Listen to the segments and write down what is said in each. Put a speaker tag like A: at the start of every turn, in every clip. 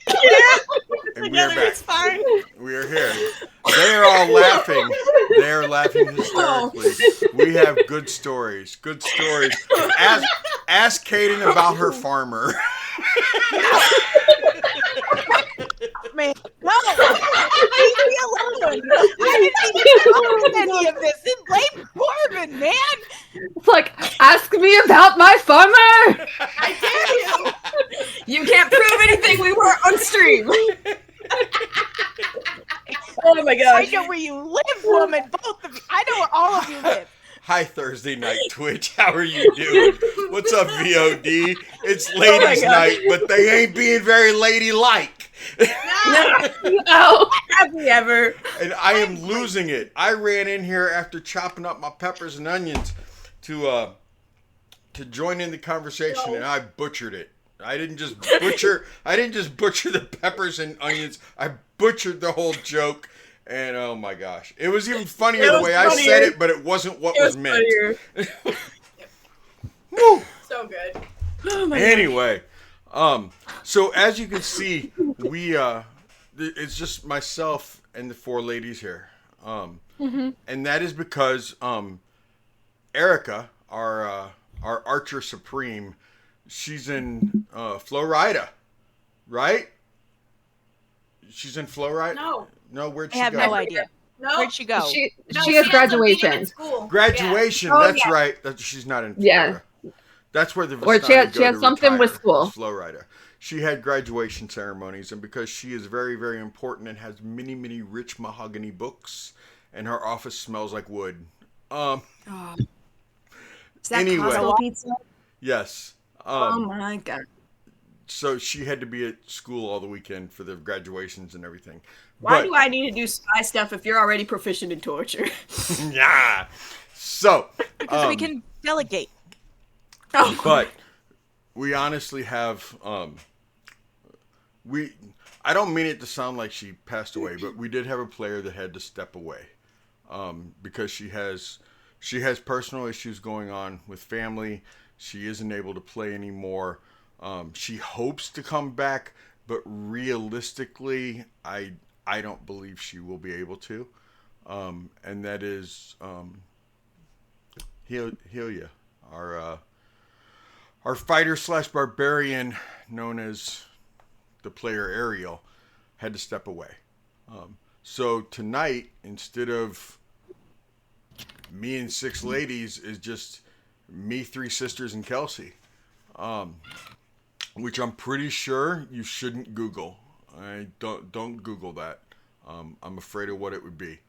A: And we are
B: Together
A: back.
B: it's fine.
A: We are here. They are all laughing. They are laughing hysterically. We have good stories. Good stories. Ask Kaden about her farmer.
B: Man, no, leave me alone. I didn't even cause any of this. It blame Corbin, man.
C: It's like, ask me about my farmer.
D: I dare you. You can't prove anything. We were on stream. Oh my
B: I
D: gosh.
B: know where you live, woman. Both of you. I know where all of you live.
A: Hi, Thursday night Twitch. How are you doing? What's up, VOD? It's ladies' night, but they ain't being very ladylike.
C: No.
D: Have we ever?
A: And I am losing it. I ran in here after chopping up my peppers and onions to join in the conversation, and I butchered it. I didn't just butcher the peppers and onions. I butchered the whole joke. And oh my gosh, it was even funnier the way I said it, but it wasn't what was meant. Woo.
D: So good.
B: Oh my
A: Anyway, so as you can see, we it's just myself and the four ladies here, and that is because Erica, our Archer Supreme, she's in Florida, right? She's in Florida. No, where'd she
B: I have
A: go?
B: no idea.
D: No.
B: Where'd she go?
C: She
D: No,
C: has
D: she has a meeting
C: graduation.
D: at school.
A: Graduation.
C: Yeah. Oh,
A: That's
C: yeah.
A: right. She's not in
C: Yeah.
A: Florida. That's where the
C: Or she
A: Vistani
C: had
A: go to
C: something with
A: retire,
C: school.
A: is Florida. She had graduation ceremonies, and because she is very, very important and has many, many rich mahogany books, and her office smells like wood.
D: Is that
A: Anyway.
D: Costco pizza?
A: Yes.
D: Oh my god.
A: So she had to be at school all the weekend for the graduations and everything.
D: Why do I need to do spy stuff if you're already proficient in torture?
A: Yeah. So.
B: Because we can delegate.
D: Oh,
A: But we honestly have I don't mean it to sound like she passed away, but we did have a player that had to step away because she has personal issues going on with family. She isn't able to play anymore. She hopes to come back, but realistically, I don't believe she will be able to. And that is Helia, our fighter / barbarian, known as the player Ariel, had to step away. So tonight, instead of me and 6 ladies, is just me, 3 sisters, and Kelsey. Which I'm pretty sure you shouldn't Google. I don't Google that. I'm afraid of what it would be.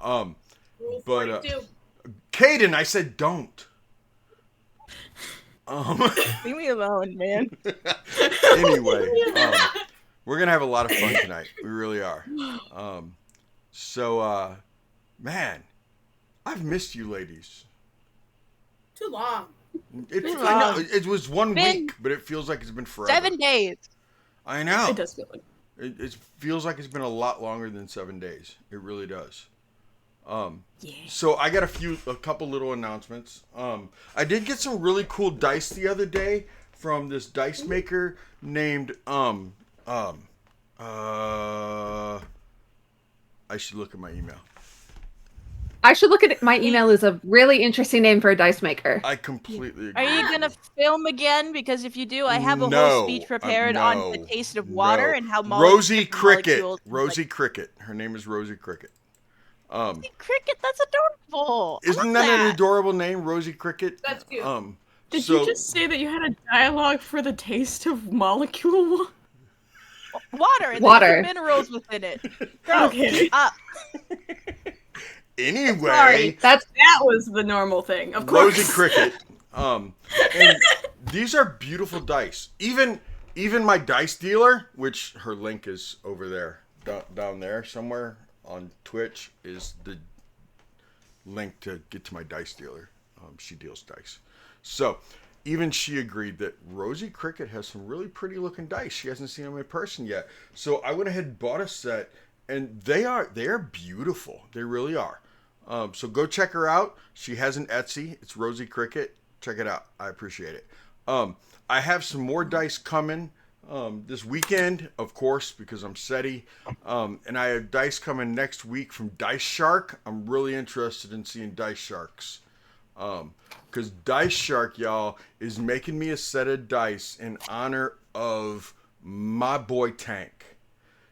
A: But Caden, I said don't.
B: Leave me alone, man.
A: Anyway, we're gonna have a lot of fun tonight. We really are. So, man, I've missed you, ladies.
D: too long.
A: I know it was one
B: Been
A: week, but it feels like it's been forever.
B: 7 days.
A: I know.
D: It does feel like.
A: It feels like it's been a lot longer than 7 days. It really does. So I got a couple little announcements. I did get some really cool dice the other day from this dice maker named I should look at my email.
C: I should look at it. My email is a really interesting name for a dice maker.
A: I completely agree.
B: Are you gonna film again? Because if you do, I have a
A: No,
B: whole speech prepared on the taste of water
A: no.
B: and how
A: Rosie Cricket.
B: molecules-
A: Rosie Cricket. Her name is Rosie Cricket.
B: Rosie Cricket, that's adorable. I
A: Isn't
B: love
A: that an adorable name, Rosie Cricket?
D: That's cute.
E: Did you just say that you had a dialogue for the taste of molecule?
B: Water and
C: Water.
B: there's minerals within it. Grow
E: Okay.
B: up.
A: Anyway,
D: Sorry.
C: That's
D: That was the normal thing, of course.
A: Rosie Cricket. And these are beautiful dice. Even my dice dealer, which her link is over there, down there somewhere on Twitch, is the link to get to my dice dealer. She deals dice. So even she agreed that Rosie Cricket has some really pretty looking dice. She hasn't seen them in person yet. So I went ahead and bought a set, and they are beautiful. They really are. So go check her out. She has an Etsy. It's Rosie Cricket. Check it out. I appreciate it. I have some more dice coming. this weekend, of course, because I'm SETI. And I have dice coming next week from Dice Shark. I'm really interested in seeing Dice Sharks. Because Dice Shark, y'all, is making me a set of dice in honor of my boy Tank.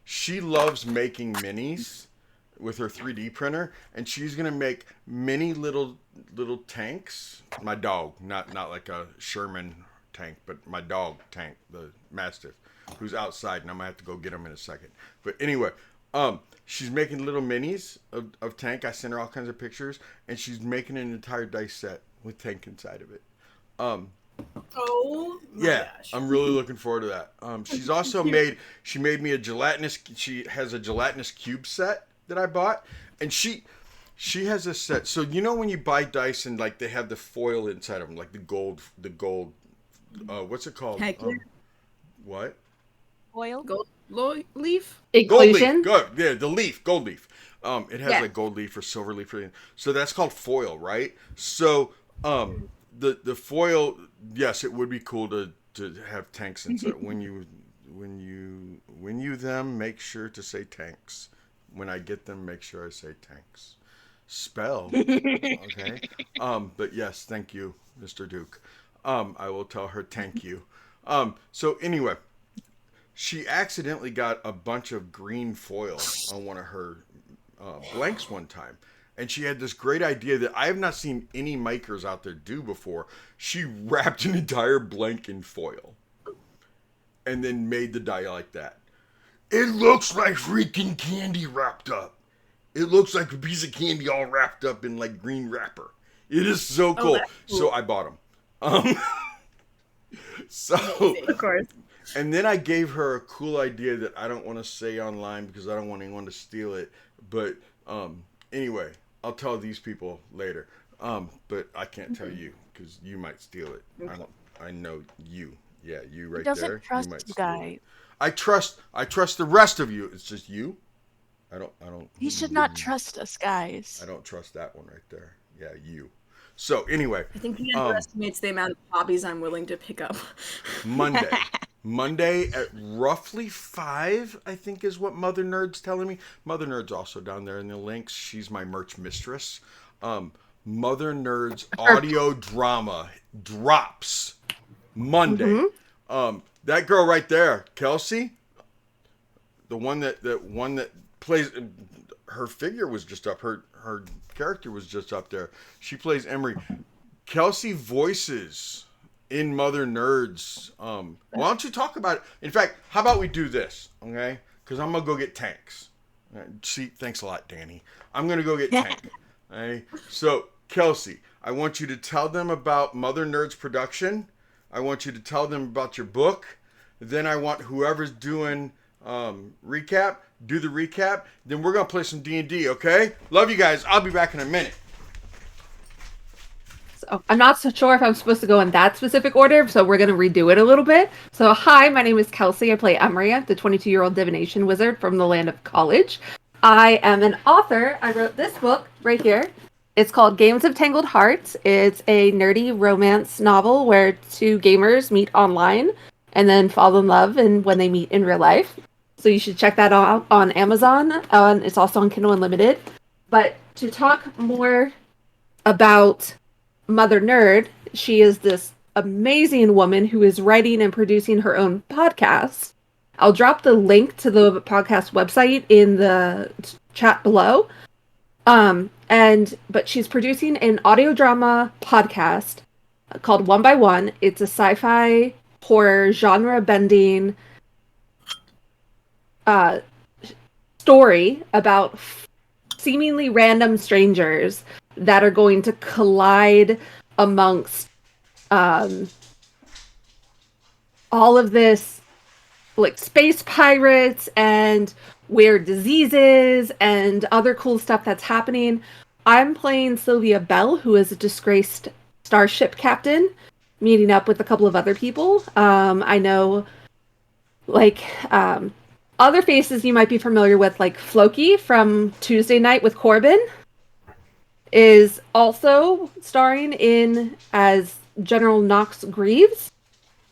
A: She loves making minis with her 3D printer, and she's gonna make mini little tanks. My dog, not like a Sherman tank, but my dog Tank, the Mastiff, who's outside, and I'm gonna have to go get him in a second. But anyway, she's making little minis of Tank. I sent her all kinds of pictures, and she's making an entire dice set with Tank inside of it.
D: Oh my gosh.
A: I'm really looking forward to that. She's also made me a gelatinous. She has a gelatinous cube set that I bought, and she has a set. So you know when you buy dice and like they have the foil inside of them, like the gold. What's it called? What?
B: Oil.
E: Gold leaf?
C: Inclusion.
A: Gold leaf. Good. Yeah, the leaf. Gold leaf. It has
C: Yeah.
A: like gold leaf or silver leaf. So that's called foil, right? So the foil. Yes, it would be cool to have tanks inside. when you them, make sure to say tanks. When I get them, make sure I say tanks. Spell. Okay. But yes, thank you, Mr. Duke. I will tell her thank you. So anyway, she accidentally got a bunch of green foil on one of her blanks one time. And she had this great idea that I have not seen any makers out there do before. She wrapped an entire blank in foil and then made the die like that. It looks like freaking candy wrapped up. It looks like a piece of candy all wrapped up in like green wrapper. It is so cool.
D: Cool.
A: So I bought them. So
D: Of course.
A: and then I gave her a cool idea that I don't want to say online because I don't want anyone to steal it. But anyway, I'll tell these people later. But I can't tell you because you might steal it. I know you. Yeah, you right
B: He
A: there.
B: doesn't trust
A: you might
B: you
A: steal
B: guys.
A: it. I trust the rest of you. It's just you. I don't.
B: He should not trust us, guys.
A: I don't trust that one right there. Yeah, you. So anyway,
D: I think he underestimates the amount of hobbies I'm willing to pick up.
A: Monday at roughly 5, I think is what Mother Nerd's telling me. Mother Nerd's also down there in the links. She's my merch mistress. Mother Nerd's audio drama drops Monday. That girl right there, Kelsey, the one that plays, her figure was just up. Her character was just up there. She plays Emery. Kelsey voices in Mother Nerds. Why don't you talk about it? In fact, how about we do this, okay? Because I'm going to go get tanks. See, thanks a lot, Danny. I'm going to go get tank. Okay? So, Kelsey, I want you to tell them about Mother Nerds production. I want you to tell them about your book. Then I want whoever's doing recap, do the recap. Then we're going to play some D&D, okay? Love you guys. I'll be back in a minute.
C: So I'm not so sure if I'm supposed to go in that specific order, so we're going to redo it a little bit. So hi, my name is Kelsey. I play Emria, the 22-year-old divination wizard from the land of college. I am an author. I wrote this book right here. It's called Games of Tangled Hearts. It's a nerdy romance novel where two gamers meet online and then fall in love and when they meet in real life. So you should check that out on Amazon. It's also on Kindle Unlimited. But to talk more about Mother Nerd, she is this amazing woman who is writing and producing her own podcast. I'll drop the link to the podcast website in the chat below. But she's producing an audio drama podcast called One by One. It's a sci-fi horror genre bending story about seemingly random strangers that are going to collide amongst all of this like space pirates and weird diseases and other cool stuff that's happening. I'm playing Sylvia Bell, who is a disgraced starship captain, meeting up with a couple of other people. I know, other faces you might be familiar with, like Floki from Tuesday Night with Corbin, is also starring in as General Knox Greaves.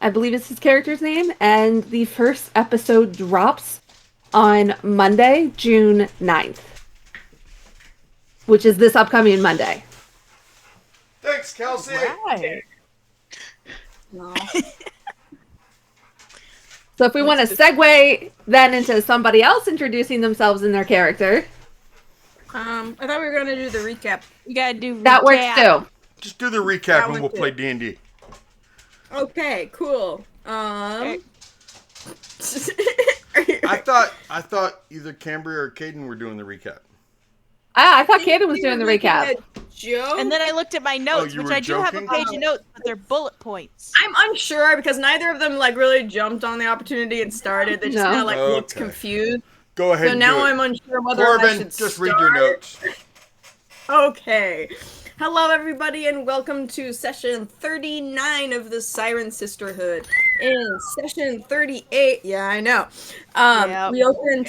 C: I believe is his character's name, and the first episode drops on Monday, June 9th, which is this upcoming Monday.
A: Thanks, Kelsey.
B: Right.
E: No.
C: So if we want to segue then into somebody else introducing themselves and their character,
E: I thought we were gonna do the recap.
B: You gotta do
C: that works
B: recap.
C: too.
A: Just do the recap
E: That
A: and
E: one
A: we'll
E: too.
A: play D&D.
E: Okay, cool.
B: Okay.
A: I thought either Cambria or Caden were doing the recap.
C: I thought Kaden was doing the recap.
E: Joke?
B: And then I looked at my notes,
A: you
B: which
A: were
B: I do have a
A: joking?
B: page of notes, but they're bullet points.
E: I'm unsure because neither of them like really jumped on the opportunity and started. They just
C: No.
E: kind of like looked
A: Okay.
E: confused.
A: Go ahead
E: So
A: and
E: now
A: do it.
E: I'm unsure whether I
A: Corbin,
E: should
A: just
E: start.
A: read your notes.
E: Okay. Hello, everybody, and welcome to session 39 of the Siren Sisterhood. In session 38, yeah, I know.
B: Yep.
E: We opened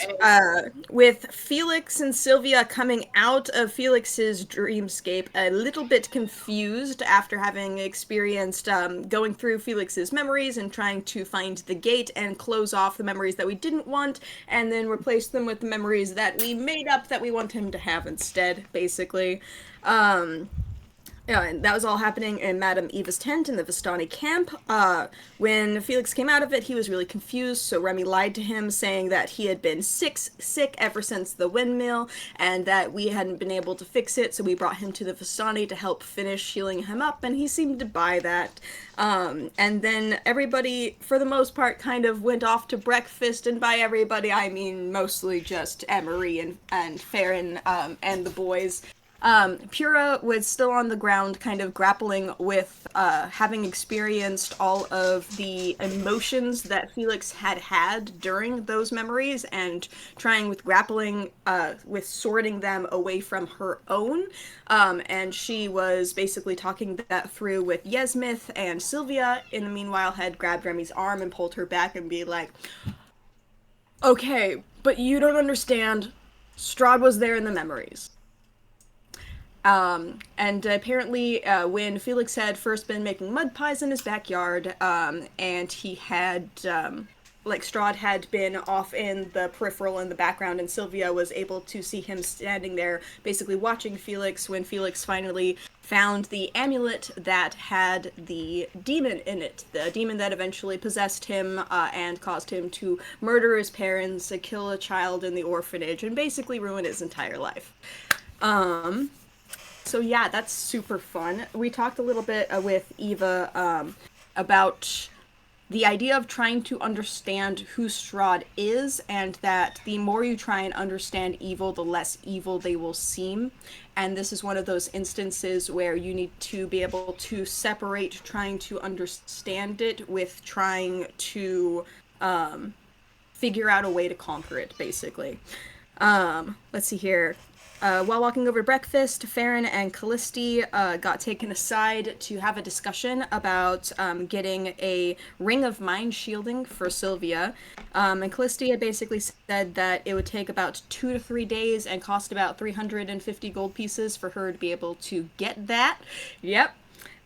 E: with Felix and Sylvia coming out of Felix's dreamscape, a little bit confused after having experienced going through Felix's memories and trying to find the gate and close off the memories that we didn't want, and then replace them with the memories that we made up that we want him to have instead, basically. Yeah, and that was all happening in Madame Eva's tent in the Vistani camp. When Felix came out of it, he was really confused, so Remy lied to him, saying that he had been sick ever since the windmill, and that we hadn't been able to fix it, so we brought him to the Vistani to help finish healing him up, and he seemed to buy that. And then everybody, for the most part, kind of went off to breakfast, and by everybody, I mean mostly just Emery and Farron and the boys. Pura was still on the ground, kind of grappling with having experienced all of the emotions that Felix had during those memories, and trying with grappling with sorting them away from her own. And she was basically talking that through with Yesmith, and Sylvia, in the meanwhile, had grabbed Remy's arm and pulled her back and be like, okay, but you don't understand. Strahd was there in the memories. And apparently, when Felix had first been making mud pies in his backyard, and he had, Strahd had been off in the peripheral in the background, and Sylvia was able to see him standing there, basically watching Felix, when Felix finally found the amulet that had the demon in it, the demon that eventually possessed him, and caused him to murder his parents, kill a child in the orphanage, and basically ruin his entire life. So yeah, that's super fun. We talked a little bit with Eva about the idea of trying to understand who Strahd is, and that the more you try and understand evil, the less evil they will seem. And this is one of those instances where you need to be able to separate trying to understand it with trying to figure out a way to conquer it, basically. Let's see here. While walking over to breakfast, Farron and Callisti got taken aside to have a discussion about getting a ring of mind shielding for Sylvia. And Callisti had basically said that it would take about 2 to 3 days and cost about 350 gold pieces for her to be able to get that. Yep.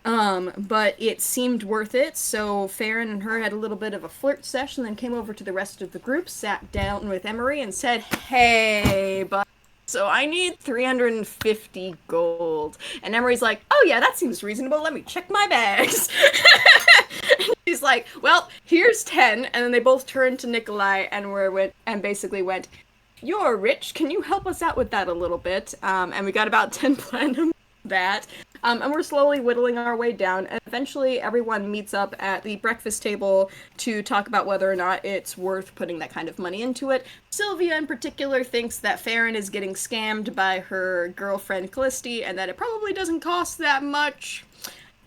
E: But it seemed worth it, so Farron and her had a little bit of a flirt session, then came over to the rest of the group, sat down with Emery, and said, "Hey, bud. So I need 350 gold." And Emery's like, "Oh yeah, that seems reasonable. Let me check my bags." She's like, "Well, here's 10." And then they both turned to Nikolai and basically went, "You're rich. Can you help us out with that a little bit?" And we got about 10 platinum that. And we're slowly whittling our way down. And eventually, everyone meets up at the breakfast table to talk about whether or not it's worth putting that kind of money into it. Sylvia, in particular, thinks that Farron is getting scammed by her girlfriend Callisti, and that it probably doesn't cost that much.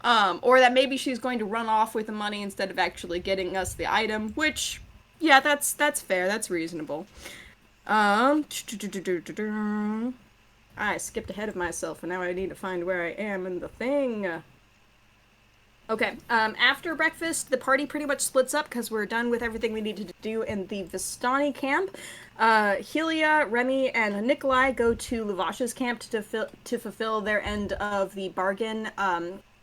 E: Or that maybe she's going to run off with the money instead of actually getting us the item, which, yeah, that's fair. That's reasonable. I skipped ahead of myself, and now I need to find where I am in the thing. Okay, after breakfast, the party pretty much splits up because we're done with everything we needed to do in the Vistani camp. Helia, Remy, and Nikolai go to Lavash's camp to fulfill their end of the bargain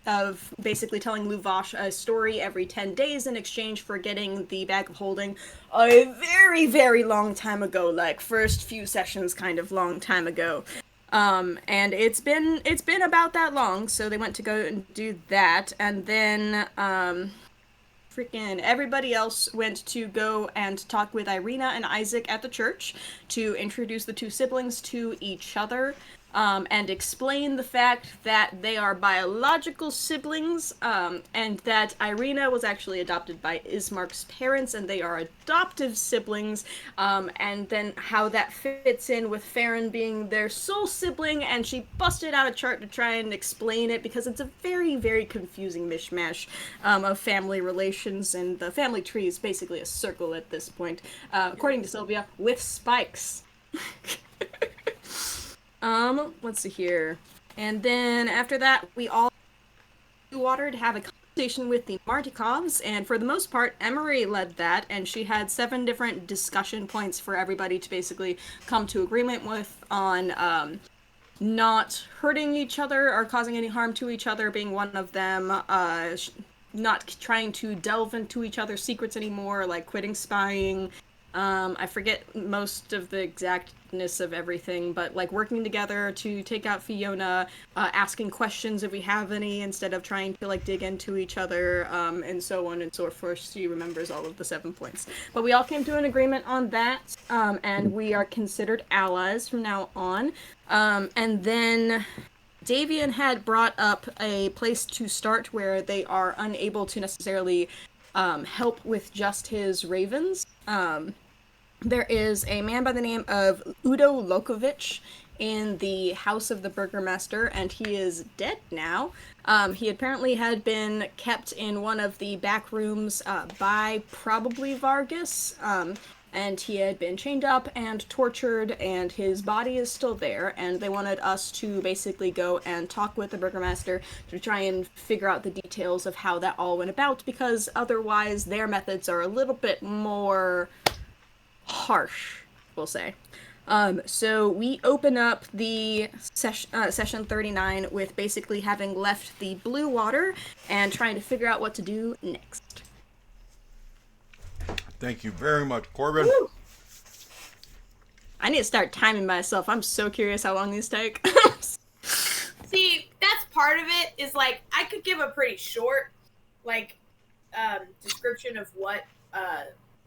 E: of basically telling Luvash a story every 10 days in exchange for getting the Bag of Holding a very, very long time ago, like first few sessions kind of long time ago. And it's been about that long, so they went to go and do that, and then freaking everybody else went to go and talk with Irina and Isaac at the church to introduce the two siblings to each other, and explain the fact that they are biological siblings, and that Irina was actually adopted by Ismark's parents, and they are adoptive siblings, and then how that fits in with Farron being their sole sibling, and she busted out a chart to try and explain it, because it's a very, very confusing mishmash of family relations, and the family tree is basically a circle at this point, according to Sylvia, with spikes. Let's see here. And then after that, we all water to have a conversation with the Martikovs, and for the most part, Emery led that, and she had 7 different discussion points for everybody to basically come to agreement with on, not hurting each other or causing any harm to each other being one of them, not trying to delve into each other's secrets anymore, like quitting spying. I forget most of the exactness of everything, but like working together to take out Fiona, asking questions if we have any instead of trying to like dig into each other, and so on and so forth. She remembers all of the 7 points. But we all came to an agreement on that, and we are considered allies from now on. And then Davian had brought up a place to start where they are unable to necessarily help with just his ravens. There is a man by the name of Udo Lokovic in the house of the burgomaster, and he is dead now. He apparently had been kept in one of the back rooms by probably Vargas, and he had been chained up and tortured, and his body is still there, and they wanted us to basically go and talk with the burgomaster to try and figure out the details of how that all went about, because otherwise their methods are a little bit more harsh, we'll say. So we open up the session 39 with basically having left the blue water and trying to figure out what to do next.
A: Thank you very much, Corbin.
E: Woo! I need to start timing myself. I'm so curious how long these take.
F: See, that's part of it, is like, I could give a pretty short, like, description of what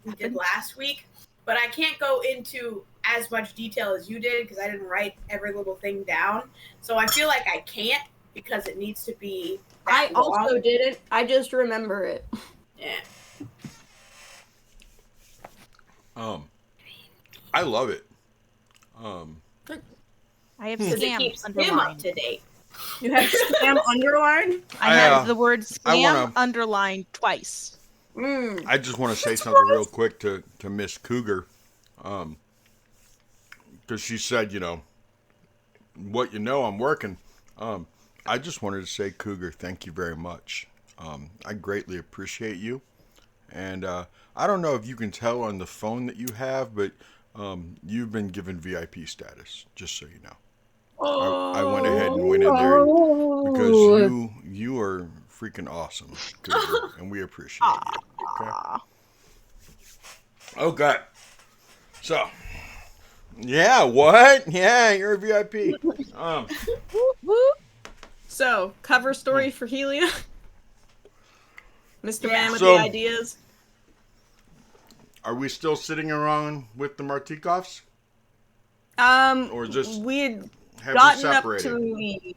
F: we did last week, but I can't go into as much detail as you did because I didn't write every little thing down. So I feel like I can't because it needs to be that long.
E: Also didn't. I just remember it.
F: Yeah.
A: I love it.
B: I have
F: Because it
B: scam
F: keeps him up
B: underlined.
F: to date.
E: You have scam underlined?
B: I have the word scam
A: wanna-
B: underlined twice.
A: I just want to say something real quick to Miss Cougar, because she said, you know, what you know, I'm working. I just wanted to say, Cougar, thank you very much. I greatly appreciate you, and I don't know if you can tell on the phone that you have, but you've been given VIP status, just so you know. I went ahead and went in there because you are freaking awesome, Cougar, and we appreciate you. Okay. Okay. So, yeah, what? Yeah, you're a VIP.
E: So, cover story for Helia. Mr. Man with
A: So-
E: the ideas.
A: Are we still sitting around with the Martikovs? Or just
E: we had
A: have we
E: gotten up
A: separated?
E: to the...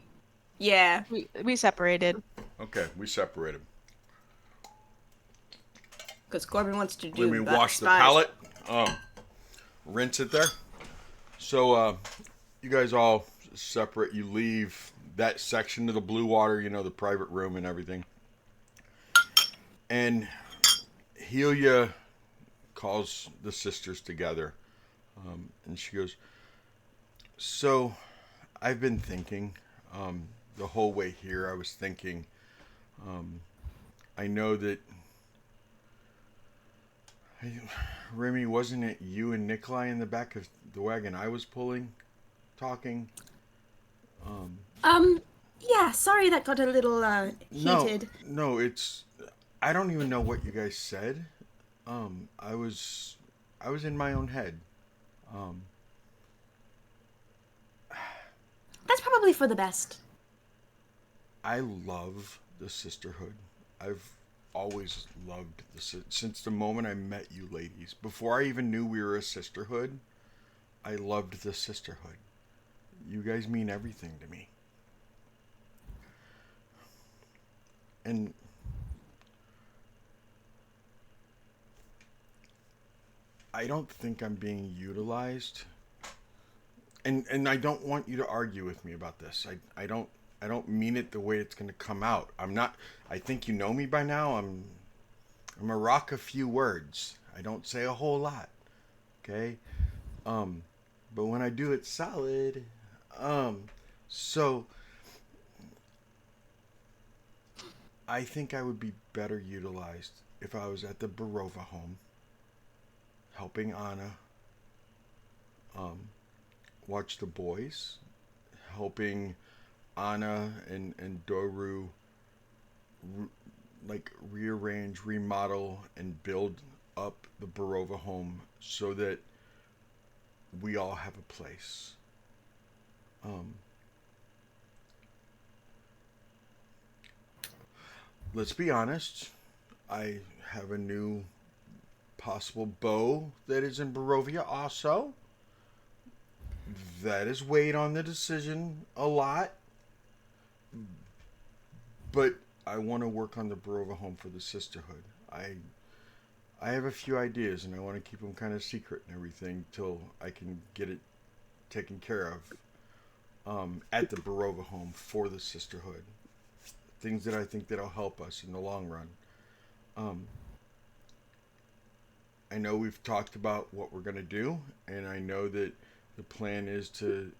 E: Yeah.
B: We separated.
A: Okay, we separated.
E: Because Corbin wants to do
A: Let me
E: the
A: wash the
E: spies.
A: palette. Rinse it there. So, you guys all separate. You leave that section of the blue water, you know, the private room and everything. And Helia calls the sisters together. And she goes, so, I've been thinking, the whole way here, I was thinking, I know that Remy, wasn't it you and Nikolai in the back of the wagon I was pulling, talking?
E: Yeah, sorry that got a little heated.
A: No, it's. I don't even know what you guys said. I was in my own head. Um,
E: That's probably for the best.
A: I love the sisterhood. I've always loved since the moment I met you ladies. Before I even knew we were a sisterhood, I loved the sisterhood. You guys mean everything to me. And I don't think I'm being utilized. And I don't want you to argue with me about this. I don't mean it the way it's going to come out. I'm not. I think you know me by now. I'm a rock of few words. I don't say a whole lot. Okay? But when I do, it's solid. So I think I would be better utilized if I was at the Barova home, helping Anna watch the boys, helping Anna and Doru like rearrange, remodel, and build up the Barova home so that we all have a place. Let's be honest. I have a new possible beau that is in Barovia also. That has weighed on the decision a lot. But I want to work on the Barova home for the Sisterhood. I have a few ideas and I want to keep them kind of secret and everything till I can get it taken care of at the Barova home for the Sisterhood. Things that I think that'll help us in the long run. I know we've talked about what we're gonna do, and I know that the plan is to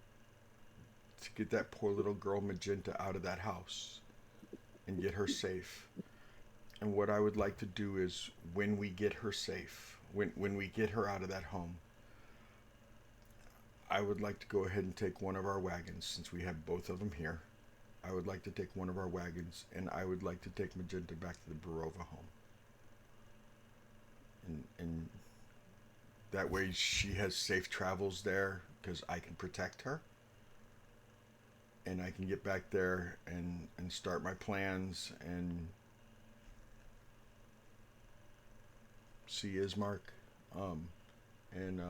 A: get that poor little girl Magenta out of that house and get her safe. And what I would like to do is when we get her safe, when we get her out of that home, I would like to go ahead and take one of our wagons since we have both of them here. I would like to take one of our wagons and I would like to take Magenta back to the Barova home. And that way she has safe travels there because I can protect her. And I can get back there and start my plans and see Ismark. And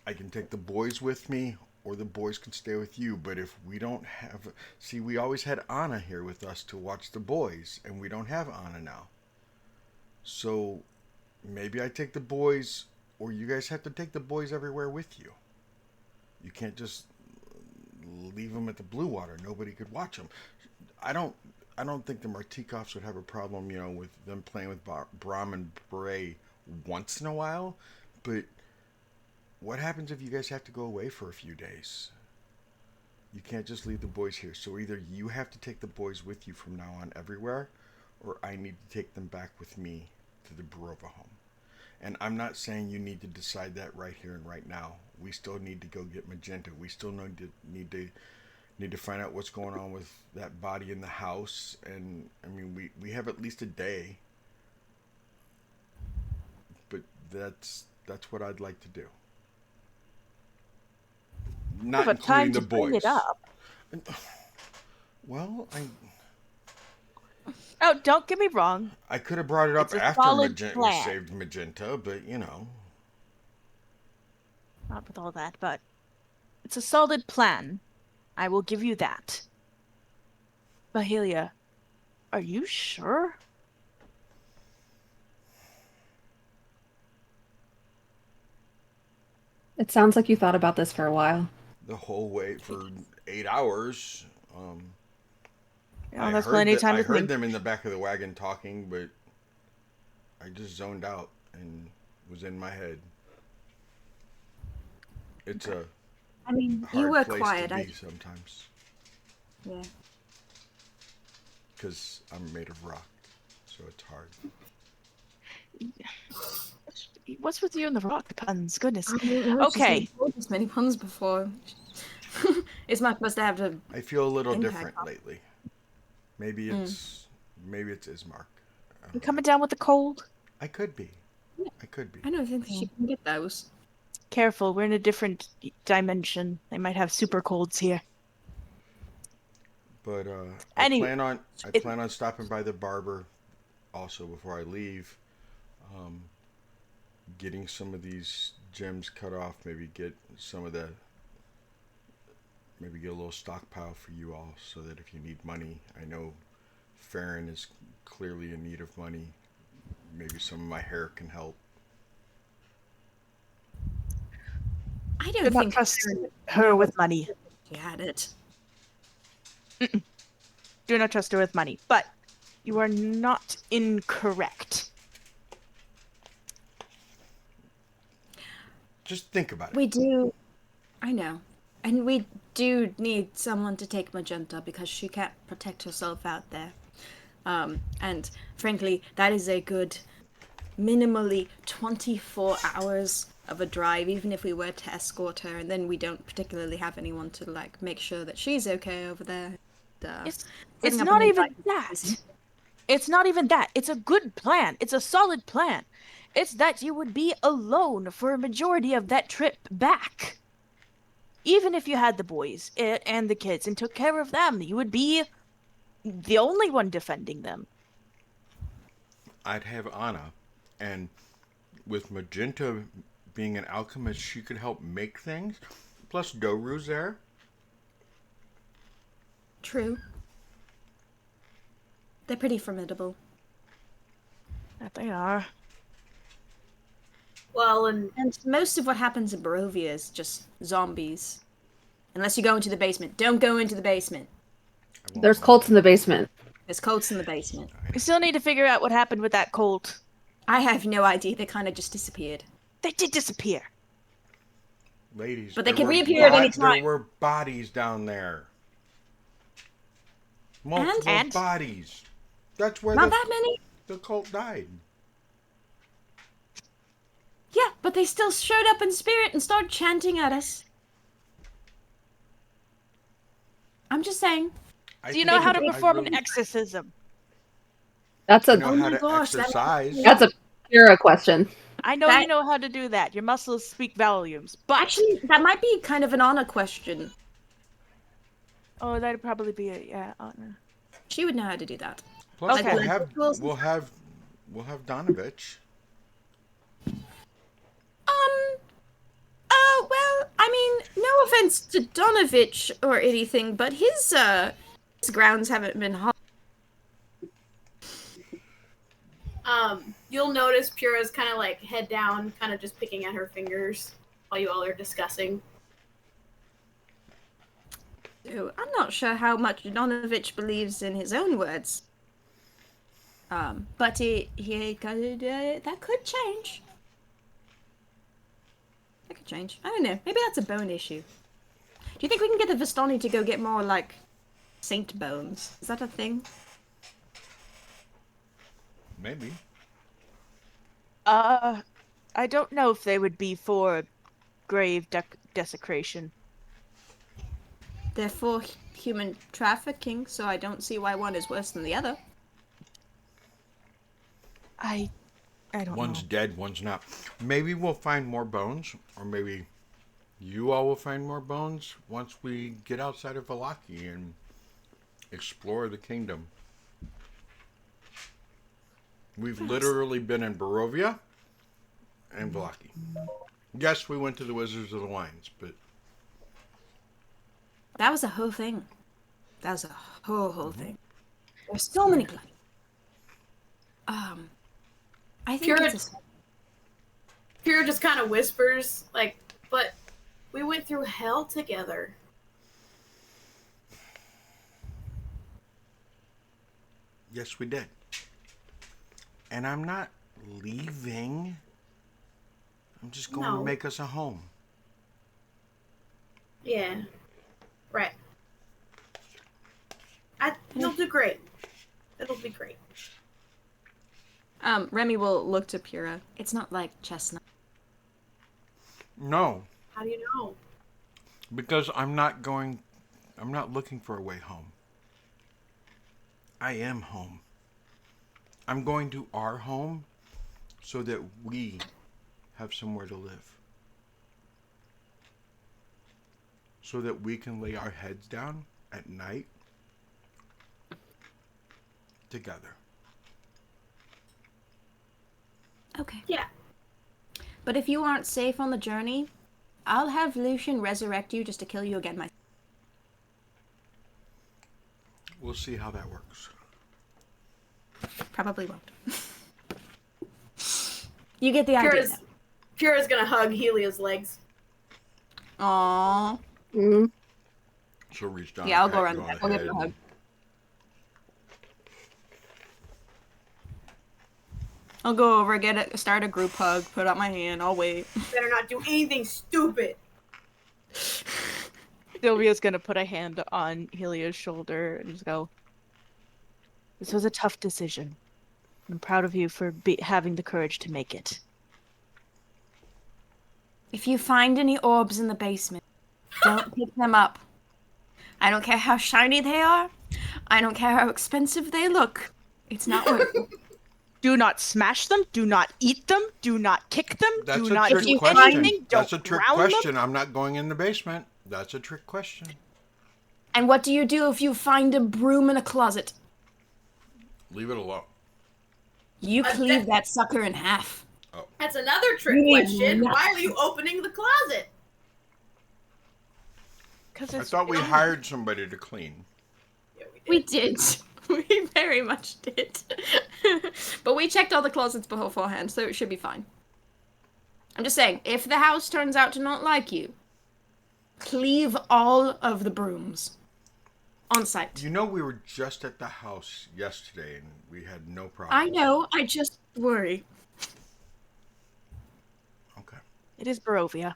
A: I can take the boys with me or the boys can stay with you. But if we don't have... See, we always had Anna here with us to watch the boys, and we don't have Anna now. So maybe I take the boys, or you guys have to take the boys everywhere with you. You can't just leave them at the Blue Water. Nobody could watch them. I don't think the Martikovs would have a problem, with them playing with Brahm and Bray once in a while. But what happens if you guys have to go away for a few days? You can't just leave the boys here. So either you have to take the boys with you from now on everywhere, or I need to take them back with me to the Barova home. And I'm not saying you need to decide that right here and right now. We still need to go get Magenta. We still need to find out what's going on with that body in the house. And I mean, we have at least a day. But that's what I'd like to do. Not
B: But
A: including
B: time
A: the
B: to bring
A: boys.
B: it up.
A: Well,
B: Oh, don't get me wrong.
A: I could have brought it up
B: It's a
A: after
B: solid
A: Magenta
B: plan.
A: saved Magenta, but
B: Not with all that, but it's a solid plan. I will give you that. Mahalia, are you sure?
C: It sounds like you thought about this for a while.
A: the whole way for 8 hours.
B: That's plenty of time
A: I
B: to
A: heard
B: think.
A: them in the back of the wagon talking, but I just zoned out and was in my head. It's a
E: I mean,
A: hard
E: you were
A: place
E: quiet.
A: to be sometimes
E: Yeah.
A: because I'm made of rock, so it's hard.
B: What's with you and the rock puns? Goodness.
E: She's
B: Okay.
E: told us many puns before. It's not supposed to have to.
A: I feel a little
E: Impact
A: different
E: on-
A: lately. Maybe it's Ismark.
B: You coming down with the cold?
A: I could be. I could be.
E: I don't think she can get those.
B: Careful, we're in a different dimension. They might have super colds here.
A: But
B: Anyway,
A: I plan on stopping by the barber also before I leave. Getting some of these gems cut off. Maybe get maybe get a little stockpile for you all, so that if you need money, I know Farron is clearly in need of money. Maybe some of my hair can help.
E: I
B: do
E: don't
B: not
E: think
B: trust her with money.
E: she had it.
B: Do not trust her with money. But you are not incorrect.
A: Just think about it.
E: We do. I know. And we do need someone to take Magenta because she can't protect herself out there. And frankly, that is a good minimally 24 hours of a drive, even if we were to escort her, and then we don't particularly have anyone to like make sure that she's okay over there.
B: It's
E: putting up
B: not
E: an
B: even
E: invite-
B: that. It's not even that. It's a good plan. It's a solid plan. It's that you would be alone for a majority of that trip back. Even if you had the boys and the kids and took care of them, you would be the only one defending them.
A: I'd have Anna, and with Magenta being an alchemist, she could help make things. Plus, Doru's there.
E: True. They're pretty formidable.
B: That they are.
F: Well, and
E: And most of what happens in Barovia is just zombies. Unless you go into the basement. Don't go into the basement.
C: There's cults in the basement.
E: There's cults in the basement.
B: We still need to figure out what happened with that colt.
E: I have no idea. They kind of just disappeared.
B: They did disappear.
A: Ladies,
E: But they
A: there
E: can
A: were
E: reappear at any
A: There
E: time.
A: were bodies down there. Multiple
E: And?
A: bodies. That's where
E: Not that many?
A: the cult died.
E: Yeah, but they still showed up in spirit and started chanting at us. I'm just saying.
B: Do you know how to perform an exorcism?
C: That's
A: I
C: a
A: know
E: Oh
A: how
E: my
A: to
E: gosh, that-
A: exercise.
C: that's a Kira question.
B: I know
E: That-
B: you know how to do that. Your muscles speak volumes. But
E: Actually, that might be kind of an honor question.
B: oh, that'd probably be a honor.
E: She would know how to do that.
A: Plus,
B: Okay.
A: we'll have Donovich.
E: Well, I mean, no offense to Donovich or anything, but his grounds haven't been hot.
F: you'll notice Pura's kind of like head down, kind of just picking at her fingers while you all are discussing.
E: So I'm not sure how much Donovich believes in his own words. But that could change. That could change. I don't know. Maybe that's a bone issue. Do you think we can get the Vistani to go get more, like, saint bones? Is that a thing?
A: Maybe.
B: I don't know if they would be for grave desecration.
E: They're for human trafficking, so I don't see why one is worse than the other.
B: I don't
A: One's
B: know.
A: dead, one's not. Maybe we'll find more bones, or maybe you all will find more bones once we get outside of Valaki and explore the kingdom. We've literally been in Barovia and Valaki. Yes, we went to the Wizards of the Wines, but
E: That was a whole thing. That was a whole thing. There's so many places. I think
F: Pure-
E: it's a...
F: Pura just kind of whispers, like, but we went through hell together.
A: yes, we did. And I'm not leaving. I'm just going
F: No.
A: to make us a home.
F: Yeah. Right. You'll do great. It'll be great.
E: Remy will look to Pura. It's not like chestnut.
A: No,
F: How do you know?
A: Because I'm not looking for a way home. I am home. I'm going to our home so that we have somewhere to live. So that we can lay our heads down at night together.
E: Okay.
F: Yeah.
E: But if you aren't safe on the journey, I'll have Lucian resurrect you just to kill you again myself.
A: We'll see how that works.
E: Probably won't. You get the idea.
F: Pura's gonna hug Helia's legs.
E: Aww.
C: Mm.
A: She'll reach down.
E: Yeah, I'll
A: and
E: go
A: pat
E: around
A: you
E: the
A: on
E: back.
A: the
E: I'll give
A: head
E: her a hug. I'll go over, start a group hug, put out my hand, I'll wait.
F: Better not do anything stupid.
B: Sylvia's gonna put a hand on Helia's shoulder and just go, "This was a tough decision. I'm proud of you for having the courage to make it."
E: If you find any orbs in the basement, don't pick them up. I don't care how shiny they are. I don't care how expensive they look. It's not worth it.
B: Do not smash them. Do not eat them. Do not kick them.
A: That's
B: do
A: a
B: not
A: trick
B: do
A: question.
B: anything.
A: That's
B: Don't
A: a trick
B: ground
A: question.
B: them.
A: I'm not going in the basement. That's a trick question.
E: And what do you do if you find a broom in a closet?
A: Leave it alone.
E: You cleave that sucker in half.
F: That's another trick question. Why are you opening the closet?
B: Because
A: I thought we hired somebody to clean.
F: Yeah,
E: We did. We very much did. But we checked all the closets beforehand, so it should be fine. I'm just saying, if the house turns out to not like you, cleave all of the brooms. On site.
A: You know, we were just at the house yesterday and we had no problem.
E: I know, I just worry.
A: Okay.
B: It is Barovia.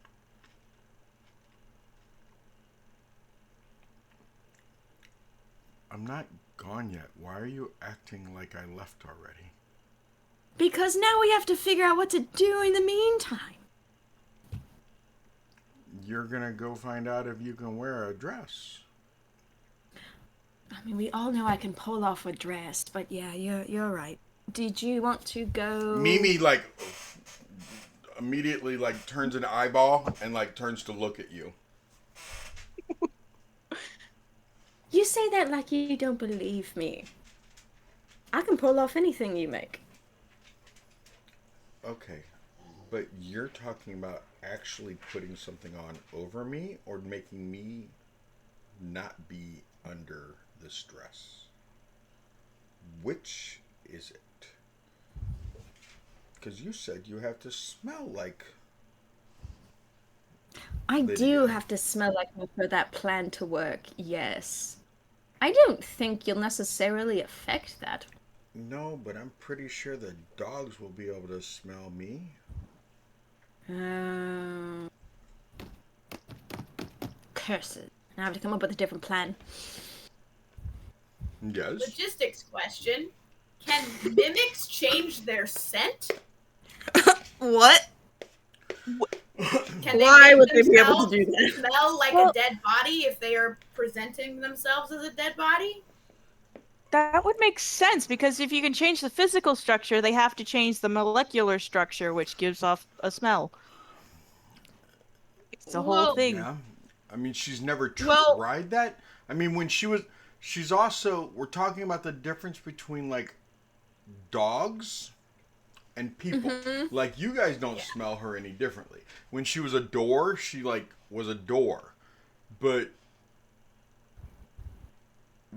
A: I'm not gone yet. Why are you acting like I left already?
E: Because now we have to figure out what to do in the meantime.
A: You're gonna go find out if you can wear a dress.
E: I mean, we all know I can pull off a dress, but yeah, you're right. Did you want to go?
A: Mimi like immediately like turns an eyeball and like turns to look at you.
E: You say that like you don't believe me. I can pull off anything you make.
A: Okay, but you're talking about actually putting something on over me or making me not be under the stress. Which is it? Because you said you have to smell like...
E: I
A: Lydia.
E: do have to smell like me for that plan to work, yes. I don't think you'll necessarily affect that.
A: No, but I'm pretty sure the dogs will be able to smell me.
E: Curses. Now I have to come up with a different plan.
A: Yes.
F: Logistics question. Can mimics change their scent?
D: What?
F: Can
D: Why
F: make
D: would they be able to
F: themselves
D: do that?
F: smell like
B: Well-
F: a dead body if they are presenting themselves as a dead body?
B: That would make sense because if you can change the physical structure, they have to change the molecular structure, which gives off a smell. It's the whole
D: Well-
B: thing.
A: Yeah. I mean, she's never
D: Well-
A: tried that. I mean, when she's also, we're talking about the difference between like dogs and people. Like you guys don't smell her any differently. When she was a door, she like was a door. But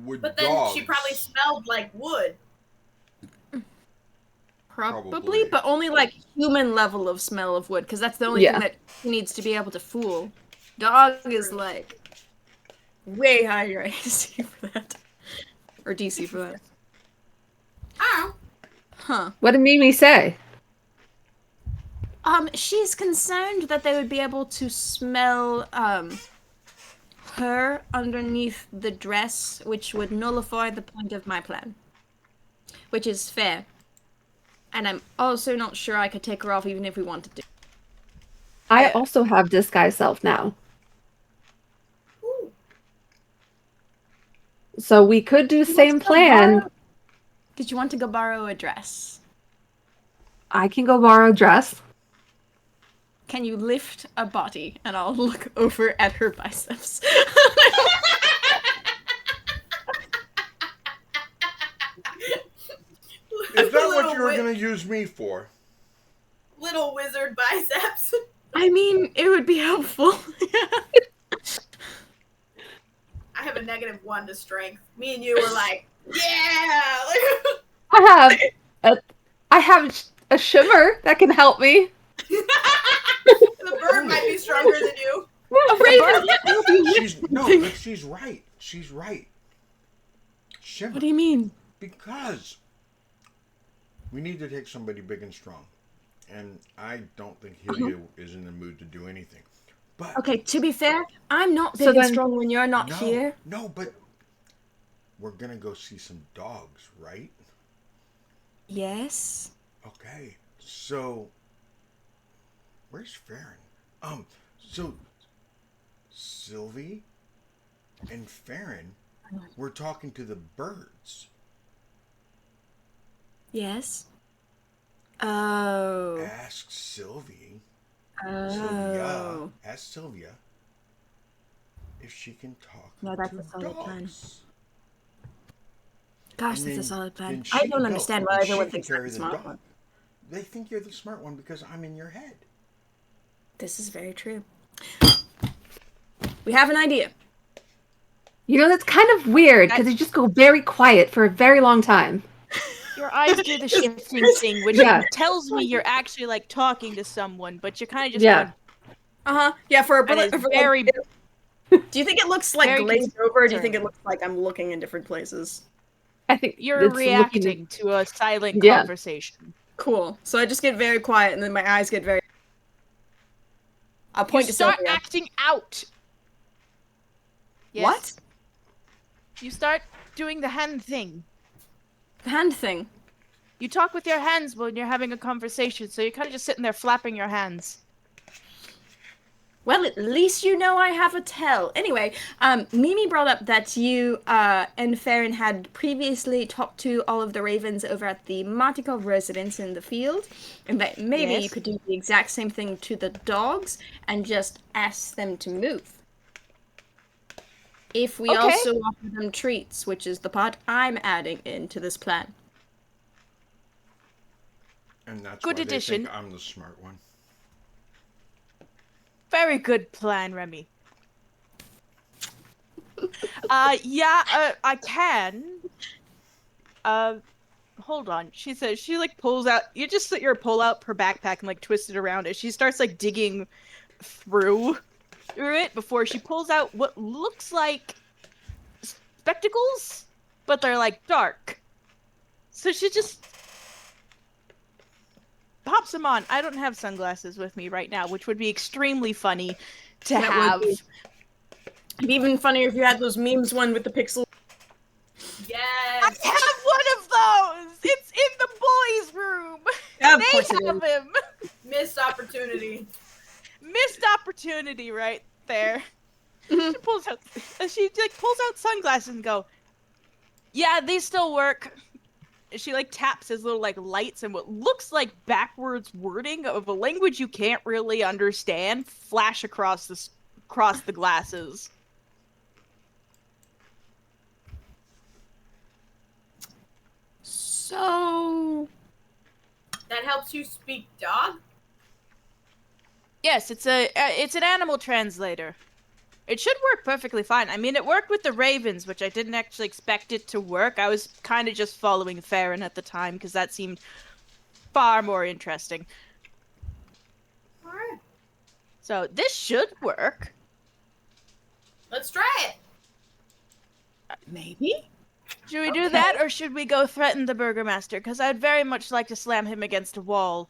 A: with
F: But then
A: dogs,
F: she probably smelled like wood.
E: Probably, but only like human level of smell of wood, because that's the only
C: Yeah.
E: thing that he needs to be able to fool. Dog is like way higher AC for that. Or DC for that.
F: Oh,
E: Huh.
C: What did Mimi say?
E: She's concerned that they would be able to smell, her underneath the dress, which would nullify the point of my plan. Which is fair. And I'm also not sure I could take her off even if we wanted to.
C: I also have disguise self now. So we could do same plan.
E: Did you want to go borrow a dress?
C: I can go borrow a dress.
E: Can you lift a body? And I'll look over at her biceps.
A: Is that what you were going to use me for?
F: Little wizard biceps.
E: I mean, it would be helpful.
F: I have a -1 to strength. Me and you were like, yeah.
C: I have a shimmer that can help me.
F: The bird might be stronger than you.
A: She's right. She's right. Shimmer.
E: What do you mean?
A: Because we need to take somebody big and strong. And I don't think Helia is in the mood to do anything. But
E: Okay, to be fair, I'm not big
C: So
E: and
C: then-
E: strong when you're not here.
A: No, but we're going to go see some dogs, right?
E: Yes.
A: Okay. So where's Farron? So Sylvie and Farron were talking to the birds.
E: Yes. Oh.
A: Ask Sylvie.
E: Oh.
A: Ask Sylvia if she can talk
E: No, that's
A: to
E: a solid
A: dogs.
E: plan. Gosh,
A: And
E: that's a
A: then-
E: solid plan.
A: then
E: I
A: she
E: don't
A: can
E: understand
A: go,
E: why
A: and she
E: everyone
A: can
E: thinks I'm
A: carry
E: the
A: the
E: smart
A: dog.
E: one.
A: They think you're the smart one because I'm in your head.
E: This is very true. We have an idea.
C: You know, that's kind of weird because you just go very quiet for a very long time.
B: Your eyes do the shifting thing, which
C: Yeah.
B: tells me you're actually like talking to someone, but you're kind of just
C: Yeah.
B: going,
E: Yeah, for a
B: That
E: bullet.
B: is
E: For
B: very-
E: do you think it looks like
B: very
E: glazed over, or do you think it
B: concerning.
E: looks like I'm looking in different places?
C: I think
B: you're
C: it's
B: reacting
C: looking-
B: to a silent
C: Yeah.
B: conversation.
E: Cool. So I just get very quiet, and then my eyes get very. I'll
B: You
E: point to
B: start
E: Sylvia.
B: acting out. Yes.
E: What?
B: You start doing the hand thing.
E: The hand thing.
B: You talk with your hands when you're having a conversation, so you're kind of just sitting there flapping your hands.
E: Well, at least you know I have a tell. Anyway, Mimi brought up that you and Farron had previously talked to all of the ravens over at the Martikov residence in the field, and that maybe you
B: Yes.
E: could do the exact same thing to the dogs and just ask them to move. If we
B: Okay.
E: also offer them treats, which is the part I'm adding into this plan.
A: And that's
B: Good
A: why
B: addition.
A: they think I'm the smart one.
B: Very good plan, Remy. I can. Hold on. She says she like pulls out. You just sit your pull out her backpack and like twist it around as she starts like digging through it before she pulls out what looks like spectacles, but they're like dark. So she just pops them on. I don't have sunglasses with me right now, which would be extremely funny to
E: That would
B: have.
E: be. It'd be even funnier if you had those memes one with the pixel.
B: I
F: Yes.
B: have one of those. It's in the boys' room.
E: Of
B: They
E: course it
B: have him.
F: Missed opportunity.
B: Missed opportunity right there.
E: Mhm.
B: She like pulls out sunglasses and go, yeah, these still work. She like taps his little like lights, and what looks like backwards wording of a language you can't really understand flash across the glasses.
E: So.
F: That helps you speak dog?
B: Yes, it's an animal translator. It should work perfectly fine. I mean, it worked with the ravens, which I didn't actually expect it to work. I was kind of just following Farron at the time because that seemed far more interesting.
F: Alright.
B: So this should work.
F: Let's try it.
E: Maybe?
B: Should we do that, or should we go threaten the burgomaster? Because I'd very much like to slam him against a wall.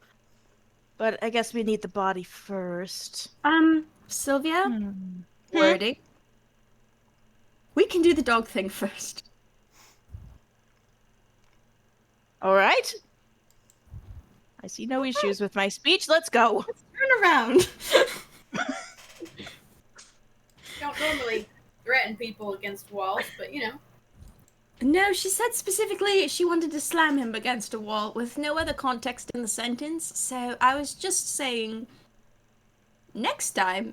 B: But I guess we need the body first.
E: Sylvia? Wording. We can do the dog thing first.
B: All right. I see no issues with my speech. Let's go.
E: Turn around.
F: Don't normally threaten people against walls, but you know.
E: No, she said specifically she wanted to slam him against a wall with no other context in the sentence, so I was just saying next time.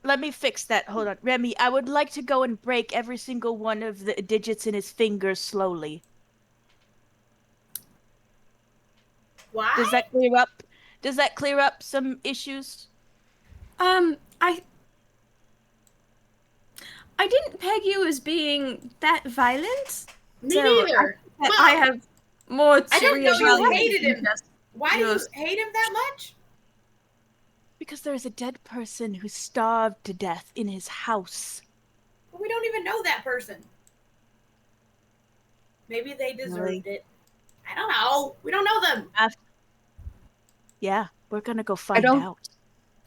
B: Let me fix that. Hold on. Remy, I would like to go and break every single one of the digits in his fingers slowly.
F: Why?
B: Does that clear up? Does that clear up some issues?
E: I didn't peg you as being that violent.
F: Me
E: So
F: neither.
E: I have more to
F: I didn't know you
E: reevaluate
F: hated him.
E: than just
F: Why do you
E: yours.
F: hate him that much?
B: Because there is a dead person who starved to death in his house.
F: But we don't even know that person. Maybe they deserved
B: Really?
F: it. I don't know. We don't know them.
B: Yeah, we're gonna go find
C: don't-
B: out.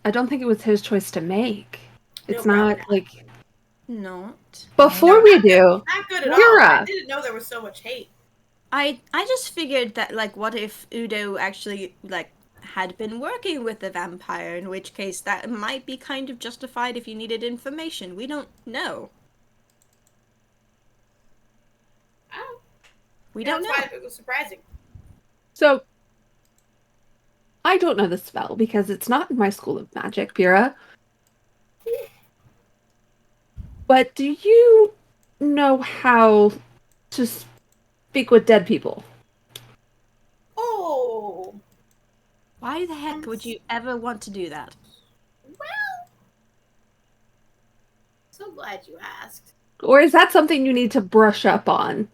C: I don't think it was his choice to make. It's
F: No,
C: not
F: probably
C: like
E: Not.
C: before we do.
F: Not good at all.
C: Mira.
F: I didn't know there was so much hate.
E: I just figured that, like, what if Udo actually, like, had been working with the vampire, in which case that might be kind of justified if you needed information. We don't know.
F: Oh,
E: We
F: yeah,
E: don't
F: that's
E: know.
F: why it was surprising.
C: So I don't know the spell because it's not in my school of magic, Pyrrha. But do you know how to speak with dead people?
F: Oh,
E: Why the heck would you ever want to do that?
F: well. So glad you asked.
C: Or is that something you need to brush up on?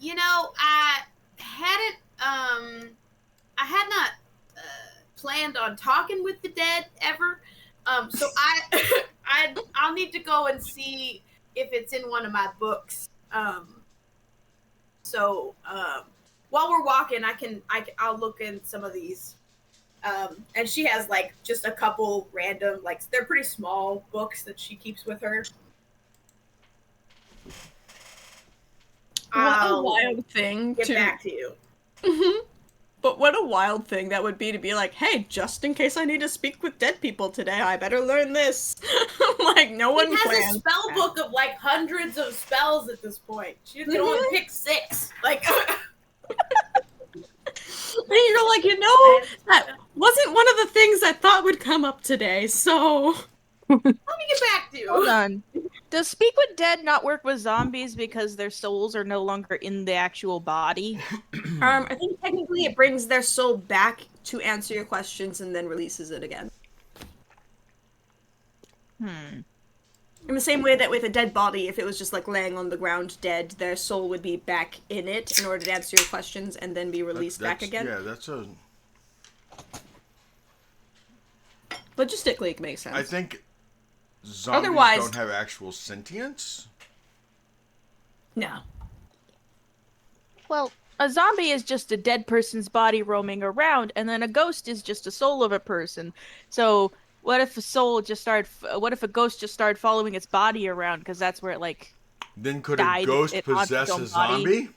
F: You know, I had not planned on talking with the dead ever. So I'll need to go and see if it's in one of my books. So while we're walking, I'll look in some of these. And she has like just a couple random, like they're pretty small books that she keeps with her.
E: What a
F: I'll
E: wild thing
F: get
E: to
F: back to you.
E: But what a wild thing that would be to be like, hey, just in case I need to speak with dead people today, I better learn this. Like, no one
F: She has
E: plans.
F: a spell book of like hundreds of spells at this point. She can only pick 6. Like,
E: And you're like, that wasn't one of the things I thought would come up today, so.
F: let me get back to you.
B: Hold on. Does Speak with Dead not work with zombies because their souls are no longer in the actual body?
E: I think technically it brings their soul back to answer your questions and then releases it again. In the same way that with a dead body, if it was just like laying on the ground dead, their soul would be back in it in order to answer your questions and then be released back again.
A: Yeah, that's a.
E: Logistically, it makes sense.
A: I think zombies
E: Otherwise-
A: don't have actual sentience.
E: No.
B: Well, a zombie is just a dead person's body roaming around, and then a ghost is just a soul of a person. So, what if what if a ghost just started following its body around? Because that's where it, like,
A: Then could
B: died,
A: a ghost
B: it haunted
A: possess
B: its own
A: a
B: body.
A: zombie?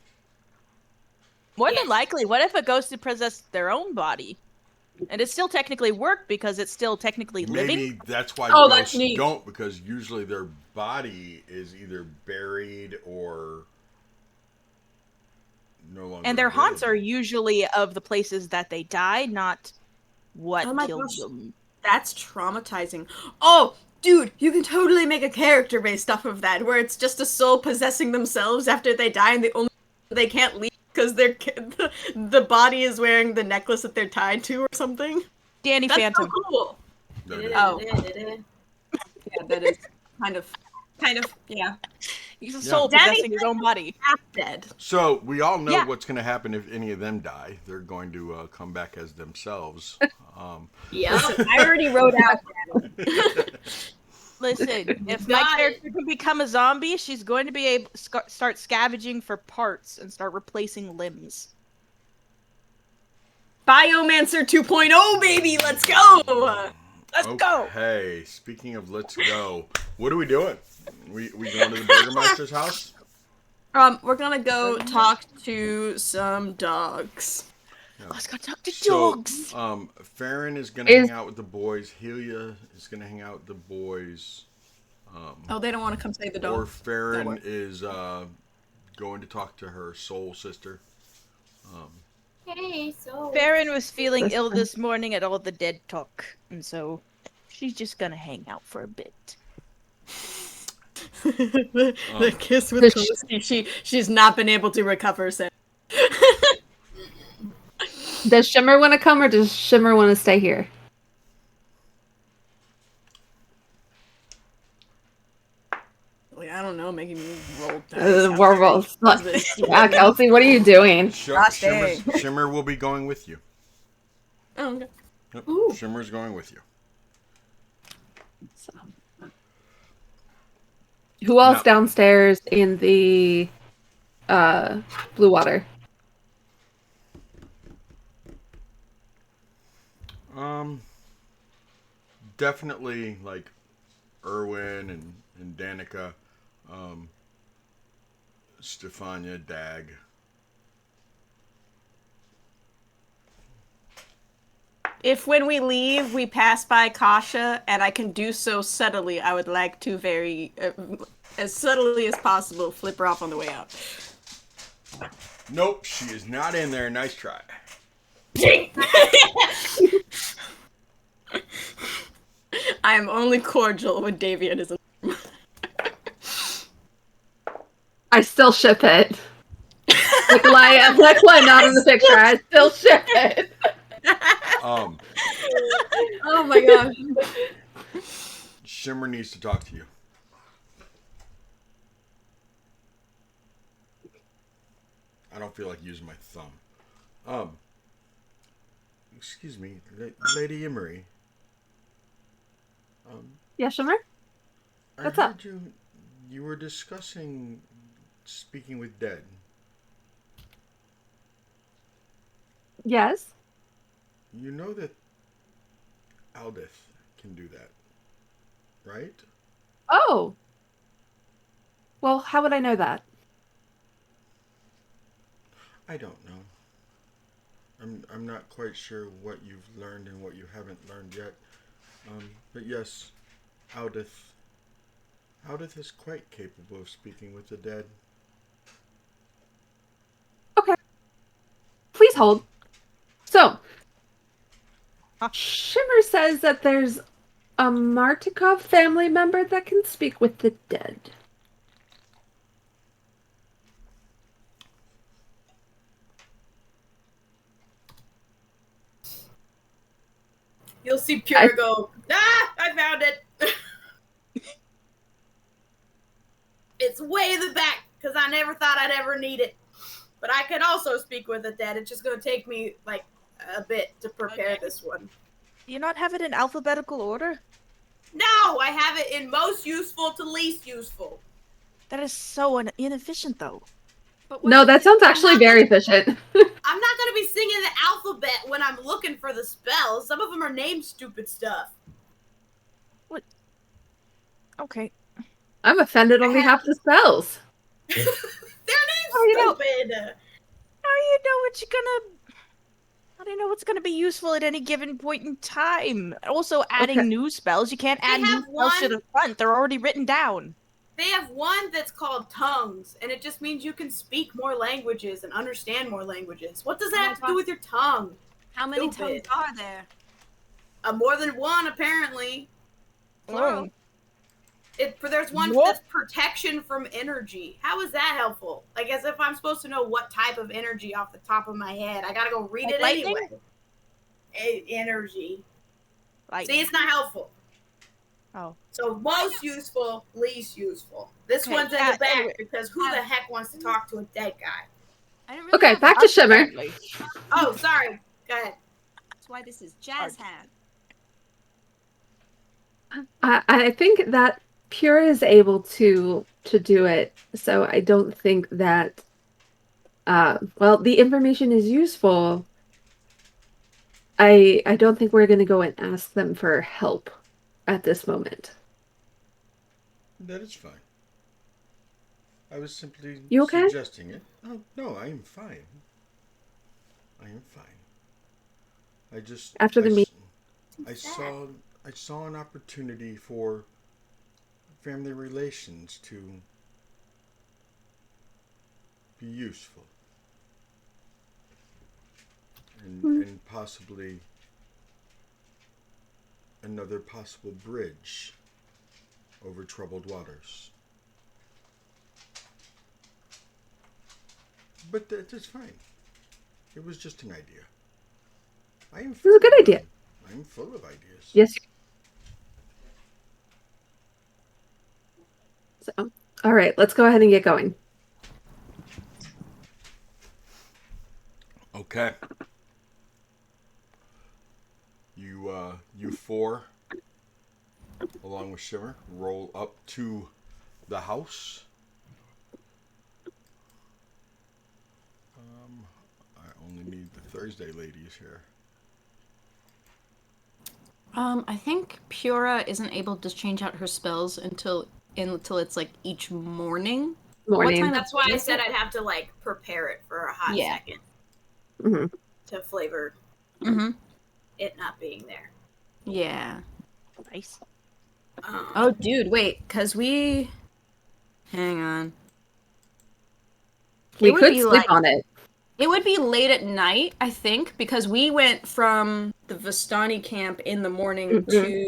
B: more than
F: Yes.
B: likely, what if a ghost had possessed their own body? And it still technically worked because it's still technically living.
A: Maybe that's why
E: Oh, that's
A: ghosts
E: neat.
A: don't, because usually their body is either buried or no longer.
B: And their haunts are
A: available.
B: usually of the places that they died, not what
E: Oh my
B: killed
E: gosh.
B: them.
E: That's traumatizing. Oh, dude, you can totally make a character based off of that, where it's just a soul possessing themselves after they die, and they can't leave because the body is wearing the necklace that they're tied to or something.
B: Danny
E: That's
B: Phantom.
E: so cool.
A: No,
E: Oh. Yeah, that is kind of, yeah.
B: He's a
A: Yeah.
B: soul
E: Danny
B: possessing his own body.
E: Half dead.
A: So we all know
B: Yeah.
A: what's going to happen if any of them die. They're going to come back as themselves.
E: Yeah. I already wrote out.
B: Listen, if my
F: Got it.
B: character can become a zombie, she's going to be able to start scavenging for parts and start replacing limbs.
E: Biomancer 2.0, baby, let's go!
B: Let's go!
A: Hey, speaking of let's go, what are we doing? We going to the Burgermeister's house?
E: We're gonna go talk to some dogs.
B: Let's go talk to
A: So,
B: dogs.
A: Farron is going to hang out with the boys. Helia is going to hang out with the boys.
E: Oh, they don't want to come save the dog.
A: Or Farron
E: works.
A: is going to talk to her soul sister.
F: Hey, so.
B: Farron was feeling
C: This
B: ill
C: one.
B: this morning at all the dead talk, and so she's just gonna hang out for a bit.
E: the kiss with
C: The sh-
E: Felicity, she's not been able to recover since.
C: Does Shimmer want to come or does Shimmer want to stay here?
E: Like, I don't know, making me roll dice. How
C: Werewolves.
E: ridiculous is this?
C: Yeah, Kelsey, what are you doing?
A: Shimmer will be going with you.
E: Oh, okay.
A: Yep.
E: Ooh.
A: Shimmer's going with you.
C: So. Who else
A: No.
C: downstairs in the blue water?
A: Definitely like Erwin and Danica, Stefania, Dag.
E: If when we leave we pass by Kasha and I can do so subtly, I would like to very as subtly as possible flip her off on the way out.
A: Nope, she is not in there. Nice try.
E: I am only cordial when Davian is.
C: I still ship it. Nikolai not in the picture. I still ship it.
A: Um,
E: Oh my gosh.
A: Shimmer needs to talk to you. I don't feel like using my thumb. Excuse me, Lady Emery.
C: Yeah, Shimmer?
A: I
C: What's
A: heard
C: up?
A: you were discussing speaking with dead.
C: Yes.
A: You know that Aldith can do that, right?
C: Oh. Well, how would I know that?
A: I don't know. I'm not quite sure what you've learned and what you haven't learned yet. But yes, Aldith is quite capable of speaking with the dead.
C: Okay. Please hold. So, Shimmer says that there's a Martikov family member that can speak with the dead.
F: You'll see Pura go, I found it. It's way in the back, because I never thought I'd ever need it. But I can also speak with the dead. It's just going to take me, like, a bit to prepare this one.
B: Do you not have it in alphabetical order?
F: No, I have it in most useful to least useful.
B: That is so inefficient, though.
E: But
C: No, that sounds actually very efficient.
F: I'm not going to be singing the alphabet when I'm looking for the spells. Some of them are named stupid stuff.
B: What? Okay.
C: I'm offended on behalf of the spells.
F: They're named
B: you know-
F: stupid.
B: How do you know what you're gonna... How do you know what's gonna be useful at any given point in time? Also, adding
C: Okay.
B: new spells. You can't add new
F: have
B: spells to
F: one-
B: the front. They're already written down.
F: They have one that's called tongues, and it just means you can speak more languages and understand more languages. What does that have to do with your tongue?
D: How many
F: Stupid.
D: tongues are there?
F: More than one, apparently.
B: Oh.
F: There's one
B: What?
F: that's protection from energy. How is that helpful? Like, as if I'm supposed to know what type of energy off the top of my head. I gotta go read
B: Like
F: it
B: lightning?
F: anyway. Energy.
B: Like,
F: See, it's not helpful.
B: oh.
F: So most useful, least useful. This
B: Okay,
F: one's in
B: yeah,
F: the back
B: anyway.
F: because who the heck wants to talk to a dead guy?
D: I didn't really
C: Okay,
D: have
C: back to Shimmer.
B: Apparently.
F: Oh, sorry. Go ahead.
D: That's why this is jazz hand.
C: I think that Pure is able to do it, so I don't think that. Well, the information is useful. I don't think we're going to go and ask them for help at this moment.
A: That is fine. I was simply
C: You okay?
A: suggesting it. Oh, no, I am fine. I am fine. I just
C: After the meeting.
A: I saw an opportunity for family relations to be useful. And possibly another possible bridge over troubled waters. But that's fine. It was just an idea. I am.
C: It was a good idea.
A: I'm full of ideas.
C: Yes. So, all right, let's go ahead and get going.
A: Okay. You four, along with Shimmer, roll up to the house. I only need the Thursday ladies here.
E: I think Pura isn't able to change out her spells until it's like each morning.
C: Morning.
E: What time
F: That's why I said I'd have to like prepare it for a hot second
C: Mm-hmm.
F: to flavor
E: Mm-hmm.
F: it not being there.
E: Yeah.
B: Nice.
E: Oh, dude, wait, cause we. Hang on.
C: We
E: It would
C: could
E: be
C: sleep
E: like-
C: on it.
E: It would be late at night, I think, because we went from the Vistani camp in the morning
C: Mhm.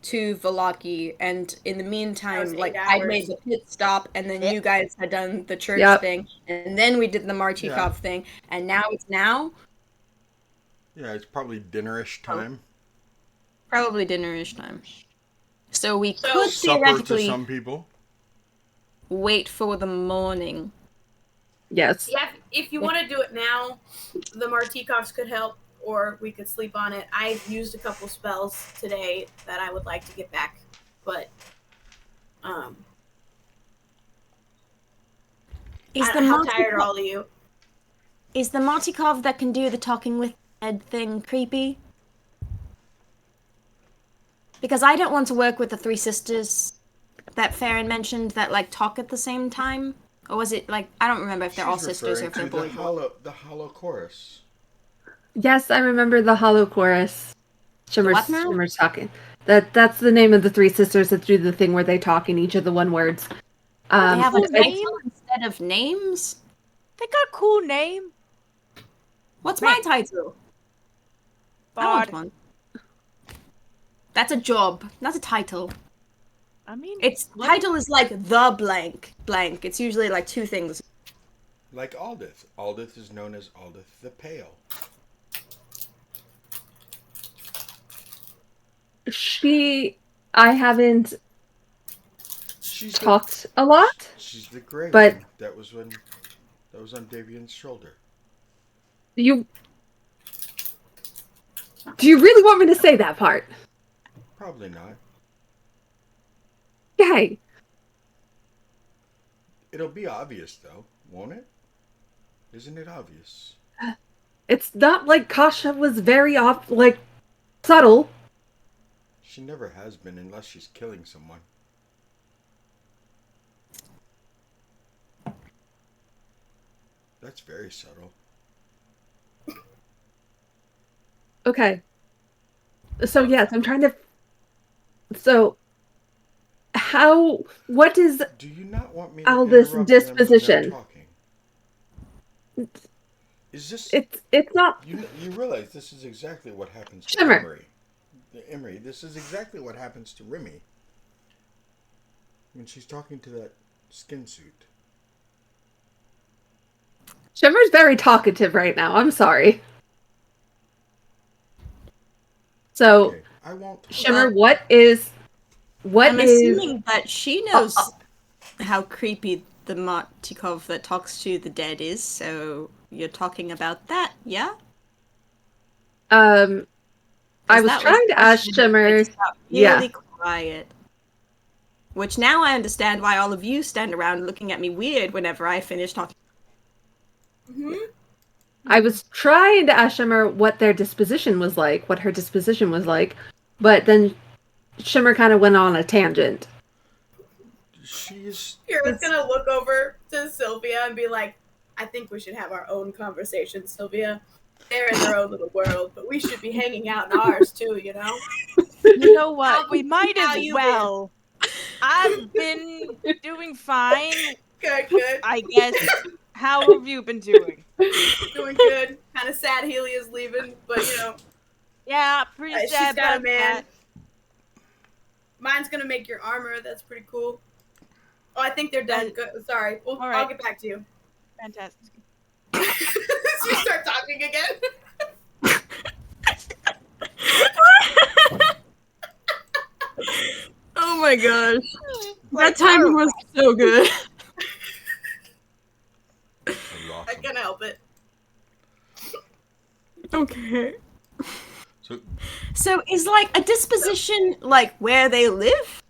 E: to Valaki, and in the
F: That
E: meantime,
F: was
E: like
F: 8
E: I
F: hours.
E: made the pit stop, and then you guys had done the church
C: Yep.
E: thing, and then we did the Martikov thing, and now it's now
A: Yeah, it's probably dinnerish time.
E: probably dinner-ish time. So we
F: So-
E: could
A: Supper to
E: theoretically
A: some people.
E: wait for the morning.
C: Yes.
F: Yeah, if you want to do it now, the Martikovs could help, or we could sleep on it. I've used a couple spells today that I would like to get back, but how tired are all of you?
E: Is the Martikov that can do the talking with head thing creepy? Because I don't want to work with the three sisters that Farron mentioned that like talk at the same time. Or was it like I don't remember if they're all sisters or if they're
A: referring
E: boys.
A: to the hollow chorus.
C: Yes, I remember the hollow chorus.
E: What now?
C: Shimmer's talking. That's the name of the three sisters that do the thing where they talk in each of the one words.
E: They have a
B: name?
E: title instead of names?
B: They got a cool name.
E: What's my title? I want
B: Bard.
E: one. That's a job, not a title.
B: I mean,
E: Its title is like the blank blank. It's usually like two things.
A: Like Aldith. Aldith is known as Aldith the Pale.
C: I haven't
A: She's
C: talked a lot.
A: She's the gray
C: but-
A: one. That was on Davian's shoulder.
C: Do you really want me to say that part?
A: Probably not.
C: Okay.
A: It'll be obvious though, won't it? Isn't it obvious?
C: It's not like Kasha was very subtle.
A: She never has been unless she's killing someone. That's very subtle.
C: Okay. So yes, I'm trying to. So, what is
A: Do you not want me to
C: Aldous'
A: interrupt them when
C: disposition?
A: they're talking? Is this
C: it's not.
A: you realize this is exactly what happens to
C: Shimmer.
A: Emery? Emery, this is exactly what happens to Remy when she's talking to that skin suit.
C: Shimmer's very talkative right now. I'm sorry. So,
A: Okay, I won't.
C: Shimmer, what is
E: I'm assuming that she knows how creepy the Martikov that talks to the dead is, so you're talking about that, yeah?
C: I was trying to ask Shimmer.
E: Really quiet. Which now I understand why all of you stand around looking at me weird whenever I finish talking.
C: I was trying to ask Shimmer what their disposition was like, what her disposition was like, but then Shimmer kind of went on a tangent.
A: She's
F: Kira's gonna look over to Sylvia and be like, I think we should have our own conversation, Sylvia. They're in their own little world, but we should be hanging out in ours too, you know?
B: you know what?
F: How
B: We might
F: how
B: as
F: you
B: well. I've been doing fine,
F: Good.
B: I guess. How have you been doing?
F: Doing good. Kind of sad Helia's leaving, but you know,
B: Yeah, pretty
F: she's
B: sad
F: got a
B: about
F: man.
B: that.
F: Mine's gonna make your armor. That's pretty cool. Oh, I think they're done. Good. Sorry. Well,
B: All right.
F: I'll get back to you.
B: Fantastic.
F: You start talking again.
D: Oh my gosh.
B: Like,
D: That timing was so good.
F: I can't help it.
D: Okay.
E: So is like a disposition like where they live?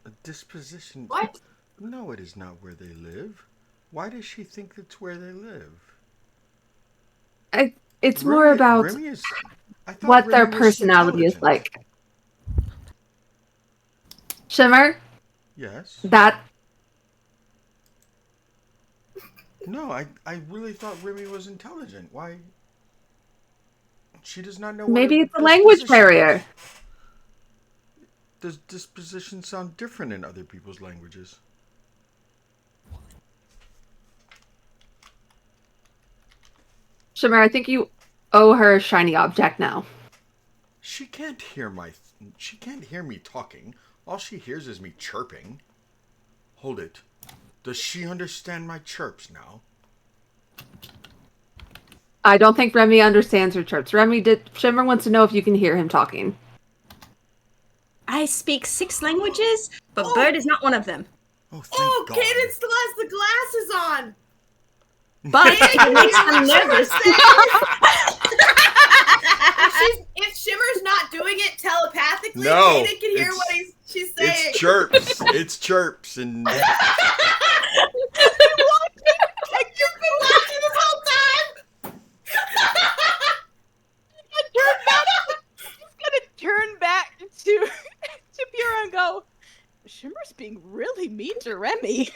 A: A disposition?
F: What?
A: No, it is not where they live. Why does she think it's where they live?
C: It's more about
A: I thought
C: what their
A: Remy was
C: personality is
A: intelligent.
C: like. Shimmer,
A: Yes.
C: that
A: No, I really thought Remy was intelligent. Why? She does not know.
C: maybe
A: what
C: it's a language
A: disposition
C: barrier.
A: is. Does disposition sound different in other people's languages?
C: Shimmer, I think you owe her a shiny object now.
A: She can't hear She can't hear me talking. All she hears is me chirping. Hold it. Does she understand my chirps now?
C: I don't think Remy understands her chirps. Shimmer wants to know if you can hear him talking.
E: I speak 6 languages, but bird is not one of them.
A: Oh, thank God.
F: Cadence still has the glasses on.
E: But it makes them nervous.
F: If Shimmer's not doing it telepathically,
A: No,
F: Kaden can hear
A: it's-
F: what she's saying.
A: It's chirps. It's chirps and.
F: Like you've been watching this whole time.
B: He's gonna turn back to Pura and go, Shimmer's being really mean to Remy.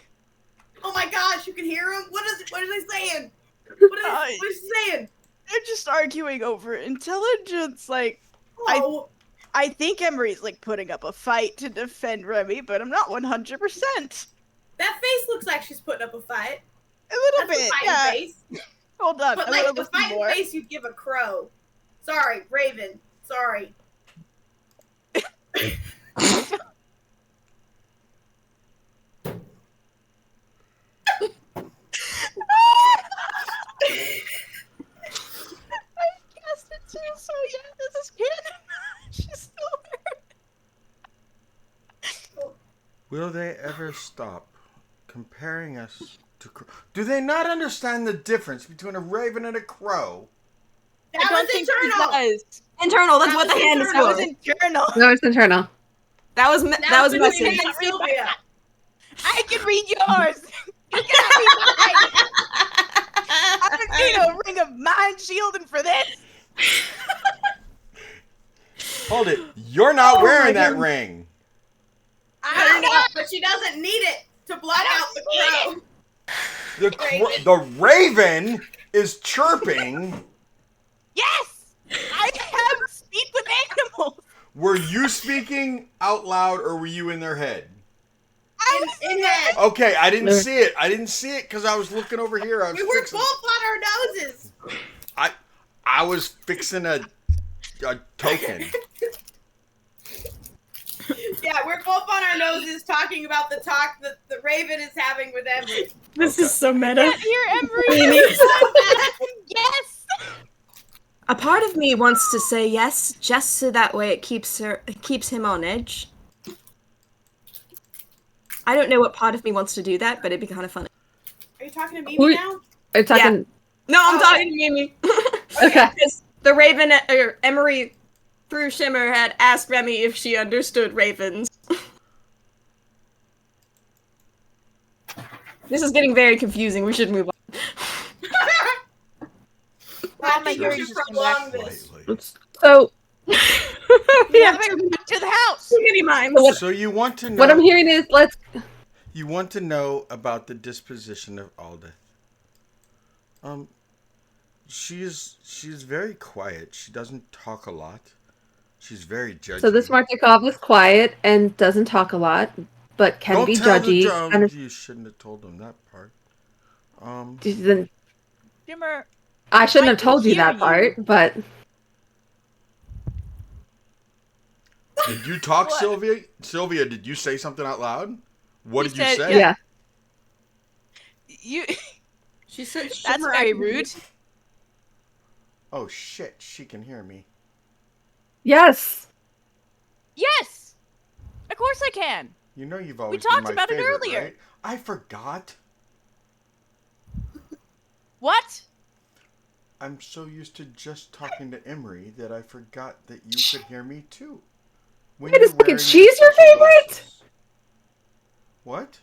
F: Oh my gosh, you can hear him. What are they saying? What is he saying?
B: They're just arguing over intelligence. Like,
F: Oh,
B: I think Emery's like putting up a fight to defend Remy, but I'm not 100%.
F: that face looks like she's putting up a fight.
B: A little
F: That's
B: bit,
F: a fighting
B: yeah.
F: face.
B: Hold on,
F: But
B: I'm
F: like
B: gonna
F: the
B: listen
F: fighting
B: more.
F: face you'd give a crow. Sorry, Raven. Sorry.
B: I guessed it too, so yeah, this is canon. She's still there.
A: Will they ever stop comparing us to Do they not understand the difference between a raven and a crow?
F: That
B: I don't
F: was
B: think
F: internal.
B: he does.
E: Internal, that's
F: That
E: what the
F: was
E: hand is
B: That was
E: for.
B: internal.
C: No, it's internal.
E: That was
F: That was
E: message.
F: between me and Sylvia.
B: I can read yours. You cannot read mine. I don't need a ring of mind shielding for this.
A: Hold it. You're not wearing that ring.
F: I know, but she doesn't need it to block out the crow.
A: The raven is chirping.
B: Yes, I have speak with animals.
A: Were you speaking out loud or were you in their head?
F: In head.
A: Okay, I didn't see it. I didn't see it because I was looking over here. I was
F: We were
A: fixing,
F: both on our noses.
A: I was fixing a token.
F: Yeah, we're both on our noses talking about the talk that the Raven is having with Emery.
D: This is so meta.
B: Can't hear Emery. Yes.
E: A part of me wants to say yes, just so that way it keeps him on edge. I don't know what part of me wants to do that, but it'd be kind of funny.
F: Are you talking to Mimi now?
C: Are you talking?
E: No, I'm talking to Mimi.
C: Okay.
E: Because the Raven, or Emery, through Shimmer, had asked Remy if she understood ravens. This is getting very confusing. We should move on.
F: I
B: my
F: think we
B: hearing
F: should
B: just came
F: prolong
B: back.
F: this.
C: So,
B: Yeah, back to the house.
E: Kitty mimes.
A: So you want to know
C: what I'm hearing is
A: you want to know about the disposition of Alda. She's very quiet. She doesn't talk a lot. She's very judgy.
C: So this Martikov is quiet and doesn't talk a lot, but can be judgy. And
A: You shouldn't have told him that part.
B: Shimmer,
C: I shouldn't
B: I
C: have told
B: can
C: you
B: hear
C: that part, but
A: Did you talk,
B: What?
A: Sylvia? Sylvia, did you say something out loud? What
B: He
A: did you
B: said-
A: say?
C: yeah.
B: you.
E: She said,
B: That's
E: "Shimmer,
B: very
E: I can hear
B: rude.
E: you."
A: Oh shit, she can hear me.
C: Yes.
B: Yes, of course I can.
A: You know you've always
B: talked
A: been my
B: about it
A: favorite,
B: earlier.
A: right? I forgot.
B: What?
A: I'm so used to just talking to Emery that I forgot that you could hear me too. When
C: Wait a
A: you're
C: second,
A: wearing
C: she's your
A: special
C: favorite?
A: glasses. What?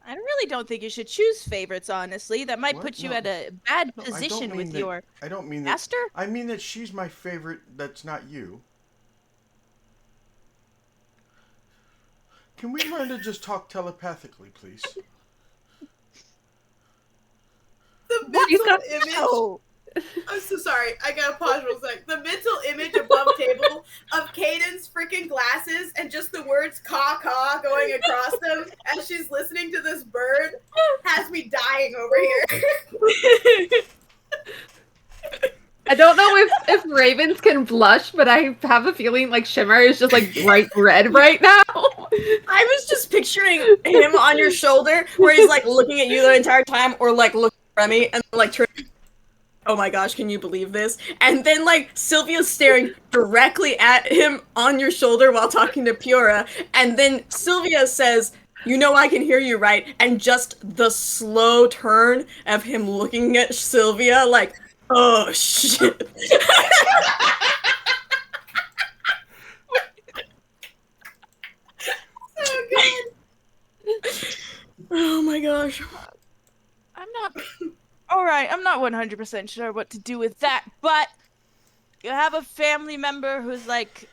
B: I really don't think you should choose favorites. Honestly, that might
A: What?
B: put you
A: No.
B: at a bad
A: No,
B: position with your
A: I don't mean that.
B: master.
A: I mean that she's my favorite. That's not you. Can we learn to just talk telepathically, please?
F: The
C: He's
F: mental
C: got-
F: image.
B: Oh,
F: I'm so sorry. I gotta pause real quick. The mental image above table of Caden's freaking glasses and just the words "caw caw" going across them as she's listening to this bird has me dying over here.
C: I don't know if ravens can blush, but I have a feeling like Shimmer is just like bright red right now.
D: I was just picturing him on your shoulder, where he's like looking at you the entire time, or like looking at Remy and like oh my gosh, can you believe this? And then like Sylvia's staring directly at him on your shoulder while talking to Pura, and then Sylvia says, "You know I can hear you, right?" And just the slow turn of him looking at Sylvia like, oh shit.
F: So good.
D: Oh my gosh.
B: I'm not. All right, I'm not 100% sure what to do with that, but you have a family member who's like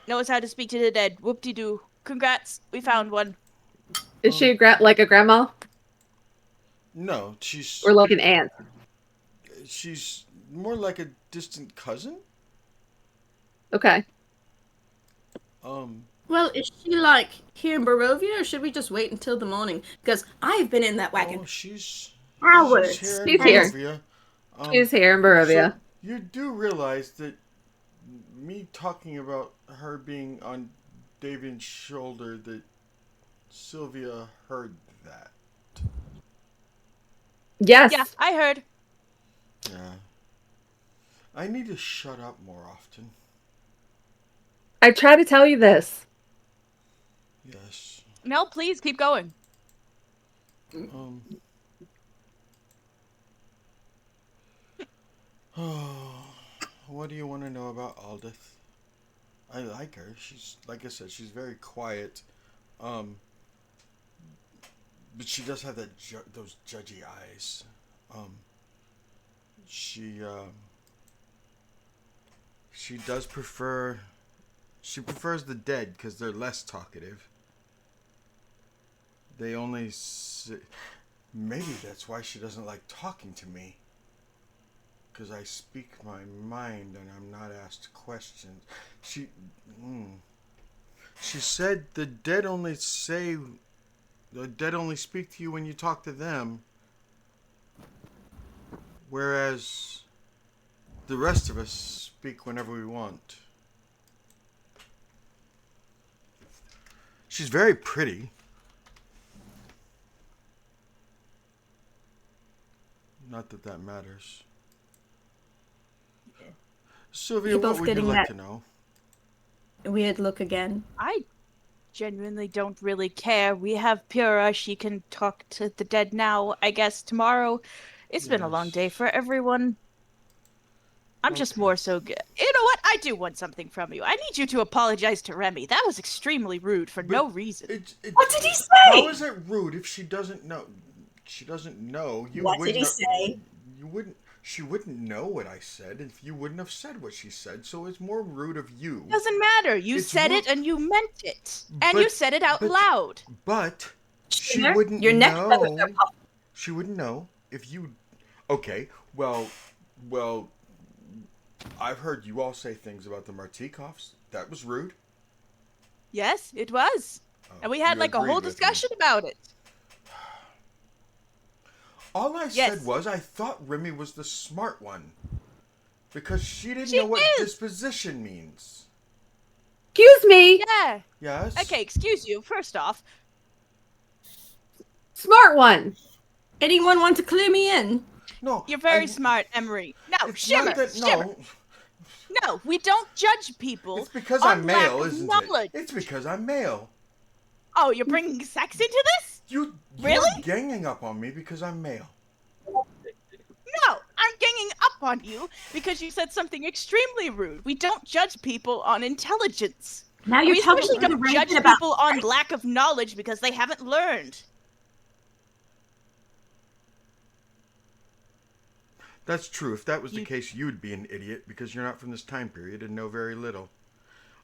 B: knows how to speak to the dead. Whoop-de-doo. Congrats, we found one.
C: Is she like a grandma
A: No, she's
C: or like an aunt?
A: she's more like a distant cousin.
C: Okay.
E: Well, is she like here in Barovia, or should we just wait until the morning? Because I've been in that wagon.
A: Oh, she's
E: Hours.
A: here in
C: She's here.
A: Barovia.
C: She's here in Barovia.
A: So you do realize that me talking about her being on Davian's shoulder, that Sylvia heard that.
C: Yes.
B: Yeah, I heard.
A: Yeah. I need to shut up more often.
C: I try to tell you this.
A: Yes.
B: No, please keep going.
A: What do you want to know about Aldith? I like her. She's, like I said, she's very quiet. But she does have that those judgy eyes. She does prefer. She prefers the dead because they're less talkative. They only. Maybe that's why she doesn't like talking to me. Because I speak my mind and I'm not asked questions. She said the dead only speak to you when you talk to them. Whereas the rest of us speak whenever we want. She's very pretty. Not that that matters. Sylvia,
E: You
A: what
E: both
A: would you
E: getting
A: like
E: that-
A: to know?
E: Weird look again.
B: I genuinely don't really care. We have Pura. She can talk to the dead now, I guess, tomorrow. It's been a long day
A: Yes.
B: for everyone. I'm just
A: Okay.
B: more so good. You know what? I do want something from you. I need you to apologize to Remy. That was extremely rude for no reason.
D: What did he say?
A: How is it rude if she doesn't know? She doesn't know. You
D: What
A: wouldn't
D: did he
A: know-
D: say?
A: You wouldn't. She wouldn't know what I said if you wouldn't have said what she said. So it's more rude of you.
B: Doesn't matter. You
A: It's
B: said it
A: rude-
B: and you meant it. And you
A: But-
B: said it out
A: but-
B: loud.
A: But she
D: Shimmer,
A: wouldn't
D: your neck
A: know.
D: feathers are puffy.
A: She wouldn't know if you. Okay. Well. I've heard you all say things about the Martikovs. That was rude.
B: Yes, it was.
A: Oh,
B: And we had
A: you
B: like a
A: agreed
B: whole
A: with me.
B: discussion about it.
A: All I
B: Yes.
A: said was I thought Remy was the smart one. Because she didn't
B: She
A: know what
B: is.
A: disposition means.
C: Excuse me,
B: Yeah.
A: Yes?
B: Okay, excuse you. First off,
C: smart one.
E: Anyone want to clue me in?
A: No.
B: you're very smart, Emery. No,
A: It's
B: Shimmer.
A: not that,
B: Shimmer.
A: no.
B: No, we don't judge people
A: It's because
B: on
A: I'm
B: lack
A: male,
B: of
A: isn't
B: knowledge.
A: it? It's because I'm male.
B: Oh, you're bringing sex into this?
A: You're
B: Really?
A: ganging up on me because I'm male.
B: No, I'm ganging up on you because you said something extremely rude. We don't judge people on intelligence.
E: Now
B: And
E: you're
B: we
E: telling
B: especially
E: me the
B: don't
E: right
B: judge
E: thing about
B: people on lack of knowledge because they haven't learned.
A: That's true. If that was the case, you would be an idiot because you're not from this time period and know very little.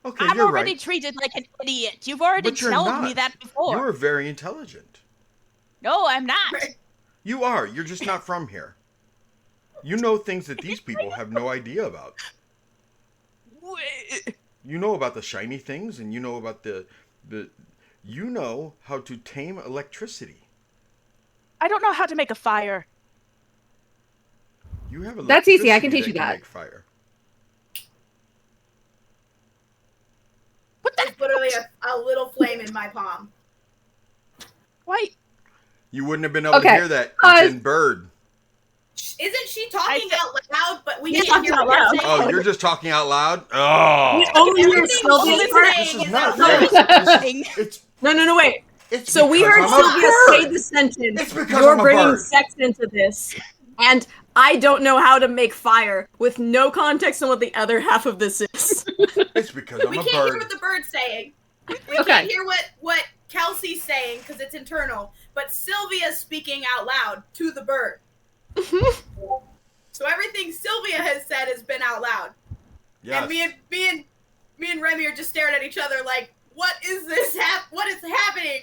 A: Okay,
B: I'm
A: you're
B: already
A: right.
B: treated like an idiot. You've already
A: But you're
B: told
A: not.
B: me that before.
A: You're very intelligent.
B: No, I'm not.
A: You are. You're just not from here. You know things that these people have no idea about. You know about the shiny things, and you know about you know how to tame electricity.
B: I don't know how to make a fire.
A: You have
C: That's easy, I can
A: electricity
C: teach you that.
A: Make fire.
B: What the?
F: There's literally a little flame in my palm.
B: Why?
A: You wouldn't have been able to
C: Okay,
A: hear that.
C: uh,
A: It's in bird.
F: Isn't she talking
B: said-
F: out loud? But we
E: Yeah,
F: can't hear
E: talking
F: what
E: out
F: you're
E: loud.
F: saying.
A: Oh, you're just talking out loud? Oh.
E: only hear
F: Everything
E: Sylvia's
F: she's
E: part.
A: This
F: saying
A: is
F: is
A: not
F: out
A: fair.
F: loud.
A: It's
E: No, wait.
A: it's
E: So we heard
A: because I'm a
E: Sylvia say
A: bird.
E: the sentence,
A: It's because
E: you're
A: I'm a
E: bringing
A: bird.
E: sex into this, and I don't know how to make fire, with no context on what the other half of this is.
A: It's because I'm
F: We
A: a
F: can't hear
A: bird.
F: what the bird's saying. We
C: Okay.
F: can't hear what Kelsey's saying because it's internal. But Sylvia's speaking out loud to the bird. So everything Sylvia has said has been out loud.
A: Yes.
F: And me and Remy are just staring at each other like, what is this? What is happening?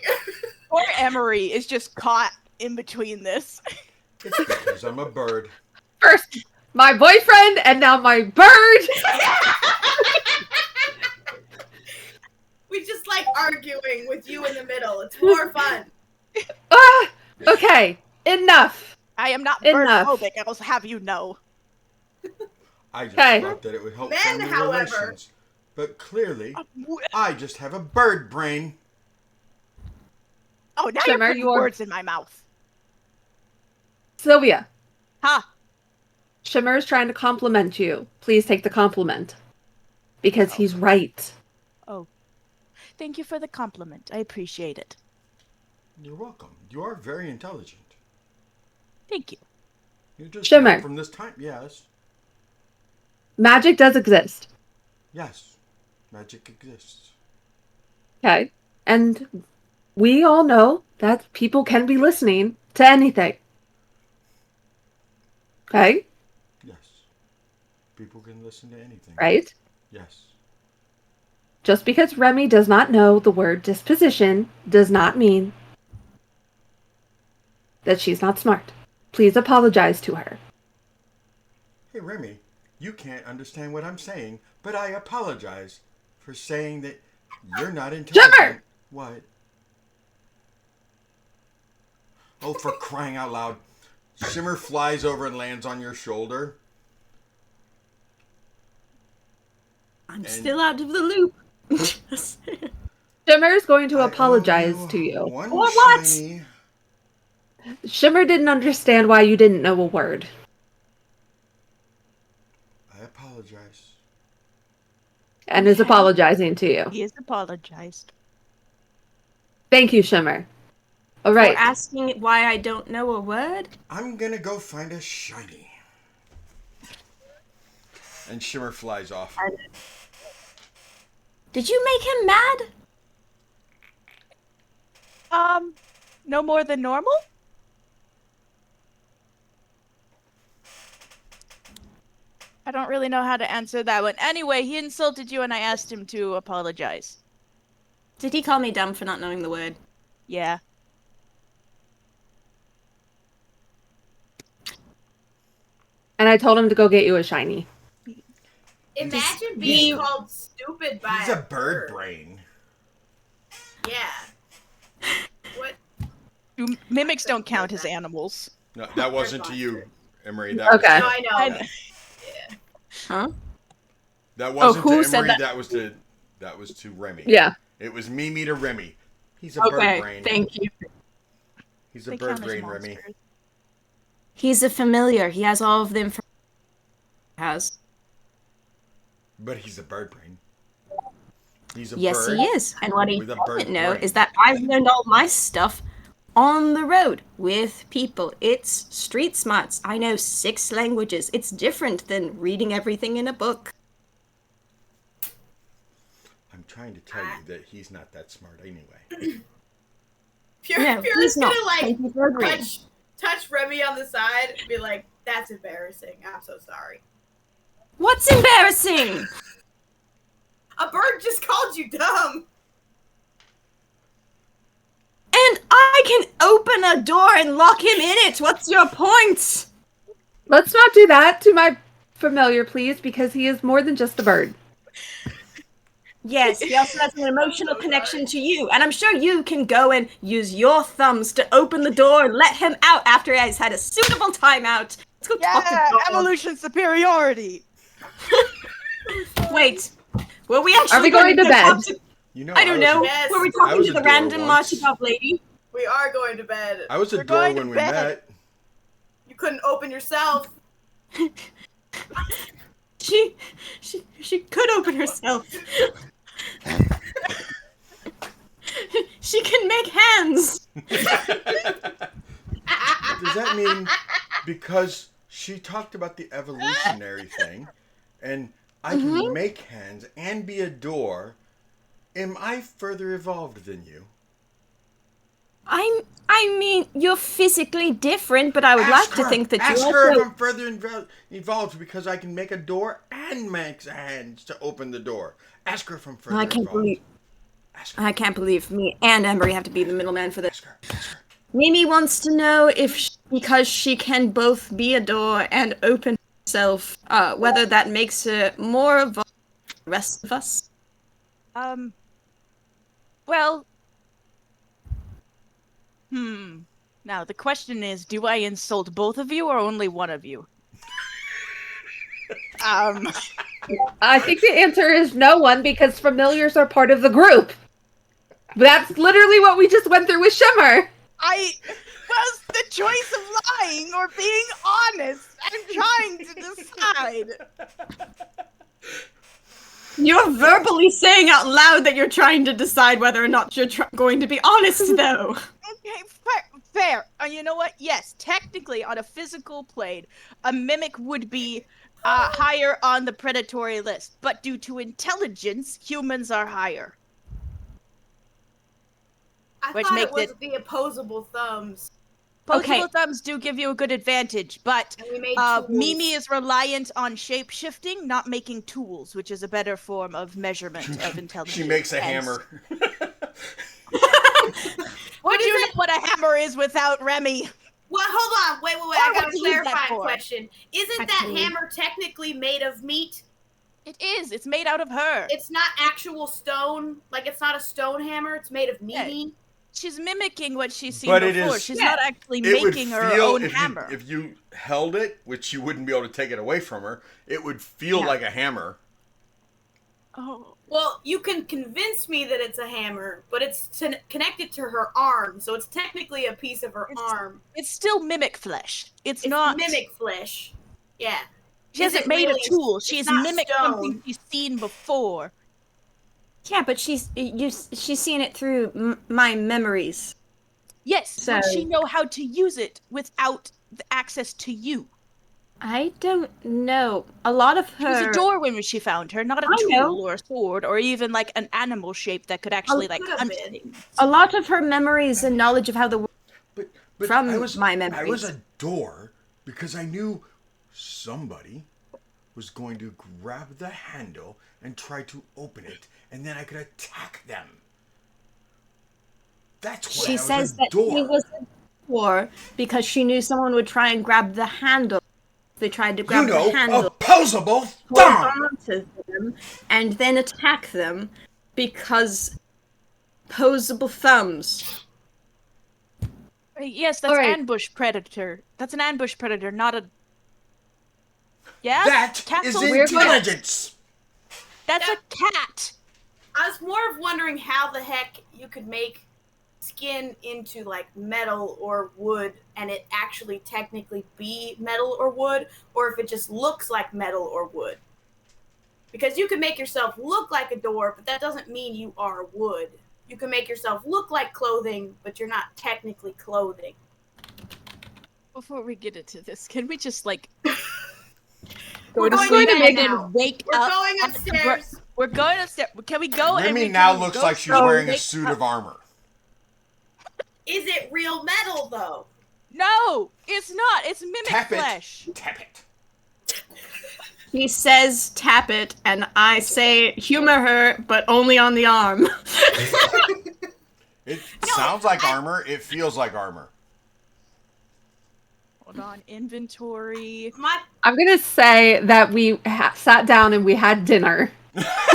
B: Poor Emery is just caught in between this.
A: It's because I'm a bird.
C: First, my boyfriend, and now my bird.
F: We just like arguing with you in the middle. It's more fun.
C: Ah, okay, enough.
B: I am not
C: Enough.
B: birdphobic, I'll have you know.
A: I just
C: Okay.
A: thought that it would help
F: Men,
A: family
F: however-
A: relations. But clearly, I just have a bird brain.
B: Oh, now
C: Shimmer,
B: you're putting
C: you're-
B: words in my mouth.
C: Sylvia,
B: Huh?
C: Shimmer is trying to compliment you. Please take the compliment. Because he's right.
B: Oh. Thank you for the compliment. I appreciate it.
A: You're welcome. You are very intelligent.
B: Thank you.
A: You're just
C: Shimmer.
A: not from this time. Yes.
C: Magic does exist.
A: Yes. Magic exists.
C: Okay. And we all know that people can be listening to anything. Okay?
A: Yes. People can listen to anything.
C: Right?
A: Yes.
C: Just because Remy does not know the word disposition does not mean that she's not smart. Please apologize to her.
A: Hey, Remy, you can't understand what I'm saying, but I apologize for saying that you're not intelligent.
C: Shimmer!
A: What? Oh, for crying out loud. Shimmer flies over and lands on your shoulder.
E: I'm still out of the loop.
C: Shimmer is going to
A: I owe
C: apologize to you.
A: One
E: For what?
A: shiny.
C: Shimmer didn't understand why you didn't know a word.
A: I apologize.
C: And is
B: Okay.
C: apologizing to you.
B: He has apologized.
C: Thank you, Shimmer. All
E: For
C: right.
E: asking why I don't know a word?
A: I'm gonna go find a shiny. And Shimmer flies off.
E: Did you make him mad?
B: No more than normal? I don't really know how to answer that one. Anyway, he insulted you and I asked him to apologize.
E: Did he call me dumb for not knowing the word?
B: Yeah.
C: And I told him to go get you a shiny.
F: Imagine being called stupid by
A: He's a bird brain.
F: Yeah. What?
B: Mimics don't count as animals.
A: No, that wasn't to you, Emery.
C: Okay.
F: No, I know.
E: Huh?
A: That wasn't
E: who
A: to
E: said
A: Emery.
E: that?
A: That was to Remy.
C: Yeah.
A: It was Mimi to Remy. He's a
E: Okay,
A: bird brain.
E: thank you.
A: He's a
B: They
A: bird
B: count as
A: brain, Remy.
B: monsters.
E: He's a familiar. He has all of the information.
A: But he's a bird brain. He's a
E: Yes,
A: bird.
E: he is. And what he
A: with a bird
E: doesn't know
A: brain.
E: is that I've learned all my stuff on the road with people. It's street smarts. I know 6 languages. It's different than reading everything in a book.
A: I'm trying to tell you that he's not that smart anyway.
E: No,
F: Pura's
E: he's not.
F: gonna like
E: He's bird brain.
F: touch Remy on the side and be like, "That's embarrassing. I'm so sorry."
E: What's embarrassing?
F: A bird just called you dumb.
E: And I can open a door and lock him in it. What's your point?
C: Let's not do that to my familiar, please, because he is more than just a bird.
E: Yes, he also has an emotional connection to you. And I'm sure you can go and use your thumbs to open the door and let him out after he has had a suitable time out. Let's go talk to
B: Yeah,
E: God.
B: evolution superiority.
E: Wait, were we actually
C: Are we going to
E: go
C: bed?
E: talk to-
A: You know,
E: I don't know.
F: Yes.
E: Were we
A: I
E: talking
A: was
E: to
A: a
E: the
A: door
E: random
A: once.
E: Marchikov lady?
F: We are going to bed.
A: I was a
B: We're
A: door
B: going
A: when
B: to
A: we
B: bed.
A: met.
F: You couldn't open yourself.
E: She could open herself. She can make hands.
A: Does that mean because she talked about the evolutionary thing, and I can make hands and be a door, am I further evolved than you?
E: I mean, you're physically different, but I would like to think that you
A: ask her if
E: also...
A: I'm further evolved because I can make a door and make hands to open the door. Ask her if I'm further
E: I can't
A: evolved.
E: believe...
A: Ask her.
E: I can't believe me and Emery have to be the middleman for this.
A: Ask her. Ask her.
E: Mimi wants to know if, because she can both be a door and open herself, whether that makes her more evolved than the rest of us.
B: Well, now the question is, do I insult both of you or only one of you?
C: I think the answer is no one, because familiars are part of the group. That's literally what we just went through with Shimmer.
B: Was the choice of lying or being honest? I'm trying to decide.
E: You're verbally saying out loud that you're trying to decide whether or not you're going to be honest, though.
B: Okay, fair. You know what? Yes, technically, on a physical plane, a mimic would be higher on the predatory list, but due to intelligence, humans are higher.
F: I
B: Which
F: thought
B: makes
F: it was
B: it-
F: the opposable thumbs.
B: Posable
E: Okay.
B: thumbs do give you a good advantage, but
F: And we made tools.
B: Mimi is reliant on shape-shifting, not making tools, which is a better form of measurement of intelligence.
A: She makes a
B: Hence-
A: hammer.
B: Would you know what a hammer is without Remy?
F: Well, hold on. Wait.
B: What
F: I got a
B: would you use that
F: clarifying
B: for?
F: question. Isn't that hammer technically made of meat?
B: It is. It's made out of her.
F: It's not actual stone. Like, it's not a stone hammer. It's made of meaty.
B: She's mimicking what she's seen
A: But it
B: before.
A: is-
B: She's
E: Yeah.
B: not actually
A: It would
B: making her
A: feel
B: own
A: if
B: hammer.
A: if you held it, which you wouldn't be able to take it away from her. It would feel
E: Yeah.
A: like a hammer.
B: Oh.
F: Well, you can convince me that it's a hammer, but it's connected to her arm, so it's technically a piece of her arm.
B: It's still mimic flesh. It's
F: It's
B: not
F: mimic flesh. Yeah.
B: She
F: Is
B: hasn't
F: it
B: made
F: really-
B: a tool.
F: it's
B: She's
F: not
B: mimicked
F: stone.
B: something she's seen before.
E: Yeah, but she's seen it through my memories.
B: Yes, would
E: So-
B: she know how to use it without the access to you?
E: I don't know. A lot of
B: She was
E: her...
B: a door when she found her, not a
E: I
B: tool
E: know.
B: or a sword or even like an animal shape that could actually like
F: could have
B: hunt
F: been.
B: things.
E: A lot of her memories and knowledge of how the world...
A: But
E: From
A: I was,
E: my
A: I
E: memories.
A: was a door because I knew somebody was going to grab the handle and try to open it, and then I could attack them. That's why
E: She
A: I was
E: says
A: a
E: that
A: door.
E: she was a door because she knew someone would try and grab the handle. they tried to grab
A: You
E: the
A: know,
E: handle,
A: opposable
E: hold
A: thumb!
E: on to them, and then attack them because posable thumbs.
B: Yes, that's
C: Alright.
B: ambush predator. That's an ambush predator, not a. Yes.
A: That is
B: Castles-
A: intelligence!
B: That's
F: That-
B: a cat.
F: I was more of wondering how the heck you could make skin into like metal or wood and it actually technically be metal or wood, or if it just looks like metal or wood. Because you can make yourself look like a door, but that doesn't mean you are wood. You can make yourself look like clothing, but you're not technically clothing.
B: Before we get into this, can we just like
F: We're
C: to
F: going
C: sleep
F: to
C: and
F: bed
C: make it
F: now.
B: wake
F: We're
B: up?
F: going
B: at the
F: upstairs.
B: We're going upstairs. Can we go? and
A: Remy
B: we
A: now
B: can
A: looks
B: go
A: like she's
B: so
A: wearing a
B: wake
A: suit
B: up-
A: of armor.
F: Is it real metal though?
B: No, it's not. It's mimic
A: Tap it.
B: flesh.
A: Tap it.
E: He says, tap it, and I say, humor her, but only on the arm.
A: It sounds like armor. It feels like armor.
B: Hold on, inventory.
C: I'm gonna say that we sat down and we had dinner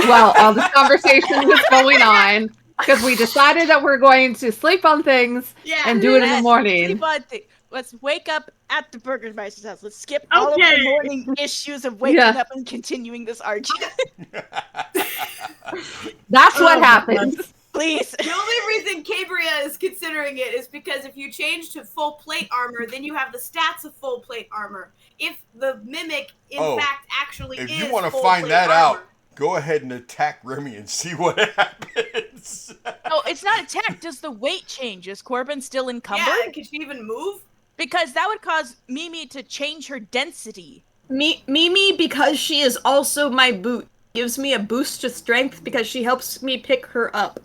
C: while all this conversation was going on because we decided that we're going to sleep on things
F: Yeah.
C: and do it in the
B: Yes,
C: morning.
B: sleep on thi- Let's wake up at the Burgermeister's house. Let's skip all of the
E: Okay.
B: morning issues of waking
C: Yeah.
B: up and continuing this argument.
C: That's what
E: Oh,
C: happens.
B: Please.
F: The only reason Cabria is considering it is because if you change to full plate armor, then you have the stats of full plate armor. If the mimic, in fact, actually
A: If
F: is
A: you want to
F: full
A: find
F: plate
A: that
F: armor,
A: out, go ahead and attack Remy and see what happens.
B: No, it's not attack. Does the weight change? Is Corbin still encumbered?
F: yeah, could she even move?
B: Because that would cause Mimi to change her density.
E: Mimi, because she is also my boot, gives me a boost to strength because she helps me pick her up.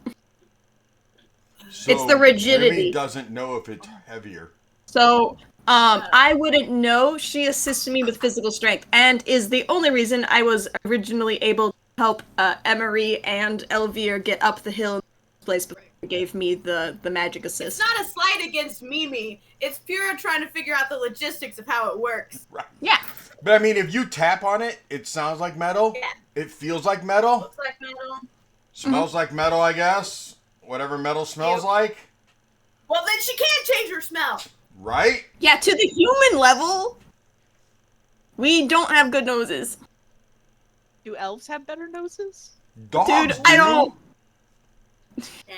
A: So
E: It's the rigidity.
A: Remy doesn't know if it's heavier.
E: So, I wouldn't know. She assists me with physical strength, and is the only reason I was originally able to help Emery and Elvire get up the hill in the place before they gave me the magic assist.
F: It's not a slight against Mimi. It's pure trying to figure out the logistics of how it works.
A: Right.
E: Yeah.
A: But I mean, if you tap on it, it sounds like metal.
F: Yeah.
A: It feels like metal.
F: Looks like metal.
A: Smells like metal, I guess. Whatever metal smells
F: Ew.
A: like.
F: Well, then she can't change her smell.
A: Right?
E: Yeah, to the human level, we don't have good noses.
B: Do elves have better noses?
A: Dogs
E: Dude,
A: do.
E: I don't.
F: Yeah,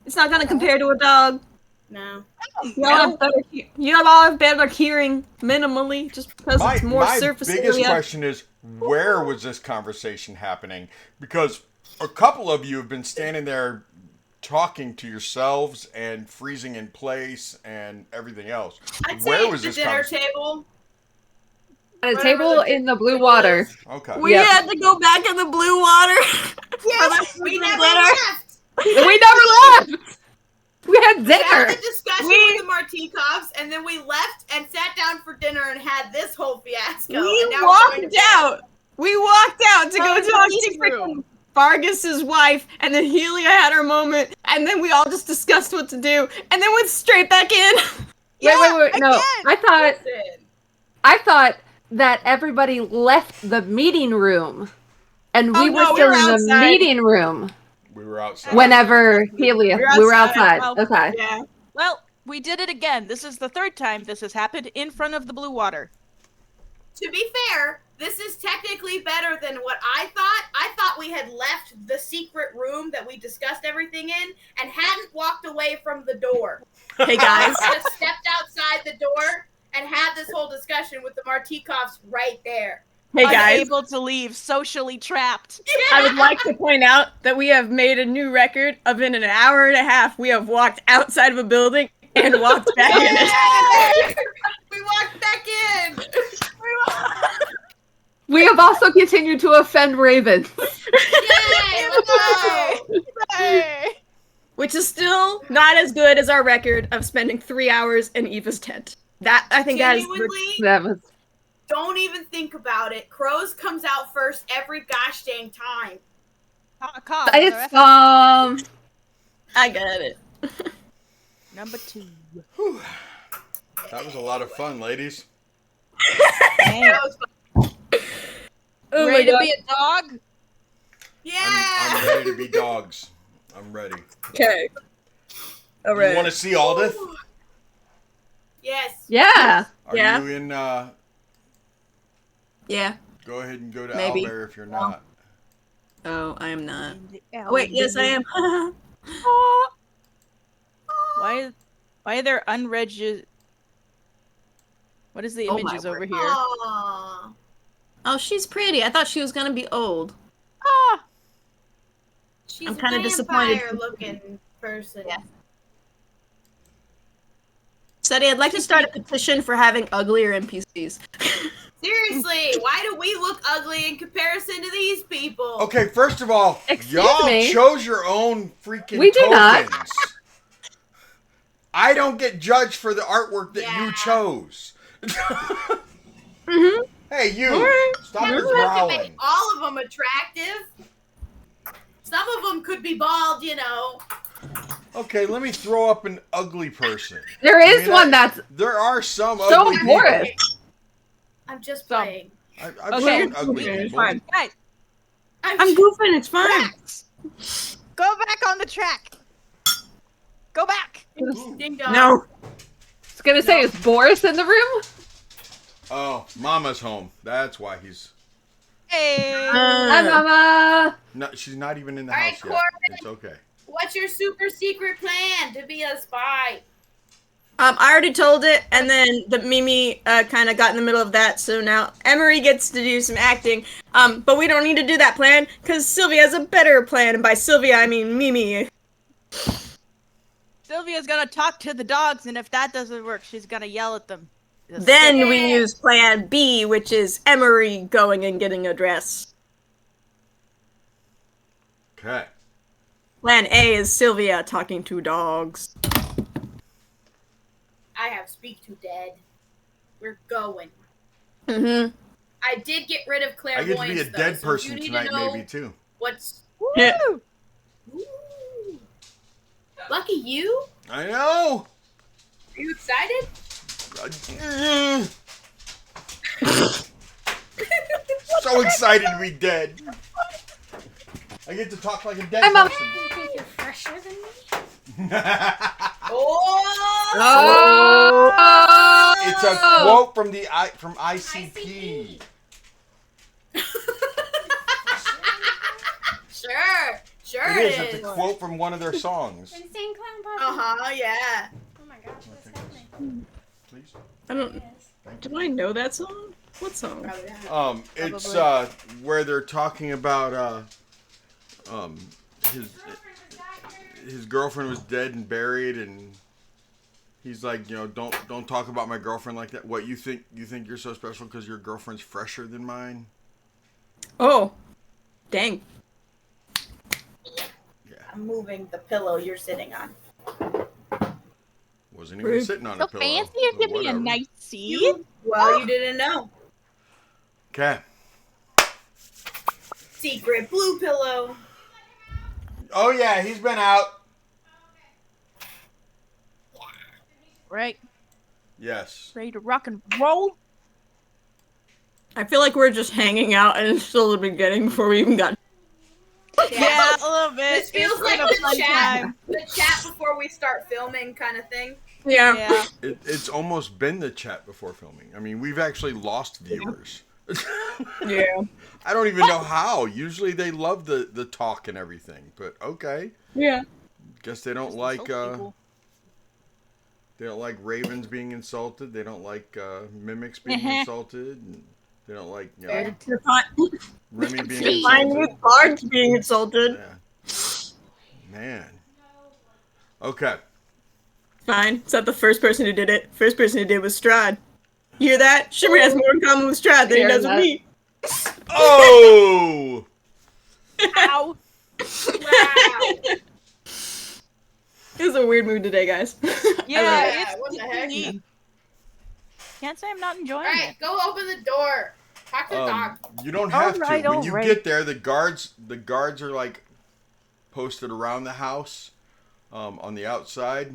E: It's not gonna compare to a dog.
F: no.
E: You all have better hearing, minimally, just because
A: My,
E: it's more
A: my
E: surface
A: biggest
E: area.
A: question is, where was this conversation happening? Because a couple of you have been standing there talking to yourselves and freezing in place and everything else.
F: I'd
A: Where
F: say
A: was
F: the
A: this
F: dinner
A: conversation?
F: table.
C: At a
F: Whatever
C: table
F: the
C: in the blue
F: table
C: water.
F: is.
A: Okay.
E: We
C: Yep.
E: had to go back in the blue water.
F: Yes, we never
E: dinner.
F: left.
C: We never left! We had
F: We had
C: dinner!
F: the discussion
E: We-
F: with the Martikovs, and then we left and sat down for dinner and had this whole fiasco. and
E: We
F: now we're going to
E: walked
F: bed.
E: out. We walked out to go
B: in the
E: talk
B: meeting
E: to freaking
B: room.
E: Vargas's wife, and then Helia had her moment, and then we all just discussed what to do, and then went straight back in.
C: Wait, no.
B: again.
F: Listen,
C: I thought that everybody left the meeting room. And we
E: Oh,
C: were
E: no, we
C: still
E: were
C: in the
E: outside.
C: meeting room
A: We were outside.
C: whenever Helia.
E: We
C: We
E: were
C: were outside.
B: outside.
C: Okay.
E: Yeah.
B: Well, we did it again. This is the third time this has happened in front of the blue water.
F: to be fair, this is technically better than what I thought. I thought we had left the secret room that we discussed everything in and hadn't walked away from the door.
E: Hey guys.
F: Just stepped outside the door and had this whole discussion with the Martikovs right there.
E: Hey guys.
B: Unable to leave, socially trapped.
E: I would like to point out that we have made a new record of in an hour and a half we have walked outside of a building and walked back in it.
F: We walked back in.
C: We have also continued to offend ravens.
F: Yay! Let's go.
B: Hey!
E: Which is still not as good as our record of spending 3 hours in Eva's tent. That I think that is
F: Genuinely,
C: That was
F: don't even think about it. Crows comes out first every gosh dang time.
C: it's
E: I got it.
B: Number 2.
A: That was a lot of fun, ladies.
B: Dang.
F: That was fun.
D: Oh my
B: Ready to
D: god.
B: be a dog?
F: Yeah.
A: I'm ready to be dogs. I'm ready.
D: Okay. All
A: You
D: right.
A: want to see Aldith?
F: Yes.
C: Yeah.
A: Are
D: Yeah.
A: you in?
D: Yeah.
A: Go ahead and go to
D: Maybe.
A: Owlbear if you're not.
D: Oh, I am not.
B: In the
D: Oh, wait, yes, I am.
B: Why are there unregistered? What is the
D: Oh my
B: images over
D: word.
B: here?
F: Aww.
D: Oh, she's pretty. I thought she was gonna be old.
B: Ah,
F: She's
D: I'm
F: a
D: kinda disappointed.
F: vampire-looking person.
D: Yeah. Steady, I'd like to start a petition for having uglier NPCs.
F: Seriously, why do we look ugly in comparison to these people?
A: Okay, first of all,
C: Excuse
A: y'all
C: me?
A: chose your own freaking
C: We do
A: tokens.
C: not.
A: I don't get judged for the artwork that you
F: Yeah.
A: chose.
D: Mm-hmm.
A: Hey, you!
D: Alright.
A: Stop
F: That
A: your
F: doesn't have to
A: growling.
F: make all of them attractive. Some of them could be bald, you know.
A: Okay, let me throw up an ugly person.
C: There is one that's
A: There are some
C: so
A: ugly
C: Boris.
A: people.
F: I'm just
B: Some.
F: playing.
A: I've
B: Okay.
A: shown ugly
D: It's
A: people.
D: fine.
B: guys,
D: I'm goofing, it's fine.
B: go back on the track. Go back.
F: Ding dong.
D: No.
C: I was gonna say, is Boris in the room?
A: Oh, Mama's home. That's why he's.
B: Hey.
C: Hi, Mama.
A: No, she's not even in the
F: All right,
A: house yet.
F: Corbin.
A: It's okay.
F: What's your super secret plan to be a spy?
D: I already told it, and then the Mimi kind of got in the middle of that, so now Emery gets to do some acting. But we don't need to do that plan, because Sylvia has a better plan, and by Sylvia, I mean Mimi.
B: Sylvia's gonna talk to the dogs, and if that doesn't work, she's gonna yell at them. Just
D: Then
B: sit.
D: we use plan B, which is Emery going and getting a dress.
A: Okay.
D: Plan A is Sylvia talking to dogs.
F: I have speak to dead. We're going.
D: Mm-hmm.
F: I did get rid of
A: I
F: clairvoyance.
A: get to be a
F: though,
A: dead
F: so
A: person
F: you need
A: tonight,
F: to know
A: maybe too.
F: What's
D: Yeah.
B: Woo!
F: Ooh. Lucky you?
A: I know.
F: Are you excited?
A: So excited to be dead. I get to talk like a dead
C: Hi, Mom.
A: person.
F: You think you're fresher than me?
D: Oh!
A: It's a quote from from ICP.
F: Sure
A: It is. It's a quote from one of their songs.
G: Insane Clown Posse.
F: Yeah.
G: Oh my gosh, what's happening?
A: Please.
D: I don't. Do I know that song? What song?
F: Probably not.
A: It's where they're talking about his girlfriend was dead and buried, and he's like, don't talk about my girlfriend like that. What, you think you're so special because your girlfriend's fresher than mine?
D: Oh, dang.
A: Yeah,
F: I'm moving the pillow you're sitting on.
A: wasn't even
D: Rude.
A: sitting on
B: So
A: a pillow.
B: fancy, you
A: but
B: give me a
A: whatever.
B: nice seat.
F: You didn't know.
A: Okay.
F: Secret blue pillow.
A: Oh yeah, he's been out.
B: Right,
A: Yes.
B: ready to rock and roll.
D: I feel like we're just hanging out, and it's still the beginning before we even got.
B: Yeah, a little bit.
F: This feels
B: It's
F: like
B: been a
F: the
B: fun
F: chat.
B: time.
F: The chat before we start filming kind of thing.
D: Yeah.
B: Yeah.
A: It's almost been the chat before filming. I mean, we've actually lost viewers.
D: Yeah.
A: I don't even know how. Usually they love the talk and everything, but okay.
D: Yeah.
A: Guess they don't
B: Just
A: like
B: insult people.
A: they don't like ravens being insulted. They don't like mimics being insulted. And they don't like
D: You're fine.
A: Remy being
D: You're fine
A: insulted.
D: with cards being insulted.
A: Yeah. Man. Okay.
D: Fine. It's not the first person who did it. First person who did was Strahd. You hear that? Shimmer has more in common with Strahd than he
C: Hear
D: does with
C: that.
D: me.
A: Oh.
B: Ow.
F: Wow.
D: It was a weird mood today, guys.
B: Yeah,
F: Yeah,
B: it's
F: what the heck?
B: neat. Can't say I'm not enjoying
F: All
B: it.
F: right, go open the door. Talk to the dog.
A: You don't have
B: Alright,
A: to. When you
B: alright.
A: get there, the guards are like posted around the house, on the outside.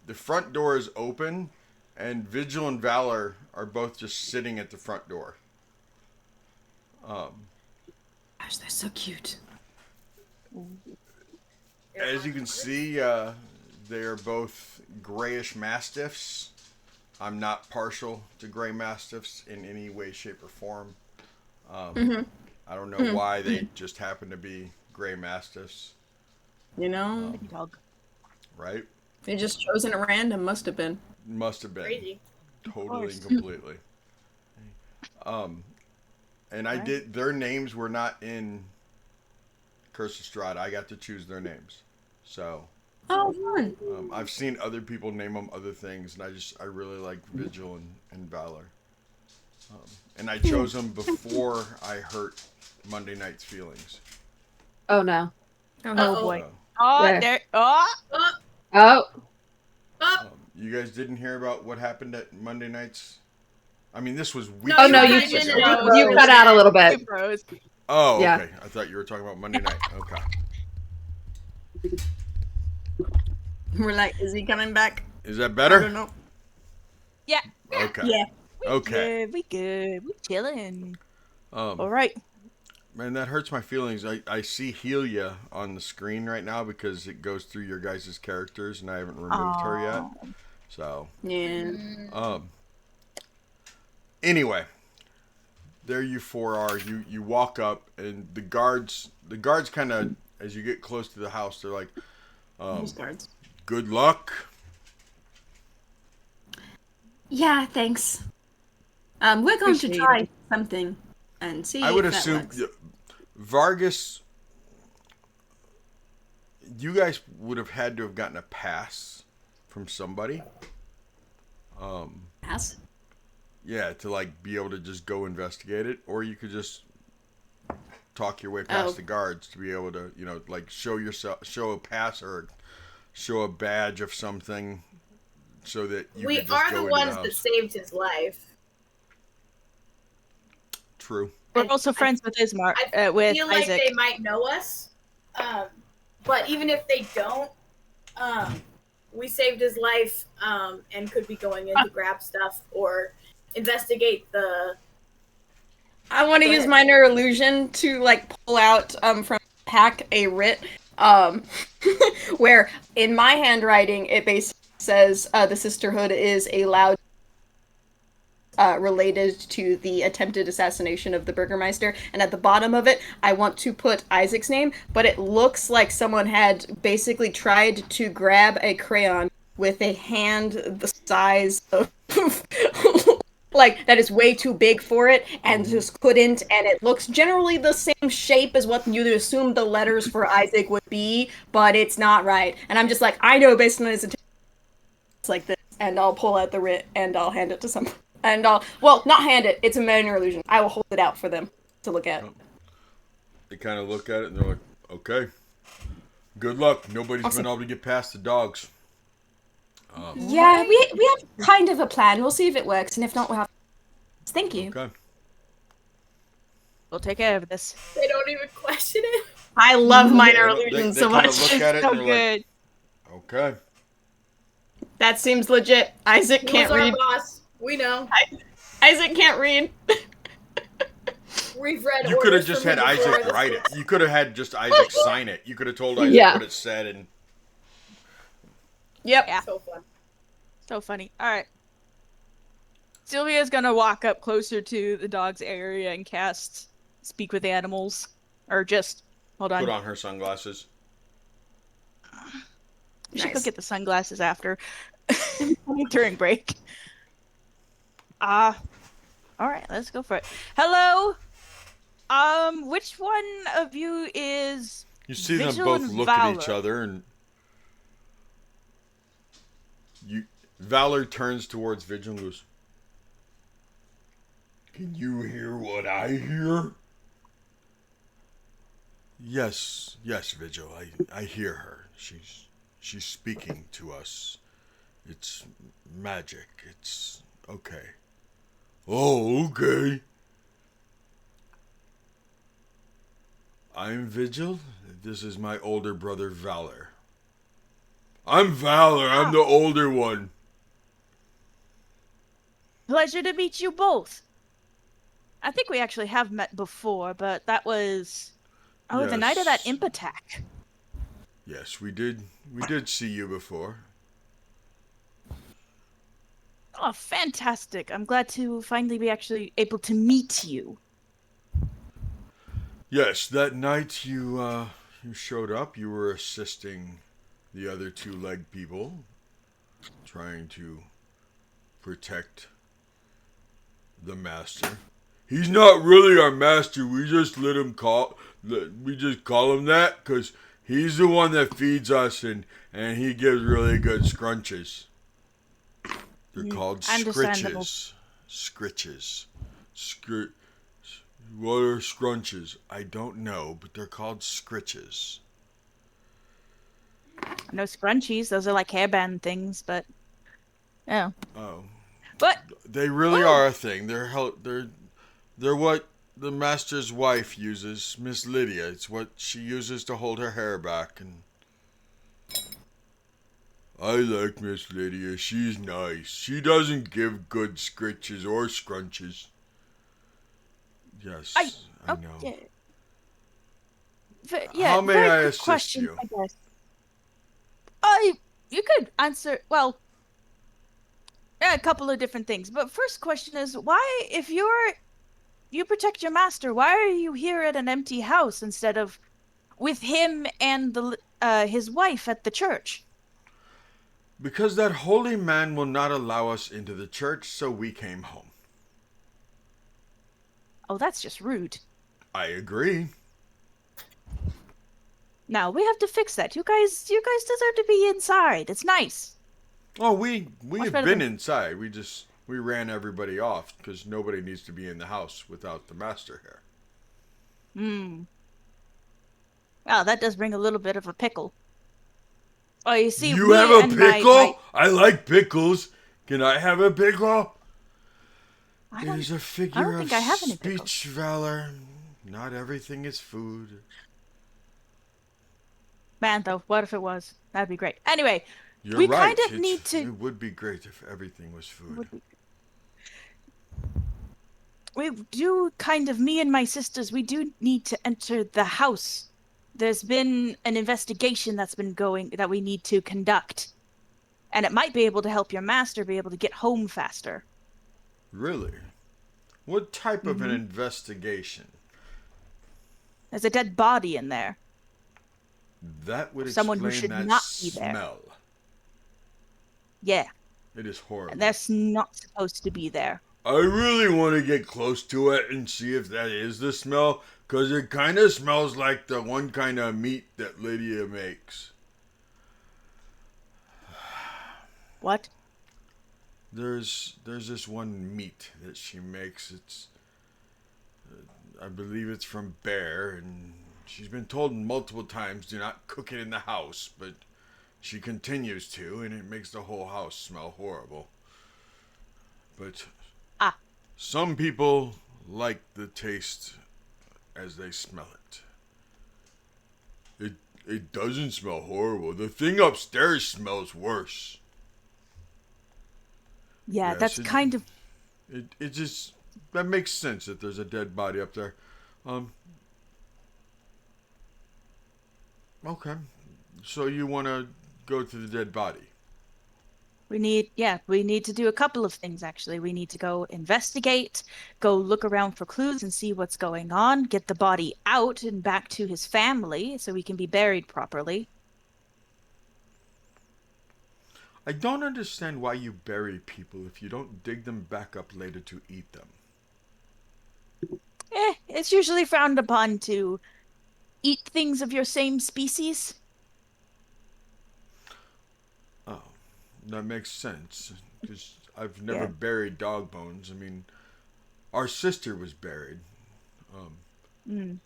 A: The front door is open, And Vigil and Valor are both just sitting at the front door.
E: Gosh, they're so cute.
A: As you can see, they are both grayish mastiffs. I'm not partial to gray mastiffs in any way, shape, or form. I don't know why they just happen to be gray mastiffs.
E: You know,
B: Dog.
A: Right?
E: they just chosen at random. Must have been.
A: Must have been.
F: Crazy.
A: Totally and completely. And I did. Their names were not in Curse of Strahd. I got to choose their names. So
E: Oh, fun.
A: I've seen other people name them other things, and I really like Vigil and Valor. And I chose them before I hurt Monday Night's feelings.
C: Oh no.
B: Oh boy.
A: So,
B: Oh,
C: Yeah.
B: there. Oh,
C: Oh.
A: you guys didn't hear about what happened at Monday Night's? I mean, this was weeks.
C: Oh no,
A: and
C: you
A: weeks ago.
C: you cut out a little
B: you
C: bit.
B: froze.
A: Oh,
C: Yeah.
A: okay. I thought you were talking about Monday night. Okay.
E: We're like, is he coming back?
A: Is that
E: I don't
A: better?
E: know.
B: Yeah.
A: Okay.
E: Yeah.
A: Okay.
B: We good. We chilling. All
A: Um,
B: right.
A: man, that hurts my feelings. I see Helia on the screen right now because it goes through your guys' characters, and I haven't removed her yet. So,
E: Yeah.
A: anyway, there you four are. You walk up, and the guards kind of, as you get close to the house, they're like,
E: Who's guards?
A: good luck.
E: Yeah, thanks. We're going to
B: Appreciate
E: try something and see.
A: I would
E: if that
A: assume
E: works.
A: Vargas, you guys would have had to have gotten a pass from somebody.
E: Pass.
A: Yeah, to like be able to just go investigate it, or you could just talk your way past the guards to be able to, like show a pass or show a badge of something, so that you
F: We
A: could just
F: are
A: go
F: the
A: into
F: ones
A: the
F: that
A: house.
F: saved his life.
A: True.
B: We're also friends with Ismar.
F: I
B: With
F: feel like
B: Isaac.
F: they might know us, but even if they don't, we saved his life and could be going in to grab stuff or investigate the.
E: I want to
F: Go
E: use
F: ahead.
E: minor illusion to like pull out from pack a writ, where in my handwriting it basically says the Sisterhood is a loud. Related to the attempted assassination of the Burgermeister, and at the bottom of it, I want to put Isaac's name, but it looks like someone had basically tried to grab a crayon with a hand the size of like that is way too big for it and just couldn't, and it looks generally the same shape as what you'd assume the letters for Isaac would be, but it's not right. And I'm just like, I know based on his it's like this, and I'll pull out the writ and I'll hand it to someone. And well, not hand it. It's a minor illusion. I will hold it out for them to look at.
A: They kind of look at it and they're like, okay, good luck. Nobody's been able to get past the dogs.
E: Yeah, we have kind of a plan. We'll see if it works, and if not, we'll have. Thank you.
A: Okay.
B: We'll take care of this.
F: They don't even question it.
E: I love minor
A: They
E: illusions so
A: kind
E: much.
A: of look at it
B: So
A: and they're
B: good.
A: like, okay.
E: That seems legit. Isaac
F: He
E: can't
F: was our
E: read.
F: boss. We know.
E: Isaac can't read.
F: We've read.
A: You could have
F: orders
A: just
F: from
A: had
F: him before
A: Isaac
F: this
A: write it.
F: was-
A: You could have had just Isaac sign it. You could have told Isaac
C: Yeah.
A: what it said, and
E: Yep.
B: Yeah.
F: So fun.
B: So funny. All right. Sylvia's gonna walk up closer to the dog's area and cast Speak with Animals, or just hold on.
A: put on her sunglasses.
B: We should go
E: Nice.
B: get the sunglasses after during break. All right, let's go for it. Hello. Which one of you is
A: You see them
B: Vigil
A: both
B: and
A: look at each
B: Valor?
A: other, and Valor turns towards Vigil and goes, "Can you hear what I hear?" Yes, Vigil. I hear her. She's speaking to us. It's magic. It's okay. Oh, okay. I'm Vigil. This is my older brother, Valor. I'm Valor. I'm the older one.
B: Pleasure to meet you both. I think we actually have met before, but that was the night of that
A: Yes.
B: imp attack.
A: Yes, we did. We did see you before.
B: Oh, fantastic. I'm glad to finally be actually able to meet you.
A: Yes, that night you showed up. You were assisting the other two leg people, trying to protect the master. He's not really our master. We just we just call him that because he's the one that feeds us and he gives really good scrunches. They're called
B: Understandable.
A: scritches. Scritches. Scr- what are scrunches? I don't know, but they're called scritches.
B: No scrunchies, those are like hairband things, but yeah.
A: Oh,
B: But
A: they really
B: oh,
A: are a thing. They're what the master's wife uses, Miss Lydia. It's what she uses to hold her hair back, and I like Miss Lydia. She's nice. She doesn't give good scritches or scrunches.
B: I
A: Yes, I
B: oh
A: know.
B: yeah. Yeah,
A: How may
B: very
A: I
B: quick
A: assist
B: question,
A: you?
B: I guess. I you could answer well, a couple of different things. But first question is why if you protect your master, why are you here at an empty house instead of with him and his wife at the church?
A: Because that holy man will not allow us into the church, so we came home.
B: Oh, that's just rude.
A: I agree.
B: Now we have to fix that. You guys deserve to be inside. It's nice.
A: Oh, we
B: Much
A: have
B: better
A: been
B: than
A: inside. We ran everybody off because nobody needs to be in the house without the master here.
B: Hmm. Well, that does bring a little bit of a pickle. Oh, you see,
A: You have
B: me
A: a
B: and my
A: pickle? I like pickles. Can I have a pickle?
B: I
A: It
B: don't
A: is a
B: I don't
A: figure of
B: think I have any pickles.
A: speech valor. Not everything is food.
B: Man, though, what if it was? That'd be great. Anyway,
A: You're
B: we kind
A: right.
B: of need to.
A: It would be great if everything was food.
B: Would be, we do kind of, me and my sisters, we do need to enter the house. There's been an investigation that's been going that we need to conduct. And it might be able to help your master be able to get home faster.
A: Really? What type of an
B: Mm-hmm.
A: investigation?
B: There's a dead body in there
A: That would
B: of someone who
A: explain
B: should
A: that
B: not be there.
A: smell.
B: Yeah,
A: It is
B: and
A: horrible.
B: that's not supposed to be there.
A: I really want to get close to it and see if that is the smell, because it kind of smells like the one kind of meat that Lydia makes.
B: What?
A: There's this one meat that she makes. I believe it's from bear, and she's been told multiple times do not cook it in the house, but she continues to, and it makes the whole house smell horrible. But
B: Ah,
A: some people like the taste as they smell it. It doesn't smell horrible. The thing upstairs smells worse.
B: yeah,
A: Yes,
B: that's kind of.
A: it just that makes sense that there's a dead body up there. Um. Okay. So you want to go to the dead body?
B: We need to do a couple of things actually. We need to go investigate, go look around for clues and see what's going on, get the body out and back to his family so he can be buried properly.
A: I don't understand why you bury people if you don't dig them back up later to eat them.
B: It's usually frowned upon to eat things of your same species.
A: Oh, that makes sense. Because I've never
B: Yeah.
A: buried dog bones. I mean, our sister was buried. Um,
B: Mm.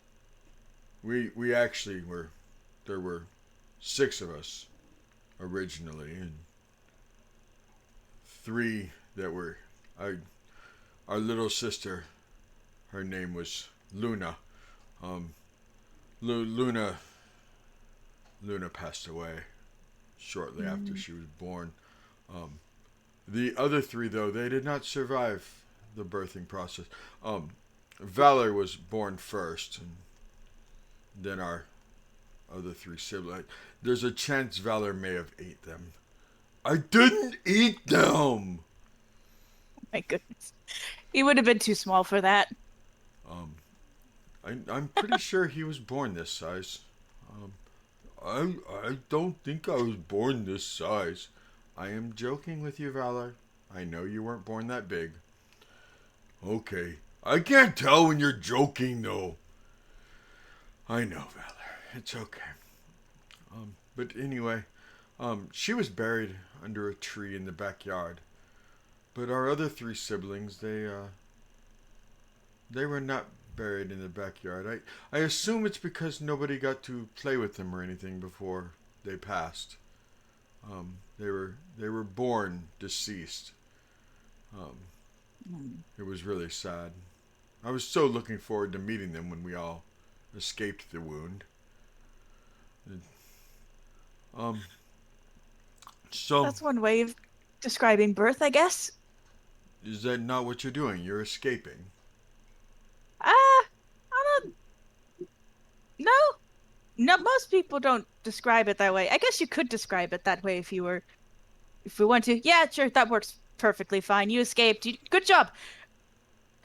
A: we actually were. There were 6 of us originally, and 3 that were. I, our little sister, her name was Luna. Um, Luna passed away shortly after she was born. Um, The other three, though, they did not survive the birthing process. Valor was born first, and then our other three siblings. There's a chance Valor may have ate them. I didn't eat them!
B: My goodness. He would have been too small for that.
A: I'm pretty sure he was born this size. I don't think I was born this size. I am joking with you, Valor. I know you weren't born that big. Okay. I can't tell when you're joking, though. I know, Valor. It's okay. But anyway, she was buried under a tree in the backyard. But our other three siblings, they were not buried in the backyard. I assume it's because nobody got to play with them or anything before they passed. They were born deceased. It was really sad. I was so looking forward to meeting them when we all escaped the wound. So
B: That's one way of describing birth, I guess.
A: is that not what you're doing? You're escaping.
B: I don't. No, no. Most people don't describe it that way. I guess you could describe it that way if we want to. Yeah, sure, that works perfectly fine. You escaped. Good job.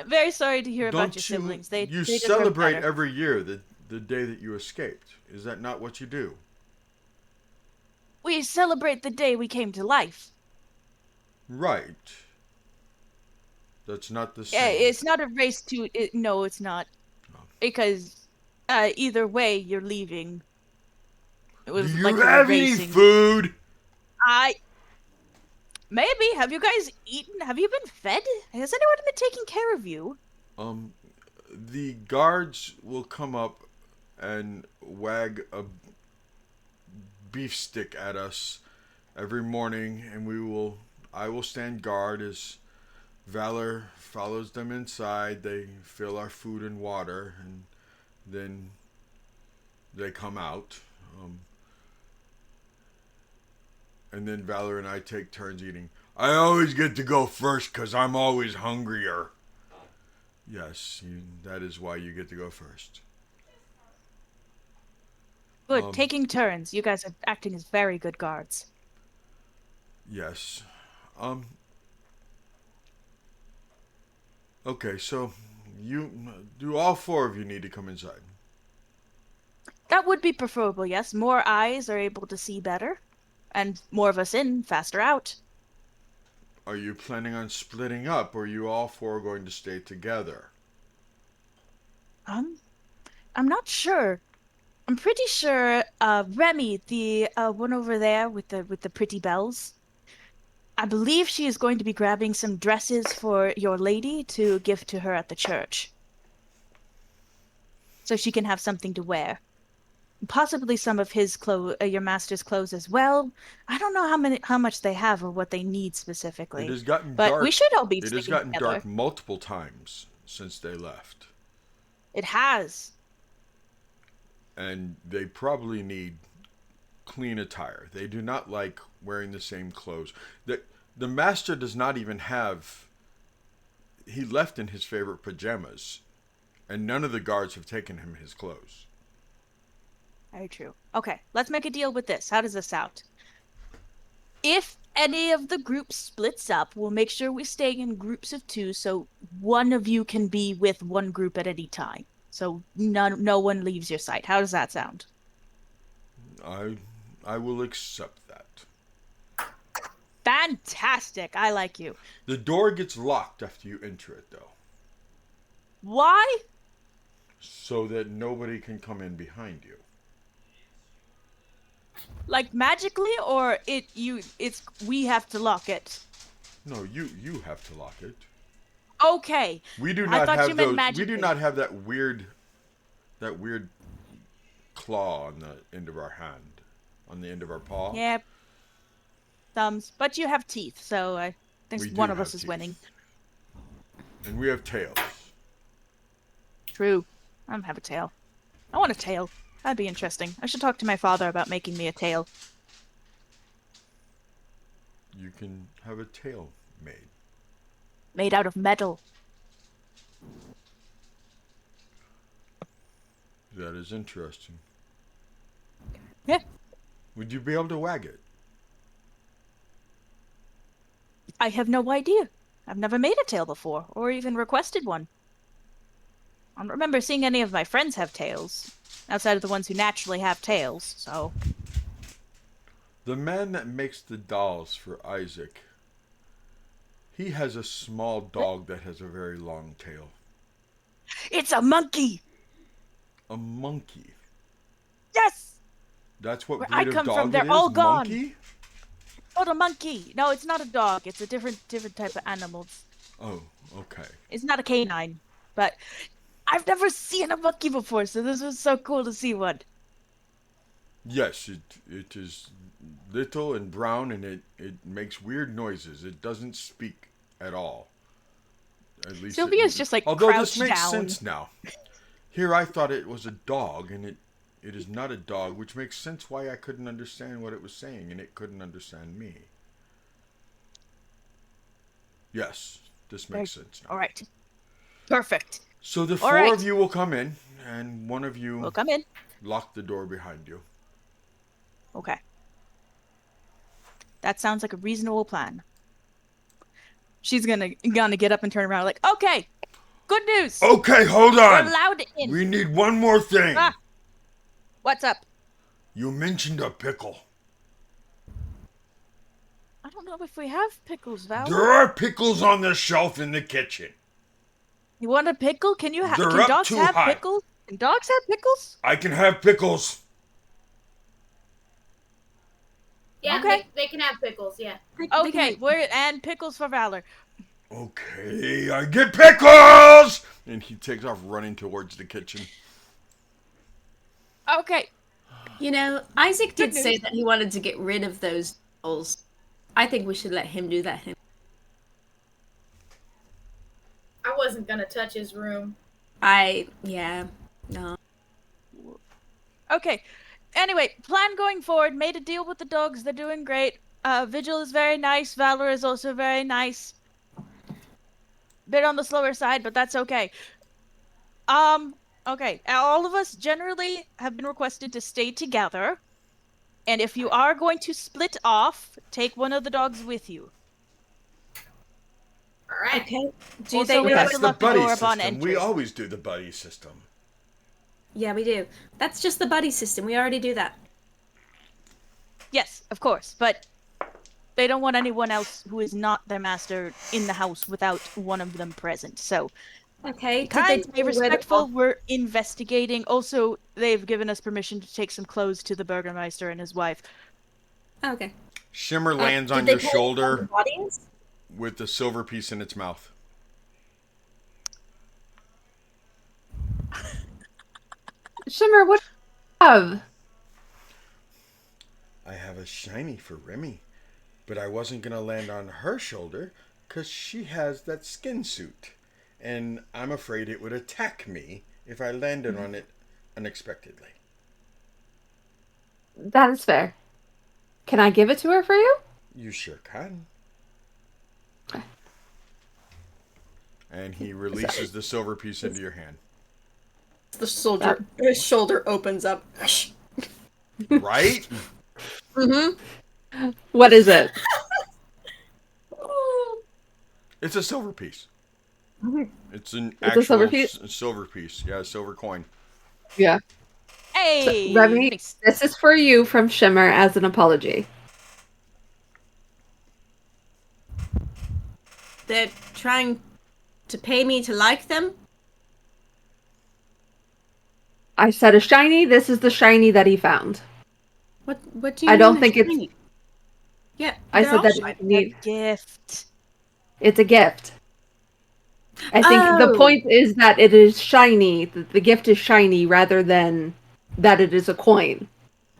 B: Very sorry to hear about your siblings. They
A: you
B: deserve
A: celebrate
B: better.
A: every year the day that you escaped. Is that not what you do?
B: We celebrate the day we came to life.
A: Right. That's not the
B: Yeah,
A: same.
B: it's not a race to. No, it's not. Because either way, you're leaving. It was
A: Do you
B: like you were
A: have any
B: racing.
A: food?
B: Maybe. Have you guys eaten? Have you been fed? Has anyone been taking care of you?
A: The guards will come up and wag a beef stick at us every morning, and I will stand guard as Valor follows them inside. They fill our food and water, and then they come out. And then Valor and I take turns eating. I always get to go first because I'm always hungrier. Yes, that is why you get to go first.
B: Good. Taking turns. You guys are acting as very good guards.
A: Yes. Okay, so do all four of you need to come inside?
B: That would be preferable, yes. More eyes are able to see better. And more of us in, faster out.
A: Are you planning on splitting up, or are you all four going to stay together?
B: I'm not sure. I'm pretty sure, Remy, the one over there with the pretty bells, I believe she is going to be grabbing some dresses for your lady to give to her at the church. So she can have something to wear. Possibly some of his clothes, your master's clothes as well. I don't know how much they have or what they need specifically.
A: It has gotten
B: but
A: dark.
B: we should all be
A: It
B: sticking
A: has gotten
B: together.
A: dark multiple times since they left.
B: It has.
A: And they probably need clean attire. They do not like wearing the same clothes. The master does not even have... He left in his favorite pajamas, and none of the guards have taken him his clothes.
B: Very true. Okay, let's make a deal with this. How does this sound? If any of the group splits up, we'll make sure we stay in groups of 2, so one of you can be with one group at any time. So no one leaves your sight. How does that sound?
A: I will accept that.
B: Fantastic! I like you.
A: The door gets locked after you enter it, though,
B: Why?
A: so that nobody can come in behind you.
B: Like magically, or we have to lock it?
A: No, you have to lock it.
B: Okay.
A: We do
B: I
A: not
B: thought
A: have
B: you meant
A: those.
B: magically.
A: We do not have that weird claw on the end of our hand, on the end of our paw.
B: Yeah. Thumbs, but you have teeth, so I think
A: We do
B: one of
A: have
B: us is
A: teeth.
B: winning.
A: And we have tails.
B: True. I don't have a tail. I want a tail. That'd be interesting. I should talk to my father about making me a tail.
A: you can have a tail made.
B: Made out of metal.
A: That is interesting.
B: Yeah.
A: Would you be able to wag it?
B: I have no idea. I've never made a tail before, or even requested one. I don't remember seeing any of my friends have tails, outside of the ones who naturally have tails, so...
A: The man that makes the dolls for Isaac, he has a small dog that has a very long tail.
B: It's a monkey!
A: A monkey.
B: Yes!
A: That's what
B: Where
A: breed
B: I
A: of
B: come
A: dog
B: from, they're
A: it is?
B: all gone.
A: Monkey?
B: Oh, a monkey! No, it's not a dog. It's a different type of animal.
A: Oh, okay.
B: It's not a canine, but I've never seen a monkey before, so this was so cool to see one.
A: Yes, it is little and brown, and it makes weird noises. It doesn't speak at all. At least
B: Sylvia's just like
A: although
B: crouched
A: this makes
B: down.
A: sense now. Here I thought it was a dog, and it is not a dog, which makes sense why I couldn't understand what it was saying, and it couldn't understand me. Yes, this makes sense now.
B: All right. Perfect.
A: So the
B: All
A: four
B: right.
A: of you will come in, and one of you
B: We'll come in.
A: lock the door behind you.
B: Okay. That sounds like a reasonable plan. She's gonna get up and turn around like, okay, good news.
A: Okay, hold
B: We're
A: on.
B: allowed in.
A: We need one more thing.
B: Ah. What's up?
A: You mentioned a pickle.
B: I don't know if we have pickles, Val.
A: There are pickles on the shelf in the kitchen.
B: You want a pickle? Can you
A: They're
B: can
A: up
B: dogs
A: too
B: have
A: high.
B: pickles? Can dogs have pickles?
A: I can have pickles.
F: Yeah,
B: Okay.
F: they can have pickles, yeah.
B: Okay, and pickles for Valor.
A: Okay, I get pickles! And he takes off running towards the kitchen.
B: Okay.
E: You know, Isaac did
B: Good
E: say
B: news.
E: that he wanted to get rid of those dolls. I think we should let him do that.
F: I wasn't gonna touch his room.
E: No.
B: Okay. Anyway, plan going forward. Made a deal with the dogs. They're doing great. Vigil is very nice. Valor is also very nice. Bit on the slower side, but that's okay. Okay. All of us generally have been requested to stay together. And if you are going to split off, take one of the dogs with you.
F: Alright.
E: Okay. Do
B: Also,
E: they
B: we
E: know?
B: have
A: That's
B: to
A: the
B: lock the
A: buddy
B: door upon
A: system. We
B: entry.
A: always do the buddy system.
E: Yeah, we do. That's just the buddy system. We already do that.
B: Yes, of course, but they don't want anyone else who is not their master in the house without one of them present. So,
E: Okay.
B: be kind,
E: tell
B: be
E: you where the
B: respectful.
E: dog-
B: We're investigating. Also, they've given us permission to take some clothes to the Burgermeister and his wife.
E: Okay.
A: Shimmer lands
E: Did
A: on
E: they
A: your
E: tell you
A: shoulder
E: where the body is?
A: with the silver piece in its mouth.
C: Shimmer, what do you have?
A: I have a shiny for Remy, but I wasn't going to land on her shoulder because she has that skin suit. And I'm afraid it would attack me if I landed on it unexpectedly.
C: That is fair. Can I give it to her for you?
A: You sure can. And he releases the silver piece into your hand.
E: His shoulder opens up.
A: Right?
E: Mm-hmm.
C: What is it?
A: It's a silver piece. It's an
C: It's
A: actual
C: a silver piece?
A: silver piece. Yeah, a silver coin.
C: Yeah.
B: Hey,
C: Remy,
B: nice.
C: this is for you from Shimmer as an apology.
E: They're trying to pay me to like them.
C: I said a shiny. This is the shiny that he found.
E: What do you
C: I don't
E: mean
C: think
E: a
C: it's-
E: shiny? Yeah,
C: I
E: they're
C: said
E: all
C: that
E: shiny.
C: you need.
B: Gift.
C: It's a gift. I think the
E: Oh.
C: point is that it is shiny. The gift is shiny rather than that it is a coin.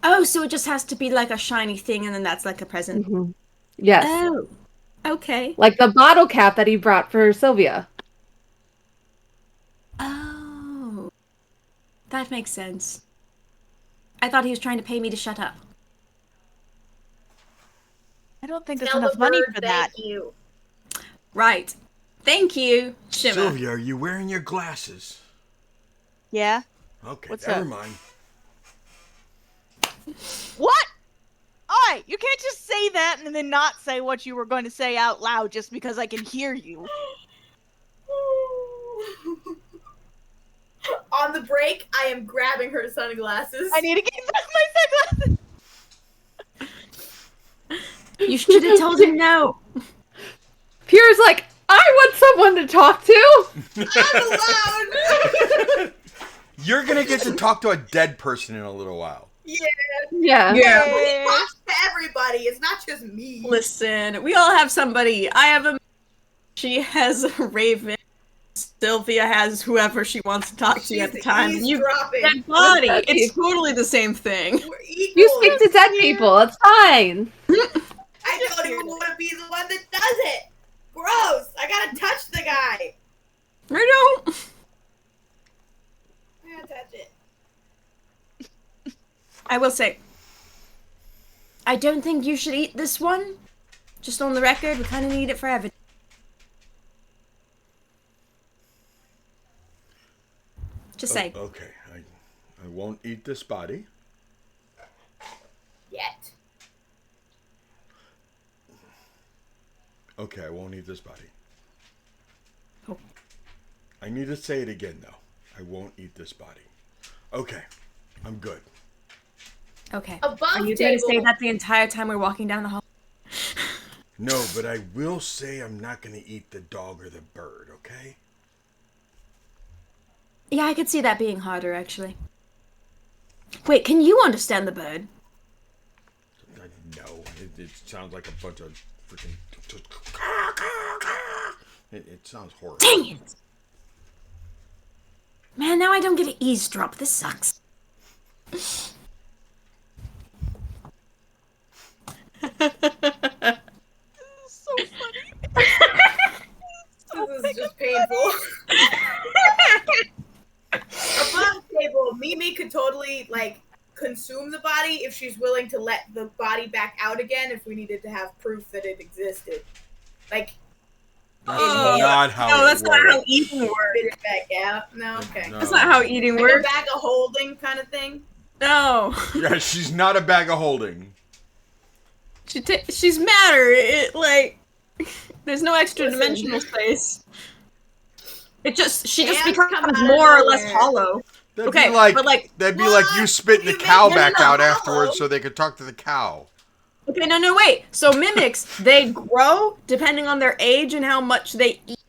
E: Oh, so it just has to be like a shiny thing, and then that's like a present.
C: Mhm. Yes.
E: Oh, okay.
C: Like the bottle cap that he brought for Sylvia.
E: Oh, that makes sense. I thought he was trying to pay me to shut up.
B: I don't think there's
F: Tell
B: enough
F: the
B: money
F: bird
B: for that.
F: thank you.
E: Right. Thank you, Shimmer.
A: Sylvia, are you wearing your glasses?
B: Yeah?
A: Okay,
B: What's
A: never
B: up?
A: mind.
B: What? Alright, you can't just say that and then not say what you were going to say out loud just because I can hear you.
F: On the break, I am grabbing her sunglasses.
B: I need to get back my sunglasses.
E: You should have told him no.
C: Pierre's like, I want someone to talk to.
F: I'm alone.
A: You're gonna get to talk to a dead person in a little while.
F: Yeah.
C: Yeah.
E: Yeah.
F: He talks to everybody. It's not just me.
E: Listen, we all have somebody. I have a. She has a Raven. Sylvia has whoever she wants to talk to at the time. You
F: dropping.
E: dead body. It's totally the same thing.
F: We're equal.
C: You speak to dead people. It's fine.
F: I don't even want to be the one that does it. Gross. I gotta touch the guy.
E: I don't.
F: I gotta touch it.
E: I will say, I don't think you should eat this one. Just on the record, we kind of need it for evidence. Just say.
A: Okay, I won't eat this body.
F: Yet.
A: Okay, I won't eat this body.
E: Oh.
A: I need to say it again, though. I won't eat this body. Okay, I'm good.
E: Okay.
F: Above
E: Are you going to
F: table.
E: say that the entire time we're walking down the hall?
A: No, but I will say I'm not going to eat the dog or the bird, okay?
E: Yeah, I could see that being harder, actually. Wait, can you understand the bird?
A: No, it sounds like a bunch of freaking... It sounds horrible.
E: Dang it! Man, now I don't get to eavesdrop. This sucks.
B: So funny.
F: This is just painful. Above table, Mimi could totally, like, consume the body if she's willing to let the body back out again if we needed to have proof that it existed. Like,
A: That's
E: Oh,
A: not how
E: no,
A: it
E: that's not
A: works.
E: how eating works.
F: spit it back out. No, okay.
A: No.
E: That's not how eating
F: Like a
E: works.
F: bag of holding kind of thing.
E: No.
A: Yeah, she's not a bag of holding.
E: She's matter. It like there's no extra
F: Listen.
E: dimensional space. She just
F: Hands
E: becomes
F: come out of
E: more or less
F: nowhere.
E: hollow.
A: That'd
E: Okay,
A: be like,
E: but, like,
A: that'd be like you
F: what?
A: spitting the
F: You
A: cow
F: make
A: back
F: them
A: out
F: hollow.
A: afterwards so they could talk to the cow.
E: Okay, no, wait. So mimics, they grow depending on their age and how much they eat.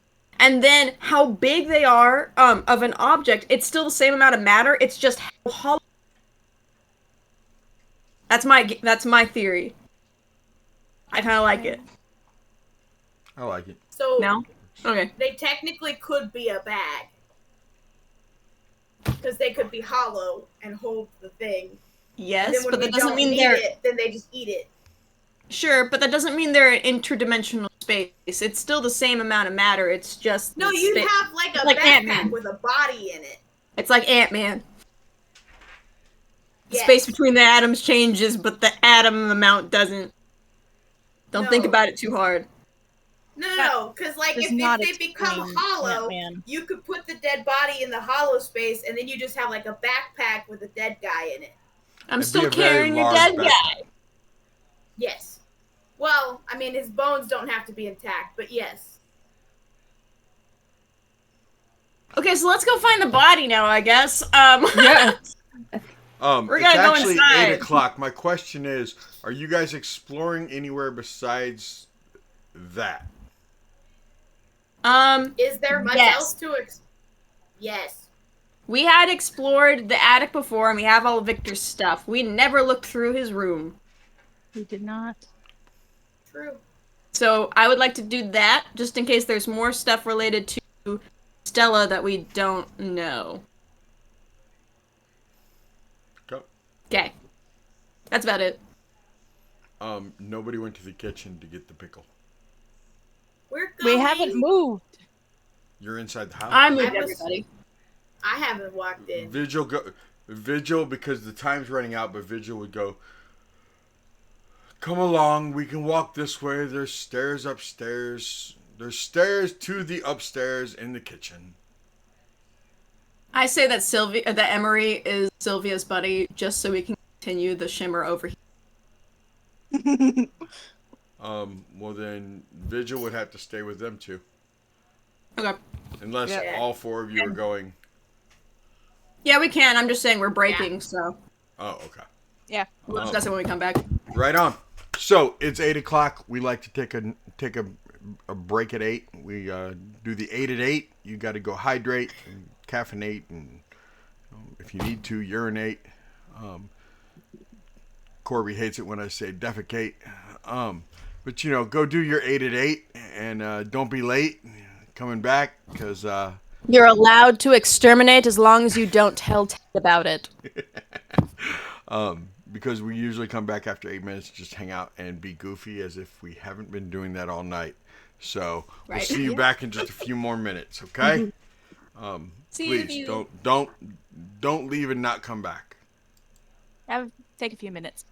E: And then how big they are of an object, it's still the same amount of matter, it's just how hollow. That's my theory. I kind of like it.
A: I like it.
F: So
E: No? Okay.
F: they technically could be a bag. Because they could be hollow and hold the thing. And
E: Yes,
F: then when
E: but
F: we
E: that doesn't
F: don't
E: mean
F: need
E: they're
F: it, then they just eat it.
E: sure, but that doesn't mean they're in interdimensional space. It's still the same amount of matter. It's just
F: No,
E: the
F: you'd
E: spa-
F: have like a
E: like
F: backpack
E: Ant-Man.
F: with a body in it.
E: It's like Ant-Man. The
F: Yes.
E: space between the atoms changes, but the atom amount doesn't. Don't think
F: No.
E: about it too hard.
F: No, because like
B: does
F: if
B: not
F: they become
B: explain
F: hollow,
B: Ant-Man.
F: you could put the dead body in the hollow space, and then you just have like a backpack with a dead guy in it.
E: I'm
A: It'd be
E: still
A: a very
E: carrying a
A: large
E: dead
A: backpack.
E: guy.
F: Yes. Well, I mean, his bones don't have to be intact, but yes.
E: Okay, so let's go find the body now, I guess.
C: Yeah.
E: We're
A: It's
E: gonna go
A: actually
E: inside.
A: 8 o'clock. My question is, are you guys exploring anywhere besides that?
F: Is there much
E: Yes.
F: else to Yes.
E: We had explored the attic before, and we have all of Victor's stuff. We never looked through his room.
B: We did not.
F: True.
E: So I would like to do that, just in case there's more stuff related to Stella that we don't know.
A: Go.
E: Okay. That's about it.
A: Nobody went to the kitchen to get the pickle.
F: We're going.
B: We haven't moved.
A: You're inside the house.
E: I moved
F: I was-
E: everybody.
F: I haven't walked in.
A: Vigil because the time's running out, but Vigil would go, Come along. We can walk this way. There's stairs upstairs. There's stairs to the upstairs in the kitchen.
E: I say that that Emery is Sylvia's buddy, just so we can continue the shimmer over here.
A: Well then, Vigil would have to stay with them too.
E: Okay.
A: Unless
B: Yeah.
A: all four of you are going.
E: Yeah, we can. I'm just saying we're breaking, so
A: Oh, okay.
E: we'll discuss it when we come back.
A: Right on. So it's 8:00. We like to take a break at 8. We do the 8 at 8. You got to go hydrate, and caffeinate, and if you need to, urinate. Corby hates it when I say defecate. But go do your 8 at 8, and don't be late coming back because.
D: You're allowed to exterminate as long as you don't tell Ted about it.
A: Because we usually come back after 8 minutes, just hang out and be goofy as if we haven't been doing that all night. So we'll
E: Right.
A: see you back in just a few more minutes, okay? Please don't leave and not come back.
B: Take a few minutes.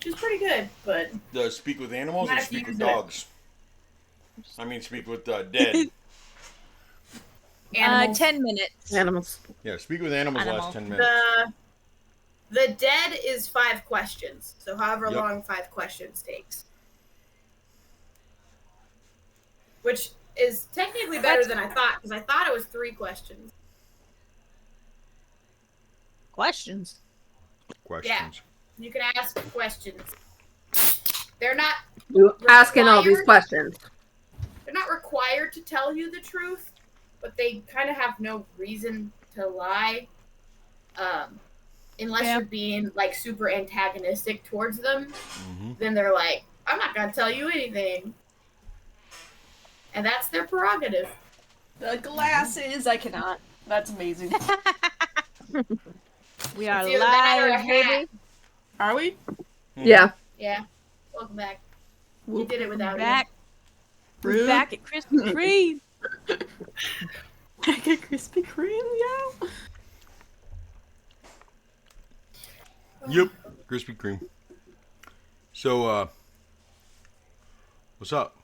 F: which is pretty good, but
A: The speak with animals
F: Might
A: or
F: have to
A: speak with
F: use it.
A: dogs? I mean, speak with dead.
F: animals.
B: 10 minutes.
C: Animals.
A: Yeah, speak with animals
B: Animal.
A: last 10 minutes.
F: The dead is 5 questions, so however
A: Yep.
F: long 5 questions takes. Which is technically better than I thought, because I thought it was 3 questions.
B: Questions.
A: Questions.
F: You can ask questions. They're not
C: You asking all these questions.
F: they're not required to tell you the truth, but they kind of have no reason to lie. Unless
B: Yeah.
F: you're being like super antagonistic towards them,
A: Mm-hmm.
F: then they're like, I'm not gonna tell you anything. And that's their prerogative.
E: The glasses, I cannot. That's amazing.
B: We are
F: It's either that or a
B: live,
F: hat.
B: baby.
E: Are we?
C: Yeah.
F: Yeah. Welcome back. You did it without
B: Back. We're
E: Rude.
B: back at Krispy Kreme.
E: Back at Krispy Kreme, yeah.
A: Yep. Krispy Kreme. So, what's up?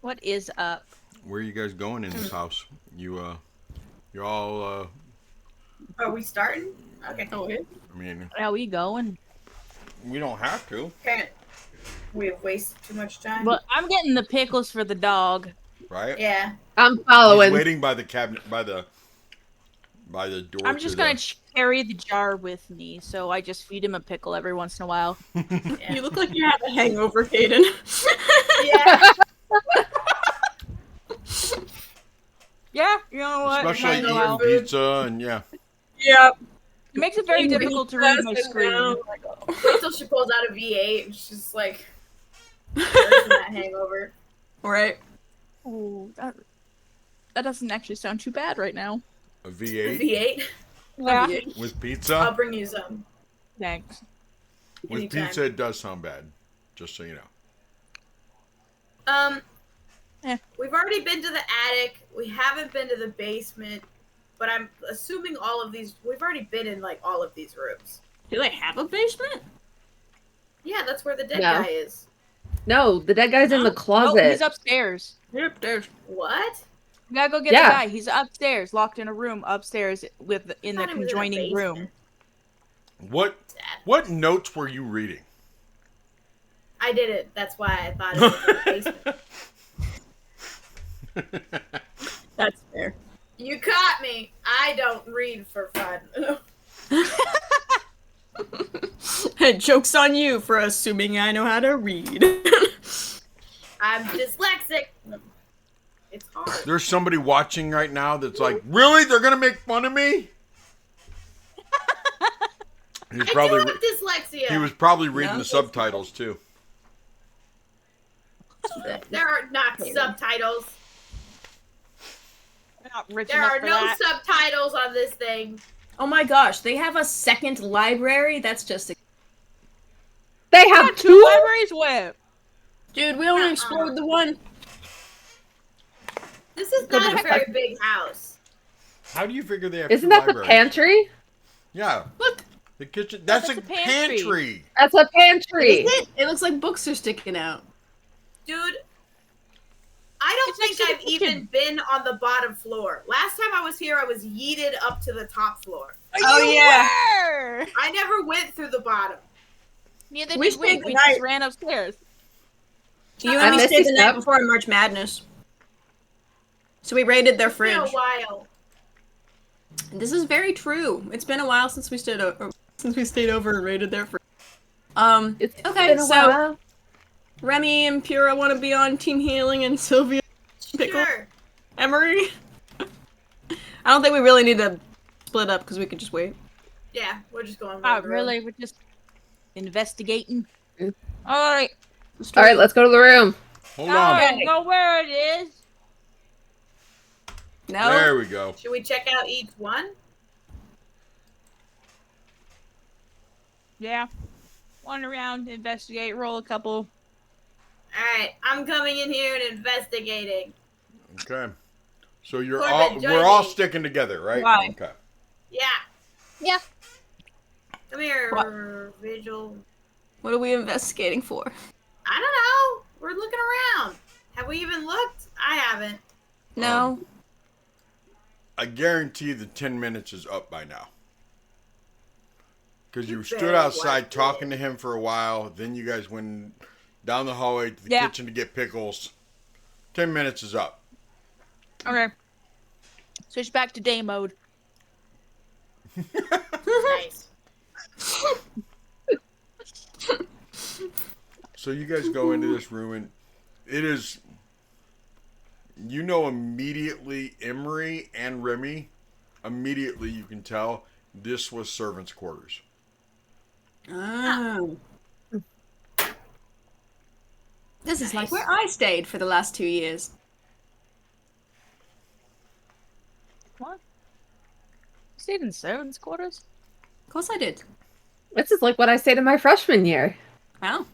B: What is up?
A: Where are you guys going in this house? You're all,
F: Are we starting? Okay.
A: I mean,
B: Are we going?
A: we don't have to,
F: Okay. We have wasted too much time.
B: Well, I'm getting the pickles for the dog.
A: right?
F: Yeah.
C: I'm
A: He's
C: following.
A: waiting by the cabinet, by the door.
B: I'm just gonna carry the jar with me, so I just feed him a pickle every once in a while.
F: Yeah.
E: You look like you have a hangover, Kaden.
F: Yeah.
B: Yeah, you know what?
A: Especially
F: Might as
A: eating
F: well.
A: pizza and yeah.
E: Yep.
B: It makes it very difficult to read my screen.
F: Wait till she pulls out a V8 and she's like, nursing that hangover.
E: Right.
B: Oh, that doesn't actually sound too bad right now.
A: A V8
F: V8?
B: Yeah.
A: with
F: I'll
A: pizza.
F: bring you some.
B: Thanks.
A: With
F: anytime.
A: pizza, it does sound bad. Just so you know.
F: We've already been to the attic. We haven't been to the basement. But I'm assuming all of these, we've already been in like all of these rooms.
E: Do they have a basement?
F: Yeah, that's where the dead
C: No.
F: guy is.
C: No, the dead guy's in the
B: Oh,
C: closet.
B: he's upstairs.
E: Yep, there's.
F: What?
B: We gotta go get
C: Yeah.
B: the guy. He's upstairs, locked in a room upstairs in the
F: Thought he was in the
B: conjoining room.
F: basement.
A: What notes were you reading?
F: I did it. That's why I thought it was in the basement.
E: That's fair.
F: You caught me. I don't read for fun.
E: Joke's on you for assuming I know how to read.
F: I'm dyslexic. It's hard.
A: There's somebody watching right now that's like, really? They're gonna make fun of me? He's
F: I do
A: probably
F: have dyslexia.
A: he was probably reading
E: No.
A: the subtitles too.
F: There are not subtitles.
B: We're not rich
F: There
B: enough
F: are
B: for
F: no
B: that.
F: subtitles on this thing.
E: Oh my gosh, they have a second library? That's just.
C: They have
B: Two
C: two?
B: libraries where?
E: Dude, we only explored the one.
F: This is
C: Go
F: not
C: to
F: a
C: the
F: very big house.
A: How do you figure they have
C: Isn't
A: two
C: that the
A: libraries?
C: pantry?
A: Yeah.
E: Look,
A: The kitchen. That's
B: that's
A: a
B: a pantry.
A: pantry.
C: That's a pantry.
E: is it? It looks like books are sticking out.
F: Dude, I don't
B: It's next
F: think
B: to
F: I've
B: the
F: even been on the bottom floor. Last time I was here, I was yeeted up to the top floor.
E: Oh,
B: You
E: yeah.
B: were!
F: I never went through the bottom.
B: Neither
E: We
B: did we.
E: stayed the
B: We
E: night.
B: just ran upstairs.
E: You
C: I
E: and me
C: missed
E: stayed
C: you,
E: the night
C: Steph.
E: before March Madness. So we raided their
F: It's been
E: fridge.
F: a while.
E: This is very true. It's been a while since we stayed over and raided their fridge. Okay,
C: been a
E: so
C: while.
E: Remy and Pura want to be on Team Healing and Sylvia Pickle
F: Sure.
E: Emery. I don't think we really need to split up because we could just wait.
F: Yeah, we're just going.
B: Oh,
F: around the room.
B: really? We're just investigating.
C: Mm.
B: All right.
C: All right, let's go to the room.
A: Hold
B: All
A: on.
B: right. Know where it is.
E: No.
A: There we go.
F: Should we check out each one?
B: Yeah. Wander around, investigate, roll a couple.
F: Alright, I'm coming in here and investigating.
A: Okay. So you're
F: Corbin,
A: all
F: join
A: we're all
F: me.
A: sticking together, right?
E: Why?
A: Okay.
F: Yeah. Come here, Vigil.
E: What are we investigating for?
F: I don't know. We're looking around. Have we even looked? I haven't.
E: No.
A: I guarantee the 10 minutes is up by now. Because you
F: You
A: stood
F: better
A: outside
F: watch
A: talking
F: it.
A: to him for a while. Then you guys went down the hallway to the kitchen to get pickles. 10 minutes is up.
B: Okay. Switch back to day mode.
F: Nice.
A: So you guys go into this room and it is, you know, immediately Emery and Remy, immediately you can tell this was servants' quarters.
E: Oh. This is like where I stayed for the last 2 years.
B: What? You stayed in servants' quarters?
E: Of course I did.
C: This is like what I stayed in my freshman year.
E: Oh.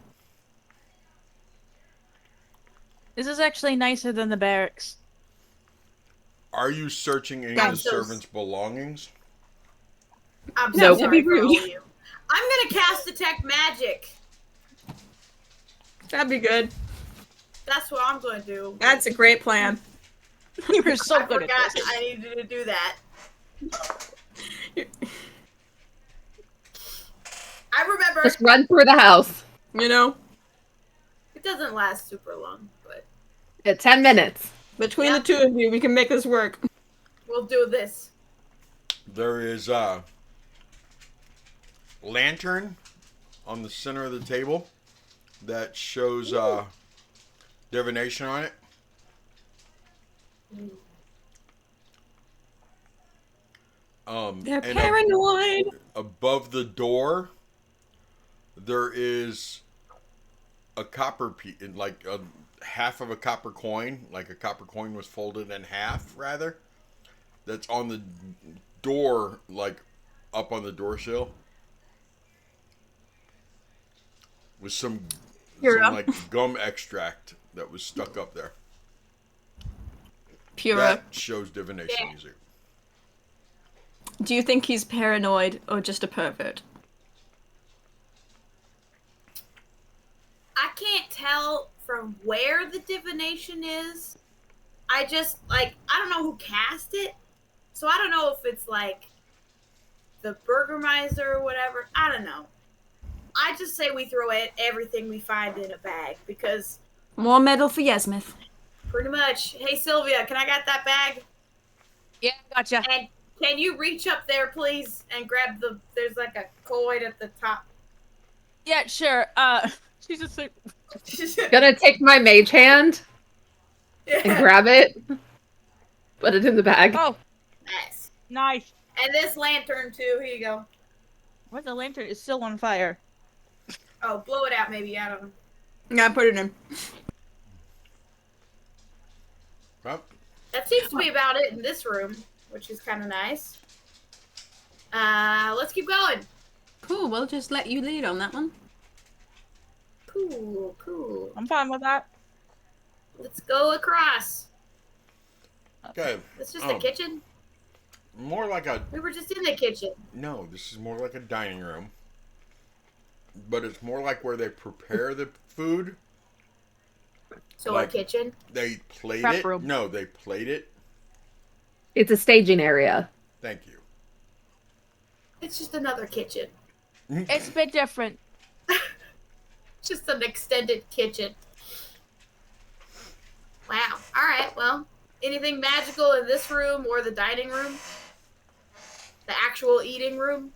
B: This is actually nicer than the barracks.
A: Are you searching any
F: Yeah,
A: of the
F: so-
A: servants' belongings?
F: I'm
C: No,
F: so
C: that'd
F: sorry
C: be
F: for all
C: rude.
F: of you. I'm gonna cast detect magic.
E: That'd be good.
F: That's what I'm gonna do.
E: That's a great plan.
B: You were so
F: I
B: good at
F: forgot
B: this.
F: I needed to do that. I remember.
C: Just run through the house.
E: You know?
F: It doesn't last super long, but
C: At 10 minutes.
E: Between
F: Yeah.
E: the two of you, we can make this work.
F: we'll do this.
A: There is a lantern on the center of the table that shows divination on it.
E: They're
A: and
E: paranoid.
A: above the door, there is a copper piece, like a half of a copper coin, like a copper coin was folded in half, rather. That's on the door, like up on the door sill, with some like gum extract that was stuck up there.
E: Pura.
A: That shows divination
F: Yeah.
A: music.
E: Do you think he's paranoid or just a pervert?
F: I can't tell from where the divination is. I just I don't know who cast it, so I don't know if it's like the Burgermeister or whatever. I don't know. I just say we throw everything we find in a bag because
E: More metal for Yesmith.
F: pretty much. Hey Sylvia, can I get that bag?
B: Yeah, gotcha.
F: And can you reach up there, please, and grab there's like a coin at the top.
B: Yeah, sure. She's just like,
C: Gonna take my mage hand and grab it. Put it in the bag.
B: oh,
F: Nice.
B: nice.
F: And this lantern too. Here you go.
B: What, the lantern is still on fire.
F: Oh, blow it out maybe. I don't know.
E: Yeah, put it in.
A: Well,
F: That seems to be about it in this room, which is kind of nice. Let's keep going.
E: Cool, we'll just let you lead on that one.
F: Cool, cool.
B: I'm fine with that.
F: Let's go across.
A: okay,
F: It's just
A: Oh.
F: a kitchen.
A: more like a
F: We were just in the kitchen.
A: no. This is more like a dining room, but it's more like where they prepare the food.
F: So
A: Like-
F: a kitchen.
A: They plate
B: Prep
A: it.
B: room.
A: No, they plate it.
C: It's a staging area.
A: Thank you.
F: It's just another kitchen.
B: It's a bit different.
F: Just an extended kitchen. Wow. All right. Well, anything magical in this room or the dining room? The actual eating room?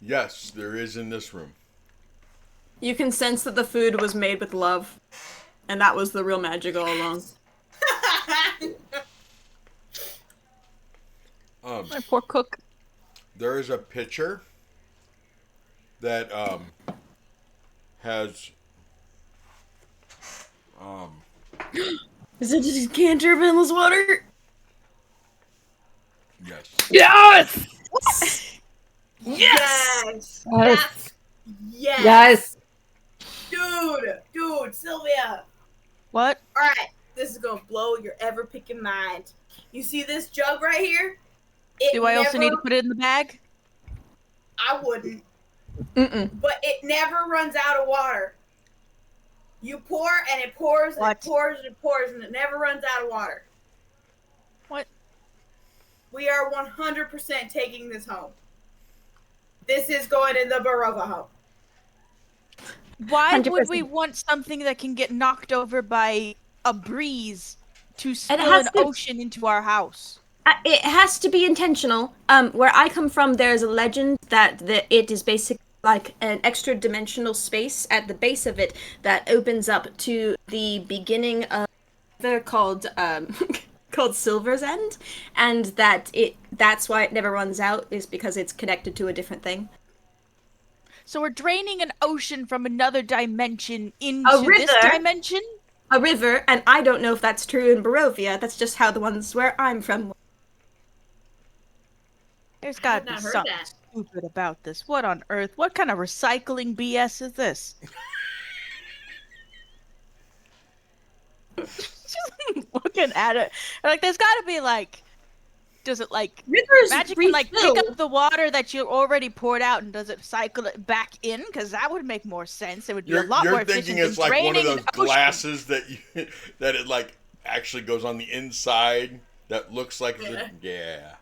A: Yes, there is in this room.
E: You can sense that the food was made with love. And that was the real magic all along.
B: My poor cook.
A: There is a pitcher that has
E: Is it just a decanter of endless water?
A: yes.
C: Yes!
F: Yes.
C: Yes.
F: Yes.
C: Yes.
F: Dude, Sylvia.
B: What?
F: All right, this is gonna blow your ever picking mind. You see this jug right here? It
B: Do I also need to
F: never-
B: put it in the bag?
F: I wouldn't. but it never runs out of water. You pour and it pours and it pours and it pours and it never runs out of water.
B: What?
F: We are 100% taking this home. This is going in the Barova home.
B: Why would
E: 100%.
B: we want something that can get knocked over by a breeze to spill
E: has
B: an
E: to-
B: ocean into our house?
E: It has to be intentional. Where I come from, there's a legend that it is basically like an extra dimensional space at the base of it that opens up to the beginning of they're called called Silver's End, and that's why it never runs out, is because it's connected to a different thing.
B: So we're draining an ocean from another dimension into this
E: river.
B: dimension?
E: A river, and I don't know if that's true in Barovia. That's just how the ones where I'm from.
B: There's gotta be
F: not heard
B: something
F: that.
B: stupid about this. What on earth? What kind of recycling BS is this? Just looking at it. Like, there's gotta be, like... Does it, like...
E: Rivers
B: Magic can, like, pick
E: refill.
B: up the water that you already poured out and does it cycle it back in? Because that would make more sense. It would be a lot more
A: You're
B: efficient
A: thinking it's
B: than
A: like one of
B: draining
A: those
B: an ocean.
A: glasses that that it like actually goes on the inside that looks like yeah.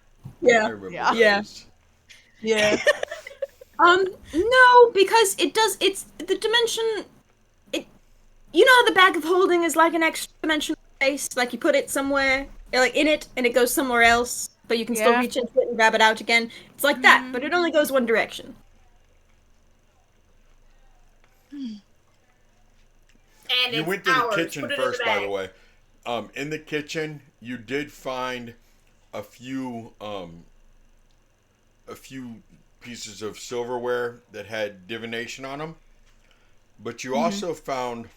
A: I remember
E: Yeah.
A: those.
E: Yeah. No, because it's the dimension. You know, the bag of holding is like an extra dimensional space. Like you put it somewhere, like in it, and it goes somewhere else, but you can still
B: Yeah.
E: reach into it and grab it out again. It's like that, but it only goes one direction.
F: And
A: You
F: it's
A: went to the
F: ours.
A: kitchen
F: Put it in
A: first, by the
F: bag.
A: way. In the kitchen, you did find a few pieces of silverware that had divination on them, but you also found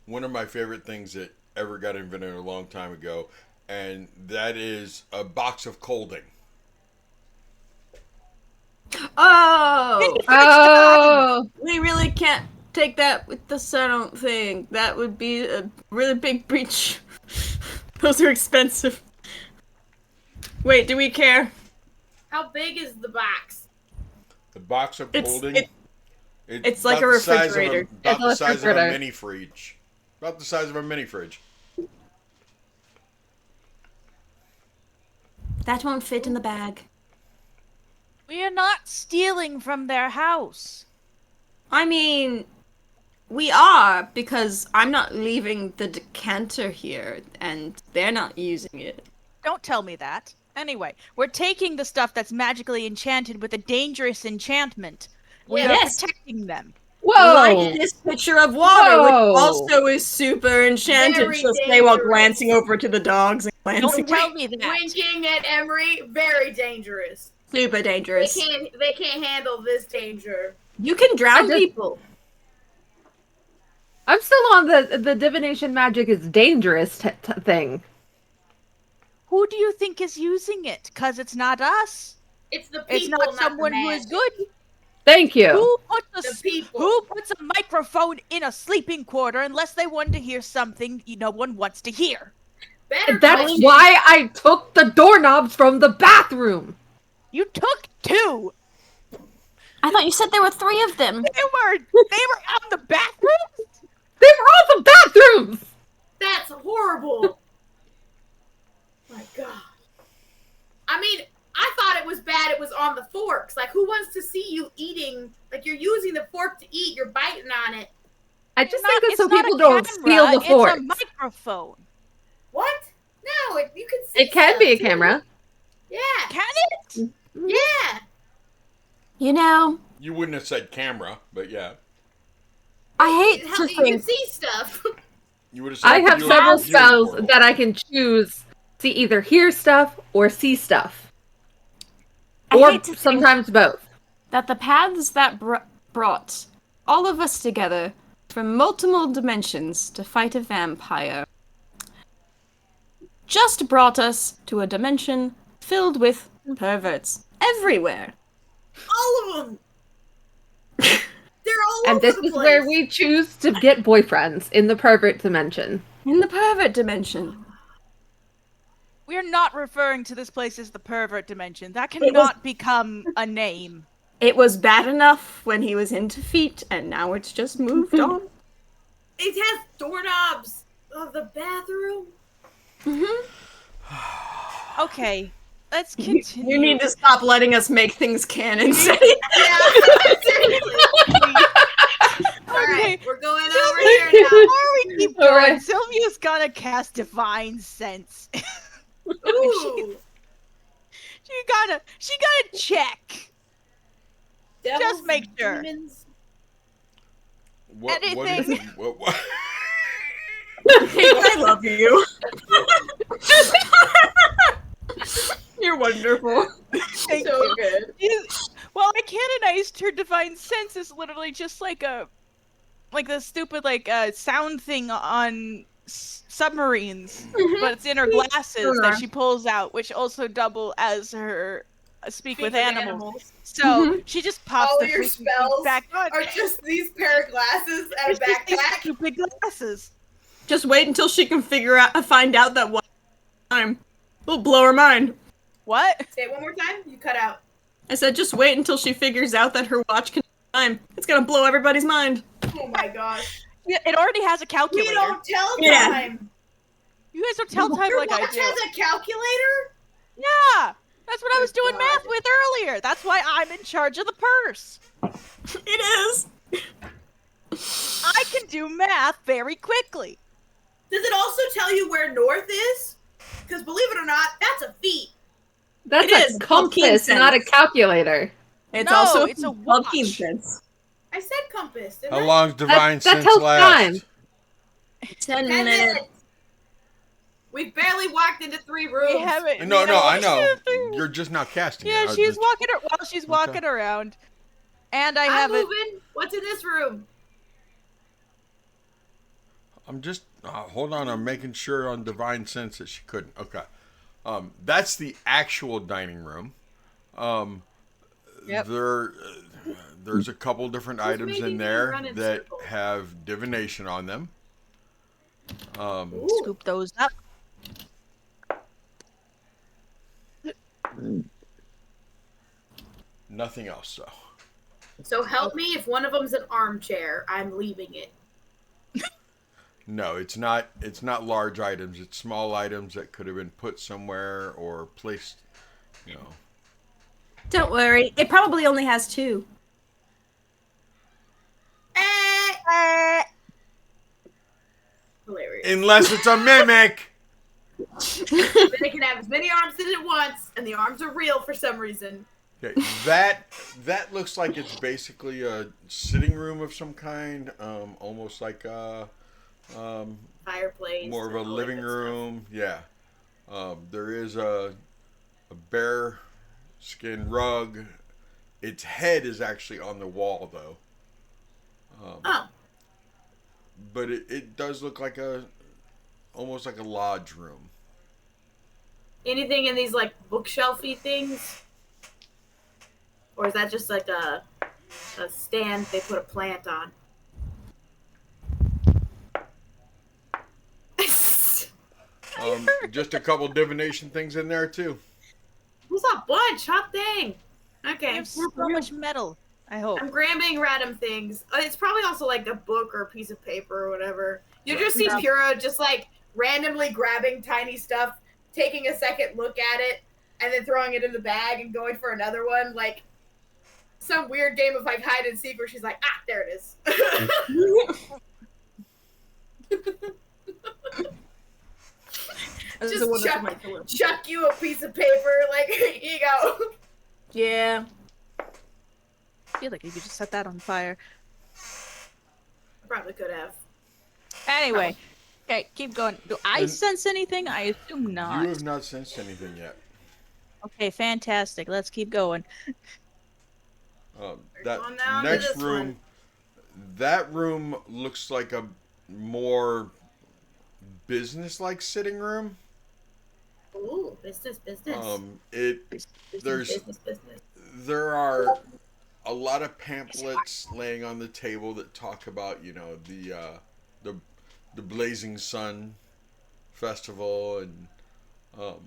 A: one of my favorite things that ever got invented a long time ago, and that is a box of colding.
E: Oh,
C: Oh,
E: we really can't take that with us. I don't think that would be a really big breach. Those are expensive. Wait, do we care?
F: How big is the box?
A: The box of
E: It's-
A: colding.
E: it's like
A: about
E: a
A: the size of
E: refrigerator.
A: about
C: It's a
A: the size of a
C: refrigerator.
A: mini fridge. About the size of a mini fridge.
E: That won't fit in the bag.
B: We are not stealing from their house.
E: I mean, we are, because I'm not leaving the decanter here, and they're not using it.
B: Don't tell me that. Anyway, we're taking the stuff that's magically enchanted with a dangerous enchantment. We are
E: Yes.
B: protecting them.
C: whoa!
E: Like this pitcher of water, which
C: Whoa.
E: also is super enchanted.
F: Very
E: She'll say while
F: dangerous.
E: glancing over to the dogs and glancing.
B: Don't tell me that.
F: Winking at Emery, very dangerous.
E: Super dangerous.
F: They can't handle this danger.
E: You can drown
C: just-
E: people.
C: I'm still on the divination magic is dangerous thing.
B: Who do you think is using it? Because it's not us.
F: It's the people,
B: It's not someone
F: the
B: who is
F: magic.
B: good.
C: Thank you.
F: The people.
B: Who puts a microphone in a sleeping quarter unless they want to hear something no one wants to hear?
F: Better
C: That's
F: question.
C: why I took the doorknobs from the bathroom.
B: You took two.
E: I thought you said there were 3 of them.
B: They were on the bathroom.
C: They were all the bathrooms.
F: That's horrible. My God. I mean, I thought it was bad it was on the forks. Like, who wants to see you eating? Like, you're using the fork to eat, you're biting on it.
C: I just think that
B: It's
C: so
B: not
C: people
B: a
C: don't
B: camera,
C: steal the forks.
B: It's a microphone.
F: What? No, you can see
C: It can
F: stuff,
C: be a
F: too.
C: camera.
F: Yeah,
B: Can it?
F: yeah.
E: You know,
A: You wouldn't have said camera, but yeah.
E: I hate
F: Hell,
E: to
F: you can
E: think.
F: see stuff.
A: You would have said
C: I have
A: viewing-
C: several
A: viewing
C: spells
A: portal.
C: that I can choose to either hear stuff or see stuff.
E: I
C: Or
E: hate to think
C: sometimes both.
E: that the paths that brought all of us together from multiple dimensions to fight a vampire just brought us to a dimension filled with perverts everywhere.
F: All of them. They're all
C: And
F: over
C: this
F: the
C: is
F: place.
C: where we choose to get boyfriends in the pervert dimension.
E: In the pervert dimension.
B: We're not referring to this place as the pervert dimension. That
E: It was-
B: cannot become a name.
E: It was bad enough when he was into feet, and now it's just moved on.
F: It has doorknobs of the bathroom.
B: Okay, let's continue.
E: You need to stop letting us make things canon.
F: Yeah, seriously. Alright, we're going over here now.
B: Before we keep going,
C: Alright.
B: Sylvia's gonna cast Divine Sense.
F: Ooh.
B: She gotta check.
F: Devils,
B: make sure.
F: demons.
A: What is
B: Anything.
A: what?
E: I love you. You're wonderful.
B: Thank
E: So
B: you.
E: good.
B: Well, I canonized her Divine Sense is literally just like the stupid sound thing on submarines, but it's in her glasses that she pulls out, which also double as her speak with animals. So she just pops
F: All
B: the
F: your
B: freaking
F: spells
B: back on.
F: are just these pair of glasses and a
B: It's just these
F: backpack.
B: stupid glasses.
E: Just wait until she can find out that one time. We'll blow her mind.
B: What?
F: Say it one more time. You cut out.
E: I said just wait until she figures out that her watch can time. It's gonna blow everybody's mind.
F: Oh my gosh.
B: Yeah, it already has a
F: We
B: calculator.
F: don't tell
E: Yeah.
F: time.
B: You guys don't tell time
F: Your
B: like
F: watch
B: I do.
F: has a calculator?
B: Yeah, that's what I was
F: Good
B: doing
F: God.
B: math with earlier. That's why I'm in charge of the purse.
E: It is.
B: I can do math very quickly.
F: Does it also tell you where north is? Because believe it or not, that's a feat.
C: That's
E: It
C: a
E: is called keen
C: compass, not a
E: sense.
C: calculator.
E: It's
B: No,
E: also
B: it's a
E: called
B: watch.
E: keen sense.
F: I said compass, didn't
A: How
F: I?
A: long's divine
C: that
A: sense
C: tells
A: last?
C: time.
E: 10
F: 10
E: minutes.
F: minutes. We've barely walked into 3 rooms.
B: We haven't.
A: No, I know.
B: Yeah,
A: You're just now casting it. I was
B: she's
A: just-
B: walking. While she's walking around, and I
F: I'm
B: have it.
F: moving. What's in this room?
A: I'm just hold on. I'm making sure on divine sense that she couldn't. Okay, that's the actual dining room.
B: Yep.
A: There's a couple different items
F: making
A: in
F: me
A: there
F: run in
A: that
F: circles?
A: have divination on them.
F: Ooh.
B: Scoop those up.
A: Nothing else though.
F: So help me if one of them's an armchair. I'm leaving it.
A: No, it's not. It's not large items. It's small items that could have been put somewhere or placed. You know.
E: Don't worry. It probably only has 2.
F: Hilarious.
A: Unless it's a mimic.
F: Then it can have as many arms as it wants, and the arms are real for some reason.
A: Okay, that looks like it's basically a sitting room of some kind, almost like a
F: Fireplace.
A: more of a
F: and all that
A: living
F: good stuff.
A: room. Yeah, there is a bear skin rug. Its head is actually on the wall though.
F: Oh,
A: But it does look like almost like a lodge room.
F: anything in these like bookshelfy things, or is that just like a stand they put a plant on?
A: Just a couple divination things in there too.
F: Who's a bunch? Hot dang.
B: I
F: Okay.
B: have so much metal. I hope.
F: I'm grabbing random things. It's probably also like a book or a piece of paper or whatever. You just see
B: Yeah.
F: Pura just like randomly grabbing tiny stuff, taking a second look at it, and then throwing it in the bag and going for another one. Like some weird game of like hide and seek where she's like, ah, there it is.
E: This is
F: Just
E: a wonderful
F: chuck,
E: night to live.
F: chuck you a piece of paper, like, here you go.
E: Yeah.
B: I feel like you could just set that on fire.
F: Probably could have.
B: Anyway, okay, keep going. Do I
A: And-
B: sense anything? I assume not.
A: You have not sensed anything yet.
B: Okay, fantastic. Let's keep going.
A: That
F: going down to
A: next
F: this
A: room,
F: one.
A: that room looks like a more business-like sitting room.
F: Ooh, business.
A: There's
F: business.
A: there are a lot of pamphlets laying on the table that talk about the Blazing Sun festival and Um,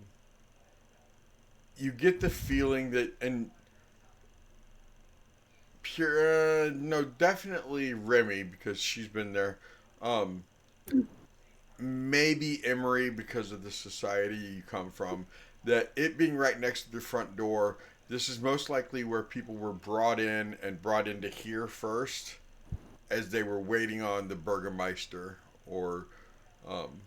A: you get the feeling that, and pure, no, definitely Remy because she's been there. Um, maybe Emery because of the society you come from. That it being right next to the front door, this is most likely where people were brought in and brought into here first, as they were waiting on the Burgermeister, or um,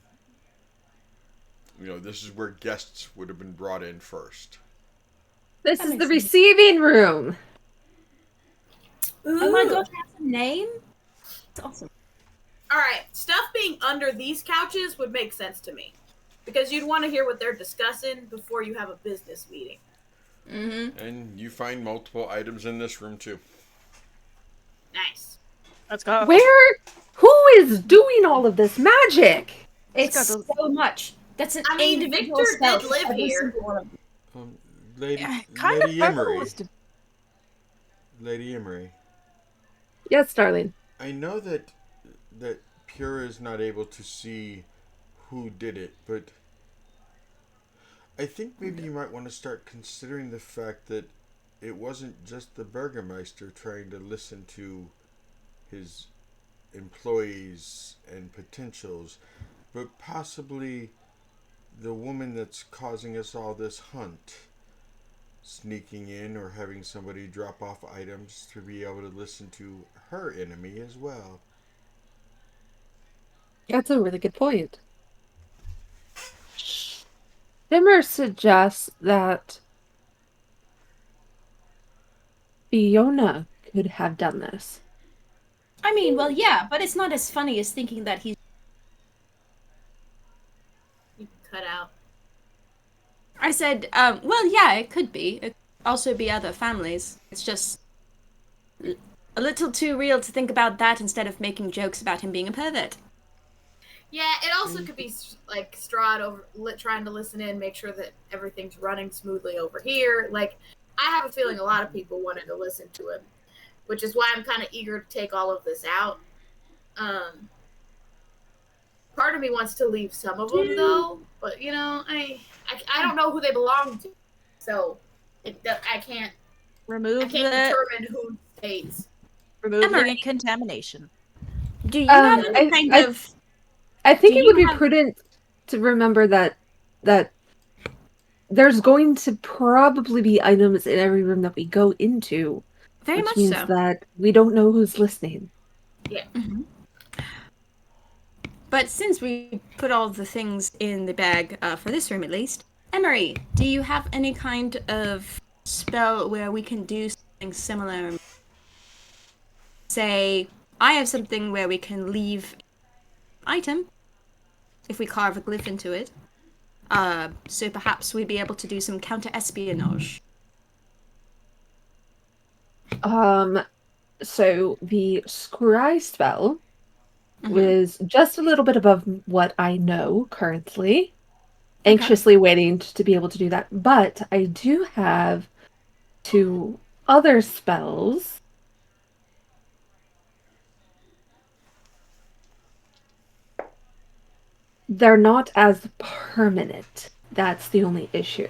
A: this is where guests would have been brought in first.
C: This
E: That
C: is the
E: makes sense.
C: receiving room.
E: Oh my
F: Ooh.
E: gosh, it has a name? That's awesome.
F: All right, stuff being under these couches would make sense to me, because you'd want to hear what they're discussing before you have a business meeting.
E: Mm-hmm.
A: And you find multiple items in this room too.
F: Nice.
B: Let's go.
C: Who is doing all of this magic?
E: It's
B: got the-
E: so much. That's an
F: I mean,
E: individual
F: Victor
E: spell
F: did
E: for
F: live
E: every
F: here.
E: single one of them.
A: Lady,
B: Kind
A: Lady
B: of
A: Emery.
B: was to
A: Lady Emery.
C: Yes, darling.
A: I know that Pure is not able to see who did it, but I think maybe you might want to start considering the fact that it wasn't just the Burgermeister trying to listen to his employees and potentials, but possibly the woman that's causing us all this hunt, sneaking in or having somebody drop off items to be able to listen to her enemy as well.
C: That's a really good point. Shimmer suggests that Fiona could have done this.
E: I mean, well, yeah, but it's not as funny as thinking that he's.
F: You cut out.
E: I said, well, yeah, it could be. It could also be other families. It's just a little too real to think about that instead of making jokes about him being a pervert.
F: Yeah, it also could be like Strahd trying to listen in, make sure that everything's running smoothly over here. Like, I have a feeling a lot of people wanted to listen to him, which is why I'm kind of eager to take all of this out. Part of me wants to leave some of them though, but I don't know who they belong to, so I can't
B: remove
F: determine who stays.
B: the contamination.
E: Do you have any
C: I-
E: kind
C: I-
E: of?
C: I think
E: Do
C: it would
E: you
C: be
E: have-
C: prudent to remember that there's going to probably be items in every room that we go into,
E: Very
C: which
E: much
C: means
E: so.
C: that we don't know who's listening.
F: Yeah.
E: Mm-hmm. But since we put all the things in the bag, for this room at least, Emery, do you have any kind of spell where we can do something similar? Say, I have something where we can leave an item if we carve a glyph into it. So perhaps we'd be able to do some counter-espionage.
C: So the scry spell
E: Mhm.
C: was just a little bit above what I know currently. Anxiously waiting to be able to do that. But I do have 2 other spells. They're not as permanent. That's the only issue.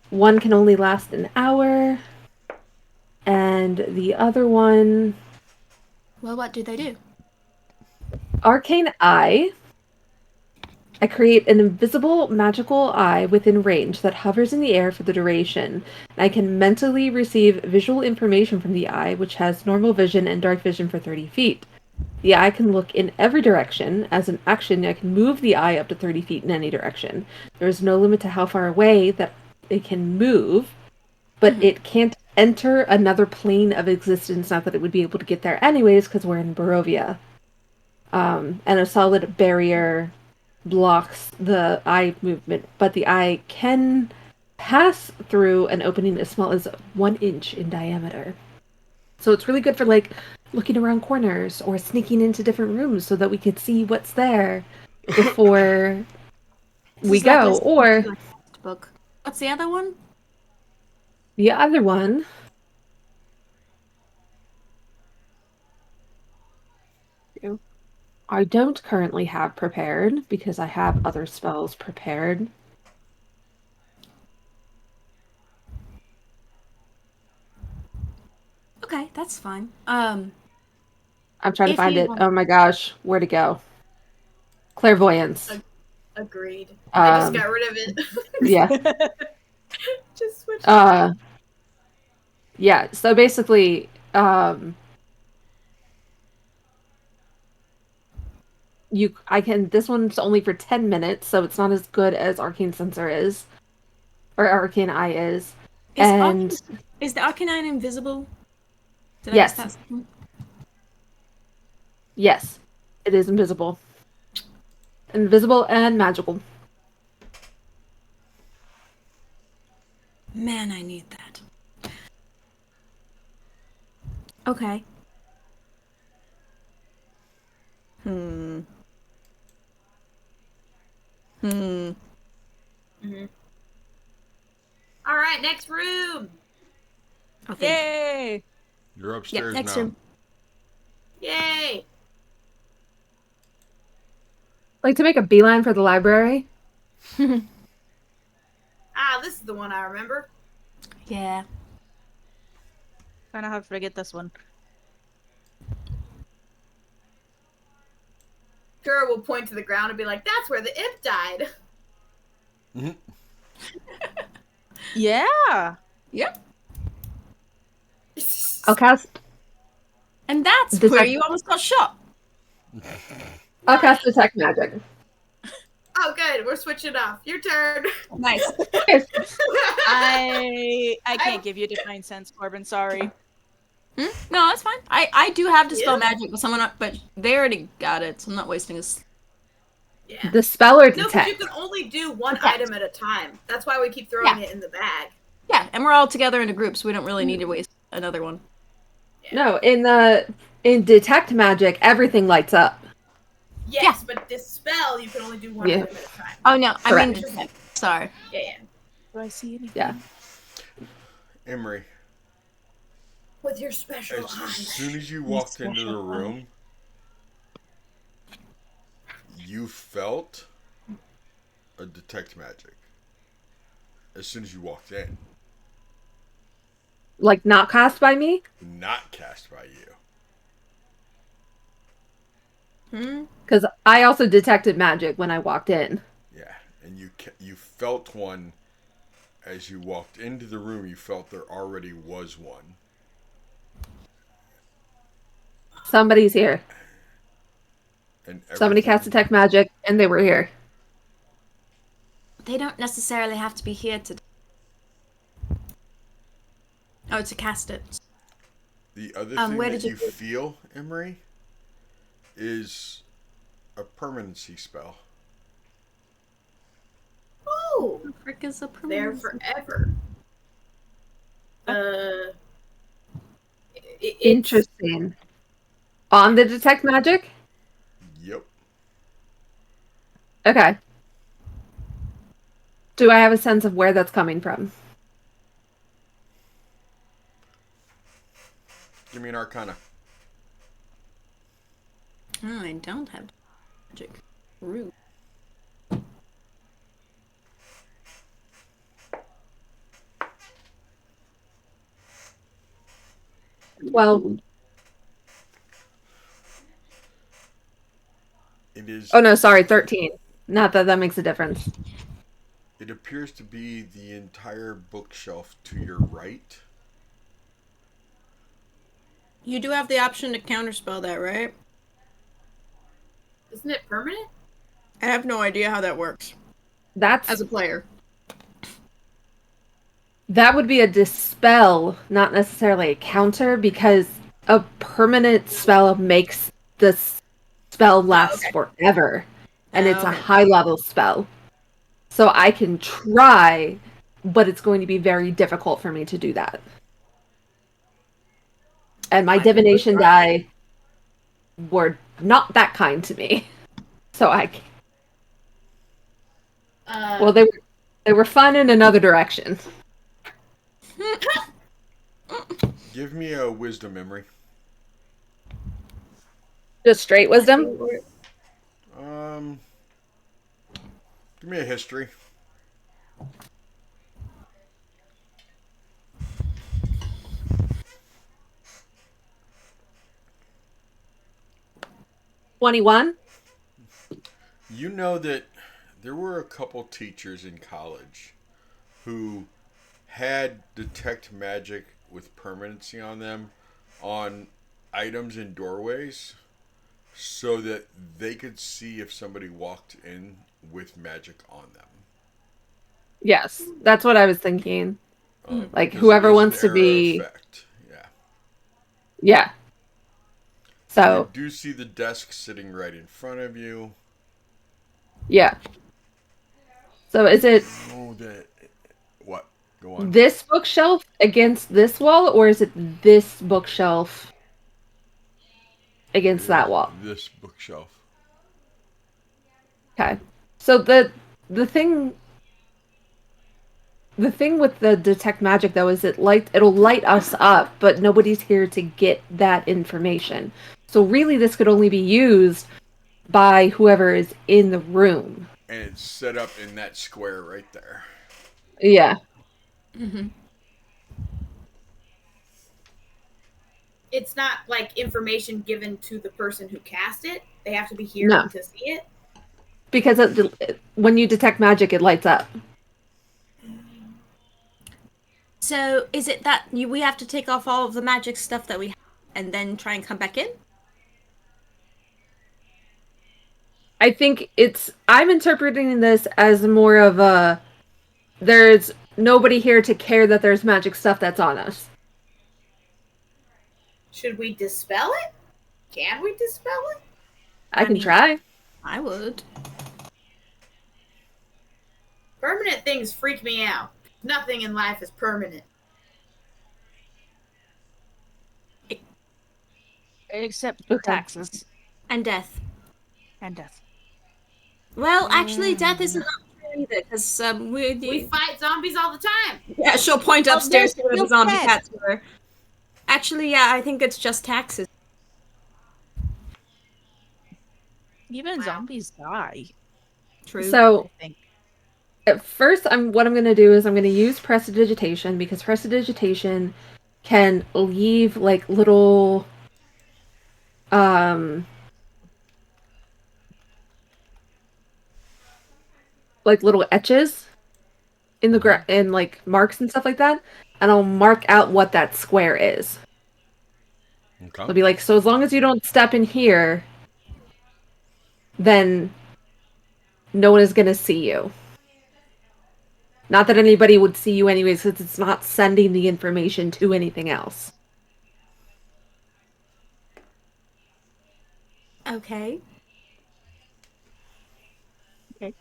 C: One can only last an hour, and the other one,
E: Well, what do they do?
C: Arcane Eye. I create an invisible magical eye within range that hovers in the air for the duration. I can mentally receive visual information from the eye, which has normal vision and dark vision for 30 feet. The eye can look in every direction. As an action, I can move the eye up to 30 feet in any direction. There is no limit to how far away that it can move, but it can't enter another plane of existence. Not that it would be able to get there anyways, because we're in Barovia. And a solid barrier blocks the eye movement, but the eye can pass through an opening as small as 1 inch in diameter. So it's really good for like looking around corners or sneaking into different rooms so that we could see what's there before we go. Or
E: Book. What's the other one?
C: the other one. I don't currently have prepared because I have other spells prepared.
E: Okay, that's fine.
C: I'm trying to
E: If
C: find
E: you
C: it.
E: want-
C: Oh my gosh, where'd it go? Clairvoyance.
F: Agreed. I just got rid of it.
C: Yeah.
F: Just switch.
C: Yeah, so basically, this one's only for 10 minutes, so it's not as good as Arcane Sensor is, or Arcane Eye is. And
E: is the Arcanine invisible? Did
C: yes.
E: I miss that?
C: Yes, it is invisible. Invisible and magical.
E: Man, I need that. Okay. Hmm.
F: All right, next room.
E: I think.
B: Yay!
A: You're
E: Yep,
A: upstairs
E: next
A: now.
E: room.
F: Yay!
C: Like to make a beeline for the library.
F: Ah, this is the one I remember.
E: Yeah.
B: Kind of hard to forget this one.
F: Kura will point to the ground and be like, "That's where the imp died."
B: Yeah.
E: Yep.
C: I'll cast
E: And that's
C: Detect-
E: where you almost got shot.
C: Detect Magic.
F: Oh, good. We're switching off. Your turn.
E: Nice.
B: I can't give you a divine sense, Corbin. Sorry.
E: No, that's fine. I do have Dispel
F: Yeah?
E: Magic, but they already got it, so I'm not wasting his.
F: Yeah.
C: Dispel or
F: No, because
C: Detect?
F: you can only do one
E: Detect.
F: item at a time. That's why we keep throwing it in the bag.
E: Yeah, and we're all together in a group, so we don't really need to waste another one.
C: No, in Detect Magic, everything lights up.
F: Yes, but Dispel, you can only do one
C: Yeah.
F: item at a time.
E: Oh no, I mean
C: Correct.
E: Detect. Sorry.
F: Yeah.
B: Do I see anything?
C: Yeah.
A: Emery,
F: With your special
A: as
F: eyes.
A: soon as you walked into the room, you felt a Detect Magic. As soon as you walked in.
C: Like not cast by me?
A: Not cast by you.
C: Because I also detected magic when I walked in.
A: Yeah, and you felt one as you walked into the room. You felt there already was one.
C: Somebody's here.
A: And
C: Somebody cast
A: everything-
C: Detect Magic, and they were here.
E: They don't necessarily have to be here to. Oh, to cast it.
A: The other thing
E: where
A: that
E: did
A: you
E: you-
A: feel, Emery, is permanency spell.
F: Oh,
E: Frick is a
F: there forever. It's
C: Interesting. On the detect magic?
A: Yep.
C: Okay. Do I have a sense of where that's coming from?
A: Give me an Arcana.
E: Oh, I don't have magic. Rude.
C: Well,
A: It is.
C: oh no, sorry, 13. Not that that makes a difference.
A: It appears to be the entire bookshelf to your right.
E: You do have the option to counterspell that, right?
F: Isn't it permanent?
E: I have no idea how that works
C: That's
E: as a player.
C: that would be a dispel, not necessarily a counter, because a permanent spell makes the spell last forever, and it's a
E: Okay.
C: high level spell. So I can try, but it's going to be very difficult for me to do that. And my divination die were not that kind to me. So well, they were fun in another direction.
A: Give me a wisdom memory.
C: Just straight wisdom.
A: Give me a history.
C: $21.
A: You know that there were a couple teachers in college who had detect magic with permanency on them on items in doorways so that they could see if somebody walked in with magic on them.
C: Yes, that's what I was thinking. Like,
A: Because
C: whoever
A: it is
C: wants to
A: an error
C: be...
A: effect. Yeah.
C: Yeah.
A: You
C: So,
A: do see the desk sitting right in front of you.
C: yeah. So is it
A: Oh, that. What? Go on.
C: this bookshelf against this wall, or is it this bookshelf against that wall?
A: This bookshelf.
C: Okay. So the thing the thing with the detect magic though is it'll light us up, but nobody's here to get that information. So really this could only be used by whoever is in the room.
A: And it's set up in that square right there.
C: Yeah.
F: It's not like information given to the person who cast it. They have to be here
C: No.
F: to see it.
C: Because when you detect magic it lights up.
E: So is it that we have to take off all of the magic stuff that we have and then try and come back in?
C: I think I'm interpreting this as more of a there's nobody here to care that there's magic stuff that's on us.
F: Should we dispel it? Can we dispel it?
C: I can
E: mean-
C: try.
E: I would.
F: Permanent things freak me out. Nothing in life is permanent.
B: Except for
C: Okay.
B: taxes
E: And death.
B: and death.
E: Well, actually, death isn't true either, because
F: We fight zombies all the time.
E: yeah, she'll point
B: Oh,
E: upstairs to
B: they're
E: where the
B: still
E: zombie
B: dead.
E: cats were. Actually, yeah, I think it's just taxes.
B: Even
F: Wow.
B: zombies die.
E: True.
C: So
B: I think.
C: at first, what I'm going to do is I'm going to use prestidigitation because prestidigitation can leave like little little etches in the and like marks and stuff like that, and I'll mark out what that square is.
A: Okay.
C: It'll be like, so as long as you don't step in here, then no one is going to see you. Not that anybody would see you anyways, since it's not sending the information to anything else.
E: Okay.
B: Okay.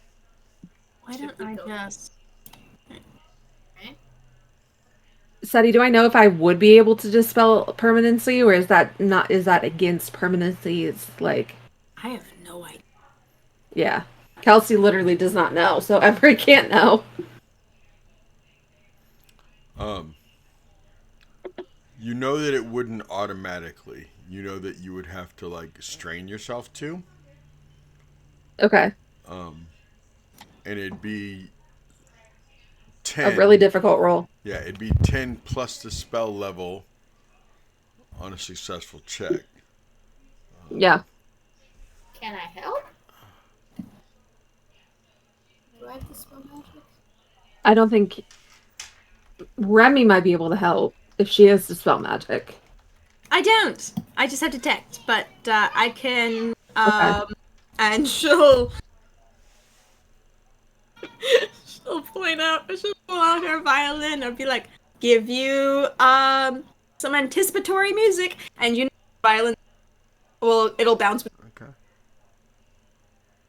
E: Why
F: Should
E: don't
F: we
E: I
F: go?
E: just...
C: Seti, do I know if I would be able to dispel permanency, or is that against permanency? It's like,
E: I have no idea.
C: yeah. Kelsey literally does not know, so Emery can't know.
A: You know that it wouldn't automatically. You know that you would have to like strain yourself to,
C: Okay.
A: and it'd be
C: A
A: 10.
C: really difficult roll.
A: Yeah, it'd be 10 plus the spell level on a successful check.
C: Yeah.
F: Can I help? Do I have to spell magic?
C: I don't think Remy might be able to help if she has dispel magic.
E: I don't. I just have detect, but I can.
C: Okay.
E: And she'll she'll pull out her violin and be like, "Give you some anticipatory music," and you know, violin. Well, it'll bounce,
A: Okay.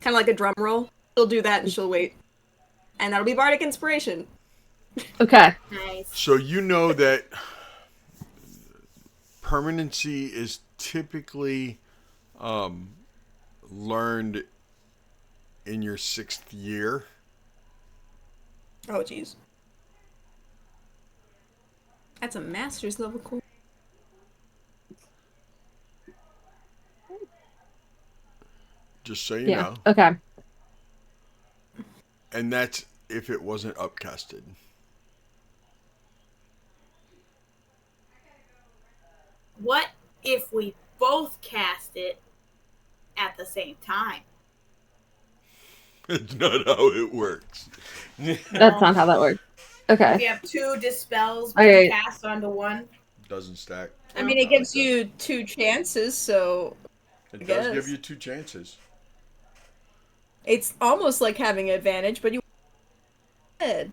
E: kind of like a drum roll. She'll do that and she'll wait, and that'll be bardic inspiration.
C: Okay.
F: Nice.
A: So you know that permanency is typically learned in your 6th year.
E: Oh, jeez. That's a master's level course.
A: Just so you
C: Yeah.
A: know.
C: Okay.
A: And that's if it wasn't upcasted.
F: What if we both cast it at the same time?
A: It's not how it works.
C: That's not how that works.
F: If
C: Okay.
F: you have two dispels
C: All
F: being
C: right.
F: cast onto one.
A: Doesn't stack.
D: I mean,
A: Not
D: it gives
A: like that.
D: you 2 chances, so
A: It
D: I
A: does give
D: guess.
A: you 2 chances.
D: It's almost like having an advantage, but you did.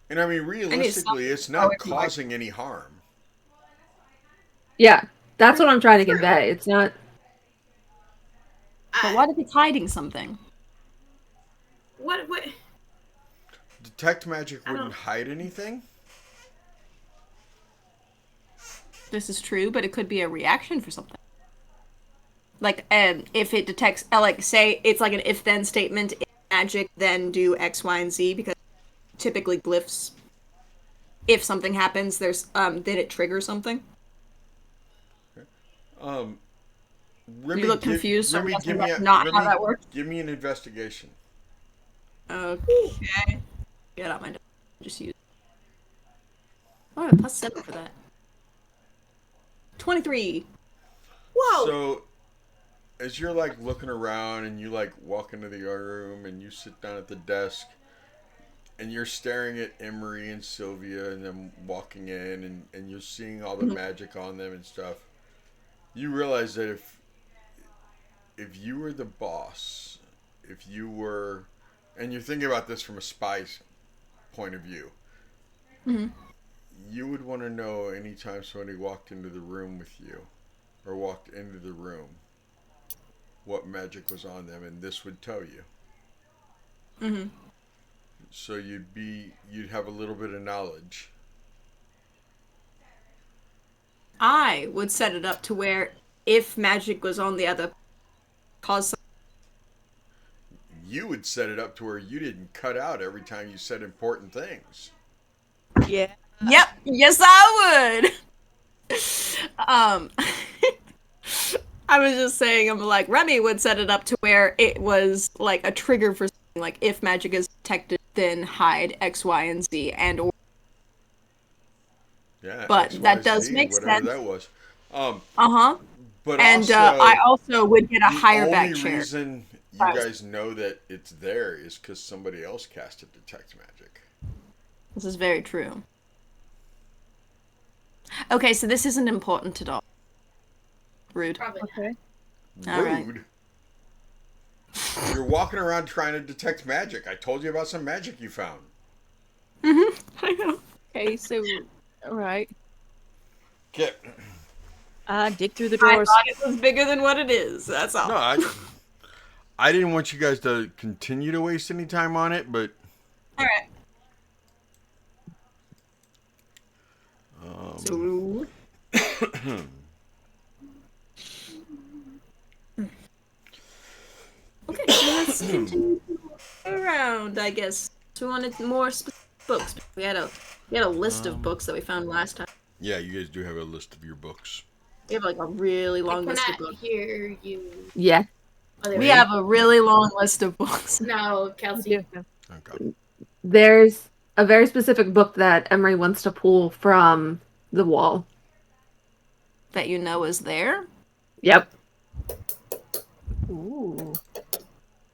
A: And I mean, realistically, it's not causing any harm.
C: Yeah. That's what I'm trying to convey. It's not.
E: But what if it's hiding something?
F: What?
A: Detect magic
F: I
A: wouldn't
F: don't-
A: hide anything.
E: This is true, but it could be a reaction for something. Like, if it detects, like, say it's like an if-then statement. If magic, then do X, Y, and Z, because typically glyphs, if something happens, there's then it triggers something.
A: Remy,
E: You look confused, so I'm guessing
A: give me
E: that's not how
A: Remy,
E: that works.
A: give me an investigation.
E: Okay. Get out my. Just use. Oh, I have a +7 for that. 23.
F: Whoa!
A: So, as you're like looking around and you like walk into the other room and you sit down at the desk and you're staring at Emery and Sylvia and them walking in and you're seeing all the magic on them and stuff, you realize that if you were the boss, if you were, and you're thinking about this from a spy's point of view, you would want to know anytime somebody walked into the room with you or walked into the room what magic was on them, and this would tell you. So you'd have a little bit of knowledge.
E: I would set it up to where if magic was on the other, cause.
A: You would set it up to where you didn't cut out every time you said important things.
B: Yeah.
E: Yep. Yes, I would. I was just saying, I'm like, Remy would set it up to where it was like a trigger for something, like if magic is detected, then hide X, Y, and Z, and or.
A: Yeah,
E: But
A: X,
E: that
A: Y,
E: does
A: Z,
E: make
A: whatever
E: sense.
A: that was. But
E: And
A: also,
E: I also would get a
A: the
E: higher
A: only
E: back chair.
A: reason you guys know that it's there is because somebody else casted detect magic.
E: This is very true. Okay, so this isn't important at all. Rude.
F: Probably.
B: Okay.
E: All right.
A: Rude. You're walking around trying to detect magic. I told you about some magic you found.
E: I know.
B: Okay, so, alright.
A: Okay.
B: Dig through the
E: I
B: drawers.
E: thought it was bigger than what it is. That's all.
A: No, I didn't want you guys to continue to waste any time on it, but
E: All right.
A: um,
E: Okay, so let's continue around, I guess. So we wanted more books. We had a list of books that we found last time.
A: yeah, you guys do have a list of your books.
E: We have like a really
F: I
E: long list of
F: cannot
E: books.
F: hear you.
C: Yeah.
F: Oh, there
E: We have a really long list of books.
F: No, Kelsey.
A: Okay.
C: There's a very specific book that Emery wants to pull from the wall.
E: That you know is there.
C: Yep.
B: Ooh.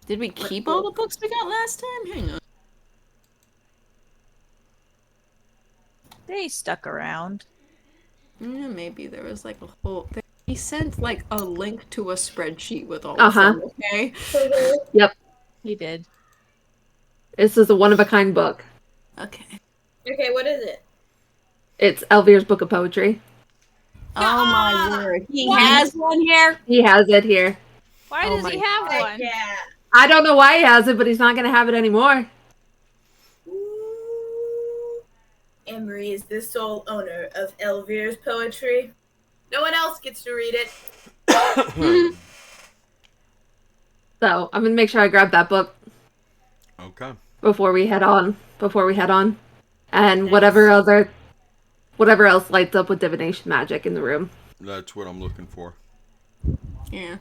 E: Did we keep all the books we got last time? Hang on.
B: They stuck around.
E: Yeah, maybe there was like a whole. He sent like a link to a spreadsheet with all
C: Uh-huh.
E: of them. Okay.
C: Yep.
B: He did.
C: This is a one-of-a-kind book.
E: Okay.
F: Okay, what is it?
C: It's Elvir's Book of Poetry.
E: Oh my word. He
B: What?
E: has one here.
C: He has it here.
B: Why
E: Oh
B: does he
E: my
B: have
F: Heck
B: one?
F: yeah.
C: I don't know why he has it, but he's not going to have it anymore.
F: Ooh. Emery is the sole owner of Elvir's poetry. No one else gets to read it.
C: So I'm going to make sure I grab that book
A: Okay.
C: before we head on. And whatever else lights up with divination magic in the room.
A: That's what I'm looking for.
E: Yeah.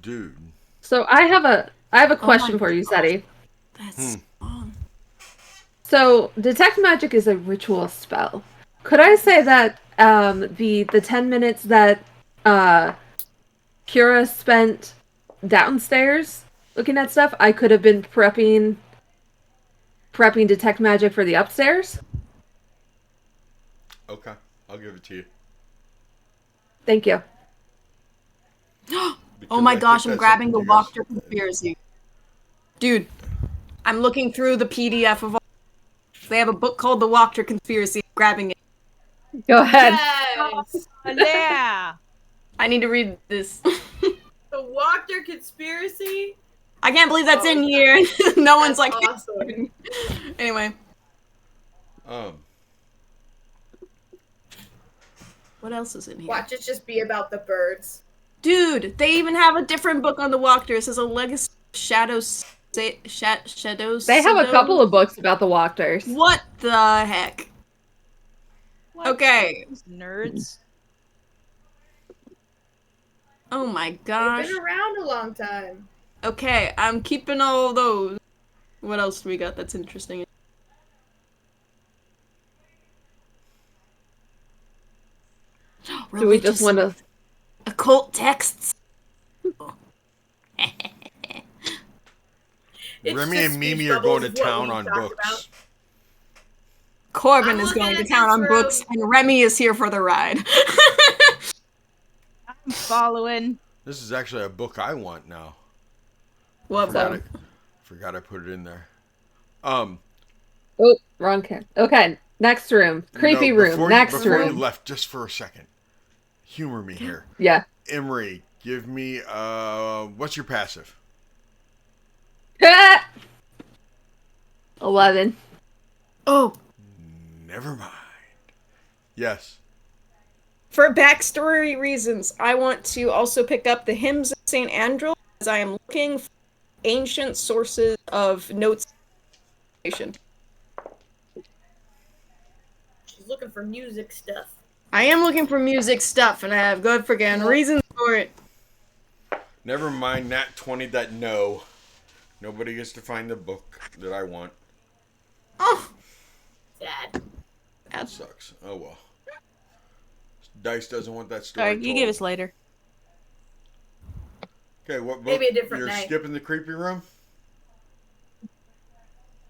A: Dude.
C: So I have a question for you,
E: gosh.
C: Seti.
E: That's long.
C: So detect magic is a ritual spell. Could I say that the 10 minutes that Kira spent downstairs looking at stuff, I could have been prepping detect magic for the upstairs?
A: Okay, I'll give it to you.
C: Thank you.
E: Oh
A: Because
E: my
A: I think
E: gosh, I'm
A: that's
E: grabbing the
A: something you guys-
E: Walker Conspiracy. Dude, I'm looking through the PDF of all. They have a book called The Walker Conspiracy. I'm grabbing it.
C: Go ahead.
F: Yes.
B: Yeah.
E: I need to read this.
F: The Walker conspiracy.
E: I can't believe that's
F: Oh,
E: in
F: yeah.
E: here. No one's
F: That's
E: like.
F: awesome.
E: Anyway,
A: Um,
E: what else is in here?
F: Watch it just be about the birds.
E: Dude, they even have a different book on the Walker. It says a legacy of shadows. Shadows.
C: They have a couple of books about the Walkers.
E: What the heck?
B: What?
E: Okay.
B: These nerds.
E: Oh my
F: They've
E: gosh.
F: been around a long time.
E: Okay, I'm keeping all of those. What else do we got that's interesting?
C: Do we just want to?
E: occult texts?
F: It's
A: Remy
F: just
A: and
F: speech
A: Mimi are
F: bubbles
A: going to
F: of what
A: town
F: we
A: on
F: talked
A: books.
F: about.
E: Corbin
F: I'm
E: is
F: looking
E: going to
F: at
E: town on
F: this
E: books,
F: room.
E: and Remy is here for the ride.
B: I'm following.
A: This is actually a book I want now.
E: What's
A: Forgot
E: up?
A: forgot I put it in there.
C: Oh, wrong kid. Okay, next room. Creepy
A: no,
C: room.
A: before
C: Next
A: you, before
C: room.
A: you left, just for a second, humor me here.
C: Yeah.
A: Emery, give me what's your passive?
C: 11.
E: Oh,
A: Never mind. Yes.
E: for backstory reasons, I want to also pick up the Hymns of St. Andrew as I am looking for ancient sources of notes.
F: She's looking for music stuff.
E: I am looking for music stuff, and I have good freaking reasons for it.
A: Never mind that 20 that no. Nobody gets to find the book that I want.
E: Oh,
F: Sad.
A: That sucks. Oh well. Dice doesn't want that story.
B: Sorry, you
A: told.
B: give us later.
A: Okay, what book?
F: Maybe a different
A: You're
F: night.
A: skipping the creepy room?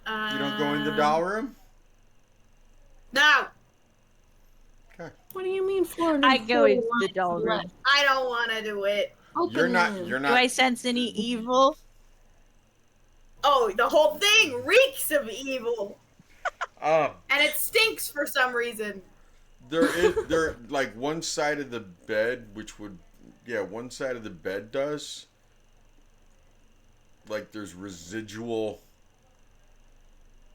A: You don't go in the doll room?
F: No,
E: what do you mean 440
B: I go into the
E: lines
B: doll room.
E: left?
F: I don't want to do it.
E: Open
A: You're not.
E: them.
A: You're
B: Do I
A: not.
B: sense any evil?
F: Oh, the whole thing reeks of evil,
A: Uh,
F: and it stinks for some reason.
A: there like one side of the bed, which would, yeah, one side of the bed does. Like there's residual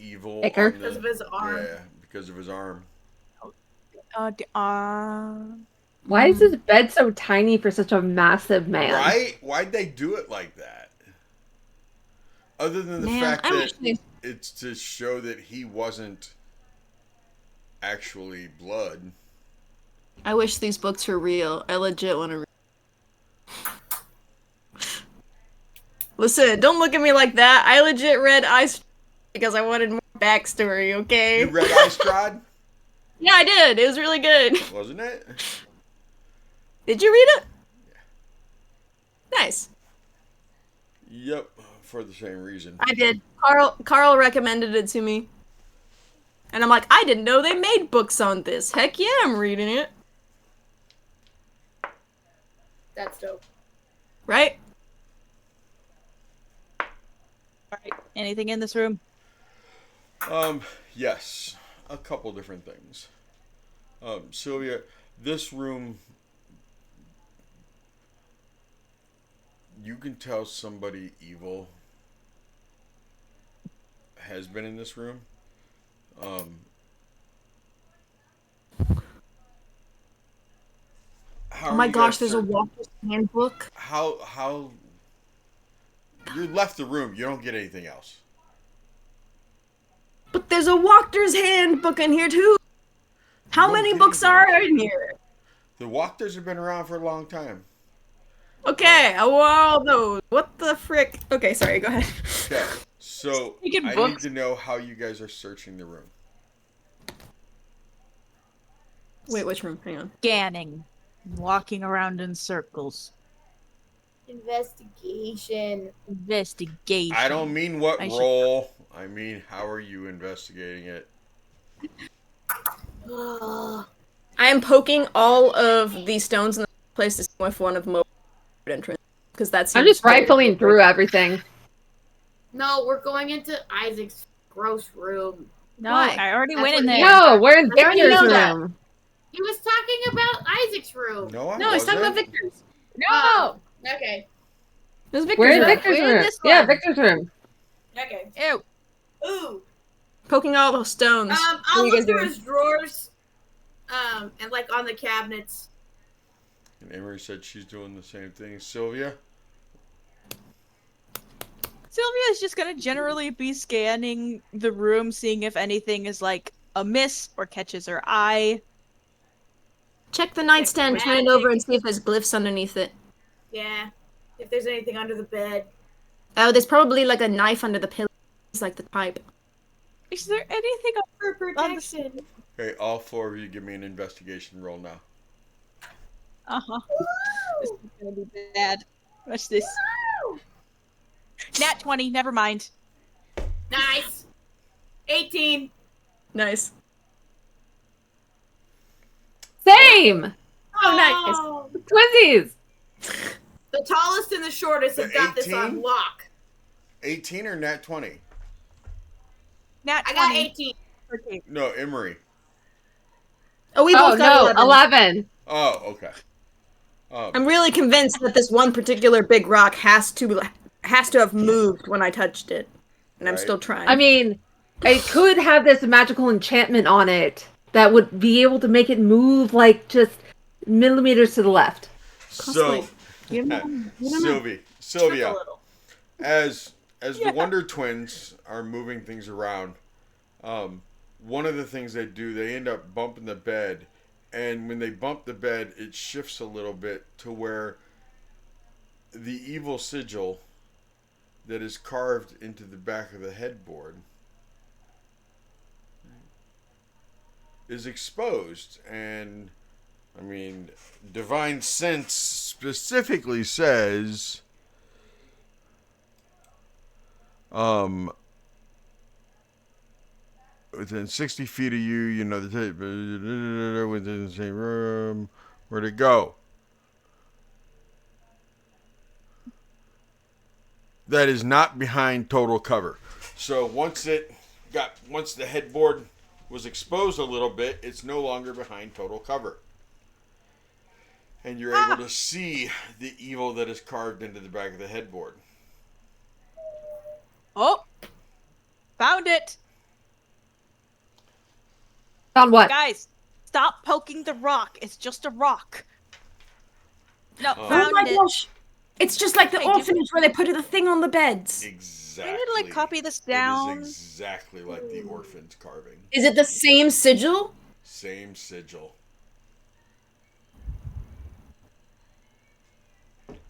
A: evil
C: Icker.
A: on
F: Because
A: the,
F: of his arm.
A: Yeah, because of his arm.
C: Why is his bed so tiny for such a massive man?
A: Right? Why'd they do it like that? Other than the
E: Man,
A: fact
E: I
A: that
E: wish they-
A: it's to show that he wasn't actually blood.
E: I wish these books were real. I legit want to read. Listen, don't look at me like that. I legit read Ice because I wanted more backstory, okay?
A: You read Ice Strahd?
E: Yeah, I did. It was really good.
A: Wasn't it?
E: Did you read it? Nice.
A: Yep, for the same reason.
E: I did. Carl recommended it to me. And I'm like, I didn't know they made books on this. Heck yeah, I'm reading it.
F: That's dope.
E: Right?
B: Alright, anything in this room?
A: Yes, a couple different things. Sylvia, this room, you can tell somebody evil has been in this room. How
E: Oh
A: are
E: my
A: you
E: gosh,
A: guys
E: there's a
A: cer-
E: Walker's handbook.
A: How you left the room, you don't get anything else.
E: But there's a Walker's handbook in here too. How
A: don't
E: many
A: get
E: books
A: anything
E: are
A: else.
E: in here?
A: The Walkers have been around for a long time.
E: Okay, whoa, those. What the frick? Okay, sorry, go ahead.
A: Okay, so
B: Speaking
A: I need
B: books.
A: to know how you guys are searching the room.
E: Wait, which room? Hang on.
B: Scanning. Walking around in circles.
F: Investigation.
B: Investigation.
A: I don't mean what
B: I should-
A: role. I mean, how are you investigating it?
F: Ugh.
E: I am poking all of the stones in the place to see if one of Mo's entrance, because that's.
C: I'm just rifling through everything.
F: No, we're going into Isaac's gross room.
B: No,
E: Why?
B: I already
F: That's
B: went
F: what
B: in
F: he-
B: there.
C: No, we're in
F: I already
C: Victor's
F: know that.
C: room.
F: He was talking about Isaac's room.
A: No, I
E: No, he's talking about
A: wasn't.
E: Victor's.
F: Oh, okay.
E: It was
C: We're
E: Victor's
C: in
E: room.
C: Victor's
B: We're in
C: room.
B: this
C: Yeah,
B: one.
C: Victor's room.
F: Okay.
B: Ew.
F: Ooh.
E: Poking all those stones. What
F: I'll
E: are you
F: look
E: guys
F: through
E: doing?
F: his drawers. And like on the cabinets.
A: And Emery said she's doing the same thing. Sylvia?
B: Sylvia is just gonna generally be scanning the room, seeing if anything is like amiss or catches her eye.
E: Check the nightstand, turn it over, and see if there's glyphs underneath it.
F: Yeah. If there's anything under the bed.
E: Oh, there's probably like a knife under the pillow. It's like the pipe.
B: Is there anything up
F: For protection.
A: Okay, all four of you give me an investigation roll now.
B: Uh-huh. This is gonna be bad. Watch this. Nat 20, never mind.
F: Nice. 18.
E: Nice.
C: Same!
E: Oh, nice.
F: Oh,
C: Twinsies!
F: the tallest and the shortest have
A: The
F: got this
A: 18?
F: on lock.
A: 18 or nat 20?
B: Nat 20.
F: I got 18.
B: Okay.
A: No, Emery.
E: Oh, we
C: Oh,
E: both got
C: no,
E: 11.
C: 11.
A: Oh, okay.
E: I'm really convinced that this one particular big rock has to have moved when I touched it, and I'm
A: Right.
E: still trying.
C: I mean, it could have this magical enchantment on it that would be able to make it move like just millimeters to the left.
A: So,
E: You know,
A: Sylvia,
F: Took a
A: Sylvia,
F: little.
A: as the Wonder Twins are moving things around, one of the things they do, they end up bumping the bed, and when they bump the bed, it shifts a little bit to where the evil sigil that is carved into the back of the headboard is exposed. And I mean, divine sense specifically says within 60 feet of you, you know, within the same room. Where'd it go? That is not behind total cover. So once the headboard was exposed a little bit, it's no longer behind total cover. And you're able to see the evil that is carved into the back of the headboard.
B: Oh! Found it!
C: Found what?
B: Guys, stop poking the rock. It's just a rock. No,
A: Oh
B: found
E: oh my
B: it.
E: gosh! It's just like the
B: Wait, did we-
E: orphanage where they put the thing on the beds.
A: Exactly.
B: I need to like copy this down.
A: It is exactly like the orphan's carving.
E: Is it the same sigil?
A: Same sigil.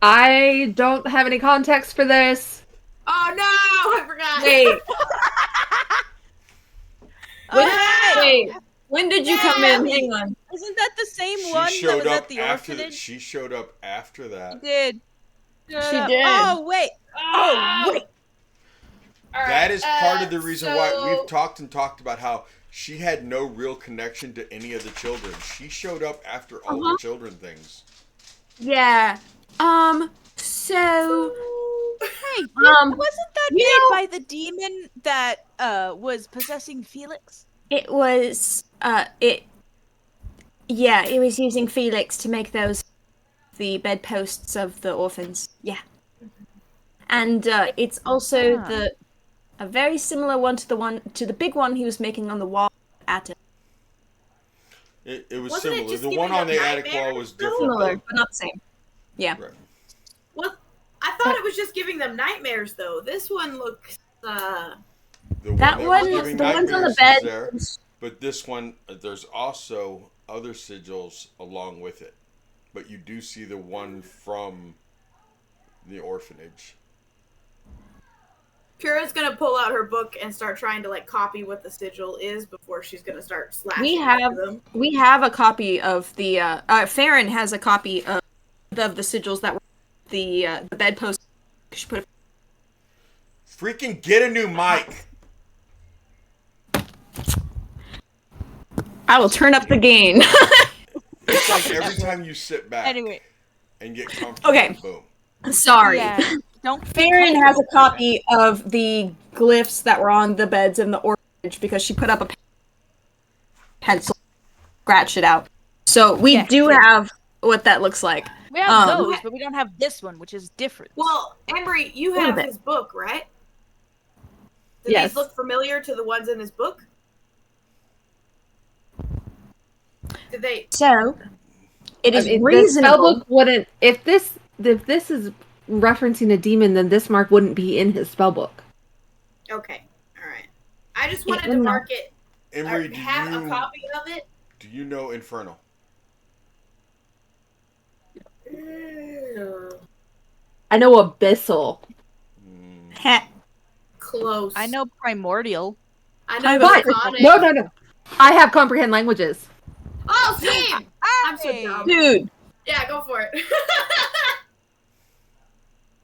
C: I don't have any context for this.
F: Oh no! I forgot.
E: Wait,
B: Oh, hey!
E: wait. When did you come in? Hang on.
B: Isn't that the same
A: She
B: one that
A: showed
B: was
A: up
B: at the
A: after
B: orphanage?
A: She showed up after
B: She
A: that.
B: did.
E: She did.
B: Oh, wait. Oh, wait.
F: All
A: That
F: right,
A: is part of the reason why
F: so-
A: we've talked about how she had no real connection to any of the children. She showed up after all the children things.
E: Yeah. So.
B: Hey,
E: Um,
B: wasn't that
E: you
B: made
E: know-
B: by the demon that was possessing Felix?
E: It was. Yeah, it was using Felix to make the bedposts of the orphans. Yeah. And it's also
B: Ah.
E: a very similar one to the big one he was making on the wall at it.
A: It was
F: Wasn't it
A: similar.
F: just
A: The
F: giving
A: one on
F: them
A: the attic wall
F: nightmares?
A: was different.
E: Similar, but not the same. Yeah.
A: Right.
F: Well, I thought it was just giving them nightmares, though. This one looks.
A: The
E: That
A: was
E: one,
A: giving
E: the ones on the
A: nightmares
E: bed.
A: is there, but this one, there's also other sigils along with it. But you do see the one from the orphanage.
F: Kira's gonna pull out her book and start trying to like copy what the sigil is before she's gonna start slashing
E: We have a copy of the Farron has a copy of the sigils that were the bedpost. She put
A: Freaking get a new mic.
E: I will turn up the gain.
A: It's like every time you sit back
B: Anyway.
A: and get comfortable.
E: Okay.
A: Boom.
E: Sorry.
B: Yeah. Don't.
E: Farron has a copy of the glyphs that were on the beds in the orphanage because she put up a pencil, scratched it out. So we do have what that looks like.
B: We have those, but we don't have this one, which is different.
F: Well, Embry, you have his book, right? Do these look familiar to the ones in his book? Did they?
E: So it is
C: The
E: reasonable.
C: spellbook wouldn't. If this is referencing a demon, then this mark wouldn't be in his spellbook.
F: Okay, all right. I just wanted to mark it.
A: Embry,
F: Or have a copy of it.
A: Do you know Infernal?
C: I know Abyssal.
F: Close.
B: I know Primordial.
F: I know
C: But
F: Draconic.
C: no. I have comprehend languages.
F: Oh, same. I'm so dumb.
E: Dude.
F: Yeah, go for it.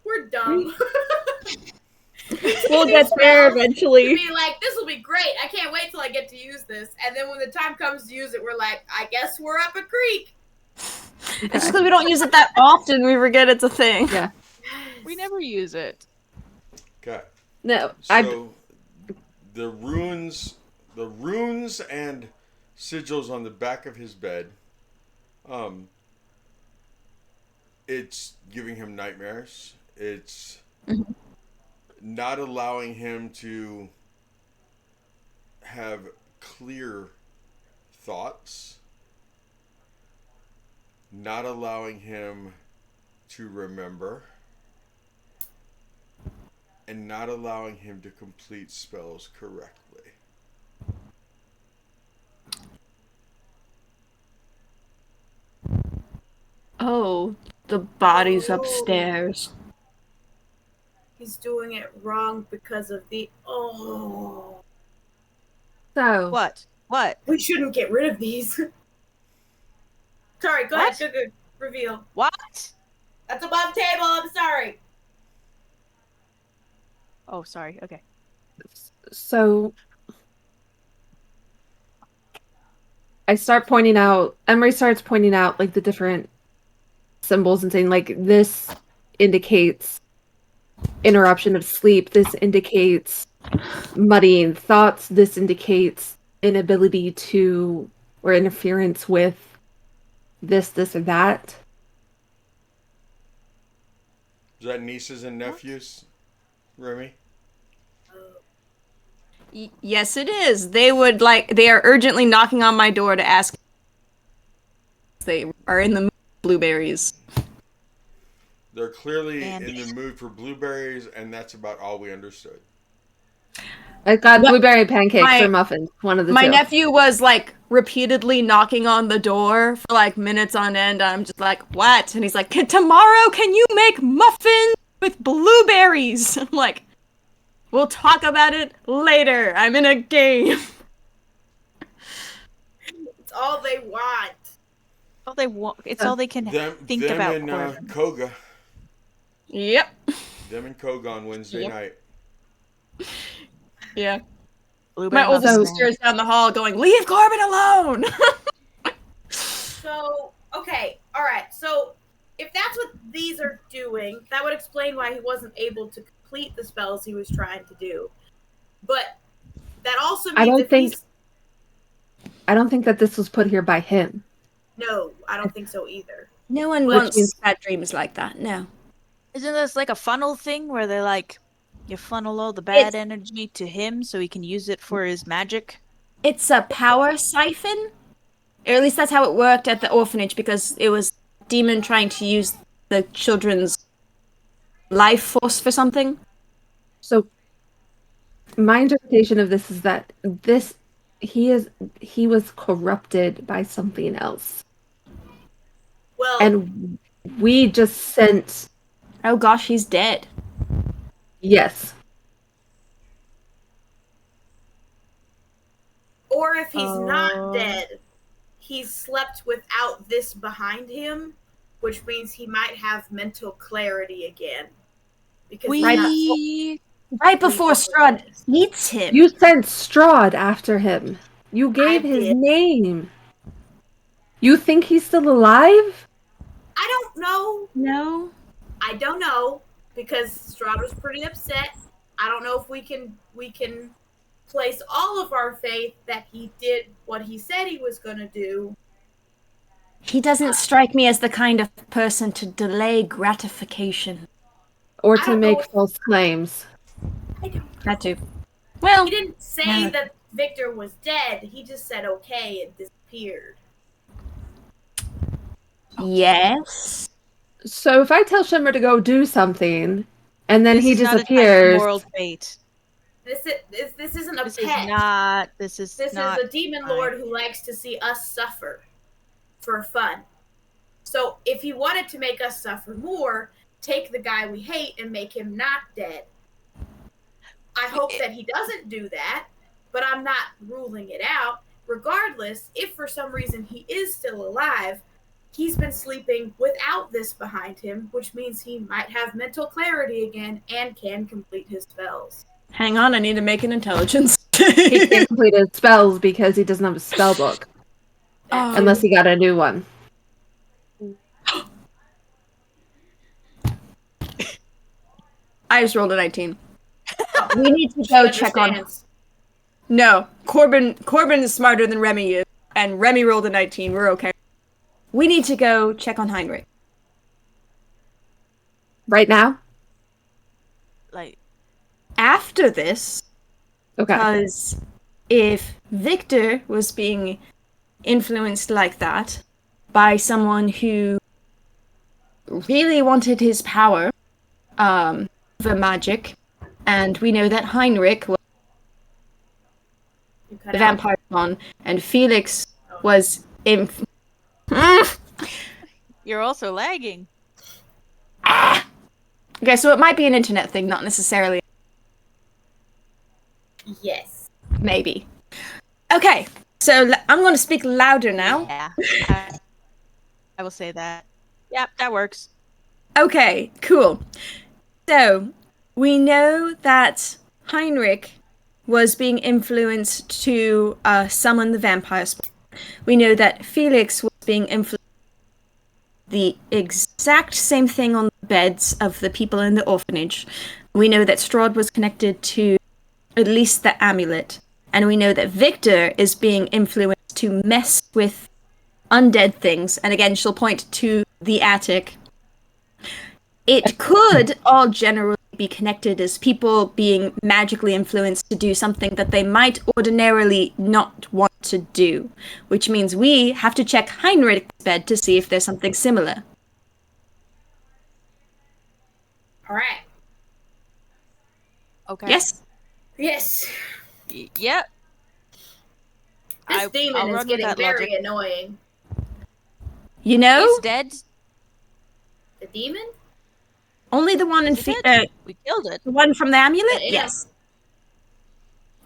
F: We're dumb.
E: We'll get there eventually.
F: Be like, this will be great. I can't wait till I get to use this. And then when the time comes to use it, we're like, I guess we're up a creek.
E: It's just because we don't use it that often, we forget it's a thing.
C: Yeah.
B: We never use it.
A: Okay.
C: No.
A: So the runes and sigils on the back of his bed. It's giving him nightmares. It's not allowing him to have clear thoughts. Not allowing him to remember. And not allowing him to complete spells correctly.
E: Oh, the body's upstairs.
F: He's doing it wrong because of the
C: So
B: What?
F: We shouldn't get rid of these. Sorry, go ahead. Good. Reveal.
B: What?
F: That's above table. I'm sorry.
B: Oh, sorry. Okay.
C: So Emery starts pointing out like the different symbols and saying like this indicates interruption of sleep, this indicates muddying thoughts, this indicates inability to or interference with this or that.
A: Is that nieces and nephews, Remy?
E: Yes, it is. They are urgently knocking on my door to ask. They are in the mood for blueberries.
A: They're clearly in the mood for blueberries, and that's about all we understood.
C: I got blueberry pancakes or muffins, one of the two.
E: My nephew was like repeatedly knocking on the door for like minutes on end. I'm just like, what? And he's like, tomorrow can you make muffins with blueberries? I'm like, we'll talk about it later. I'm in a game.
F: It's all they want.
B: All they want. It's all they can think about.
A: Them and Koga.
E: Yep.
A: Them and Koga on Wednesday night.
E: Yeah.
B: Blueberry
E: My oldest
B: muffins.
E: sister is down the hall going, leave Corbin alone!
F: So, okay, alright, so if that's what these are doing, that would explain why he wasn't able to complete the spells he was trying to do. But that also means
C: I don't think that this was put here by him.
F: No, I don't think so either.
E: No one wants bad dreams like that, no.
B: Isn't this like a funnel thing where they like you funnel all the bad energy to him so he can use it for his magic?
E: It's a power siphon. Or at least that's how it worked at the orphanage, because it was a demon trying to use the children's life force for something.
C: So my interpretation of this is that he was corrupted by something else.
F: Well,
C: And we just sent
E: Oh gosh, he's dead.
C: Yes.
F: Or if he's not
B: Oh.
F: dead, he's slept without this behind him, which means he might have mental clarity again. Because he's not
B: We
E: Right before Strahd eats him.
C: You sent Strahd after him. You gave
F: I
C: his
F: did.
C: name. You think he's still alive?
F: I don't know.
E: No.
F: I don't know because Strahd was pretty upset. I don't know if we can place all of our faith that he did what he said he was going to do.
E: He doesn't strike me as the kind of person to delay gratification.
C: Or
F: I
C: to
F: don't
C: make
F: know if-
C: false claims?
F: I don't.
E: That too. Well,
F: He didn't say
E: Yeah.
F: that Victor was dead. He just said okay and disappeared.
E: yes.
C: So if I tell Shimmer to go do something, and then
B: this
C: he
B: is not a time for
C: disappears,
B: moral fate.
F: This isn't a
B: This
F: pet.
B: is not. This is
F: This
B: not.
F: is a demon
B: fine.
F: lord who likes to see us suffer for fun. So if he wanted to make us suffer more, take the guy we hate and make him not dead. I hope that he doesn't do that, but I'm not ruling it out. Regardless, if for some reason he is still alive, he's been sleeping without this behind him, which means he might have mental clarity again and can complete his spells.
E: Hang on, I need to make an intelligence.
C: he can't complete his spells because he doesn't have a spell book.
E: Oh.
C: Unless he got a new one.
E: I just rolled a 19.
F: Oh,
E: We need to
F: she
E: go check on.
F: understands.
E: No, Corbin is smarter than Remy is, and Remy rolled a 19. We're okay. We need to go check on Heinrich.
C: Right now?
B: Like,
E: After this,
C: Okay.
E: because if Victor was being influenced like that by someone who really wanted his power over magic, and we know that Heinrich was
F: You cut
E: the
F: out.
E: vampire one, and Felix was
B: you're also lagging.
E: Okay, so it might be an internet thing, not necessarily.
F: Yes.
E: Maybe. Okay, so I'm going to speak louder now.
B: Yeah. I will say that. Yep, that works.
E: Okay, cool. So, we know that Heinrich was being influenced to summon the vampire spirit. We know that Felix was being influenced the exact same thing on the beds of the people in the orphanage. We know that Strahd was connected to at least the amulet. And we know that Victor is being influenced to mess with undead things. And again, she'll point to the attic. It could all generally be connected as people being magically influenced to do something that they might ordinarily not want to do. Which means we have to check Heinrich's bed to see if there's something similar.
F: All right.
B: Okay.
E: Yes?
F: Yes.
B: Yep.
F: This demon
B: I'll
F: is
B: run with
F: getting
B: that
F: very
B: logic.
F: annoying.
E: You know?
B: He's dead.
F: The demon?
E: Only the one in
B: Is it dead? We killed it.
E: the one from the amulet?
F: The
E: Yes.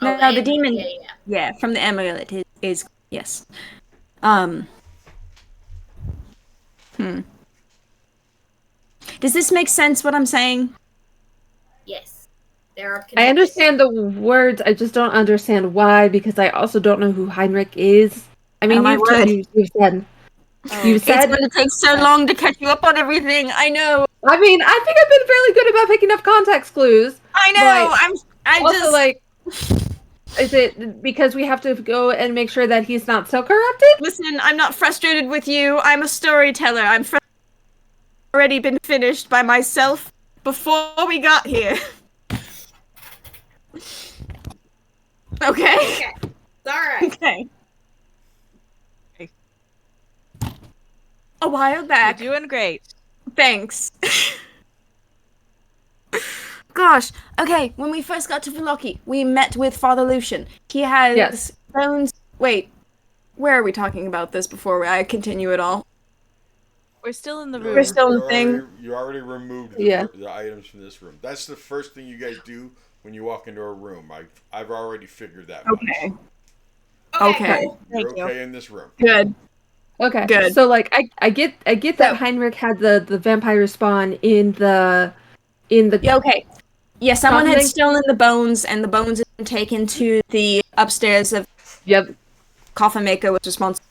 F: Oh,
E: No, the demon.
F: Yeah.
E: Yeah, from the amulet is yes. Does this make sense what I'm saying?
F: Yes. There are
C: I
F: connections.
C: understand the words, I just don't understand why, because I also don't know who Heinrich is. I mean,
E: Oh, my word.
C: you've said.
B: Oh,
C: You
E: It's
C: said.
E: going to take so long to catch you up on everything. I know.
C: I mean, I think I've been fairly good about picking up context clues.
E: I know.
C: But
E: I
C: also,
E: just
C: like, is it because we have to go and make sure that he's not so corrupted?
E: listen. I'm not frustrated with you. I'm a storyteller. I'm already been finished by myself before we got here. Okay.
F: Okay. It's all right.
E: Okay. A while back.
B: you're doing great.
E: Thanks. Gosh. Okay, when we first got to Valoki, we met with Father Lucian. He has
C: Yes.
E: bones. Wait, where are we talking about this before I continue it all?
B: We're still in the
A: You're-
B: room.
D: We're still in
A: you
D: the thing.
A: You already removed
C: Yeah.
A: the items from this room. That's the first thing you guys do when you walk into a room. I've already figured that much.
D: Okay.
F: Okay.
D: Okay.
F: Cool.
A: You're
B: Thank you.
A: okay in this room.
D: Good.
C: Okay.
D: Good.
C: So like I get that
D: So-
C: Heinrich had the vampire spawn in the
D: Yeah, okay. Yeah, someone had
C: Coffin thing?
D: stolen the bones, and the bones had been taken to the upstairs of
C: Yep.
D: Coffin Maker was responsible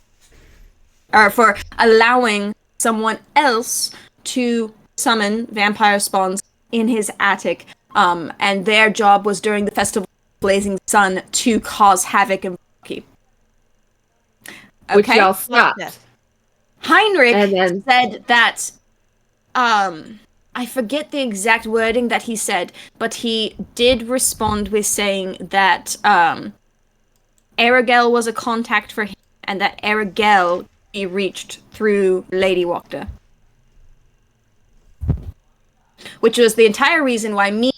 D: for allowing someone else to summon vampire spawns in his attic. And their job was during the Festival of Blazing Sun to cause havoc in Keep.
C: Which
D: Okay?
C: y'all stopped.
B: Yes.
D: Heinrich
C: And then-
D: said that I forget the exact wording that he said, but he did respond with saying that Aragel was a contact for him and that Aragel be reached through Lady Wachter. Which was the entire reason why me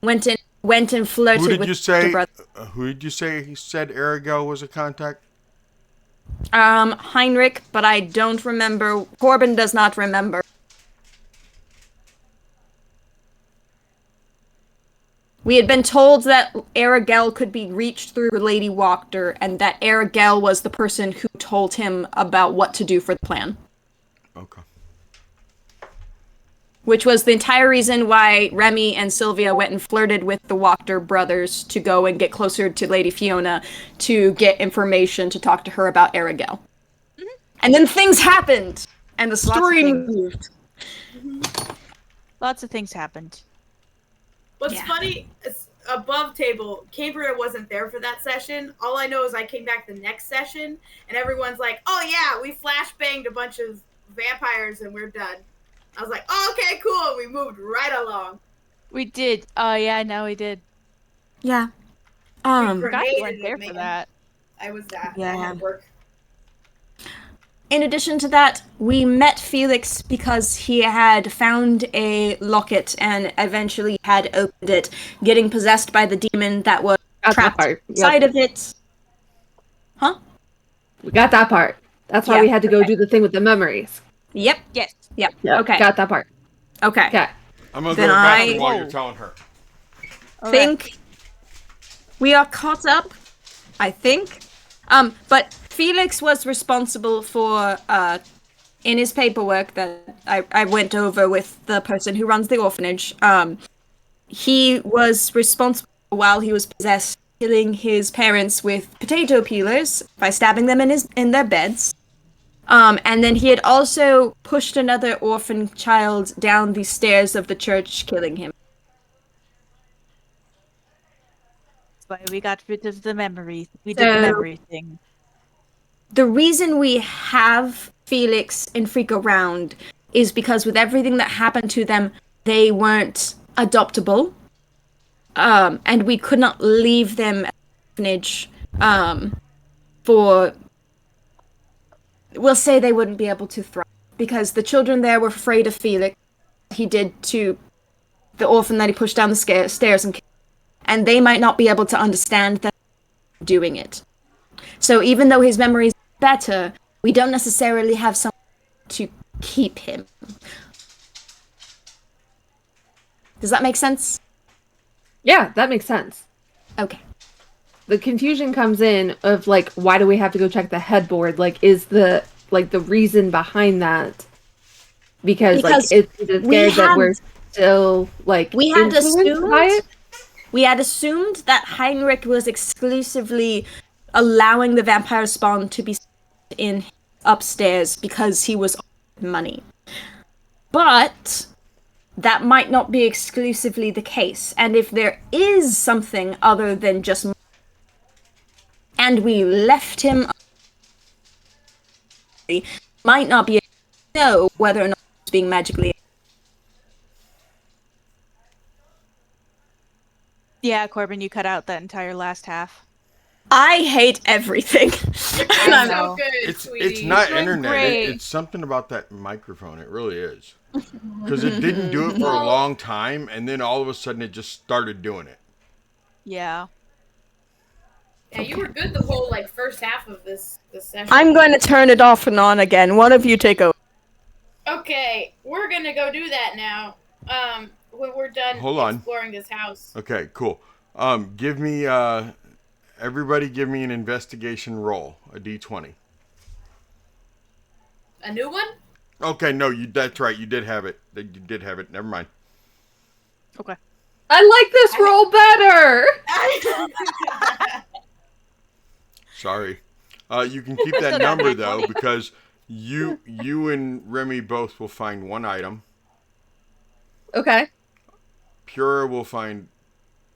D: went and flirted
A: Who did
D: with
A: you
D: the
A: say?
D: brother.
A: Who did you say he said Aragel was a contact?
D: Heinrich, but I don't remember. Corbin does not remember. We had been told that Aragel could be reached through Lady Wachter, and that Aragel was the person who told him about what to do for the plan.
A: Okay.
D: Which was the entire reason why Remy and Sylvia went and flirted with the Wachter brothers to go and get closer to Lady Fiona to get information to talk to her about Aragel. And then things happened, and the
B: of
D: story
B: things.
D: moved.
B: Lots of things happened.
F: What's
D: Yeah.
F: funny is above table, Cambria wasn't there for that session. All I know is I came back the next session and everyone's like, "Oh yeah, we flashbanged a bunch of vampires and we're done." I was like, "Oh, okay, cool." We moved right along.
B: We did. Oh yeah, no, we did.
D: Yeah.
B: Forgot you
F: Grenaded
B: weren't there
F: it,
B: for
F: man.
B: that.
F: I was that. I
D: Yeah.
F: had work.
D: In addition to that, we met Felix because he had found a locket and eventually had opened it, getting possessed by the demon that was
C: Got that
D: trapped
C: part.
D: inside
C: Yep.
D: of it. Huh?
C: We got that part. That's why
D: Yeah,
C: we had to go
D: okay.
C: do the thing with the memories.
D: Yep.
B: Yes.
D: Yep.
C: Yep.
D: Okay.
C: Got that part.
D: Okay.
C: Okay.
A: I'm gonna
D: Then
A: go to the bathroom
D: I-
A: while you're telling her.
D: Think we are caught up. I think. But Felix was responsible for in his paperwork that I went over with the person who runs the orphanage. He was responsible while he was possessed, killing his parents with potato peelers by stabbing them in their beds. And then he had also pushed another orphan child down the stairs of the church, killing him.
B: That's why we got rid of the memory. We did the
D: So-
B: memory thing.
D: The reason we have Felix and Freak around is because with everything that happened to them, they weren't adoptable. And we could not leave them at the orphanage for... We'll say they wouldn't be able to thrive. Because the children there were afraid of Felix. He did to the orphan that he pushed down the stairs and killed. And they might not be able to understand that doing it. So even though his memory is better, we don't necessarily have someone to keep him. Does that make sense?
C: Yeah, that makes sense.
D: Okay.
C: The confusion comes in of like, why do we have to go check the headboard? Like, is the reason behind that? Because
D: Because
C: like, it's
D: we
C: scared that
D: had-
C: we're still like
D: we had
C: influenced
D: assumed
C: by it.
D: We had assumed that Heinrich was exclusively allowing the vampire spawn to be in upstairs because he was offered money. But that might not be exclusively the case. And if there is something other than just money, and we left him, might not be able to know whether or not he's being magically.
B: Yeah, Corbin, you cut out that entire last half.
D: I hate everything. And I'm-
B: know.
F: So good,
A: It's
F: sweetie.
A: not
B: doing
A: internet.
B: great.
A: It's something about that microphone. It really is. Because it didn't do it for a long time, and then all of a sudden it just started doing it.
B: Yeah.
F: Yeah, you were good the whole like first half of this session.
D: I'm going to turn it off and on again. One of you take over.
F: Okay, we're gonna go do that now. When we're done
A: Hold on.
F: exploring this house.
A: Okay, cool. Give me everybody give me an investigation roll, a d20.
F: A new one?
A: Okay, no, that's right. You did have it. You did have it. Never mind.
B: Okay.
C: I like this roll better.
A: Sorry. You can keep that number though because you and Remy both will find one item.
C: Okay.
A: Pura will find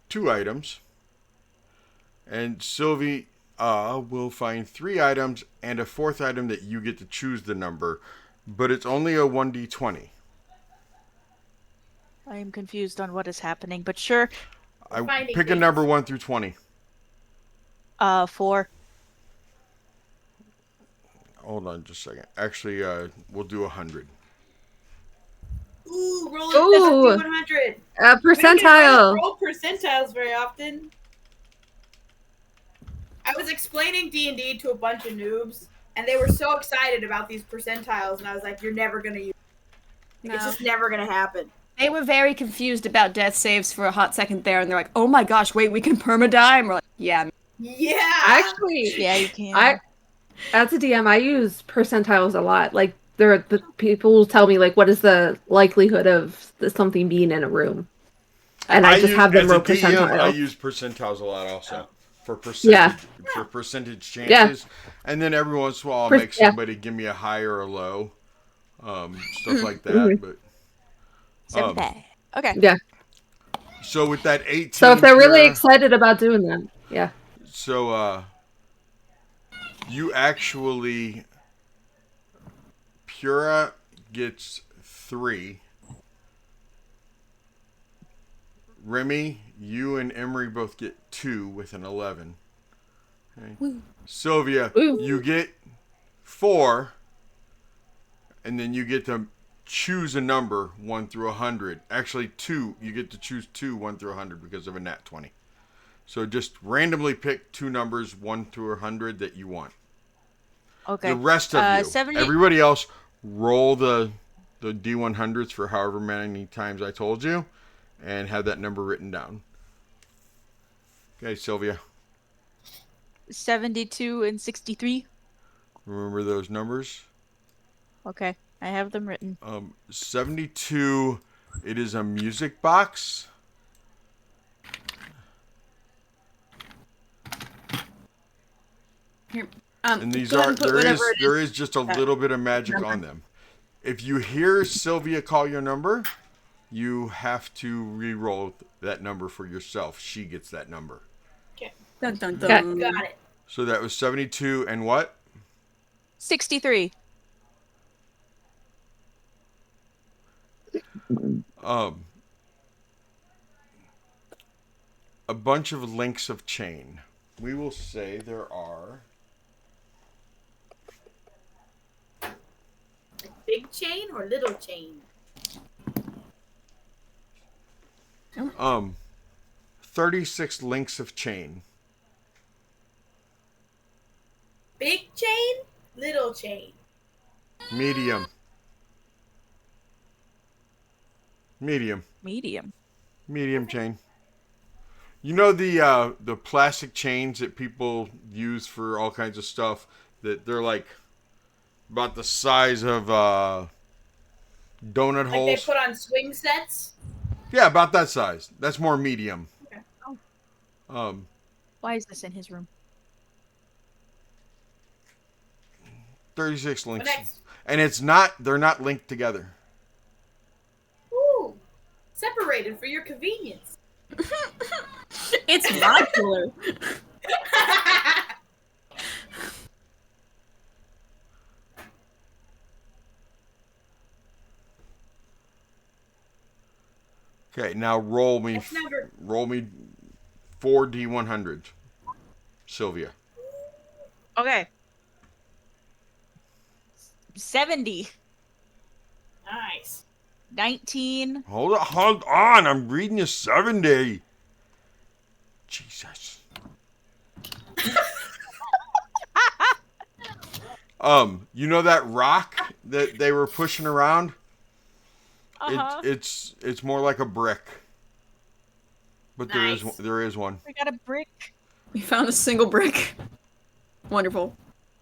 A: 2 items. And Sylvie will find 3 items and a 4th item that you get to choose the number, but it's only a 1d20.
B: I am confused on what is happening, but sure.
F: Finding
A: Pick a
F: things.
A: number 1 through 20.
B: 4.
A: Hold on just a second. Actually, we'll do 100.
F: Ooh, roll
C: Ooh.
F: a 100.
C: Percentile.
F: Roll percentiles very often. I was explaining D&D to a bunch of noobs, and they were so excited about these percentiles, and I was like, "You're never gonna use it.
E: No.
F: It's just never gonna happen."
E: They were very confused about death saves for a hot second there, and they're like, "Oh my gosh, wait, we can permadie?" And we're like, "Yeah."
F: Yeah.
C: Actually,
B: Yeah, you can.
C: as a DM, I use percentiles a lot. Like, the people will tell me, like, what is the likelihood of something being in a room, and I just have them roll percentiles.
A: I use percentiles a lot also for percentage chances, and then every once in a while I'll make somebody give me a high or a low, stuff like that. But
B: 70. Okay.
C: Yeah.
A: so with that 18,
C: So if they're really
A: Pura,
C: excited about doing that, yeah.
A: so you actually Pura gets 3. Remy, you and Emery both get 2 with an 11. Okay. Sylvia, you get 4, and then you get to choose a number 1 through 100. Actually, 2. You get to choose 2 1 through 100 because of a nat 20. So just randomly pick 2 numbers 1 through 100 that you want.
B: Okay.
A: The rest of you,
B: 70...
A: everybody else, roll the D100s for however many times I told you, and have that number written down. Okay, Sylvia.
B: 72 and 63.
A: Remember those numbers?
B: Okay, I have them written.
A: 72, it is a music box.
E: Here,
A: And these
E: go ahead
A: are
E: and put whatever it
A: there is just a little bit of magic on them. If you hear Sylvia call your number, you have to re-roll that number for yourself. She gets that number.
E: Dun, dun, dun.
F: Got it.
A: So that was 72 and what?
B: 63.
A: A bunch of links of chain. We will say there are
F: Big chain or little chain?
A: 36 links of chain.
F: Big chain? Little chain?
A: Medium.
B: Medium.
A: Medium chain. You know the plastic chains that people use for all kinds of stuff that they're like about the size of donut
F: Like
A: holes.
F: they put on swing sets?
A: Yeah, about that size. That's more medium.
F: Okay.
B: Why is this in his room?
A: 36 links.
F: Next.
A: And they're not linked together.
F: Ooh. Separated for your convenience.
E: It's modular.
A: Okay, now roll me
F: That's never-
A: 4 D100s. Sylvia.
B: Okay. 70.
F: Nice.
B: 19.
A: Hold on. I'm reading you 70. Jesus. You know that rock that they were pushing around,
B: Uh-huh.
A: it's more like a brick. But
F: Nice.
A: there is one.
B: We got a brick.
E: We found a single brick. Wonderful.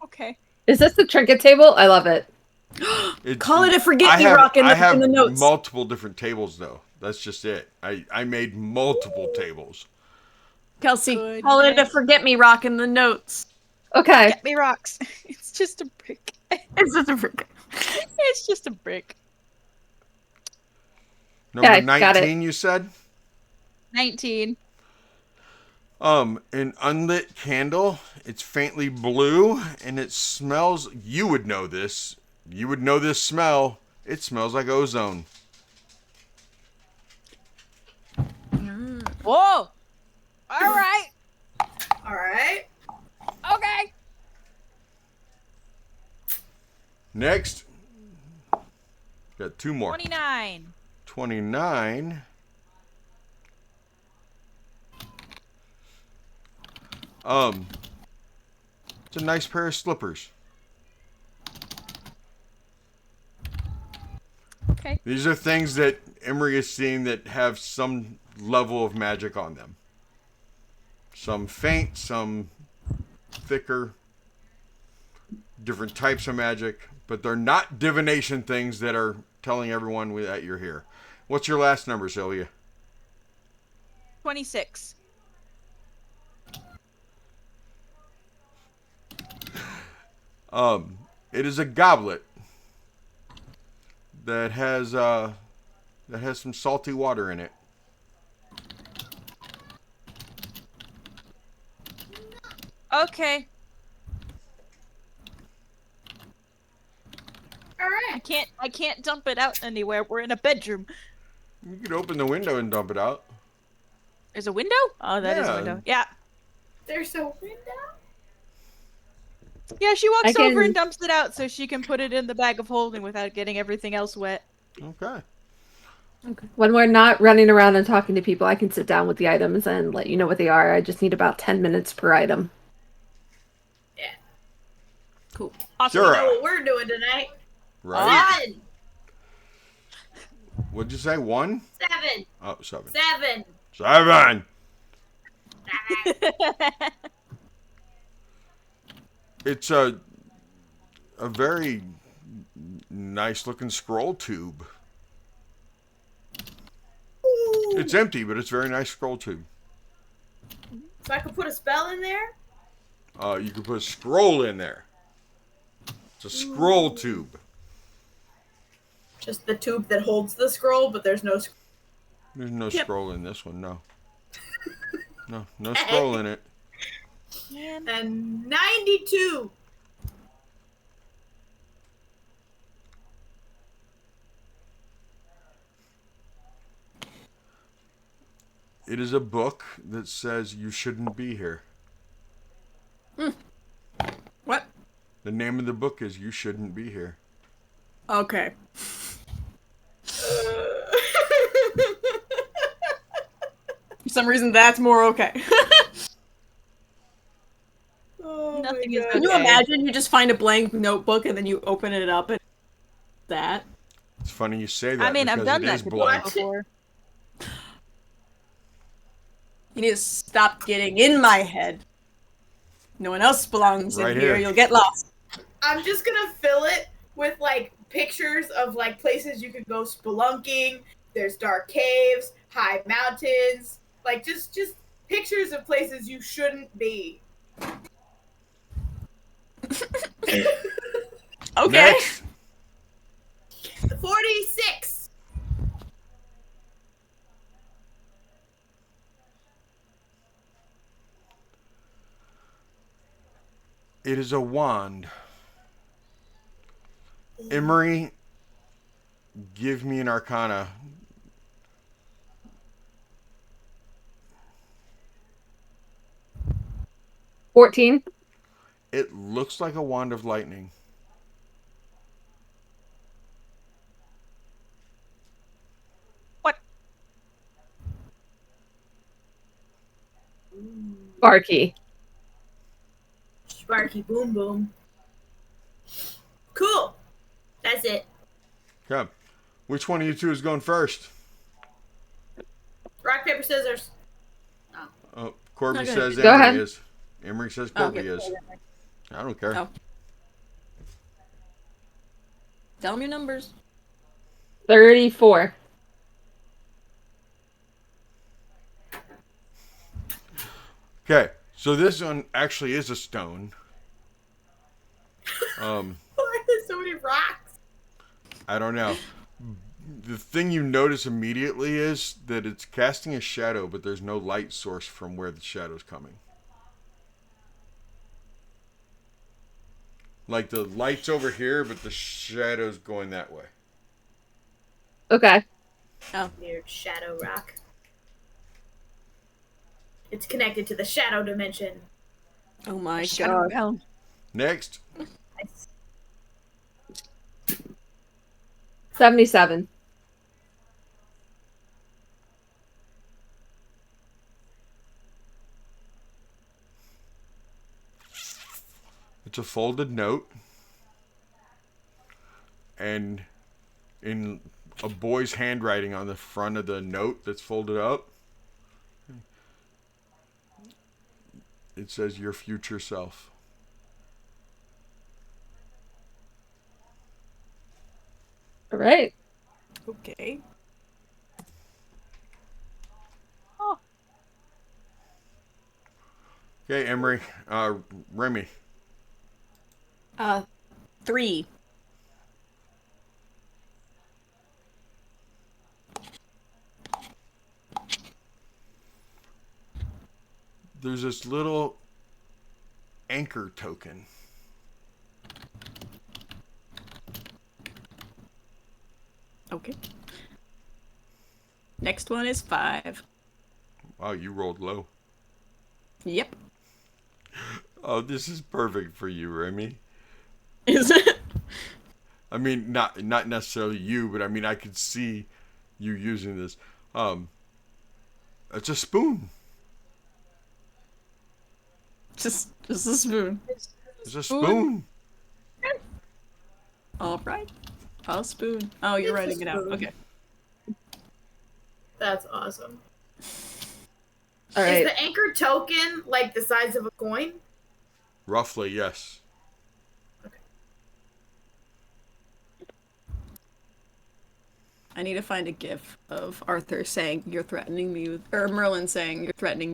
B: Okay.
C: Is this the trinket table? I love it.
E: Call it a
A: I
E: forget-me-rock in
A: have
E: the notes.
A: multiple different tables though. That's just it. I made multiple tables.
E: Kelsey,
B: Goodness.
E: call it a forget-me-rock in the notes.
C: Okay.
B: Get me rocks. It's just a brick.
E: It's just a brick.
B: It's just a brick.
A: Number
C: Okay, got it.
A: 19, you said?
B: 19.
A: An unlit candle. It's faintly blue, and it smells. You would know this. You would know this smell. It smells like ozone.
B: Whoa! All right.
F: All right.
B: Okay.
A: Next, got two more.
B: 29.
A: 29. It's a nice pair of slippers.
B: Okay.
A: These are things that Emery has seen that have some level of magic on them. Some faint, some thicker, different types of magic, but they're not divination things that are telling everyone that you're here. What's your last number, Sylvia?
B: 26.
A: It is a goblet that has some salty water in it.
B: Okay.
F: All right.
B: I can't dump it out anywhere. We're in a bedroom.
A: You could open the window and dump it out.
B: There's a window? Oh, that is a
A: Yeah.
B: window. Yeah.
F: There's a window.
B: Yeah, she walks
C: I
B: over
C: can-
B: and dumps it out so she can put it in the bag of holding without getting everything else wet.
A: Okay.
C: When we're not running around and talking to people, I can sit down with the items and let you know what they are. I just need about 10 minutes per item.
F: Yeah.
E: Cool.
F: Also,
A: Sure.
F: you know what we're doing tonight?
A: Right?
F: 7.
A: What'd you say? 1?
F: 7.
A: Oh, 7.
F: 7.
A: 7! It's a very nice looking scroll tube. It's empty, but it's a very nice scroll tube.
F: So I could put a spell in there?
A: You can put a scroll in there. It's a scroll tube.
F: Just the tube that holds the scroll, but there's no
A: There's no
F: Yep.
A: scroll in this one, no. No scroll in it.
F: And 92.
A: It is a book that says you shouldn't be here.
E: What?
A: The name of the book is You Shouldn't Be Here.
E: Okay. For some reason, that's more okay.
F: Oh
B: Nothing
F: my
B: is
F: God.
E: Can you
B: Okay.
E: imagine you just find a blank notebook and then you open it up and that?
A: It's funny you say that.
B: I mean, I've
A: because
B: done
A: it
B: that
A: is
B: before.
A: blank.
B: before.
E: You need to stop getting in my head. No one else belongs
A: Right
E: in here.
A: here.
E: You'll get lost.
F: I'm just gonna fill it with like pictures of like places you could go spelunking. There's dark caves, high mountains, like just pictures of places you shouldn't be.
E: Okay.
A: Next.
F: 46.
A: It is a wand. Emery, give me an arcana.
C: $14.
A: It looks like a wand of lightning.
C: Sparky.
F: Sparky boom boom. Cool. That's That's it.
A: Okay. Which one of you two is going first?
F: Rock, paper, scissors.
A: Oh, Corby
D: Not good.
A: says
C: Go
A: Emery
C: ahead.
A: is. Emery says Corby
D: Okay.
A: is. I don't care.
D: Oh. Tell them your numbers.
C: 34.
A: Okay, so this one actually is a stone.
F: Why are there so many rocks?
A: I don't know. The thing you notice immediately is that it's casting a shadow, but there's no light source from where the shadow's coming. Like the light's over here, but the shadow's going that way.
C: Okay.
F: Weird shadow rock. It's connected to the shadow dimension.
D: Oh my
B: Shadow
D: god.
B: realm.
A: Next,
C: 77.
A: it's a folded note. And in a boy's handwriting on the front of the note that's folded up, it says your future self.
C: All right.
D: Okay.
A: Okay, Emery, Remy.
D: 3.
A: There's this little anchor token.
D: Okay. Next one is 5.
A: Wow, you rolled low.
D: Yep.
A: Oh, this is perfect for you, Remy.
D: Is it?
A: I mean, not necessarily you, but I mean, I could see you using this. It's a spoon.
D: Just a spoon.
A: It's a spoon.
D: All right. A spoon. Oh, you're
F: It's a
D: writing it out.
F: spoon.
D: Okay.
F: That's awesome.
C: All
F: Is
C: right.
F: the anchor token like the size of a coin?
A: Roughly, yes.
D: I need to find a gif of Arthur saying you're threatening me with, or Merlin saying you're threatening.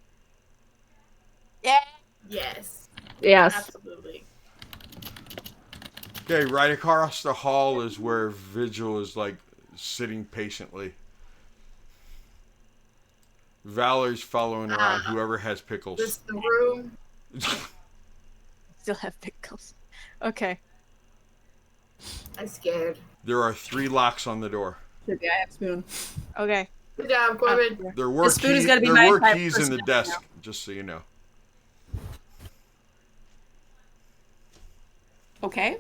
B: Yeah.
F: Yes,
C: Yes.
F: absolutely.
A: Okay, right across the hall is where Vigil is like sitting patiently. Valerie's following around whoever has pickles.
F: This the room.
B: Still have pickles. Okay.
F: I'm scared.
A: There are 3 locks on the door.
D: Should be, I have spoon.
B: Okay.
F: Good job, Corbin.
A: There were
D: spoon is
A: keys.
D: gotta be
A: There
D: my
A: were
D: type of
A: keys in the
D: personality
A: desk, just so you know.
D: Okay.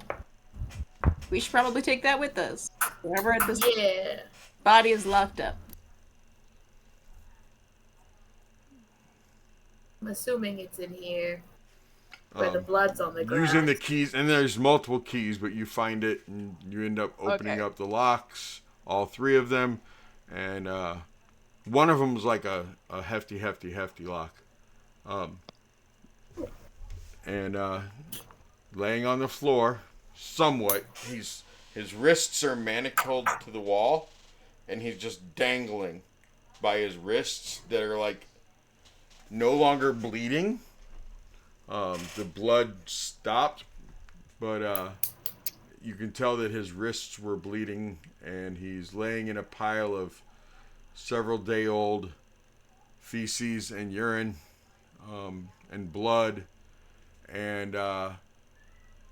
D: We should probably take that with us. Wherever this
F: Yeah.
D: body is locked up.
F: I'm assuming it's in here where the blood's on the ground.
A: Using the keys, and there's multiple keys, but you find it, and you end up opening
B: Okay.
A: up the locks, all 3 of them, and one of them is like a hefty lock. And laying on the floor, somewhat, his wrists are manacled to the wall, and he's just dangling by his wrists that are like no longer bleeding. The blood stopped, but you can tell that his wrists were bleeding, and he's laying in a pile of several-day-old feces and urine and blood, and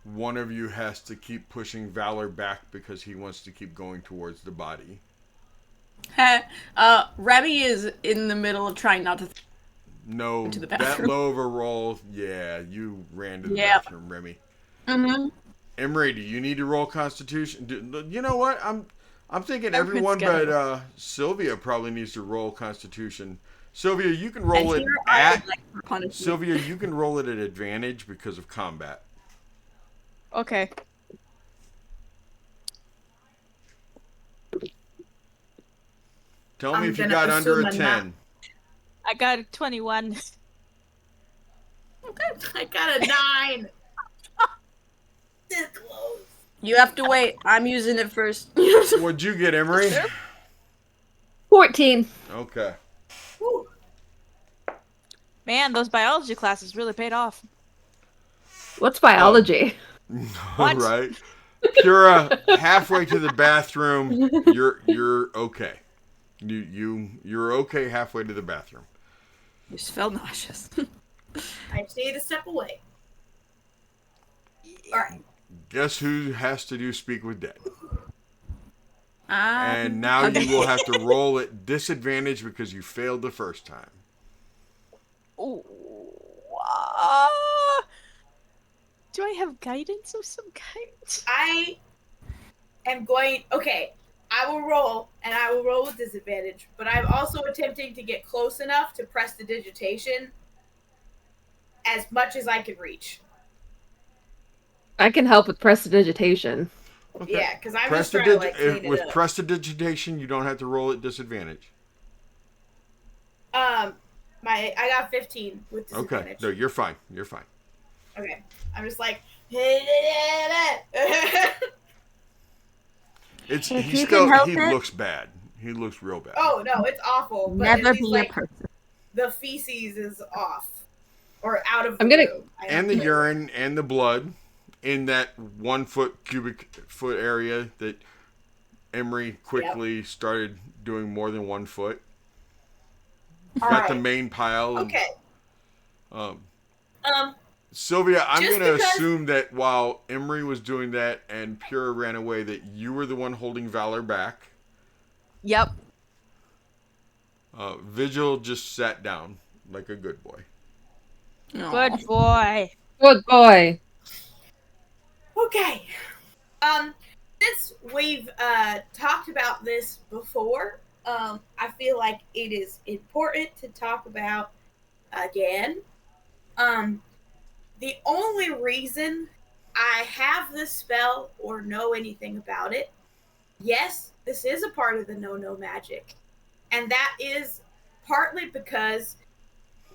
A: one of you has to keep pushing Valor back because he wants to keep going towards the body.
D: Remy is in the middle of trying not to.
A: No,
D: To the
A: that
D: bathroom.
A: low of a roll, yeah, you ran to the
D: Yeah.
A: bathroom, Remy.
D: Mm-hmm.
A: Emery, do you need to roll Constitution? You know what? I'm thinking
B: Everyone's
A: everyone
B: gotta
A: but Sylvia probably needs to roll Constitution. Sylvia, you can roll it
D: here I would
A: at
D: like for punishment.
A: Sylvia. You can roll it at advantage because of combat.
B: Okay.
A: Tell me
F: I'm
A: if you
F: gonna
A: got under a
F: assume I'm not.
A: 10.
B: I got a 21.
F: I got a 9. This close.
E: You have to wait. I'm using it first.
A: What'd you get, Emery?
C: 14.
A: Okay.
F: Whew.
B: Man, those biology classes really paid off.
C: What's biology?
B: What?
A: Right. Pura, halfway to the bathroom, you're okay. You're okay halfway to the bathroom.
E: You just felt nauseous.
F: I just need to step away. Alright.
A: Guess who has to do Speak with Dead?
E: Ah.
A: And now
E: okay.
A: you will have to roll at disadvantage because you failed the first time.
B: Ooh. Ah. Do I have guidance of some kind?
F: I am going. Okay, I will roll, and I will roll with disadvantage. But I'm also attempting to get close enough to prestidigitation as much as I can reach.
C: I can help with prestidigitation.
A: Okay.
F: Yeah, because I'm just trying to like clean
A: With
F: it up.
A: prestidigitation, you don't have to roll at disadvantage.
F: I got 15 with disadvantage.
A: Okay. No, you're fine. You're fine.
F: Okay, I'm just like.
A: It's
G: If
A: he
G: you
A: still
G: can help
A: he
G: it-
A: looks bad. He looks real bad.
F: Oh no, it's awful. But
G: Never
F: at least,
G: be a
F: like,
G: person.
F: the feces is off or out of the
C: I'm gonna-
F: room. I
A: And the
F: have to-
A: urine and the blood in that 1 foot cubic foot area that Emery quickly started doing more than 1 foot.
F: All
A: Got the
F: right.
A: main pile. And,
F: Okay.
A: Sylvia, I'm
F: Just
A: going to
F: because-
A: assume that while Emery was doing that and Pura ran away, that you were the one holding Valor back.
B: Yep.
A: Vigil just sat down like a good boy.
B: Good boy.
C: Good boy.
F: Okay. Since we've talked about this before, I feel like it is important to talk about again. The only reason I have this spell or know anything about it, yes, this is a part of the no magic. And that is partly because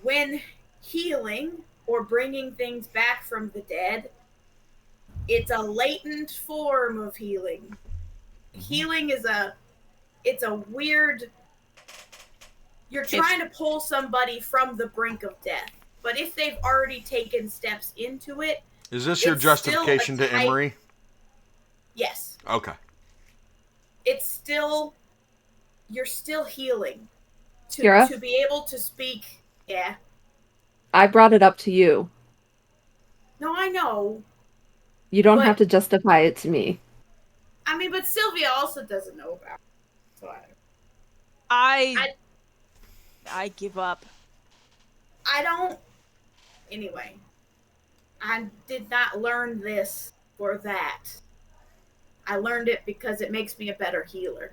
F: when healing or bringing things back from the dead, it's a latent form of healing. Healing is it's a weird, you're trying to pull somebody from the brink of death. But if they've already taken steps into it,
A: Is this your
F: It's still a
A: justification to
F: type-
A: Emery?
F: yes,
A: Okay.
F: it's still, you're still healing.
C: Kira?
F: To be able to speak, yeah.
C: I brought it up to you.
F: No, I know.
C: You don't
F: But-
C: have to justify it to me.
F: I mean, but Sylvia also doesn't know about it. So
B: I give up.
F: I don't. Anyway, I did not learn this for that. I learned it because it makes me a better healer.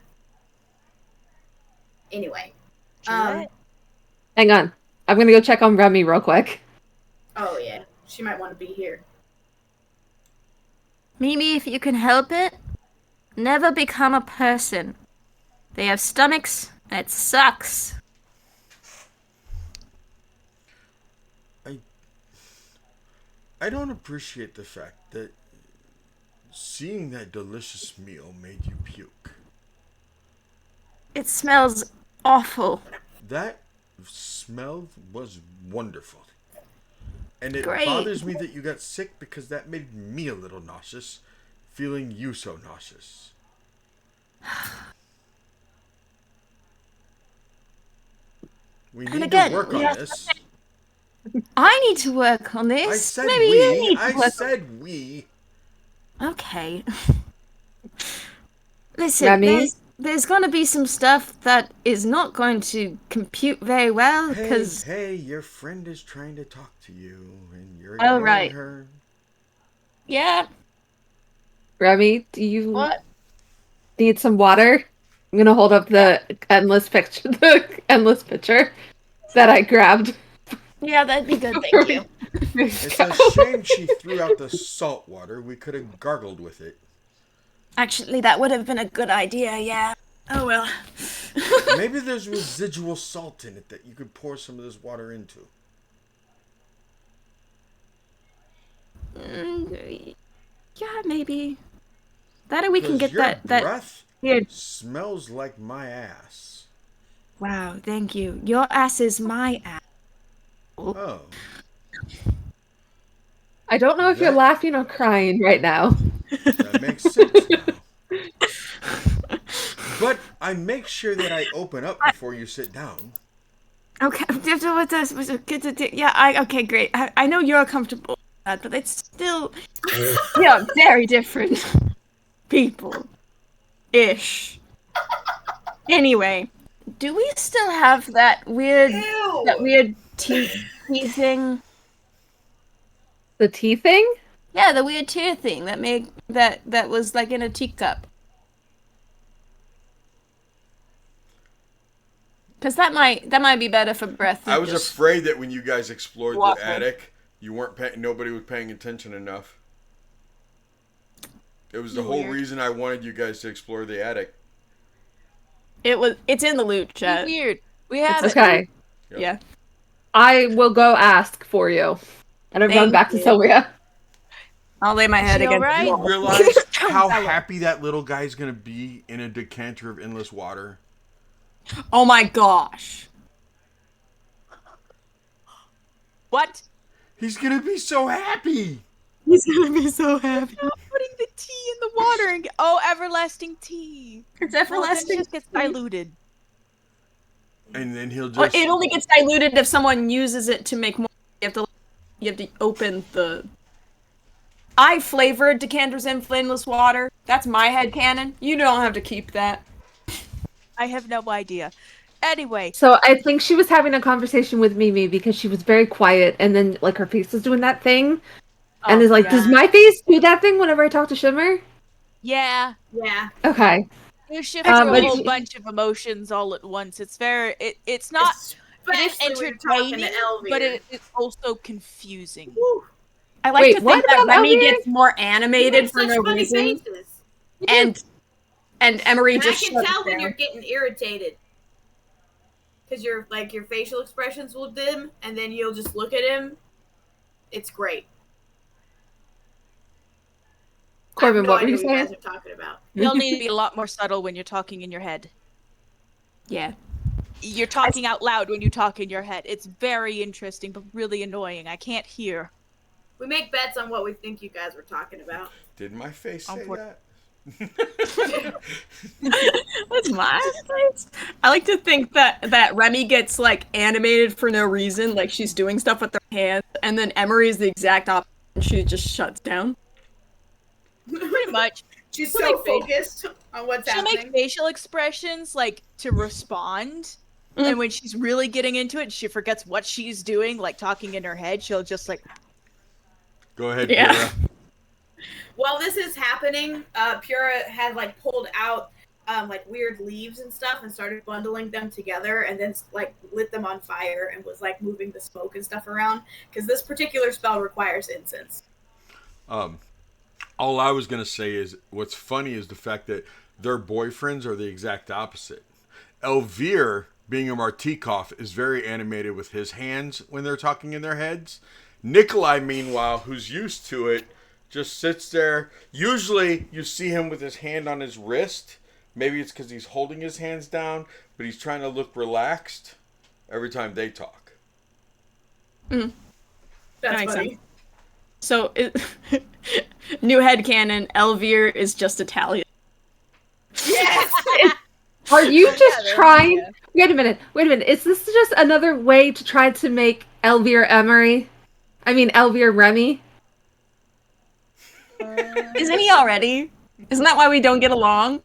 F: Anyway.
B: What?
C: Hang on. I'm gonna go check on Remy real quick.
F: Oh yeah, she might want to be here.
G: Mimi, if you can help it, never become a person. They have stomachs. It sucks.
A: I don't appreciate the fact that seeing that delicious meal made you puke.
G: It smells awful.
A: That smell was wonderful. And it
G: Great.
A: bothers me that you got sick because that made me a little nauseous, feeling you so nauseous. We need
G: again,
A: to work
G: we
A: on
G: have-
A: this.
G: I need to work on this.
A: I said
G: Maybe you
A: we.
G: need to
A: I
G: work.
A: said we.
G: Okay. Listen,
C: Remy?
G: there's going to be some stuff that is not going to compute very well
A: Hey,
G: because
A: hey, your friend is trying to talk to you, and you're
G: Oh,
A: ignoring
G: right.
A: her.
G: yeah.
C: Remy, do you
G: What?
C: need some water? I'm gonna hold up the endless picture, that I grabbed.
G: Yeah, that'd be good. Thank you.
A: It's a shame she threw out the salt water. We could have gargled with it.
G: Actually, that would have been a good idea. Yeah.
D: Oh well.
A: Maybe there's residual salt in it that you could pour some of this water into.
G: Yeah, maybe. That or we can
A: Because
G: get
A: your
G: that
A: breath
G: weird.
A: smells like my ass.
G: Wow, thank you. Your ass is my ass.
A: Oh.
C: I don't know if you're
A: That-
C: laughing or crying right now.
A: That makes sense now. But I make sure that I open up before you sit down.
G: Okay, yeah, okay, great. I know you're comfortable with that, but it's still, yeah, very different people. Ish. Anyway, do we still have that weird tea thing?
C: The tea thing?
G: Yeah, the weird tea thing that was like in a teacup. Because that might be better for breath. Than
A: I was
G: just
A: afraid that when you guys explored
G: water.
A: the attic, you weren't nobody was paying attention enough. It was the whole
B: Weird.
A: reason I wanted you guys to explore the attic.
D: It's in the loot chat.
B: Weird. We have it.
C: Okay.
A: Yep.
D: Yeah.
C: I will go ask for you. And I'm going
D: Thank
C: back to
D: you.
C: Sylvia.
D: I'll lay my head
B: She
D: against
B: alright?
D: the
A: You
D: wall.
A: realize how
B: Bella.
A: happy that little guy's gonna be in a decanter of endless water?
D: Oh my gosh.
B: What?
A: He's gonna be so happy!
D: He's gonna be so happy.
B: Not putting the tea in the water and everlasting tea.
D: It's
B: Well, then it
D: everlasting.
B: just gets diluted.
A: And then he'll
D: Well,
A: just
D: it only gets diluted if someone uses it to make more. You have to open the. I flavored decanters in flameless water. That's my headcanon. You don't have to keep that.
B: I have no idea. Anyway,
C: So I think she was having a conversation with Mimi because she was very quiet and then like her face was doing that thing. And is like, does my face do that thing whenever I talk to Shimmer?
B: yeah,
F: Yeah.
C: Okay.
B: you shift through a
C: but
B: whole
C: she-
B: bunch of emotions all at once. It's very, it's not, it is
F: Especially when you're talking
B: entertaining,
F: to Elvira.
B: but it's also confusing.
D: I like
C: Wait,
D: to
C: what
D: think that
C: about
D: Remy
C: Elvira?
D: gets more
F: You
D: animated
F: make
D: for
F: such
D: no
F: funny
D: reason,
F: faces.
D: and Emery
F: And I
D: just
F: can
D: shuts
F: tell when
D: down.
F: you're getting irritated. Because your facial expressions will dim, and then you'll just look at him. It's great.
C: Corbin,
F: I have no
C: what were
F: idea
C: you
F: what
C: saying?
F: you guys are talking about.
B: You'll need to be a lot more subtle when you're talking in your head.
D: Yeah.
B: You're talking out loud when you talk in your head. It's very interesting, but really annoying. I can't hear.
F: We make bets on what we think you guys were talking about.
A: Did my face say
B: Unfor-
A: that?
D: What's my face? I like to think that Remy gets like animated for no reason, like she's doing stuff with her hands, and then Emery is the exact opposite, and she just shuts down.
B: Pretty much.
F: She's
B: She'll
F: so
B: make fa-
F: focused on what's
B: She'll
F: happening.
B: make facial expressions like to respond. And when she's really getting into it, she forgets what she's doing, like talking in her head. She'll just like,
A: Go ahead,
D: Yeah.
A: Kira.
F: While this is happening, Pura had like pulled out like weird leaves and stuff and started bundling them together and then like lit them on fire and was like moving the smoke and stuff around because this particular spell requires incense.
A: All I was gonna say is what's funny is the fact that their boyfriends are the exact opposite. Elvire, being a Martikov, is very animated with his hands when they're talking in their heads. Nikolai, meanwhile, who's used to it, just sits there. Usually you see him with his hand on his wrist. Maybe it's because he's holding his hands down, but he's trying to look relaxed every time they talk.
F: That's
D: makes
F: funny.
D: sense. So, new headcanon, Elvire is just Italian.
F: Yes.
C: Are you just
B: they're
C: trying?
B: on
C: Wait a minute. Is this just another way to try to make Elvire Emery? I mean, Elvire Remy?
D: Isn't he already? Isn't that why we don't get along?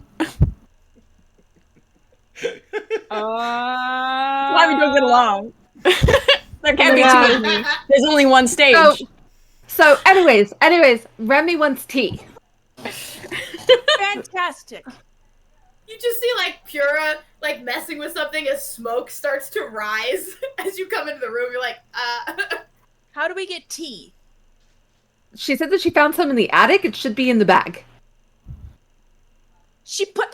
D: Why we don't get along? There can't be
C: Yeah.
D: two of me. There's only one stage.
C: So, anyways, Remy wants tea.
B: fantastic.
F: You just see like Pura like messing with something as smoke starts to rise as you come into the room. You're like,
B: How do we get tea?
C: She said that she found some in the attic. It should be in the bag.
B: She put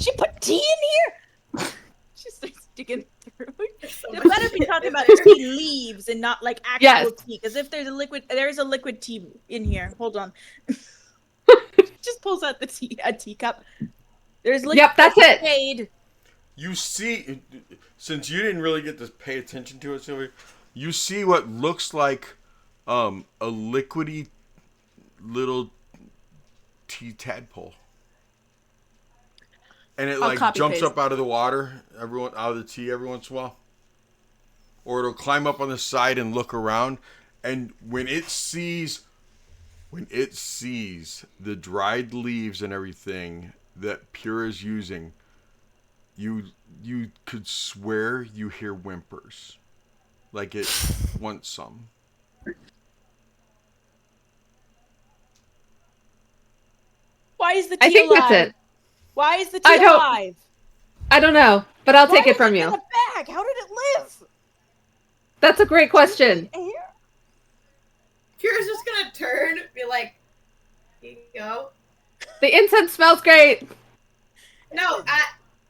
B: She put tea in here. She starts digging through.
F: So
B: They
F: much
B: better be
F: shit
B: talking
F: in
B: about
F: there.
B: tea leaves and not like actual
C: Yes.
B: tea. Because if there's a liquid tea in here. Hold on. Just pulls out a teacup. There's liquid.
C: Yep, that's it.
B: Shade.
A: You see, since you didn't really get to pay attention to it, Sylvia, you see what looks like a liquidy little tea tadpole. And it
E: I'll
A: like
E: copy
A: jumps
E: paste.
A: up out of the water, out of the tea every once in a while. Or it'll climb up on the side and look around. And when it sees the dried leaves and everything that Pure is using, you could swear you hear whimpers. Like it wants some.
B: Why is the tea
C: I think
B: alive?
C: that's it.
B: Why is the
C: I
B: tea
C: don't-
B: alive?
C: I don't know, but I'll
B: Why
C: take it
B: is
C: from
B: in
C: you.
B: a bag? How did it live?
C: That's a great question.
B: Air?
F: Pura's just gonna turn, be like, here you go.
C: The incense smells great.
F: No,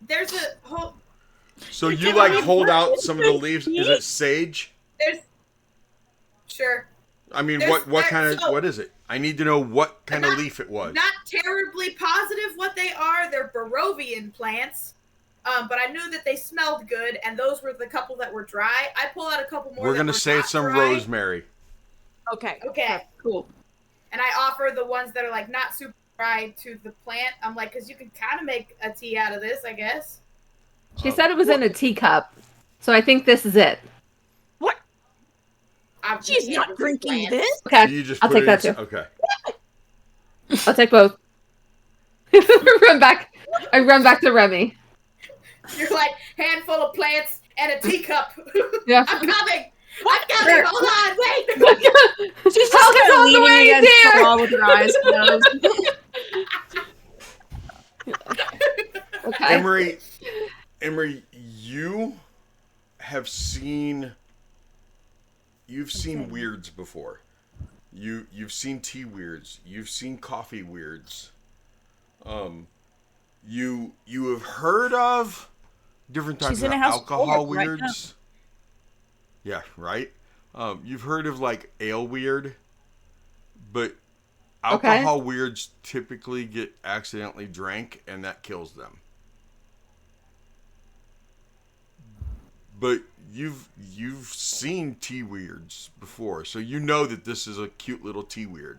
F: there's a whole,
A: So
F: You
A: you
F: give
A: like
F: me
A: hold out
B: birds
A: some of the
B: and
A: leaves.
B: tea?
A: Is it sage?
F: there's, sure.
A: I mean,
F: There's-
A: what kind of
F: so-
A: what is it? I need to know what kind of
F: Not-
A: leaf it was.
F: Not terribly positive what they are. They're Barovian plants. But I knew that they smelled good, and those were the couple that were dry. I pull out a couple more.
A: We're
F: that
A: gonna
F: were
A: say
F: not
A: it's some
F: dry.
A: rosemary.
B: Okay.
F: Okay.
E: Cool.
F: And I offer the ones that are like not super dry to the plant. I'm like, because you can kind of make a tea out of this, I guess.
C: She said it was in a teacup, so I think this is it.
B: What?
F: I'm
B: She's not drinking this.
C: Okay,
A: You just
C: I'll
A: put
C: take
A: it
C: that
A: in-
C: too.
A: Okay.
C: I'll take both. Run back. I run back to Remy.
F: You're like handful of plants and a teacup.
C: Yeah.
F: I'm coming. I'm coming. Hold on. Wait.
E: She's just
C: Help is
E: kind of
C: on the
E: leaning
C: way,
E: against
C: dear.
E: the wall with her eyes closed.
C: Okay.
A: Emery, you have seen. You've seen weirds before. You've seen tea weirds. You've seen coffee weirds. You have heard of different types
E: She's
A: of
E: in a house
A: alcohol
E: full right now.
A: weirds. Yeah, right. You've heard of like ale weird, but
C: Okay.
A: alcohol weirds typically get accidentally drank, and that kills them. But you've seen tea weirds before, so you know that this is a cute little tea weird.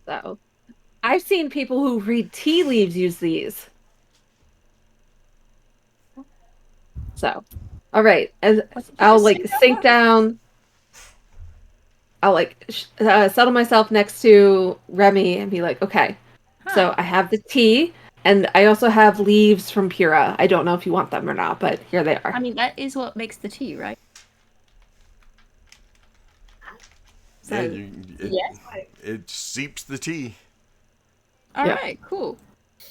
C: So, I've seen people who read tea leaves use these. So, all right, I'll like sink down. I'll like settle myself next to Remy and be like, okay, so I have the tea, and I also have leaves from Pura. I don't know if you want them or not, but here they are.
E: I mean, that is what makes the tea, right? So,
F: Yes.
A: It seeps the tea.
E: all
C: Yeah.
E: right, cool.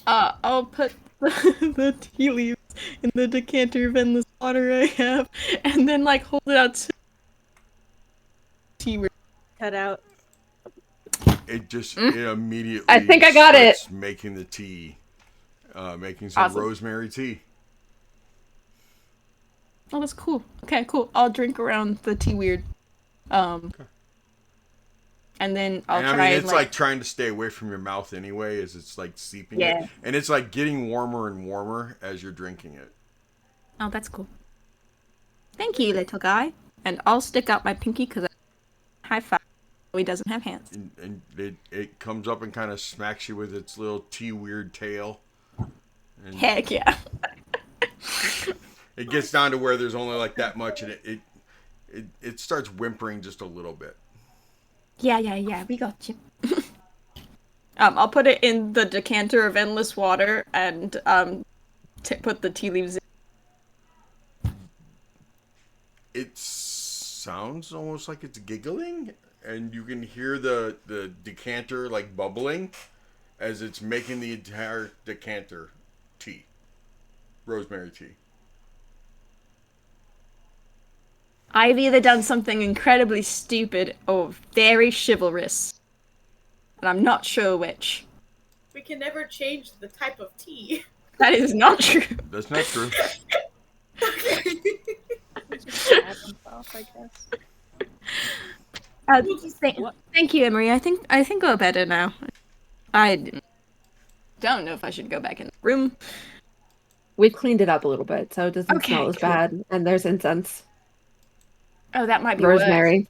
E: I'll put the tea leaves in the decanter of endless water I have, and then like hold it out to tea.
B: Cut out.
A: It just it immediately.
C: I think I got it.
A: starts making the tea, making some
E: Awesome.
A: rosemary tea.
E: Oh, that's cool. Okay, cool. I'll drink around the tea weird. And then I'll
A: And
E: try
A: I mean,
E: and
A: it's like trying to stay away from your mouth anyway, as it's like seeping
E: Yeah.
A: it, and it's like getting warmer and warmer as you're drinking it.
E: Oh, that's cool. Thank you, little guy. And I'll stick out my pinky because high five. He doesn't have hands.
A: And it comes up and kind of smacks you with its little tea weird tail. And
E: Heck yeah.
A: it gets down to where there's only like that much, and it starts whimpering just a little bit.
E: Yeah, we got you. I'll put it in the decanter of endless water and put the tea leaves in.
A: It sounds almost like it's giggling, and you can hear the decanter like bubbling as it's making the entire decanter tea, rosemary tea.
E: I've either done something incredibly stupid or very chivalrous. And I'm not sure which.
F: We can never change the type of tea.
G: That is not true.
A: That's not true.
F: Okay.
B: Just stab himself, I guess.
F: We'll just-
G: Thank you, Emery. I think we're better now. I don't know if I should go back in the room.
C: We've cleaned it up a little bit, so it doesn't
G: Okay,
C: smell as
G: cool.
C: bad. And there's incense,
G: Oh, that might be worse.
C: rosemary.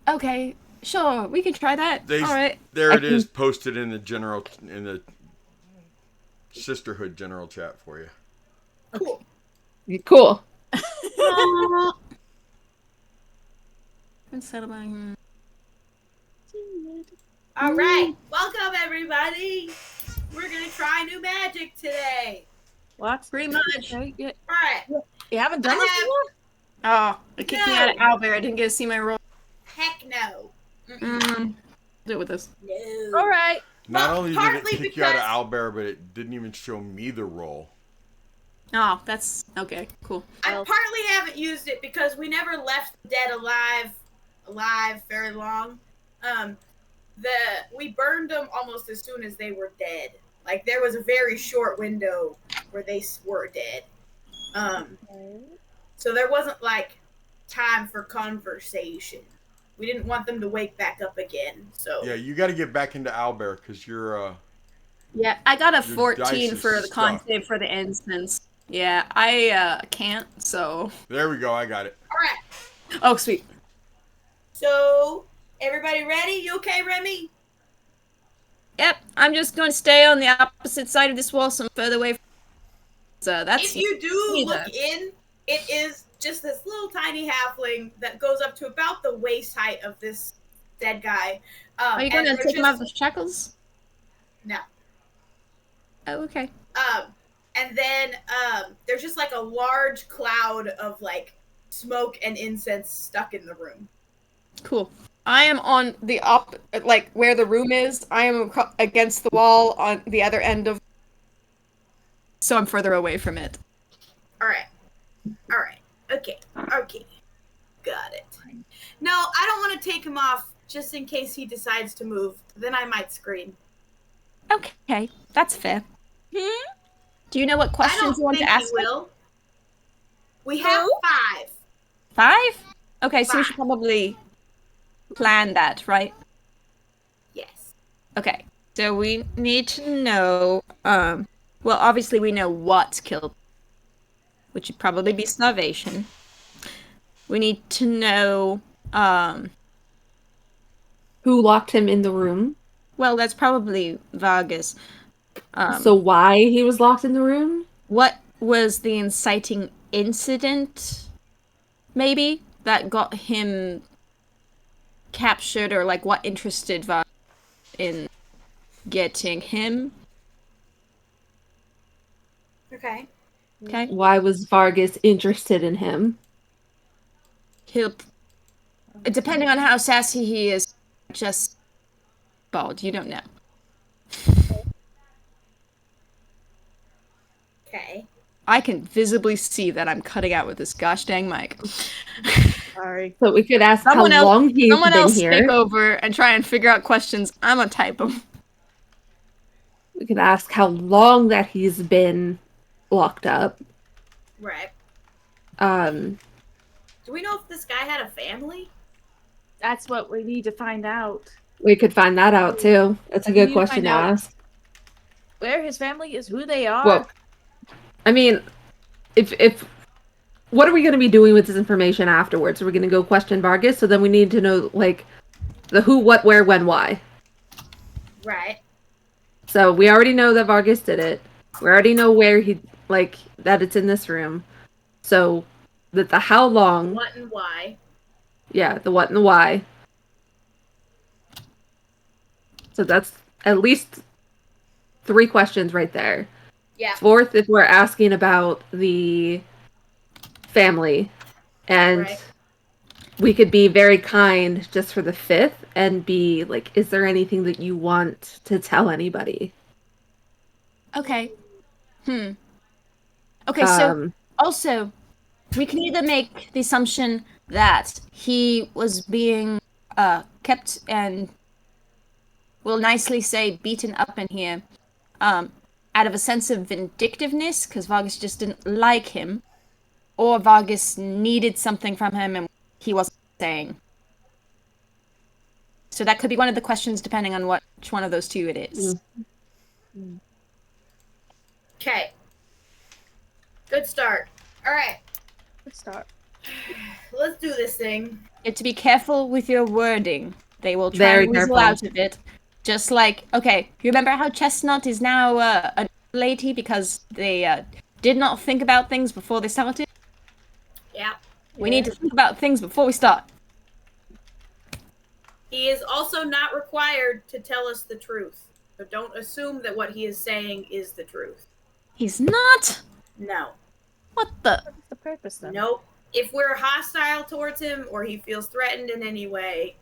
G: Okay, sure, we can try that.
A: They,
G: All right.
A: There
C: I
A: it is, posted in the Sisterhood general chat for you.
F: Cool.
C: Cool.
F: All right. Welcome, everybody. We're going to try new magic today.
B: What?
G: Pretty much.
B: Okay, yeah.
F: All right.
B: You haven't done this before?
G: Oh, it kicked me out of Albert. I didn't get to see my roll.
F: Heck no.
G: Deal with this.
F: No.
B: All right.
A: Not
F: Well,
A: only did it
F: partly
A: kick you out of
F: because-
A: Owlbear, but it didn't even show me the roll.
G: Oh, that's okay. Cool.
F: I partly haven't used it because we never left the dead alive very long. We burned them almost as soon as they were dead. Like there was a very short window where they were dead. So there wasn't like time for conversation. We didn't want them to wake back up again. So
A: Yeah, you got to get back into Owlbear because you're
G: Yeah, I got a
A: Your
G: 14
A: dice
G: for
A: is
G: the con
A: stuck.
G: save for the instance. Yeah, I can't, so.
A: there. We go. I got it.
F: all right.
G: Oh, sweet.
F: So everybody ready? You okay, Remy?
G: Yep, I'm just going to stay on the opposite side of this wall, some further away. So that's.
F: If you do
G: neither.
F: look in, it is just this little tiny halfling that goes up to about the waist height of this dead guy.
G: Are you going to take him out of the shackles?
F: No.
G: Oh, okay.
F: And then there's just like a large cloud of like smoke and incense stuck in the room.
G: Cool. I am on the like where the room is. I am against the wall on the other end of. So I'm further away from it.
F: All right. Okay. Got it. No, I don't want to take him off just in case he decides to move. Then I might scream.
G: Okay, that's fair. Do you know what
F: I
G: questions
F: don't
G: you want
F: think
G: to ask?
F: he will. We have 5.
G: 5? Okay, so we should
F: 5.
G: probably plan that, right?
F: Yes.
G: Okay, so we need to know, well, obviously we know what killed, which would probably be starvation. We need to know,
C: Who locked him in the room?
G: well, that's probably Vargas.
C: So why he was locked in the room?
G: What was the inciting incident, maybe, that got him captured, or like what interested Vargas in getting him?
F: Okay.
G: Okay.
C: Why was Vargas interested in him?
G: He'll, depending on how sassy he is, just bald. You don't know.
F: Okay.
G: I can visibly see that I'm cutting out with this gosh dang mic.
B: Sorry.
C: So we could ask
G: Someone
C: how
G: else-
C: long he's
G: Someone
C: been
G: else
C: here.
G: take over and try and figure out questions. I'm gonna type them.
C: We could ask how long that he's been locked up.
F: Right.
C: Um,
F: Do we know if this guy had a family?
B: That's what we need to find out.
C: we could find that out too. That's a
B: We
C: good
B: need to
C: question
B: find
C: to
B: out
C: ask.
B: Where his family is, who they are.
C: Well, I mean, if what are we going to be doing with this information afterwards? Are we going to go question Vargas? So then we need to know like the who, what, where, when, why.
F: Right.
C: So we already know that Vargas did it. We already know where he like that it's in this room. So that the how long,
F: What and why?
C: yeah, the what and the why. So that's at least 3 questions right there.
F: Yeah.
C: 4th, if we're asking about the family, and
F: Right.
C: we could be very kind just for the 5th and be like, is there anything that you want to tell anybody?
G: Okay. Okay, so
C: Um,
G: also, we can either make the assumption that he was being kept and we'll nicely say beaten up in here, out of a sense of vindictiveness, because Vargas just didn't like him, or Vargas needed something from him and he wasn't saying. So that could be one of the questions, depending on which one of those two it is.
F: Okay. Good start. All right.
B: Good start.
F: Let's do this thing.
G: You have to be careful with your wording. They will try
C: Very
G: and weasel
C: careful.
G: out of it. Just like, okay, you remember how Chestnut is now a lady because they did not think about things before they started?
F: Yeah.
G: We need to think about things before we start.
F: He is also not required to tell us the truth. So don't assume that what he is saying is the truth.
G: He's not?
F: No.
G: What the?
B: What's the purpose then?
F: Nope. If we're hostile towards him or he feels threatened in any way,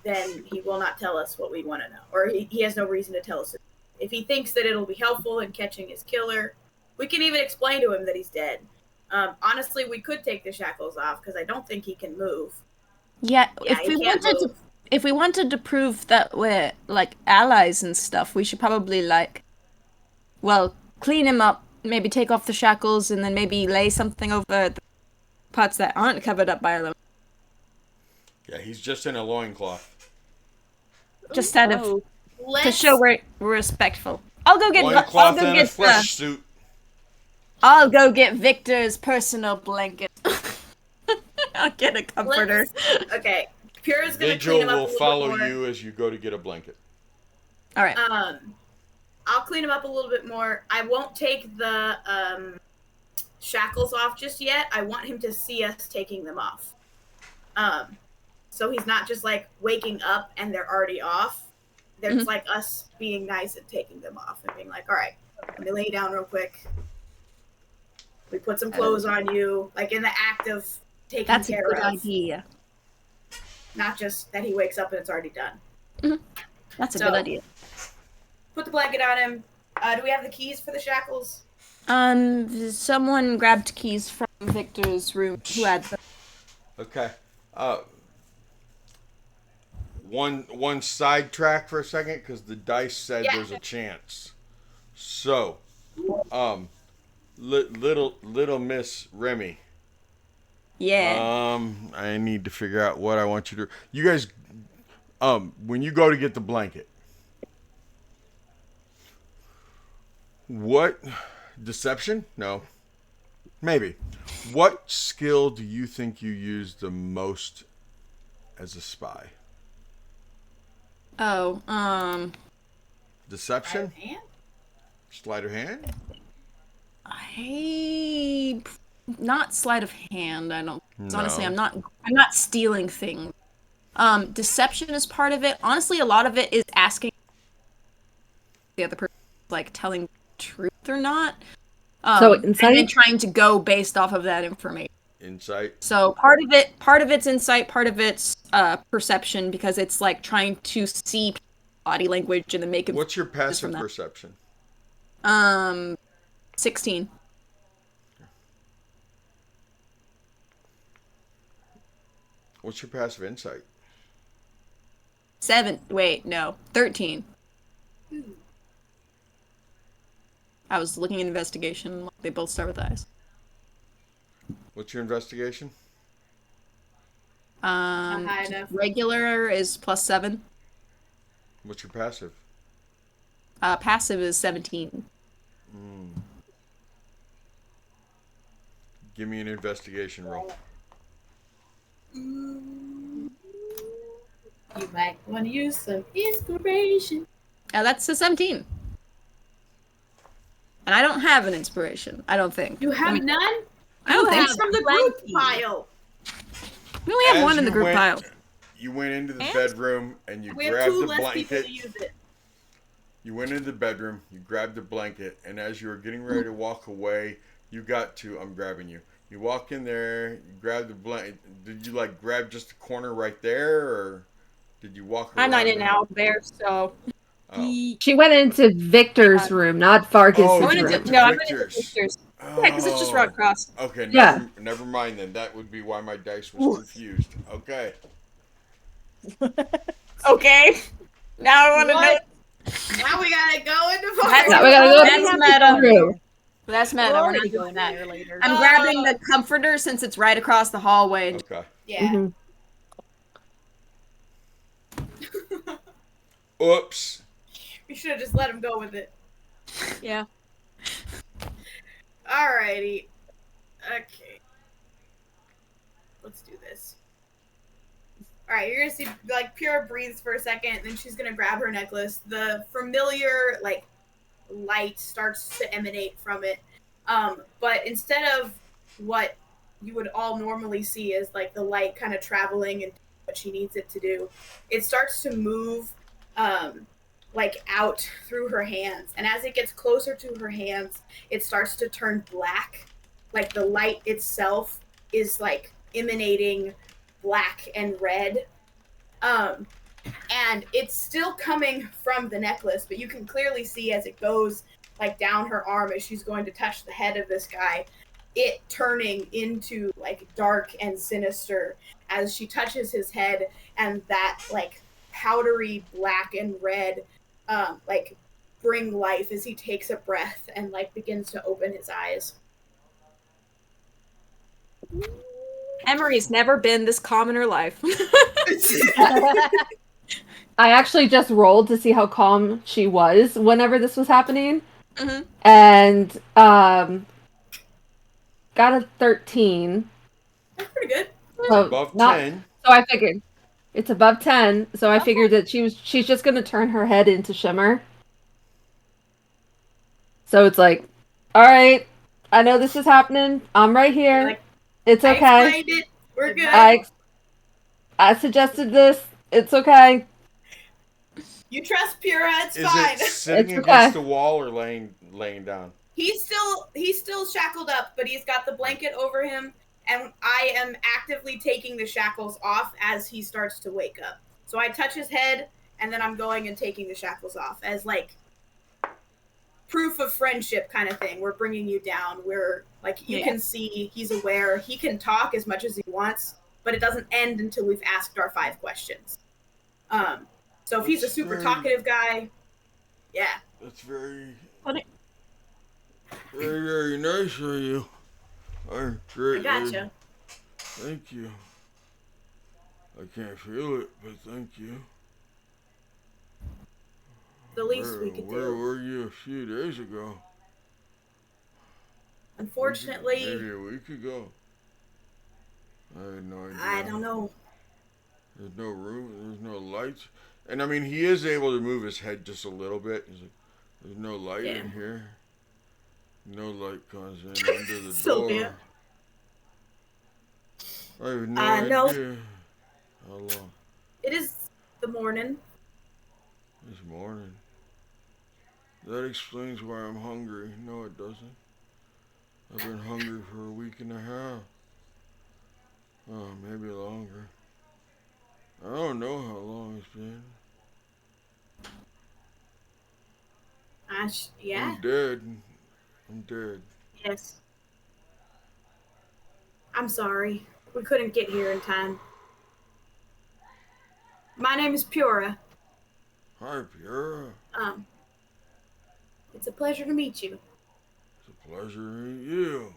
F: then he will not tell us what we want to know. Or he has no reason to tell us. If he thinks that it'll be helpful in catching his killer, we can even explain to him that he's dead. Honestly, we could take the shackles off because I don't think he can move.
G: Yeah,
F: Yeah, he can't move.
G: if we wanted to prove that we're like allies and stuff, we should probably clean him up, maybe take off the shackles, and then maybe lay something over the parts that aren't covered up by them.
A: Yeah, he's just in a loincloth.
G: Just out of to
F: Let's
G: show we're respectful. I'll go get
A: Loincloth and a flesh suit.
G: I'll go get Victor's personal blanket. I'll get a comforter.
F: Okay. Pura's gonna clean
A: Vigil
F: him up a
A: will
F: little
A: follow
F: bit more.
A: you as you go to get a blanket.
G: All right.
F: I'll clean him up a little bit more. I won't take the shackles off just yet. I want him to see us taking them off. So he's not just like waking up and they're already off. There's like us being nice and taking them off and being like, all right, let me lay you down real quick. We put some clothes on you, like in the act of taking
G: That's a
F: care
G: good
F: of.
G: idea.
F: Not just that he wakes up and it's already done.
G: That's a
F: So-
G: good idea.
F: Put the blanket on him. Do we have the keys for the shackles?
G: Someone grabbed keys from Victor's room. Who had them?
A: Okay. One sidetrack for a second because the dice said
F: Yeah.
A: there's a chance. So, little Miss Remy.
G: Yeah.
A: I need to figure out what I want you to. You guys, when you go to get the blanket, what deception? No, maybe. What skill do you think you use the most as a spy? Deception? Sleight of hand?
G: Not sleight of hand. I don't.
A: No.
G: Honestly, I'm not stealing things. Deception is part of it. Honestly, a lot of it is asking the other person, like telling the truth or not.
C: So
G: and then
C: insight?
G: trying to go based off of that information.
A: Insight?
G: So part of it's insight, part of it's perception, because it's like trying to see body language and then make it.
A: What's your passive
G: from that.
A: perception?
G: 16.
A: What's your passive insight?
G: 13. I was looking at investigation. They both start with eyes.
A: What's your investigation?
F: high enough.
G: Regular is +7.
A: What's your passive?
G: Passive is 17.
A: Give me an investigation roll.
F: You might want to use some inspiration.
G: That's a 17. And I don't have an inspiration. I don't think.
F: You have none?
G: I don't
F: You
G: think
F: have
G: so.
F: from the group pile.
G: We only have
A: As
G: one in the
A: you
G: group
A: went-
G: pile.
A: You went into the
F: And
A: bedroom and you
F: We have
A: grabbed
F: 2
A: the
F: less people
A: blanket.
F: to use it.
A: You went into the bedroom, you grabbed the blanket, and as you were getting ready to walk away, you got to, I'm grabbing you. You walk in there, you grab the blanket. Did you like grab just the corner right there, or did you walk around?
G: I'm not in and out there, so.
A: Oh.
C: She went into Victor's room, not Vargas's
A: Oh,
G: I went
A: you
C: room.
A: went to
G: no, I went into
A: Victor's.
G: Victor's.
A: Oh.
G: Yeah, because it's just right across.
A: Okay,
C: Yeah.
A: never mind then. That would be why my dice was confused. Okay.
E: Okay. Now I want to know.
F: What? Now we gotta go into
E: That's,
C: Now we gotta go
E: that's
C: to
E: meta.
C: Through.
E: That's
B: We're
E: meta. We're
B: already
E: not
B: going
E: doing that.
B: there later.
E: I'm grabbing the comforter since it's right across the hallway.
A: Okay.
F: Yeah.
C: Mhm.
A: Oops.
F: We should have just let him go with it.
B: Yeah.
F: Alrighty. Okay. Let's do this. Alright, you're gonna see, like, Pura breathes for a second, and then she's gonna grab her necklace. The familiar, like, light starts to emanate from it. But instead of what you would all normally see as, like, the light kind of traveling and what she needs it to do, it starts to move, like, out through her hands. And as it gets closer to her hands, it starts to turn black. Like, the light itself is, like, emanating black and red. And it's still coming from the necklace, but you can clearly see as it goes, like, down her arm as she's going to touch the head of this guy, it turning into, like, dark and sinister as she touches his head, and that, like, powdery black and red, like, bring life as he takes a breath and, like, begins to open his eyes.
E: Emery's never been this calm in her life.
C: I actually just rolled to see how calm she was whenever this was happening.
E: Mhm.
C: And got a 13.
F: That's pretty good.
C: So
A: Above
C: not,
A: 10.
C: So I figured it's above 10. So I figured that she's just gonna turn her head into shimmer. So it's like, all right, I know this is happening. I'm right here.
F: Like,
C: It's
F: I
C: okay.
F: explained it. We're good.
C: I suggested this. It's okay.
F: You trust Pura, it's
A: Is
F: fine.
A: it sitting
C: It's
A: against
C: okay.
A: the wall or laying down?
F: He's still shackled up, but he's got the blanket over him, and I am actively taking the shackles off as he starts to wake up. So I touch his head, and then I'm going and taking the shackles off as, like, proof of friendship kind of thing. We're bringing you down. We're, like, you can see he's aware. He can talk as much as he wants, but it doesn't end until we've asked our 5 questions. So if he's a super talkative guy, yeah.
A: That's very,
B: What
A: very, very nice of you. I greatly,
F: Gotcha.
A: Thank you. I can't feel it, but thank you.
F: The least we could
A: Where
F: do.
A: were you a few days ago?
F: Unfortunately,
A: Maybe a week ago. I had no idea.
F: I don't know.
A: There's no room. There's no lights. And I mean, he is able to move his head just a little bit. He's like, there's no light in here. No light comes in under the
F: Sylvia.
A: door. I have no idea.
F: No.
A: How long?
F: It is the morning.
A: This morning. That explains why I'm hungry. No, it doesn't. I've been hungry for a week and a half. Oh, maybe longer. I don't know how long it's been.
F: Yeah.
A: I'm dead. I'm dead.
F: Yes. I'm sorry. We couldn't get here in time. My name is Pura.
A: Hi, Pura.
F: It's a pleasure to meet you.
A: It's a pleasure to meet you.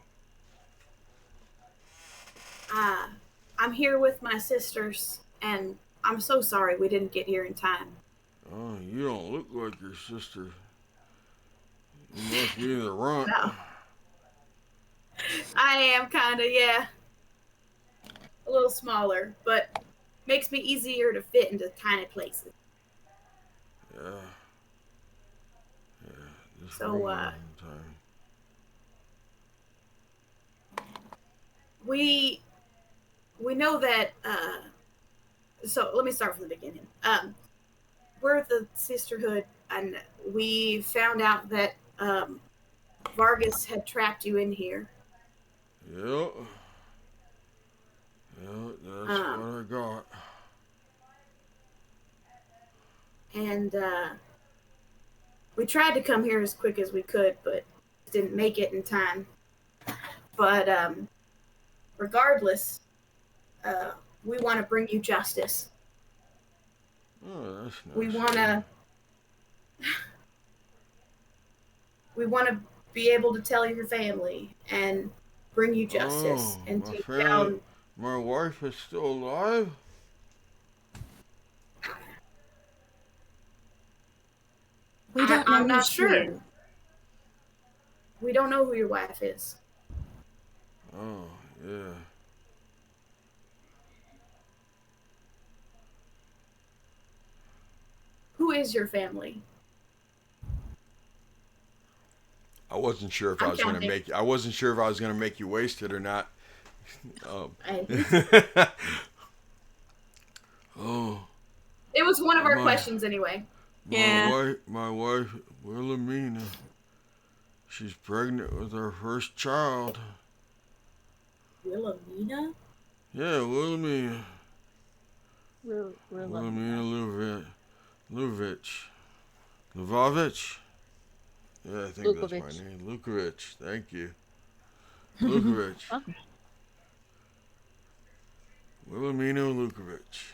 F: I'm here with my sisters, and I'm so sorry we didn't get here in time.
A: Oh, you don't look like your sister. You must be the runt.
F: No. I am kinda, yeah. A little smaller, but makes me easier to fit into tiny places.
A: Yeah. Yeah. Just
F: So,
A: for one time.
F: We know that, so let me start from the beginning. We're the Sisterhood, and we found out that, Vargas had trapped you in here.
A: Yep. Yep, that's what I got.
F: And, we tried to come here as quick as we could, but didn't make it in time. But, regardless, we want to bring you justice.
A: Oh, that's nice.
F: We wanna be able to tell your family and bring you justice and
A: my
F: take
A: family,
F: down.
A: my wife is still alive?
G: We don't know
F: I'm
G: who
F: not
G: she
F: sure.
G: is.
F: We don't know who your wife is.
A: Oh, yeah.
F: Who is your family?
A: I wasn't sure if I
F: I'm
A: was gonna
F: counting.
A: make. I wasn't sure if I was gonna make you waste it or not.
F: And
A: Oh,
F: it was one of our
A: My-
F: questions anyway.
A: my wife, Wilhelmina. She's pregnant with our first child.
F: Wilhelmina?
A: Yeah, Wilhelmina. Wilhelmina Luvich. Luvovich? Yeah, I think that's my
B: Lukovich.
A: name. Lukovich. Thank you. Lukovich.
B: Welcome.
A: Wilhelmina Lukovich.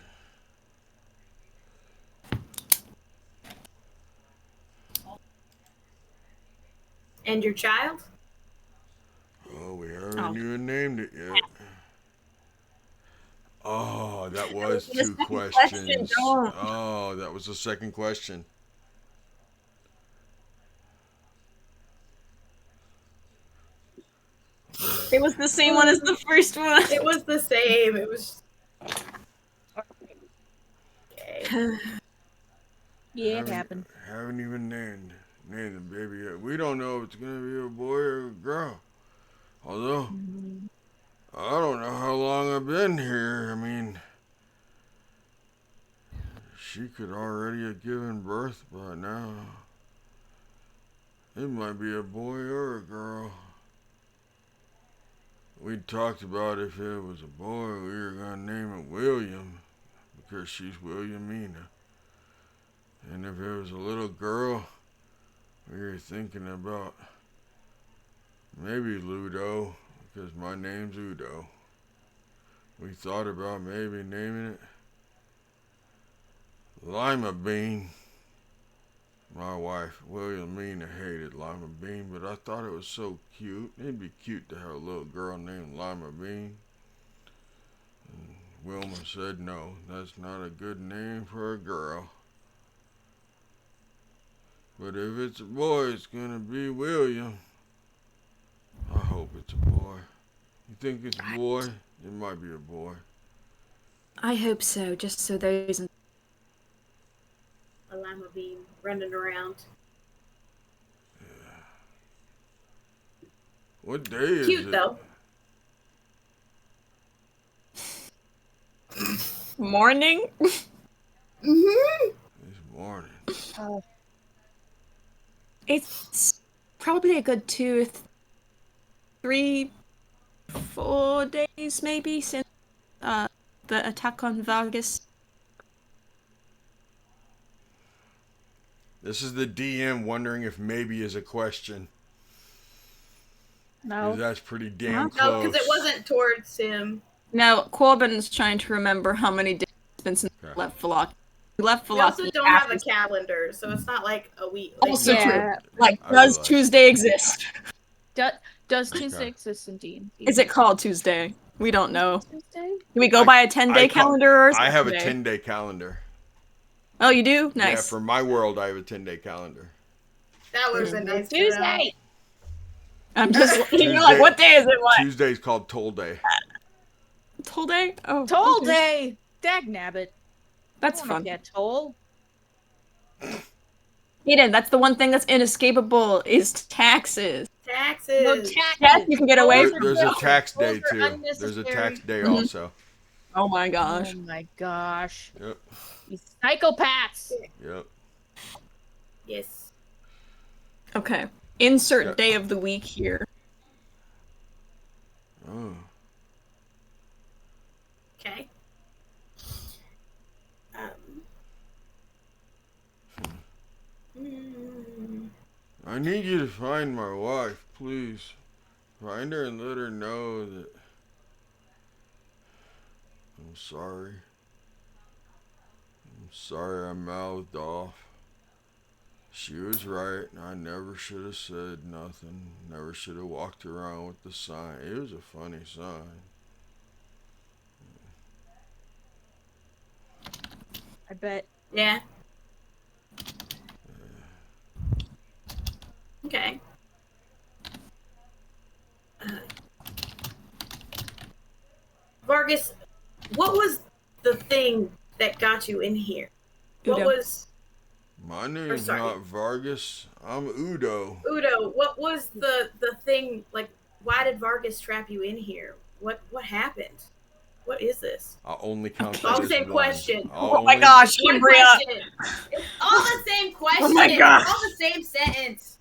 F: And your child?
A: Oh, we haven't even named it yet. Oh, that was
D: the
A: two
D: second question,
A: questions.
D: don't.
A: Oh, that was the second question.
D: It was the same one as the first one.
F: It was the same. It was. Okay.
B: Yeah, it happened.
A: Haven't even named the baby yet. We don't know if it's gonna be a boy or a girl. Although I don't know how long I've been here. I mean, she could already have given birth by now. It might be a boy or a girl. We talked about if it was a boy, we were gonna name it William because she's Williamina. And if it was a little girl, we were thinking about maybe Ludo because my name's Udo. We thought about maybe naming it Lima Bean. My wife, Williamina, hated Lima Bean, but I thought it was so cute. It'd be cute to have a little girl named Lima Bean. And Wilma said, no, that's not a good name for a girl. But if it's a boy, it's gonna be William. I hope it's a boy. You think it's a boy? It might be a boy.
G: I hope so, just so there isn't.
F: A lima bean running around.
A: What day is
F: Cute
A: it?
F: though.
D: Morning?
F: Mm-hmm.
A: It's morning.
G: It's probably a good 3, 4 days maybe since the attack on Vargas.
A: This is the DM wondering if maybe is a question.
B: No.
A: That's pretty damn
F: No,
A: close.
F: because it wasn't towards him.
D: Now, Corbin's trying to remember how many days it's been since
A: Okay.
D: he left Velocity. He left
F: We also
D: Velocity
F: don't have a
D: after-
F: calendar, so it's not like a week. Like,
D: Also
B: Yeah.
D: true. Like,
A: I
D: does
A: realize.
D: Tuesday exist?
B: Does
A: Okay.
B: Tuesday exist indeed?
D: Is it called Tuesday? We don't know.
B: Tuesday?
D: Do we go by a 10-day calendar or
A: I have a
D: Saturday?
A: 10-day calendar.
D: Oh, you do?
A: Yeah,
D: Nice.
A: for my world, I have a 10-day calendar.
F: that would have been nice.
B: Tuesday.
D: I'm just you're like,
A: Tuesday-
D: what day is it? What?
A: Tuesday's called Toll Day.
D: Toll day? Oh,
B: Toll
D: okay.
B: day. Dag nabbit.
D: That's
B: I wanna
D: fun.
B: get toll.
D: Eden, that's the one thing that's inescapable is taxes.
F: Taxes.
B: No taxes.
D: Yes, you can get away
B: Those
D: from
A: There's a tax
B: Those
A: day
B: are
A: too. There's a tax day
D: Mhm.
A: also.
D: Oh my gosh.
B: Oh my gosh.
A: Yep.
B: You psychopaths.
A: Yep.
F: Yes.
D: Okay. Insert
A: Yeah.
D: day of the week here.
A: Oh.
F: Okay.
A: I need you to find my wife, please. Find her and let her know that I'm sorry. I'm sorry I mouthed off. She was right. I never should have said nothing. Never should have walked around with the sign. It was a funny sign.
B: I bet.
F: Yeah. Okay. Vargas, what was the thing that got you in here? What
G: Udo.
F: was
A: My name's
F: sorry.
A: not Vargas. I'm Udo.
F: Udo? What was the thing? Like, why did Vargas trap you in here? What happened? What is this?
A: I only count
F: All
A: that
F: the
A: as
F: same
A: one.
F: question.
A: I'll
G: Oh my
A: only-
G: gosh,
F: One
G: Cambria.
F: question. It's all the same question.
G: Oh my gosh.
F: It's all the same sentence.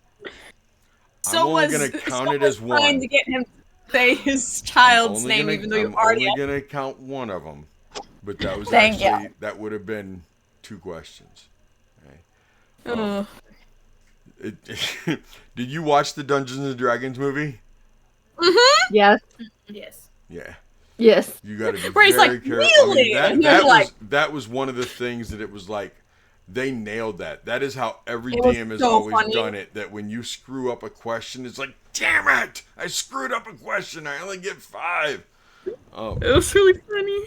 A: I'm only gonna count it as
G: trying
A: one.
G: to get him to say his
A: I'm
G: child's
A: only
G: name,
A: gonna,
G: even though you
A: I'm
G: already
A: only gonna count one of them, but that was
G: Thank you.
A: actually that would have been 2 questions. Okay. Did you watch the Dungeons and Dragons movie?
C: Yes.
F: Yes.
A: Yeah.
C: Yes.
A: You got to be
G: Where he's
A: very
G: like,
A: careful.
G: "Really?" And you're like-
A: that was one of the things that it was like they nailed that. That is how every
G: It was
A: DM has
G: so
A: always
G: funny.
A: done it. That when you screw up a question, it's like, damn it! I screwed up a question. I only get 5.
G: It was really funny.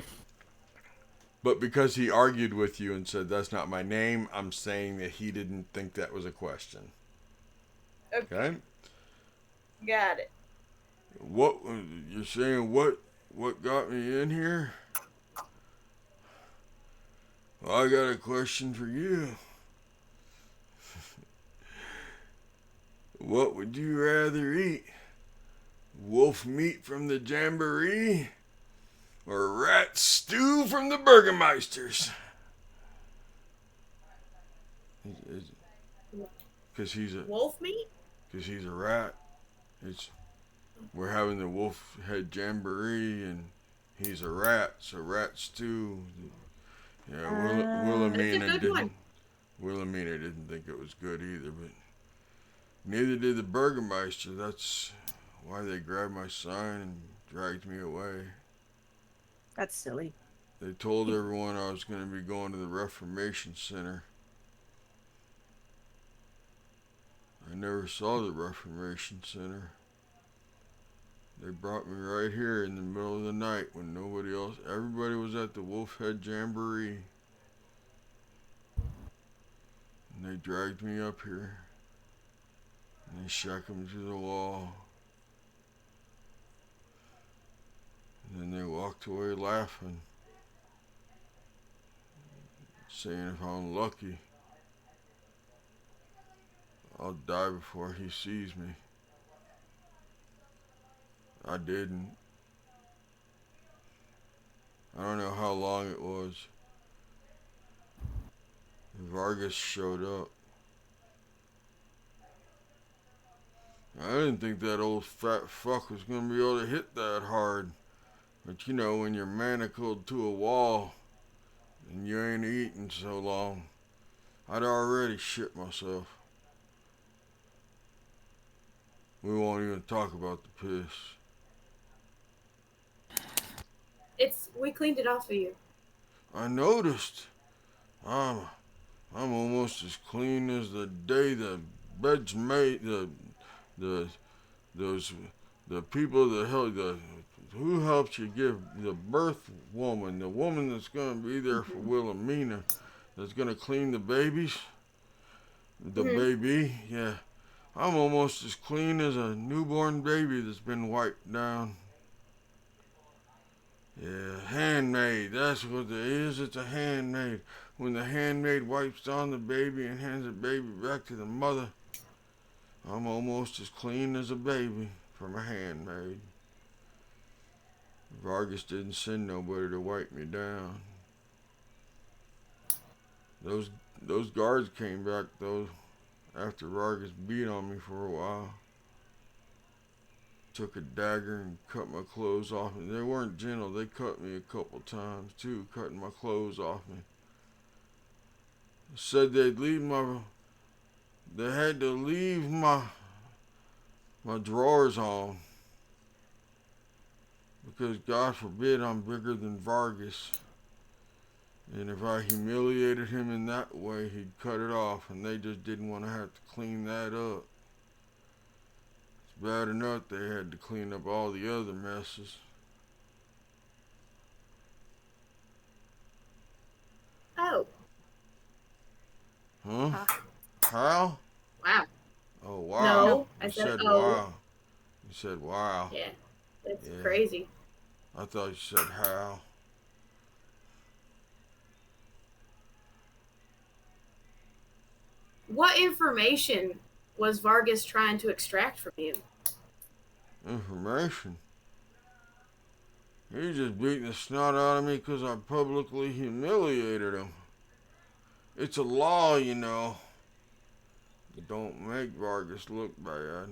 A: But because he argued with you and said that's not my name, I'm saying that he didn't think that was a question. Okay.
F: Got it.
A: What you're saying? What got me in here? Well, I got a question for you. What would you rather eat? Wolf meat from the Jamboree or rat stew from the Burgermeisters? Because he's a
F: Wolf meat?
A: rat. We're having the wolf head jamboree and he's a rat, so rat stew. Yeah, Wilhelmina
F: That's a good one.
A: Wilhelmina didn't think it was good either, but neither did the Burgermeister. That's why they grabbed my sign and dragged me away.
B: That's silly.
A: They told everyone I was going to be going to the Reformation Center. I never saw the Reformation Center. They brought me right here in the middle of the night when everybody was at the Wolf Head Jamboree. And they dragged me up here. And they shacked me to the wall. And then they walked away laughing. Saying if I'm lucky, I'll die before he sees me. I didn't. I don't know how long it was. Vargas showed up. I didn't think that old fat fuck was gonna be able to hit that hard. But you know, when you're manacled to a wall and you ain't eaten so long, I'd already shit myself. We won't even talk about the piss.
F: We cleaned it off of you.
A: I noticed. I'm almost as clean as the day the bed's made. The people that who helps you give the birth woman, the woman that's gonna be there for Wilhelmina, that's gonna clean the babies. The baby, yeah. I'm almost as clean as a newborn baby that's been wiped down. Yeah, handmaid, that's what it is. It's a handmaid. When the handmaid wipes down the baby and hands the baby back to the mother, I'm almost as clean as a baby from a handmaid. Vargas didn't send nobody to wipe me down. Those guards came back though after Vargas beat on me for a while. Took a dagger and cut my clothes off me. They weren't gentle. They cut me a couple times too, cutting my clothes off me. Said they had to leave my drawers on because God forbid I'm bigger than Vargas. And if I humiliated him in that way, he'd cut it off, and they just didn't want to have to clean that up. It's bad enough they had to clean up all the other messes.
F: Oh.
A: Huh? How?
F: Wow.
A: Oh, wow.
F: No, I
A: You
F: said,
A: said
F: oh.
A: wow. You said wow.
F: Yeah. That's
A: Yeah.
F: crazy.
A: I thought you said how.
F: What information was Vargas trying to extract from you?
A: Information? He just beating the snot out of me because I publicly humiliated him. It's a law, you know. You don't make Vargas look bad.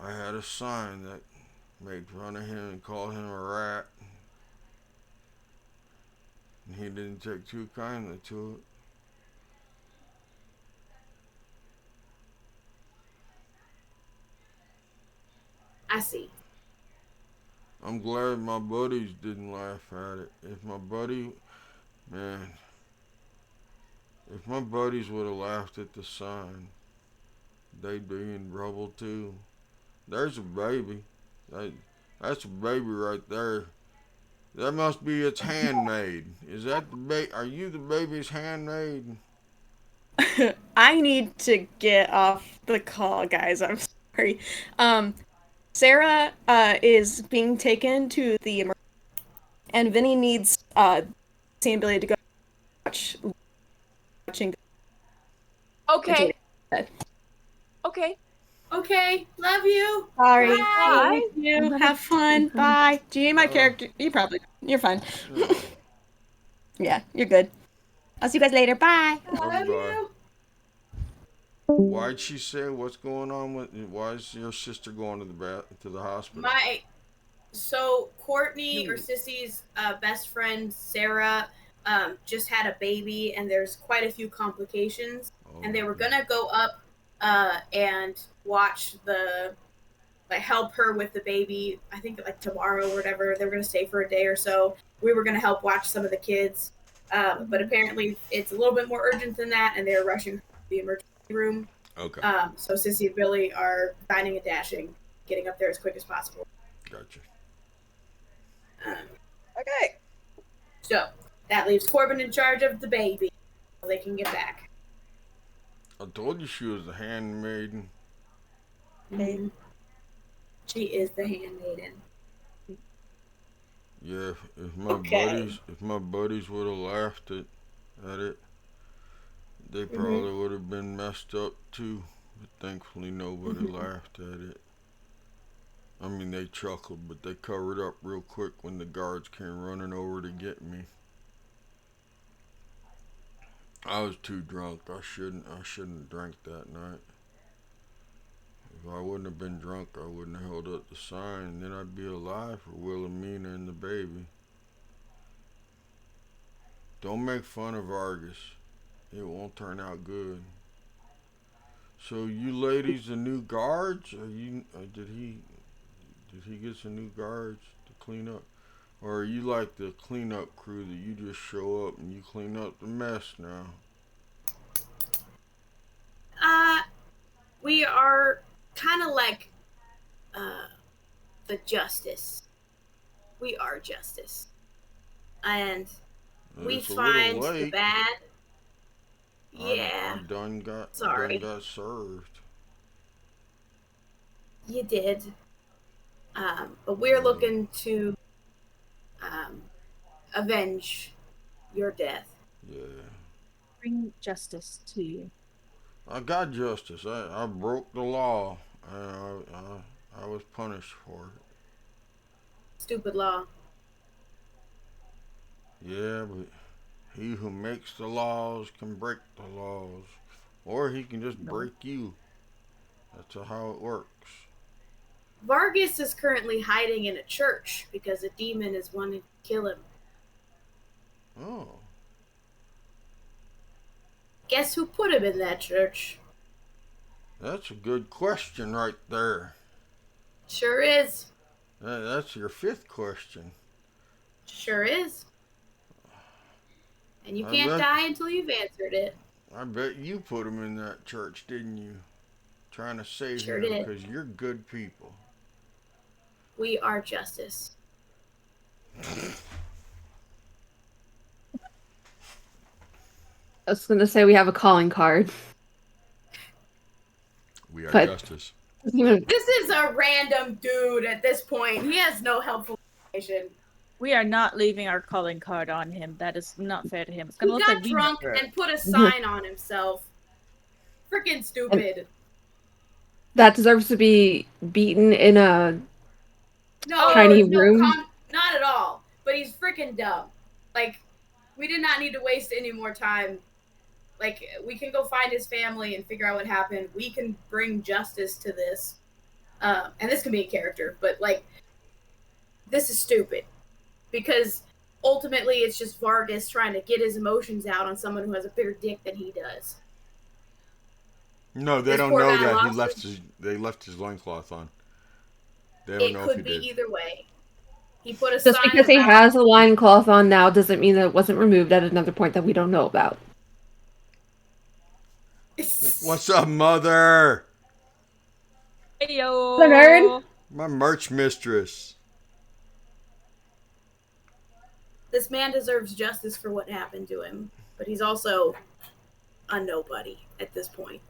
A: I had a sign that made fun of him and called him a rat. And he didn't take too kindly to it.
F: I see.
A: I'm glad my buddies didn't laugh at it. If my buddies would have laughed at the sign, they'd be in trouble too. There's a baby. That's a baby right there. That must be its handmaid. Is that are you the baby's handmaid?
E: I need to get off the call, guys. I'm sorry. Sarah is being taken to the and Vinny needs same ability to go watching.
B: Okay. Okay.
F: Okay. Love you.
E: Sorry.
B: Bye.
E: Love you. Have fun. Bye. Do you need my character? You're fine. Yeah, you're good. I'll see you guys later. Bye.
F: Love you.
A: Why'd she say what's going on with? Why is your sister going to the hospital?
F: So Courtney or Sissy's best friend Sarah just had a baby, and there's quite a few complications. And they were gonna go up and watch help her with the baby. I think like tomorrow or whatever. They were gonna stay for a day or so. We were gonna help watch some of the kids, but apparently it's a little bit more urgent than that, and they're rushing to the emergency room.
A: Okay.
F: So Sissy and Billy are dining and dashing, getting up there as quick as possible.
A: Gotcha.
F: Okay. So that leaves Corbin in charge of the baby, so they can get back.
A: I told you she was the handmaiden.
F: Mm-hmm. She is the handmaiden.
A: Yeah, if my buddies would have laughed at it, they probably would have been messed up too. But thankfully, nobody laughed at it. I mean, they chuckled, but they covered up real quick when the guards came running over to get me. I was too drunk. I shouldn't have drank that night. If I wouldn't have been drunk, I wouldn't have held up the sign, and then I'd be alive for Wilhelmina and the baby. Don't make fun of Vargas. It won't turn out good. So you ladies the new guards? Did he get some new guards to clean up? Or are you like the cleanup crew that you just show up and you clean up the mess now?
F: We are kind of like the justice. We are justice. And we find the bad. Yeah.
A: I done got served.
F: You did. But we're looking to avenge your death.
A: Yeah.
B: Bring justice to you.
A: I got justice. I broke the law. I was punished for it.
F: Stupid law.
A: Yeah, but he who makes the laws can break the laws. Or he can just break you. That's how it works.
F: Vargas is currently hiding in a church because a demon is wanting to kill him.
A: Oh.
F: Guess who put him in that church?
A: That's a good question right there.
F: Sure is.
A: That's your fifth question.
F: Sure is. And you
A: I
F: can't
A: bet-
F: die until you've answered it.
A: I bet you put him in that church, didn't you? Trying to save
F: Sure
A: him
F: did.
A: because you're good people.
F: We are justice.
C: I was gonna say we have a calling card.
A: We are
C: But-
A: justice.
F: This is a random dude at this point. He has no helpful information.
B: We are not leaving our calling card on him. That is not fair to him. It's
F: He
B: gonna look
F: got
B: like we
F: drunk
B: murdered.
F: and put a sign on himself. Freaking stupid.
C: That deserves to be beaten in a
F: No,
C: Tiny
F: no,
C: room?
F: not at all. But he's freaking dumb. Like, we did not need to waste any more time. Like, we can go find his family and figure out what happened. We can bring justice to this. And this can be a character, but, like, this is stupid. Because ultimately it's just Vargas trying to get his emotions out on someone who has a bigger dick than he does.
A: No, they
F: This
A: don't
F: poor
A: know
F: guy
A: that
F: lost
A: they left his loincloth on. They don't
F: It
A: know if he
F: could be
A: did.
F: either way. He put a
C: just
F: sign
C: because he
F: about-
C: has a loincloth on now doesn't mean that it wasn't removed at another point that we don't know about.
A: What's up, mother?
B: Hey, yo.
C: The nerd.
A: My merch mistress.
F: This man deserves justice for what happened to him, but he's also a nobody at this point.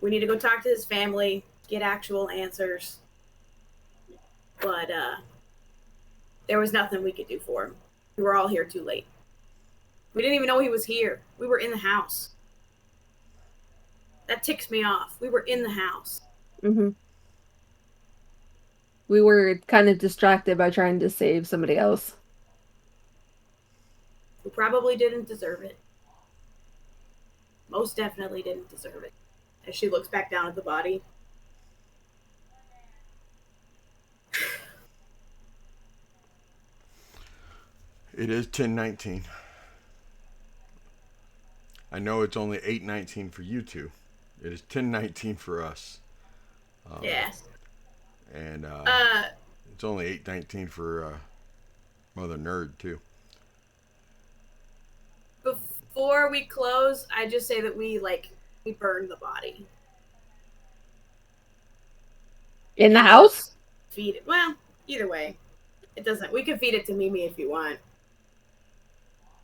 F: We need to go talk to his family, get actual answers. But there was nothing we could do for him. We were all here too late. We didn't even know he was here. We were in the house. That ticks me off. We were in the house.
C: Mm-hmm. We were kind of distracted by trying to save somebody else.
F: Who probably didn't deserve it. Most definitely didn't deserve it. As she looks back down at the body.
A: It is 10:19. I know it's only 8:19 for you two. It is 10:19 for us.
F: Yeah.
A: And it's only 8:19 for Mother Nerd too.
F: Before we close, I just say that we burned the body.
C: In the house?
F: Feed it. Well, either way, it doesn't. We can feed it to Mimi if you want.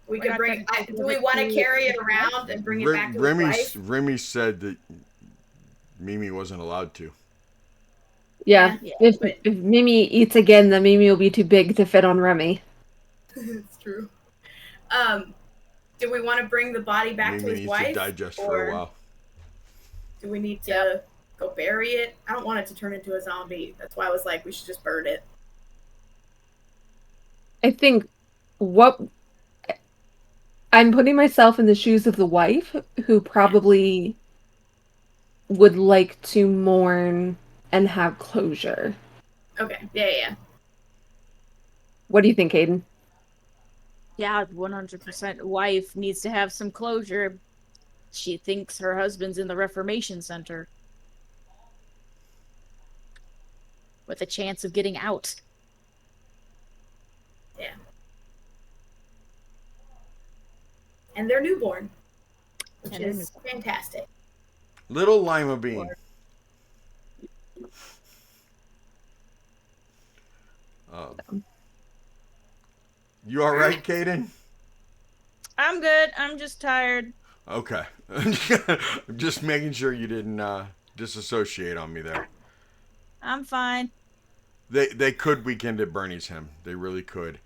F: We
B: We're
F: can
B: not
F: bring.
B: gonna
F: Do
B: give
F: we
B: it
F: want to
B: to-
F: carry it around and bring it back to his wife?
A: Remy said that Mimi wasn't allowed to.
C: Yeah.
B: Yeah,
C: if
F: but-
C: if Mimi eats again, then Mimi will be too big to fit on Remy.
F: It's true. Do we want to bring the body back
A: Mimi
F: to his
A: needs
F: wife,
A: to digest for
F: or
A: a while.
F: do we need to go bury it? I don't want it to turn into a zombie. That's why I was like, we should just burn it.
C: I think what I'm putting myself in the shoes of the wife who probably would like to mourn and have closure.
F: Okay. Yeah.
C: What do you think, Hayden?
B: Yeah, 100%. Wife needs to have some closure. She thinks her husband's in the Reformation Center. With a chance of getting out.
F: Yeah. And they're newborn, which
B: And they're
F: is fantastic.
A: Little lima bean. You all right, Kaden?
B: I'm good. I'm just tired.
A: Okay. I'm just making sure you didn't disassociate on me there.
B: I'm fine.
A: They could weekend at Bernie's him. They really could.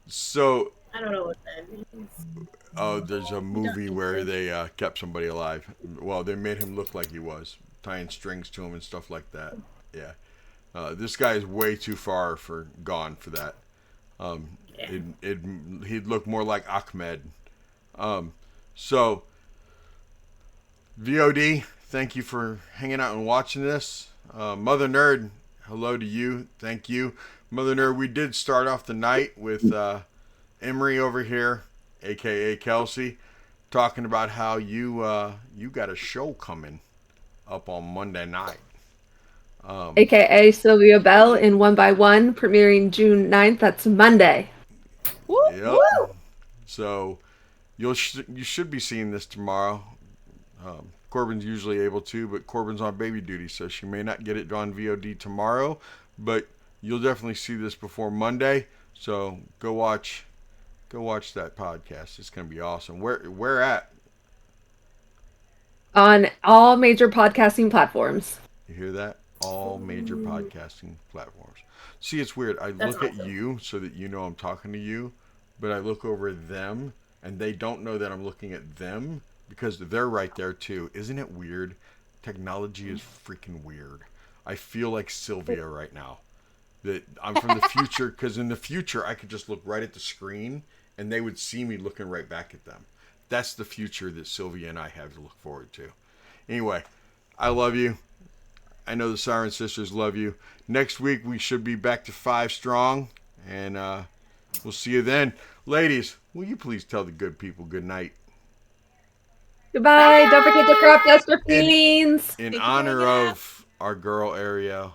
A: So
F: I don't know what that means.
A: there's a movie where they kept somebody alive. Well, they made him look like he was, tying strings to him and stuff like that. Yeah. This guy is way too far gone for that. He'd look more like Ahmed. So VOD, thank you for hanging out and watching this. Mother Nerd, hello to you. Thank you. Mother Nerd, we did start off the night with Emery over here, aka Kelsey, talking about how you got a show coming up on Monday night.
C: AKA Sylvia Bell in 1 by 1, premiering June 9th. That's Monday.
A: Yep. So you should be seeing this tomorrow. Corbin's usually able to, but Corbin's on baby duty, so she may not get it on VOD tomorrow. But you'll definitely see this before Monday. So go watch that podcast. It's gonna be awesome. Where at?
C: On all major podcasting platforms.
A: You hear that? All major podcasting platforms. See, it's weird. I
D: That's
A: look at
D: awesome.
A: you so that you know I'm talking to you, but I look over at them and they don't know that I'm looking at them because they're right there too. Isn't it weird? Technology is freaking weird. I feel like Sylvia right now. That I'm from the future, because in the future I could just look right at the screen and they would see me looking right back at them. That's the future that Sylvia and I have to look forward to. Anyway, I love you. I know the Siren Sisters love you. Next week we should be back to 5 strong, and we'll see you then. Ladies, will you please tell the good people good night?
C: Goodbye. Don't forget to crop dust your feelings.
A: In
F: Thank you for
A: honor
F: hanging out.
A: of our girl Ariel.